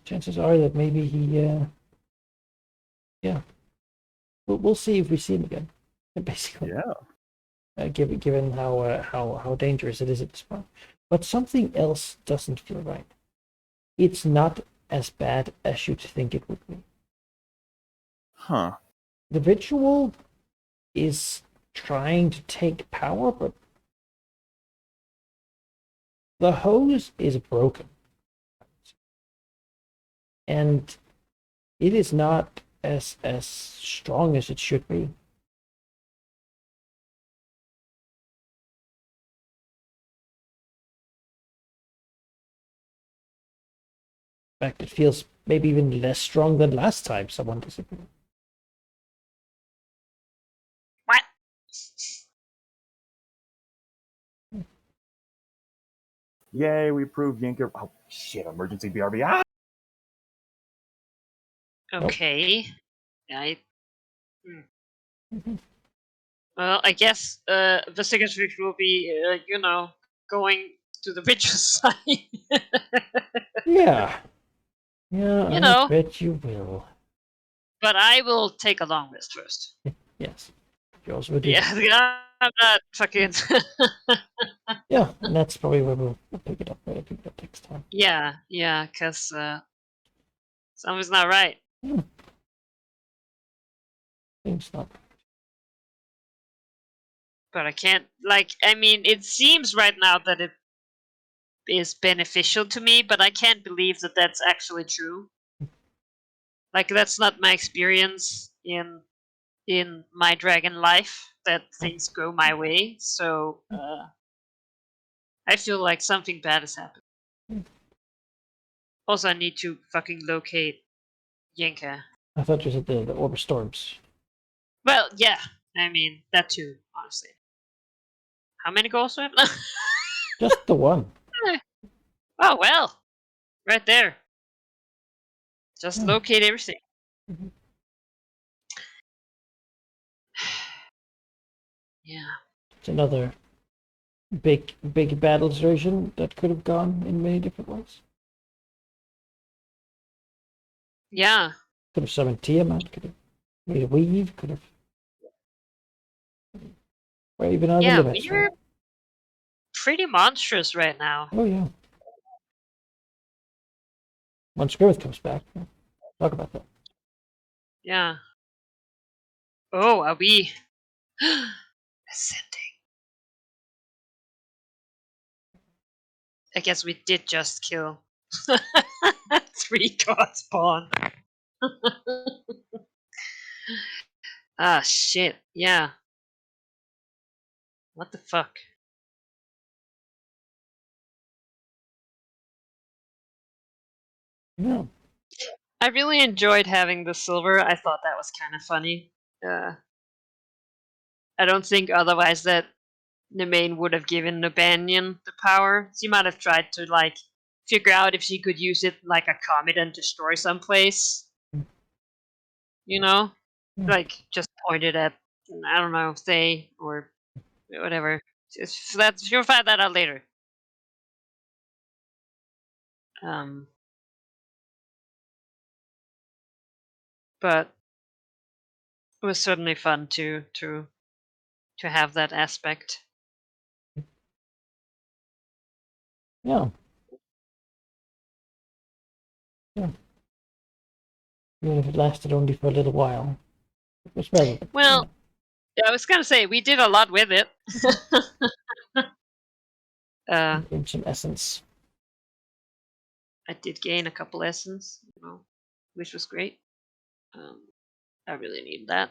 Speaker 1: Chances are that maybe he, we'll see if we see him again. Basically,
Speaker 3: yeah.
Speaker 1: Given how dangerous it is at this point, but something else doesn't feel right. It's not as bad as you'd think it would be.
Speaker 3: Huh.
Speaker 1: The ritual is trying to take power, but the hose is broken. And it is not as strong as it should be. In fact, it feels maybe even less strong than last time someone disappeared.
Speaker 2: What?
Speaker 3: Yay, we proved Yinka. Oh shit! Emergency BRB. Ah!
Speaker 2: Okay. I.
Speaker 1: Mhm.
Speaker 2: Well, I guess the second week will be, going to the Witcher side.
Speaker 1: Yeah. Yeah,
Speaker 2: You
Speaker 1: I
Speaker 2: know.
Speaker 1: bet you will.
Speaker 2: But I will take a long rest first.
Speaker 1: Yes. Yours would do.
Speaker 2: Yeah, I'm not fucking.
Speaker 1: Yeah, and that's probably where we'll pick it up. We'll pick it up next time.
Speaker 2: yeah, because something's not right.
Speaker 1: Seems not.
Speaker 2: But I can't. I mean, it seems right now that it is beneficial to me, but I can't believe that that's actually true. Like, that's not my experience in my dragon life, that things go my way. So I feel like something bad has happened. Also, I need to fucking locate Yenka.
Speaker 1: I thought you said the Orb of Storms.
Speaker 2: Well, yeah. I mean, that too, honestly. How many goals do I have?
Speaker 1: Just the one.
Speaker 2: Oh, well. Right there. Just
Speaker 1: Hmm.
Speaker 2: locate everything.
Speaker 1: Mhm.
Speaker 2: Yeah.
Speaker 1: It's another big battle version that could have gone in many different ways.
Speaker 2: Yeah.
Speaker 1: Could have summoned Tiamat, could have made a weave, could have. Or even other
Speaker 2: Yeah,
Speaker 1: limits.
Speaker 2: we're pretty monstrous right now.
Speaker 1: Oh, yeah. Once Growth comes back, we'll talk about that.
Speaker 2: Yeah. Oh, are we ascending? I guess we did just kill 3 god spawn. Ah, shit. Yeah. What the fuck?
Speaker 1: Yeah.
Speaker 2: I really enjoyed having the silver. I thought that was kind of funny. I don't think otherwise that Nemain would have given Nabanian the power. She might have tried to, figure out if she could use it like a comet and destroy someplace. You know?
Speaker 1: Yeah.
Speaker 2: Just point it at, I don't know, Thay or whatever. You'll find that out later. But it was certainly fun to have that aspect.
Speaker 1: Yeah. Yeah. Even if it lasted only for a little while. It was relevant.
Speaker 2: Well, I was gonna say we did a lot with it.
Speaker 1: Gain some essence.
Speaker 2: I did gain a couple lessons, which was great. I really need that.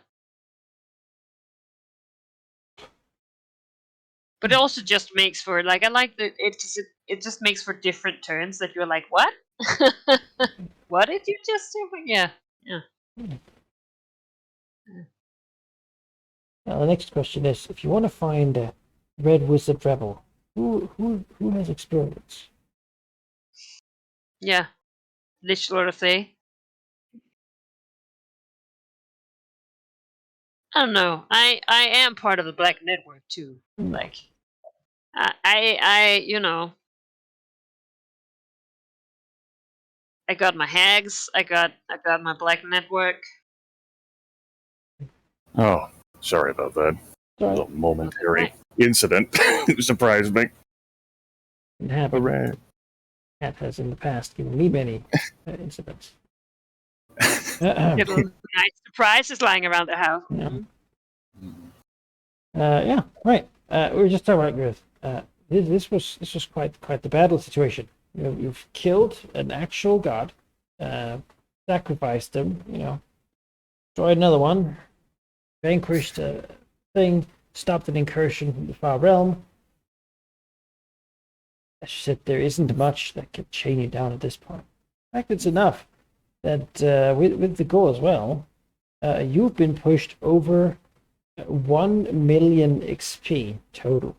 Speaker 2: But it also just makes for I like that it just makes for different turns that you're like, what? What did you just do? Yeah.
Speaker 1: Now the next question is: if you want to find a Red Wizard Rebel, who has experience?
Speaker 2: Yeah. Lich Lord of Thay. I don't know. I am part of the Black Network too. Like, I I got my hags. I got my Black Network.
Speaker 3: Oh, sorry about that. It was a momentary incident. It surprised me.
Speaker 1: It happened.
Speaker 3: Hooray.
Speaker 1: Cat has in the past given me many incidents.
Speaker 2: Little nice surprises lying around the house.
Speaker 1: Yeah. Yeah, right. We were just talking about Griff. This was quite the battle situation. You've killed an actual god, sacrificed him. Destroyed another one, vanquished a thing, stopped an incursion from the far realm. As you said, there isn't much that can chain you down at this point. In fact, it's enough that with the goal as well, you've been pushed over 1 million XP total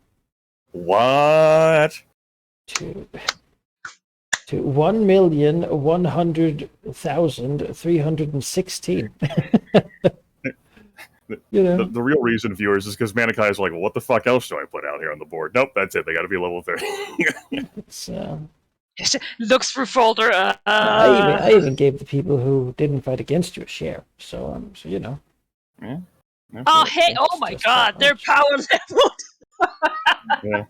Speaker 3: What?
Speaker 1: to 1,100,316. You know,
Speaker 3: The real reason, viewers, is because Manikai is like, well, what the fuck else do I put out here on the board? Nope, that's it. They got to be level 30.
Speaker 1: it's
Speaker 2: Looks for folder.
Speaker 1: I even gave the people who didn't fight against you a share. So you know.
Speaker 3: Yeah.
Speaker 2: Oh hey!
Speaker 1: It's
Speaker 2: Oh my
Speaker 1: just
Speaker 2: God!
Speaker 1: that
Speaker 2: Their
Speaker 1: much.
Speaker 2: power level.
Speaker 3: Yeah.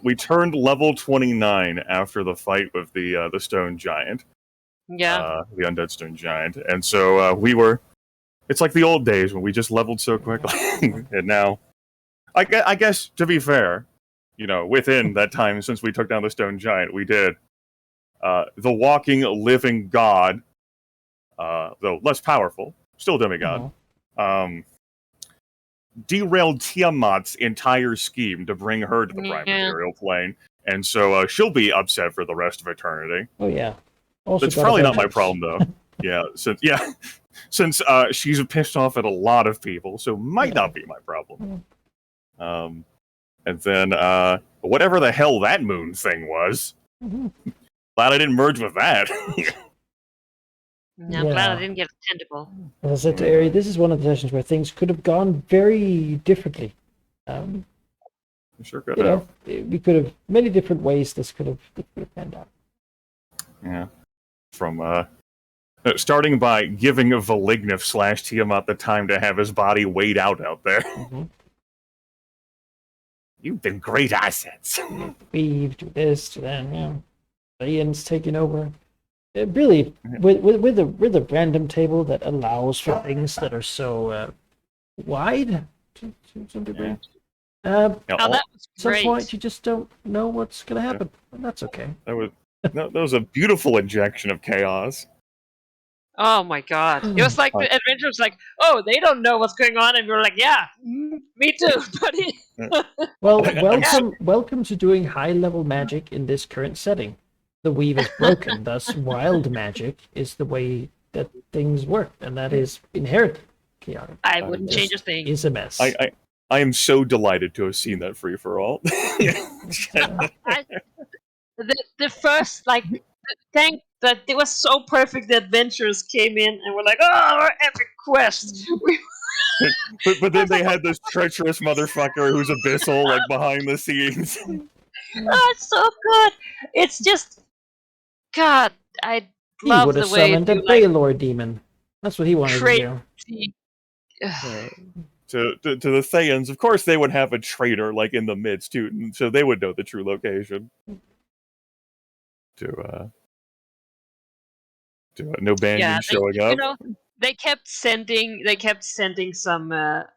Speaker 3: We turned level 29 after the fight with the stone giant,
Speaker 2: Yeah.
Speaker 3: the undead stone giant, and so we were. It's like the old days when we just leveled so quickly, and now, I guess to be fair, you know, within that time since we took down the stone giant, we did the walking, living god, though less powerful, still demigod, derailed Tiamat's entire scheme to bring her to the prime material plane, and so she'll be upset for the rest of eternity.
Speaker 1: Oh yeah. Also
Speaker 3: That's
Speaker 1: got
Speaker 3: probably not my
Speaker 1: Avengers.
Speaker 3: problem though. Since she's pissed off at a lot of people, so might not be my problem. And then whatever the hell that moon thing was,
Speaker 1: Mhm.
Speaker 3: glad I didn't merge with that.
Speaker 2: I'm glad I
Speaker 1: Yeah.
Speaker 2: didn't get a tentacle.
Speaker 1: As I said to Ari, this is one of the sessions where things could have gone very differently.
Speaker 3: Sure could
Speaker 1: You
Speaker 3: have.
Speaker 1: know, we could have many different ways this could have panned out.
Speaker 3: Yeah. From starting by giving Valignif / Tiamat the time to have his body weighed out there. You've been great assets.
Speaker 1: Weave, do this, do that, yeah. Ian's taking over. Really, with a random table that allows for things that are so wide to some degree.
Speaker 3: Yeah,
Speaker 2: Oh, that was
Speaker 1: At some
Speaker 2: great.
Speaker 1: point, you just don't know what's going to happen. And that's okay.
Speaker 3: that was a beautiful injection of chaos.
Speaker 2: Oh my God! It was like the adventure was like, oh, they don't know what's going on, and we were like, yeah, me too, buddy.
Speaker 1: Well, welcome to doing high-level magic in this current setting. The weave is broken, thus wild magic is the way that things work, and that is inherently chaotic.
Speaker 2: I wouldn't change a thing.
Speaker 1: Is a mess.
Speaker 3: I am so delighted to have seen that free for all.
Speaker 2: The first thank that it was so perfect. The adventurers came in and were like, oh, our epic quest.
Speaker 3: but then they had this treacherous motherfucker who's abyssal, like behind the scenes.
Speaker 2: Oh, it's so good. It's just, God, I
Speaker 1: He
Speaker 2: love
Speaker 1: would
Speaker 2: the
Speaker 1: have
Speaker 2: way
Speaker 1: summoned a
Speaker 2: you
Speaker 1: Baylor demon. That's what he wanted to do.
Speaker 3: To the Thayans, of course, they would have a traitor like in the midst too, so they would know the true location. To no Banyan showing up.
Speaker 2: You know, they kept sending some the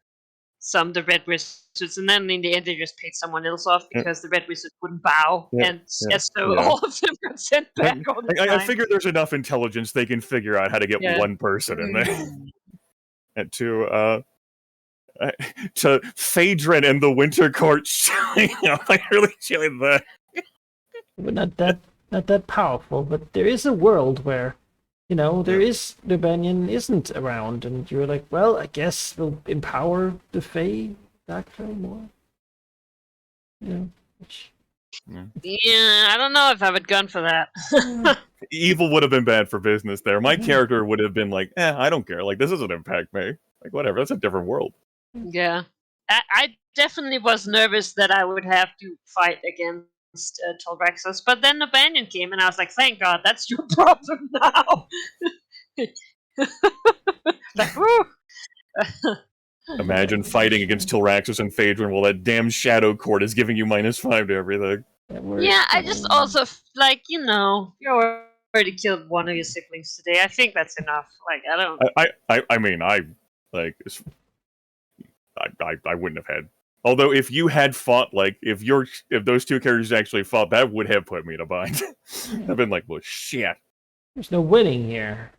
Speaker 2: red wizards, and then in the end they just paid someone else off because the red wizard wouldn't bow, and so all of them got sent back all the time.
Speaker 3: I figure there's enough intelligence they can figure out how to get one person in there. And to Phaedron and the Winter Court showing up, like really showing that.
Speaker 1: But not that powerful, but there is a world where, you know, the Banyan isn't around, and you're like, well, I guess we'll empower the Fae, Dark Fae more. Yeah.
Speaker 2: Yeah, I don't know if I would gun for that.
Speaker 3: Evil would have been bad for business there. My character would have been like, I don't care. Like, this doesn't impact me. Like, whatever. That's a different world.
Speaker 2: Yeah. I definitely was nervous that I would have to fight against Tolraxus, but then the Banyan came, and I was like, thank God, that's your problem now. Like, woo!
Speaker 3: Imagine fighting against Tilraxis and Phaedron while that damn Shadow Court is giving you -5 to everything.
Speaker 2: Yeah, I just also, like, you know, you already killed one of your siblings today. I think that's enough. Like, I don't...
Speaker 3: I mean, I wouldn't have had... Although, if you had fought, like, if those two characters actually fought, that would have put me in a bind. I've been like, well, shit.
Speaker 1: There's no winning here.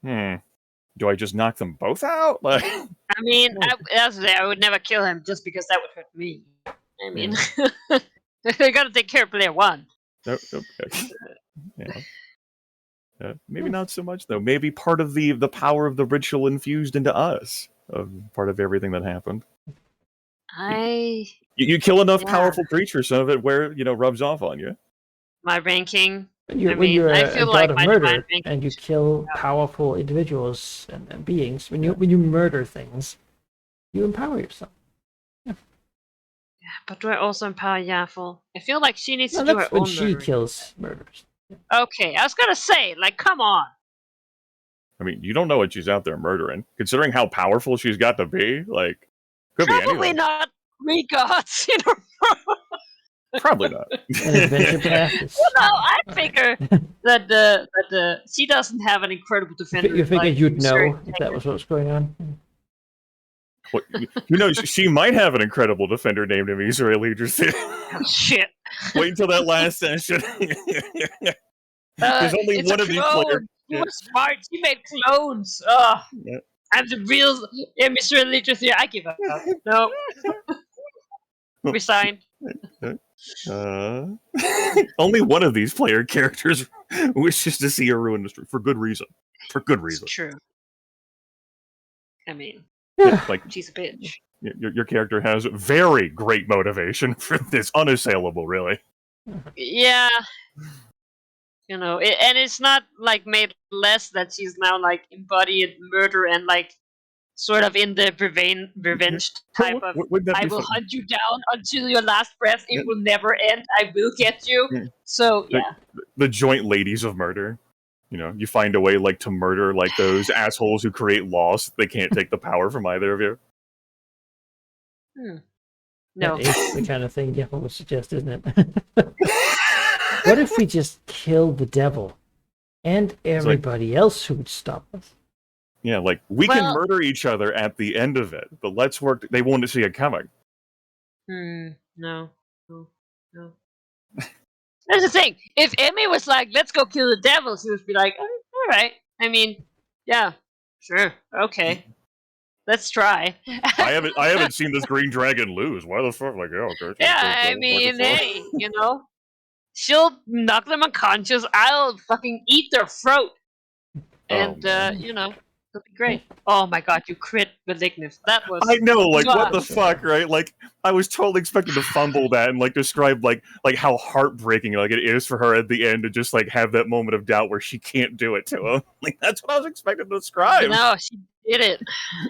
Speaker 3: Do I just knock them both out? Like,
Speaker 2: I mean, I would never kill him just because that would hurt me. I mean, I gotta take care of player one.
Speaker 3: Okay. Yeah. Maybe not so much, though. Maybe part of the power of the ritual infused into us. Part of everything that happened. You kill enough
Speaker 2: Yeah.
Speaker 3: powerful creatures, some of it rubs off on you.
Speaker 2: My ranking.
Speaker 1: When you're,
Speaker 2: I
Speaker 1: when
Speaker 2: mean,
Speaker 1: you're
Speaker 2: I
Speaker 1: a
Speaker 2: feel
Speaker 1: god
Speaker 2: like
Speaker 1: of
Speaker 2: my divine
Speaker 1: murder
Speaker 2: ranking
Speaker 1: and you
Speaker 2: is-
Speaker 1: kill
Speaker 2: yeah.
Speaker 1: powerful individuals and beings, when you murder things, you empower yourself.
Speaker 2: But do I also empower Yaffle? I feel like she needs
Speaker 1: No,
Speaker 2: to do her
Speaker 1: that's when
Speaker 2: own
Speaker 1: she
Speaker 2: murdering.
Speaker 1: kills murderers.
Speaker 2: Okay, I was gonna say, like, come on.
Speaker 3: I mean, you don't know what she's out there murdering. Considering how powerful she's got to be, like, could be
Speaker 2: Probably
Speaker 3: anything.
Speaker 2: not 3 gods in a row.
Speaker 3: Probably not.
Speaker 1: An adventure path is.
Speaker 2: No, I
Speaker 1: Alright.
Speaker 2: figure that the she doesn't have an incredible defender.
Speaker 1: You figure
Speaker 2: like
Speaker 1: you'd
Speaker 2: Missouri
Speaker 1: know if that was what was going on?
Speaker 3: What- she might have an incredible defender named Israeli. Just
Speaker 2: Oh, shit.
Speaker 3: wait until that last session. There's only
Speaker 2: It's
Speaker 3: one
Speaker 2: a
Speaker 3: of these
Speaker 2: clone.
Speaker 3: players.
Speaker 2: You were smart. She made clones. Oh,
Speaker 3: Yeah.
Speaker 2: I'm the real Mr. Literature here. I give up. No. Resign.
Speaker 3: Only one of these player characters wishes to see her ruin the street for good reason. For good
Speaker 2: It's
Speaker 3: reason.
Speaker 2: true. I mean,
Speaker 1: Yeah.
Speaker 3: Like
Speaker 2: she's a bitch.
Speaker 3: your character has very great motivation for this, unassailable, really.
Speaker 2: Yeah. And it's not like made less that she's now like embodied murder and like sort of in the revenge type of
Speaker 3: Wouldn't that
Speaker 2: I
Speaker 3: be
Speaker 2: will
Speaker 3: fun?
Speaker 2: hunt you down until your last breath. It
Speaker 3: Yeah.
Speaker 2: will never end. I will get you.
Speaker 3: Yeah.
Speaker 2: So
Speaker 3: Like-
Speaker 2: yeah.
Speaker 3: The joint ladies of murder. You find a way like to murder like those assholes who create laws. They can't take the power from either of you.
Speaker 2: No.
Speaker 1: That is the kind of thing Devil would suggest, isn't it? What if we just killed the devil and everybody else who would stop us?
Speaker 3: Yeah, like we can
Speaker 2: Well-
Speaker 3: murder each other at the end of it, but let's work. They won't see it coming.
Speaker 2: No. There's the thing. If Emmy was like, "Let's go kill the devil," she would be like, "All right." I mean, yeah, sure, okay, let's try.
Speaker 3: I haven't seen this green dragon lose. Why the fuck? Like, yeah, okay.
Speaker 2: Yeah,
Speaker 3: what
Speaker 2: I
Speaker 3: the
Speaker 2: mean,
Speaker 3: fuck?
Speaker 2: hey, she'll knock them unconscious. I'll fucking eat their throat, and
Speaker 3: man.
Speaker 2: it'll be great. Oh my god, you crit Malignant. That was.
Speaker 3: I know, like, what the
Speaker 1: Sure.
Speaker 3: fuck, right? Like, I was totally expecting to fumble that and like describe like how heartbreaking like it is for her at the end to just like have that moment of doubt where she can't do it to him. Like, that's what I was expecting to describe.
Speaker 2: No, she did it.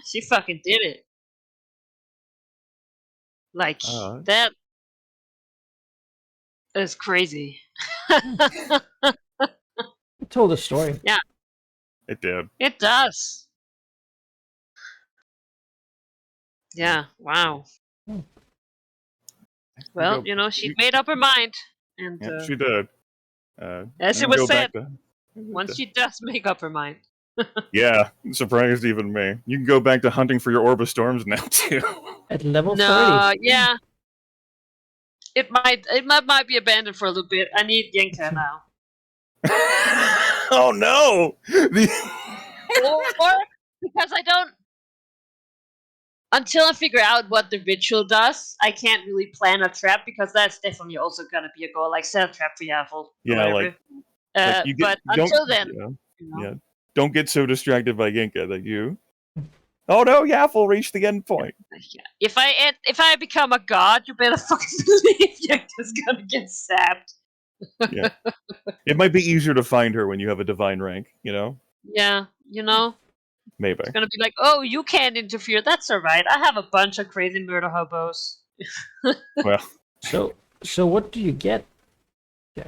Speaker 2: She fucking did it. Like that is crazy.
Speaker 1: It told a story.
Speaker 3: It did.
Speaker 2: It does. Yeah. Wow. Well, she made up her mind, and
Speaker 3: Yeah, she did.
Speaker 2: as
Speaker 3: you
Speaker 2: it was
Speaker 3: go
Speaker 2: said,
Speaker 3: back to-
Speaker 2: once she does make up her mind.
Speaker 3: Yeah, surprised even me. You can go back to hunting for your Orb of Storms now too.
Speaker 1: At level
Speaker 2: No,
Speaker 1: 30.
Speaker 2: yeah. It might be abandoned for a little bit. I need Yenka now.
Speaker 3: Oh no!
Speaker 2: Or because I don't. Until I figure out what the ritual does, I can't really plan a trap because that's definitely also gonna be a goal. Like set a trap for Yaffle.
Speaker 3: Yeah, like you
Speaker 2: but
Speaker 3: don't-
Speaker 2: until then,
Speaker 3: yeah, don't get so distracted by Yinka that you. Oh no, Yaffle reached the end point.
Speaker 2: yeah. If I become a god, you better fucking believe Yenka's gonna get sapped.
Speaker 3: It might be easier to find her when you have a divine rank.
Speaker 2: Yeah,
Speaker 3: Maybe.
Speaker 2: it's gonna be like, oh, you can't interfere. That's alright. I have a bunch of crazy murder hobos.
Speaker 3: Well,
Speaker 1: So what do you get, guys?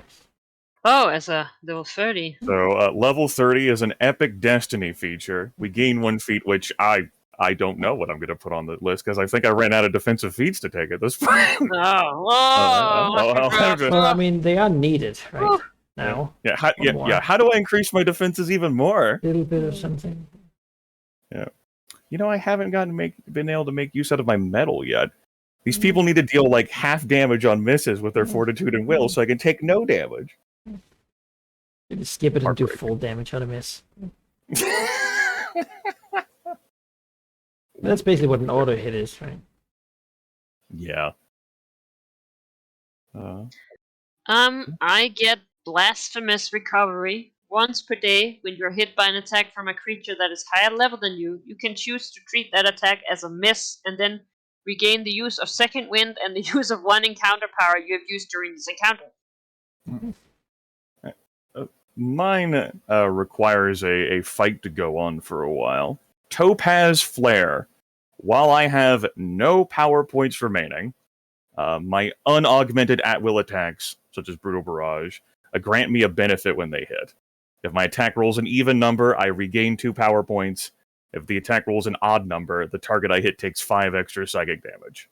Speaker 2: Oh, as a level 30.
Speaker 3: so level 30 is an epic destiny feature. We gain 1 feat, which I don't know what I'm going to put on the list because I think I ran out of defensive feats to take at this point.
Speaker 2: I'll
Speaker 3: have to-
Speaker 1: Well, I mean, they are needed right
Speaker 2: Oh.
Speaker 1: now.
Speaker 3: Yeah,
Speaker 1: One more.
Speaker 3: How do I increase my defenses even more?
Speaker 1: A little bit of something.
Speaker 3: I haven't been able to make use out of my metal yet. These
Speaker 1: Mm.
Speaker 3: people need to deal like half damage on misses with their fortitude and will, so I can take no damage.
Speaker 1: You just skip it and do
Speaker 3: Heartbreak.
Speaker 1: full damage on a miss. That's basically what an auto hit is, right?
Speaker 3: Yeah.
Speaker 2: I get blasphemous recovery. Once per day, when you're hit by an attack from a creature that is higher level than you, you can choose to treat that attack as a miss and then regain the use of second wind and the use of one encounter power you have used during this encounter.
Speaker 3: Mine requires a fight to go on for a while. Topaz Flare. While I have no power points remaining, my unaugmented at-will attacks, such as Brutal Barrage, grant me a benefit when they hit. If my attack rolls an even number, I regain 2 power points. If the attack rolls an odd number, the target I hit takes 5 extra psychic damage.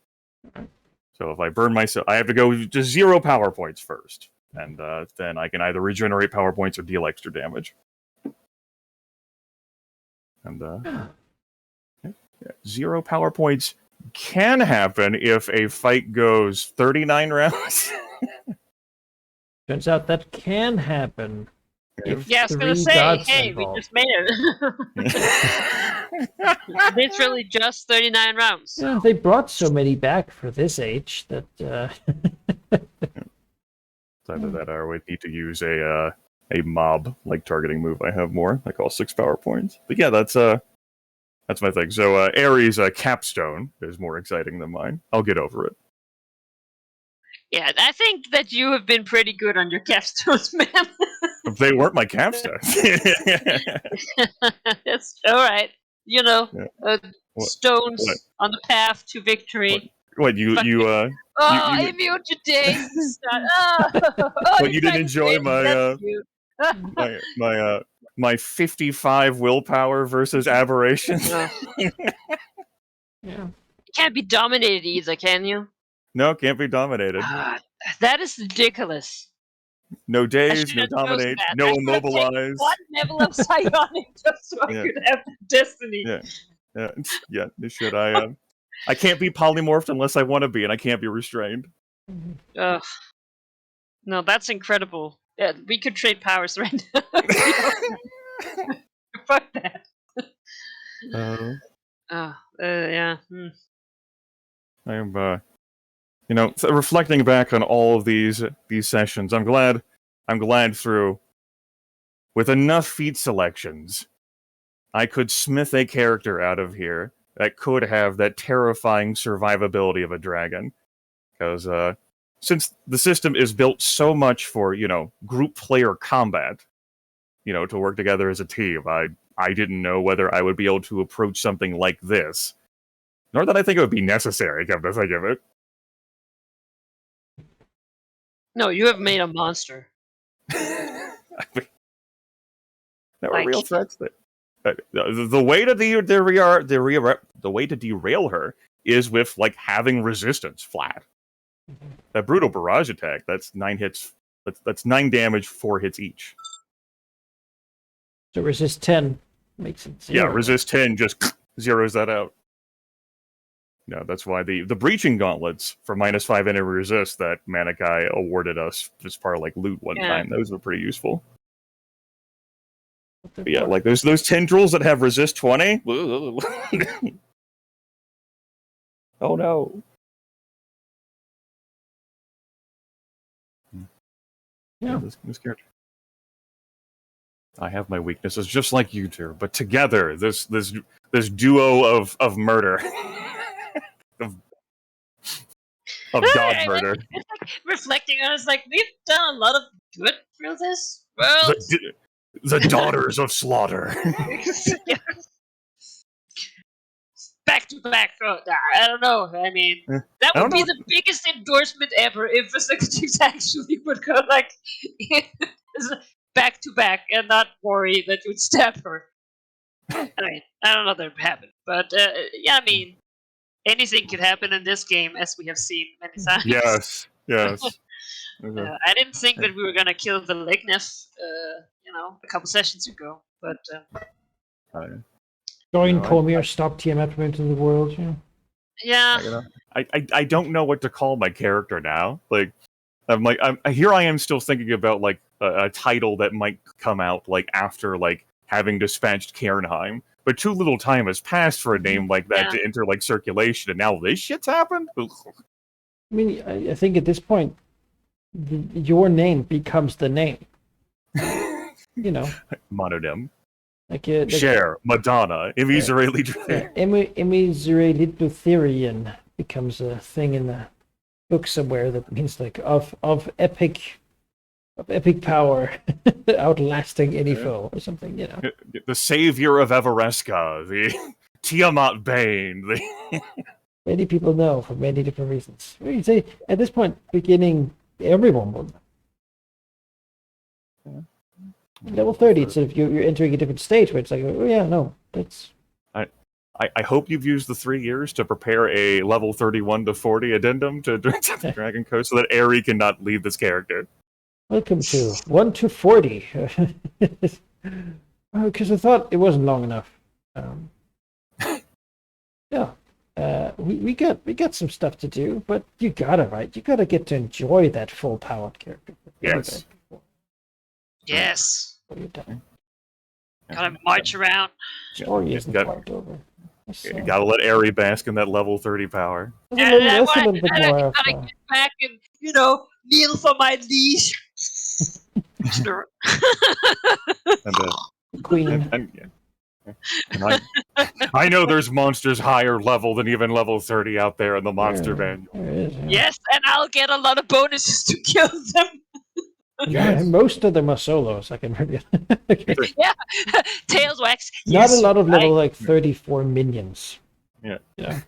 Speaker 3: So if I burn myself, I have to go to 0 power points first. And then I can either regenerate power points or deal extra damage. And 0 power points can happen if a fight goes 39 rounds.
Speaker 1: Turns out that can happen. If
Speaker 2: Yeah, I was gonna
Speaker 1: 3
Speaker 2: say,
Speaker 1: gods
Speaker 2: hey,
Speaker 1: involved.
Speaker 2: we just made it. Literally just 39 rounds.
Speaker 1: Yeah, they brought so many back for this age that
Speaker 3: It's either that or we need to use a mob like targeting move I have more. I call 6 power points. But yeah, that's my thing. So Ares' capstone is more exciting than mine. I'll get over it.
Speaker 2: Yeah, I think that you have been pretty good on your capstones, man.
Speaker 3: If they weren't my capstone.
Speaker 2: That's all right. You know,
Speaker 3: What?
Speaker 2: stones
Speaker 3: What?
Speaker 2: on the path to victory.
Speaker 3: What you
Speaker 2: Oh,
Speaker 3: you-
Speaker 2: immune to days. Oh,
Speaker 3: But you didn't enjoy my,
Speaker 2: my.
Speaker 3: my 55 willpower versus aberration.
Speaker 1: yeah.
Speaker 2: Can't be dominated either, can you?
Speaker 3: No, can't be dominated.
Speaker 2: Ah, that is ridiculous.
Speaker 3: No
Speaker 2: I
Speaker 3: daze,
Speaker 2: should
Speaker 3: no
Speaker 2: have chosen
Speaker 3: dominate,
Speaker 2: that.
Speaker 3: no
Speaker 2: I should have taken
Speaker 3: immobilize.
Speaker 2: one level of psionic just so I
Speaker 3: Yeah.
Speaker 2: could have destiny.
Speaker 3: Yeah. Yeah, should I can't be polymorphed unless I want to be, and I can't be restrained.
Speaker 2: Ugh. No, that's incredible. Yeah, we could trade powers right now. Fuck that. Yeah.
Speaker 3: I am, reflecting back on all of these sessions, I'm glad through with enough feat selections, I could smith a character out of here that could have that terrifying survivability of a dragon. Because since the system is built so much for, group player combat, to work together as a team, I didn't know whether I would be able to approach something like this. Nor that I think it would be necessary, come to think of it.
Speaker 2: No, you have made a monster.
Speaker 3: I mean, there were
Speaker 2: Like-
Speaker 3: real threats there. The way to the way to derail her is with having resistance flat. That brutal barrage attack, that's 9 hits. That's 9 damage, 4 hits each.
Speaker 1: So resist 10 makes it 0.
Speaker 3: Yeah, resist 10 just zeroes that out. No, that's why the breaching gauntlets for -5 enemy resist that Manikai awarded us as part of loot one
Speaker 2: Yeah.
Speaker 3: time. Those were pretty useful.
Speaker 1: What the
Speaker 3: But yeah,
Speaker 1: fuck?
Speaker 3: those tendrils that have resist 20. Oh no.
Speaker 1: Yeah.
Speaker 3: This character. I have my weaknesses just like you two, but together, this duo of murder. of god
Speaker 2: Hey,
Speaker 3: murder.
Speaker 2: It's like reflecting on it, it's like we've done a lot of good through this world.
Speaker 3: The daughters of slaughter.
Speaker 2: Back to back. Oh, I don't know. I mean, that
Speaker 3: I
Speaker 2: would
Speaker 3: don't
Speaker 2: be the biggest endorsement ever if a Six actually would go back to back and not worry that you'd stab her. I mean, I don't know that would happen, but yeah, I mean, anything could happen in this game, as we have seen many times.
Speaker 3: Yes.
Speaker 2: I didn't think that we were gonna kill the Legnef, a couple sessions ago, but
Speaker 1: Join
Speaker 3: No,
Speaker 1: Cormier, stop Tiamat into the world.
Speaker 2: yeah.
Speaker 3: I don't know what to call my character now. I'm here. I am still thinking about a title that might come out after having dispatched Cairnheim. But too little time has passed for a name like that to enter circulation, and now this shit's happened. Ugh.
Speaker 1: I mean, I think at this point, your name becomes the name.
Speaker 3: Mononym.
Speaker 1: Like
Speaker 3: Cher, Madonna, Immiserably
Speaker 1: Immiserably Lutherian. becomes a thing in the book somewhere that means like of epic power, outlasting any foe or something. You know,
Speaker 3: The savior of Everesca, the Tiamat Bane. The...
Speaker 1: many people know for many different reasons. You say at this point, beginning everyone will know. Level 30, instead of you're entering a different stage where it's like, oh yeah, no, that's.
Speaker 3: I hope you've used the 3 years to prepare a level 31 to 40 addendum to Dragon Coast so that Aerie cannot leave this character.
Speaker 1: Welcome to 1 to 40. Because I thought it wasn't long enough. Yeah, we got some stuff to do, but you gotta get to enjoy that full powered character.
Speaker 3: Yes.
Speaker 2: Yes.
Speaker 1: Before you're done.
Speaker 2: Gotta march around.
Speaker 1: Story
Speaker 3: just
Speaker 1: isn't quite over.
Speaker 3: You gotta let Aerie bask in that level 30 power.
Speaker 1: That's a little bit
Speaker 2: I
Speaker 1: more of,
Speaker 2: gotta get back and, kneel for my liege. Sure.
Speaker 3: And,
Speaker 1: Queen.
Speaker 3: and I know there's monsters higher level than even level 30 out there in the monster manual.
Speaker 1: There is, yeah.
Speaker 2: Yes, and I'll get a lot of bonuses to kill them.
Speaker 1: Yeah, most of them are solos. I can remember.
Speaker 2: Yeah, Tails Wax.
Speaker 1: Not
Speaker 2: Yes,
Speaker 1: a lot of level like 34 minions.
Speaker 3: Yeah.
Speaker 1: Yeah.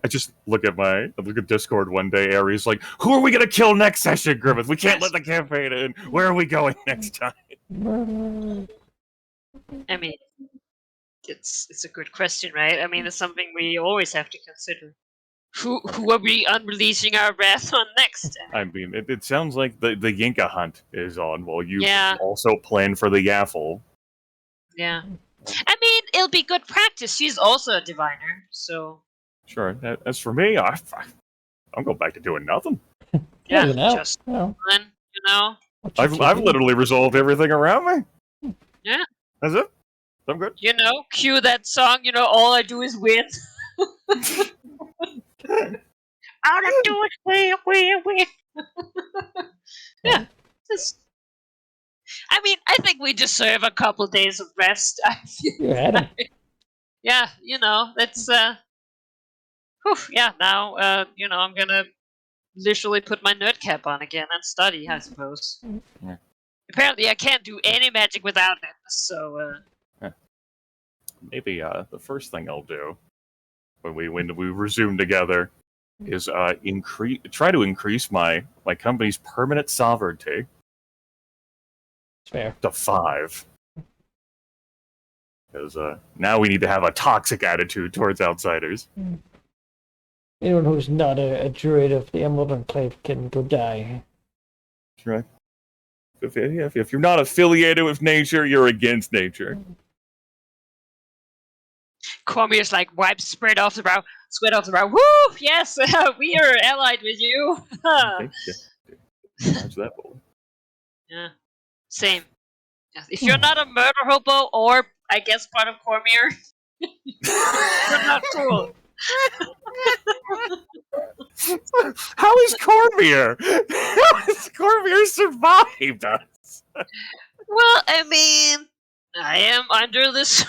Speaker 3: I just look at Discord one day. Aerie's like, "Who are we gonna kill next session, Griffith? We can't let the campaign in. Where are we going next time?"
Speaker 2: I mean, it's a good question, right? I mean, it's something we always have to consider. Who are we unleashing our wrath on next?
Speaker 3: I mean, it sounds like the Yinka hunt is on while you
Speaker 2: Yeah.
Speaker 3: also plan for the Yaffle.
Speaker 2: Yeah. I mean, it'll be good practice. She's also a diviner, so
Speaker 3: Sure. As for me, I'm going back to doing nothing.
Speaker 2: yeah,
Speaker 1: you know.
Speaker 2: just
Speaker 1: Well,
Speaker 2: fun,
Speaker 1: what you
Speaker 3: I've
Speaker 1: can do.
Speaker 3: literally resolved everything around me.
Speaker 2: Yeah.
Speaker 3: That's it. I'm good.
Speaker 2: Cue that song. All I do is win. All I do is win. Yeah. I think we deserve a couple days of rest. I feel
Speaker 1: You had him.
Speaker 2: yeah, that's yeah, now I'm gonna literally put my nerd cap on again and study, I suppose.
Speaker 3: Yeah.
Speaker 2: Apparently I can't do any magic without it, so
Speaker 3: Maybe the first thing I'll do when we resume together is try to increase my company's permanent sovereignty
Speaker 1: It's fair.
Speaker 3: to 5. Because now we need to have a toxic attitude towards outsiders.
Speaker 1: Anyone who's not a druid of the Emerald Enclave can go die.
Speaker 3: Right. If you're not affiliated with nature, you're against nature.
Speaker 2: Cormier's like wipes sweat off the brow. Woo! Yes, we are allied with you.
Speaker 3: Thank you. How's that boy?
Speaker 2: Yeah, same. Yes. If you're not a murder hobo, or I guess part of Cormier, you're not cool.
Speaker 3: How is Cormier? How has Cormier survived us?
Speaker 2: Well, I mean, I am under this.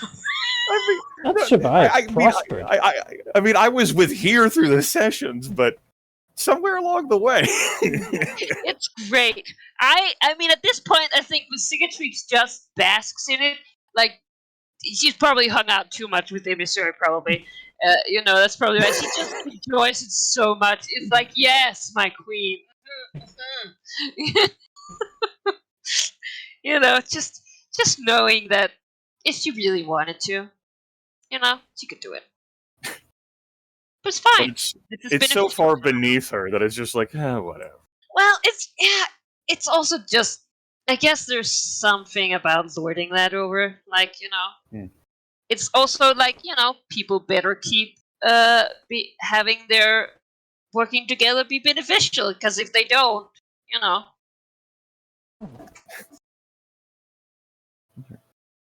Speaker 1: Not survive, prospered.
Speaker 3: I was with here through the sessions, but somewhere along the way.
Speaker 2: It's great. I mean, at this point, I think the Cicatrix just basks in it. Like, she's probably hung out too much with Emissary, probably. That's probably why she just enjoys it so much. It's like, yes, my queen. Just knowing that if she really wanted to, she could do it. But it's fine.
Speaker 3: It's so far beneath her that it's just like, whatever.
Speaker 2: Well, it's also just, I guess there's something about lording that over, like, It's also like, people better keep having their working together be beneficial, because if they don't,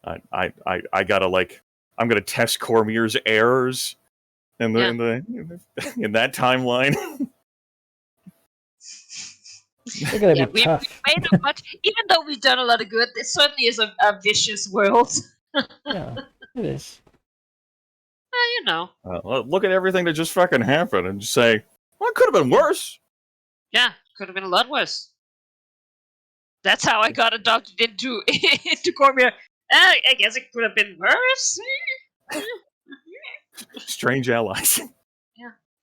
Speaker 3: I gotta I'm gonna test Cormier's errors in that timeline.
Speaker 1: They're gonna be
Speaker 2: we've
Speaker 1: tough.
Speaker 2: made a much, even though we've done a lot of good, this certainly is a vicious world.
Speaker 1: Yeah, it is.
Speaker 2: You know.
Speaker 3: Look at everything that just fucking happened and just say, well, it could have been worse.
Speaker 2: Yeah, could have been a lot worse. That's how I got adopted into Cormier. I guess it could have been worse.
Speaker 3: Strange allies.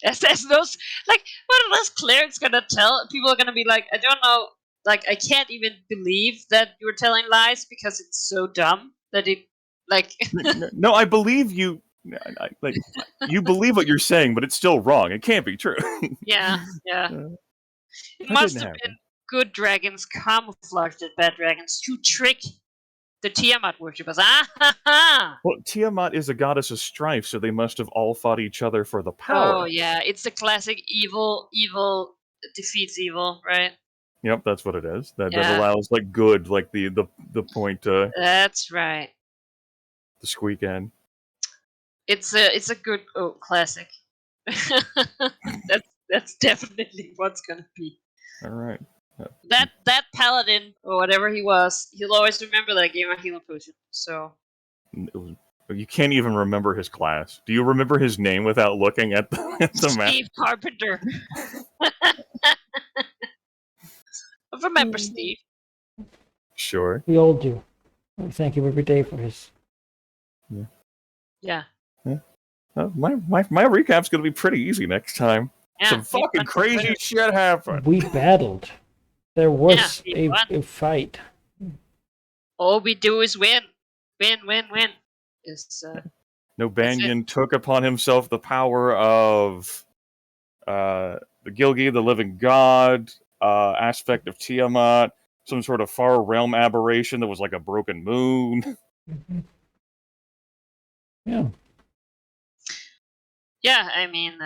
Speaker 2: There's those, like, what are those clerics gonna tell? People are gonna be like, I don't know, like, I can't even believe that you were telling lies because it's so dumb that it, like,
Speaker 3: No, I believe you. Like, you believe what you're saying, but it's still wrong. It can't be true.
Speaker 2: yeah.
Speaker 3: That
Speaker 2: It must
Speaker 3: didn't
Speaker 2: have
Speaker 3: happen.
Speaker 2: been good dragons camouflaged as bad dragons to trick the Tiamat worshippers. Ah ha ha!
Speaker 3: Well, Tiamat is a goddess of strife, so they must have all fought each other for the power.
Speaker 2: Oh yeah, it's the classic evil defeats evil, right?
Speaker 3: Yep, that's what it is. That
Speaker 2: Yeah.
Speaker 3: allows like good, like the point
Speaker 2: That's right.
Speaker 3: the squeak in.
Speaker 2: It's a good classic. that's definitely what's gonna be.
Speaker 3: All right.
Speaker 2: That paladin or whatever he was, he'll always remember that I gave him a healing potion. So
Speaker 3: You can't even remember his class. Do you remember his name without looking at the map?
Speaker 2: Steve Carpenter. I remember Steve.
Speaker 3: Sure.
Speaker 1: We all do. We thank him every day for his.
Speaker 2: Yeah.
Speaker 3: My recap's gonna be pretty easy next time.
Speaker 2: Yeah.
Speaker 3: Some fucking crazy shit happened.
Speaker 1: We battled. There was
Speaker 2: Yeah, we won.
Speaker 1: a fight.
Speaker 2: All we do is win. Win. It's
Speaker 3: No, Banyan took upon himself the power of the Gilgi, the living god, aspect of Tiamat, some sort of far realm aberration that was like a broken moon.
Speaker 1: Mhm. Yeah.
Speaker 2: yeah. I mean,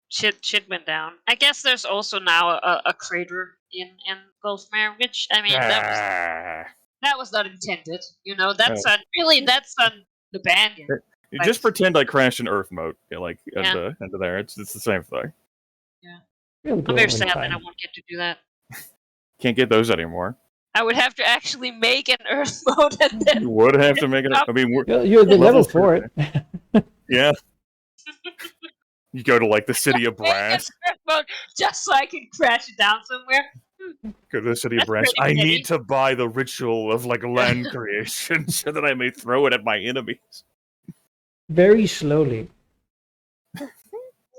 Speaker 2: shit went down. I guess there's also now a crater in Gulfmere, which I mean that was not intended. You know, that's on the Banyan.
Speaker 3: You
Speaker 2: Like-
Speaker 3: just pretend I crashed in Earth mode, like
Speaker 2: Yeah.
Speaker 3: into there. It's the same thing.
Speaker 1: We'll go
Speaker 2: I'm very
Speaker 1: in
Speaker 2: sad that
Speaker 1: time.
Speaker 2: I won't get to do that.
Speaker 3: Can't get those anymore.
Speaker 2: I would have to actually make an Earth mode and then
Speaker 3: You would have to make it. I mean,
Speaker 1: You're the level
Speaker 3: Levels
Speaker 1: for it.
Speaker 3: yeah. You go to like the city of
Speaker 2: make an
Speaker 3: Brass.
Speaker 2: Earth mode just so I can crash it down somewhere.
Speaker 3: Go to the city of
Speaker 2: That's
Speaker 3: Brass.
Speaker 2: pretty
Speaker 3: I
Speaker 2: petty.
Speaker 3: need to buy the ritual of like land creation so that I may throw it at my enemies.
Speaker 1: Very slowly.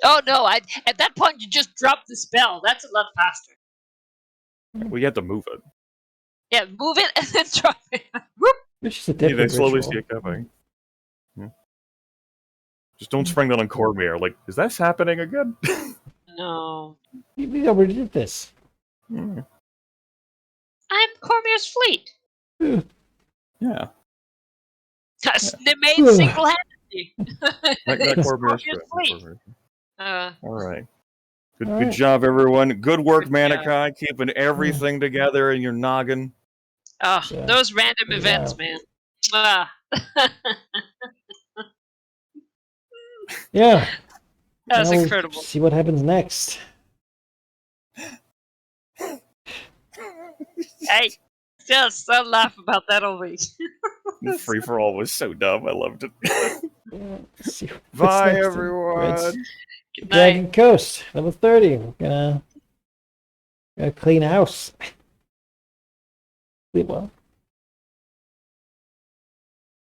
Speaker 2: Oh no! At that point you just drop the spell. That's a lot faster.
Speaker 3: Well, you have to move it.
Speaker 2: Yeah, move it and then drop it. Whoop.
Speaker 1: Which is a
Speaker 3: Yeah, they
Speaker 1: different
Speaker 3: slowly
Speaker 1: ritual.
Speaker 3: see it coming. Just don't spring that on Cormier. Like, is this happening again?
Speaker 2: No,
Speaker 1: We already did this.
Speaker 3: Hmm.
Speaker 2: I'm Cormier's fleet.
Speaker 3: Yeah.
Speaker 2: They made single-handedly.
Speaker 3: That Cormier's
Speaker 2: Cormier's
Speaker 3: fleet.
Speaker 2: fleet.
Speaker 3: All right. Good,
Speaker 1: All
Speaker 3: good
Speaker 1: right.
Speaker 3: job, everyone. Good work,
Speaker 2: Good job.
Speaker 3: Manikai, keeping everything together in your noggin.
Speaker 2: Oh,
Speaker 1: Yeah.
Speaker 2: those random
Speaker 1: Yeah.
Speaker 2: events, man. Ah.
Speaker 1: Yeah.
Speaker 2: That was
Speaker 1: Now we'll
Speaker 2: incredible.
Speaker 1: See what happens next.
Speaker 2: Hey, just laugh about that all week.
Speaker 3: Free for all was so dumb. I loved it.
Speaker 1: Yeah, see what's
Speaker 3: Bye,
Speaker 1: next in
Speaker 3: everyone.
Speaker 1: Reds.
Speaker 2: Good night.
Speaker 1: Dragon Coast, level 30. We're gonna clean house. Sleep well.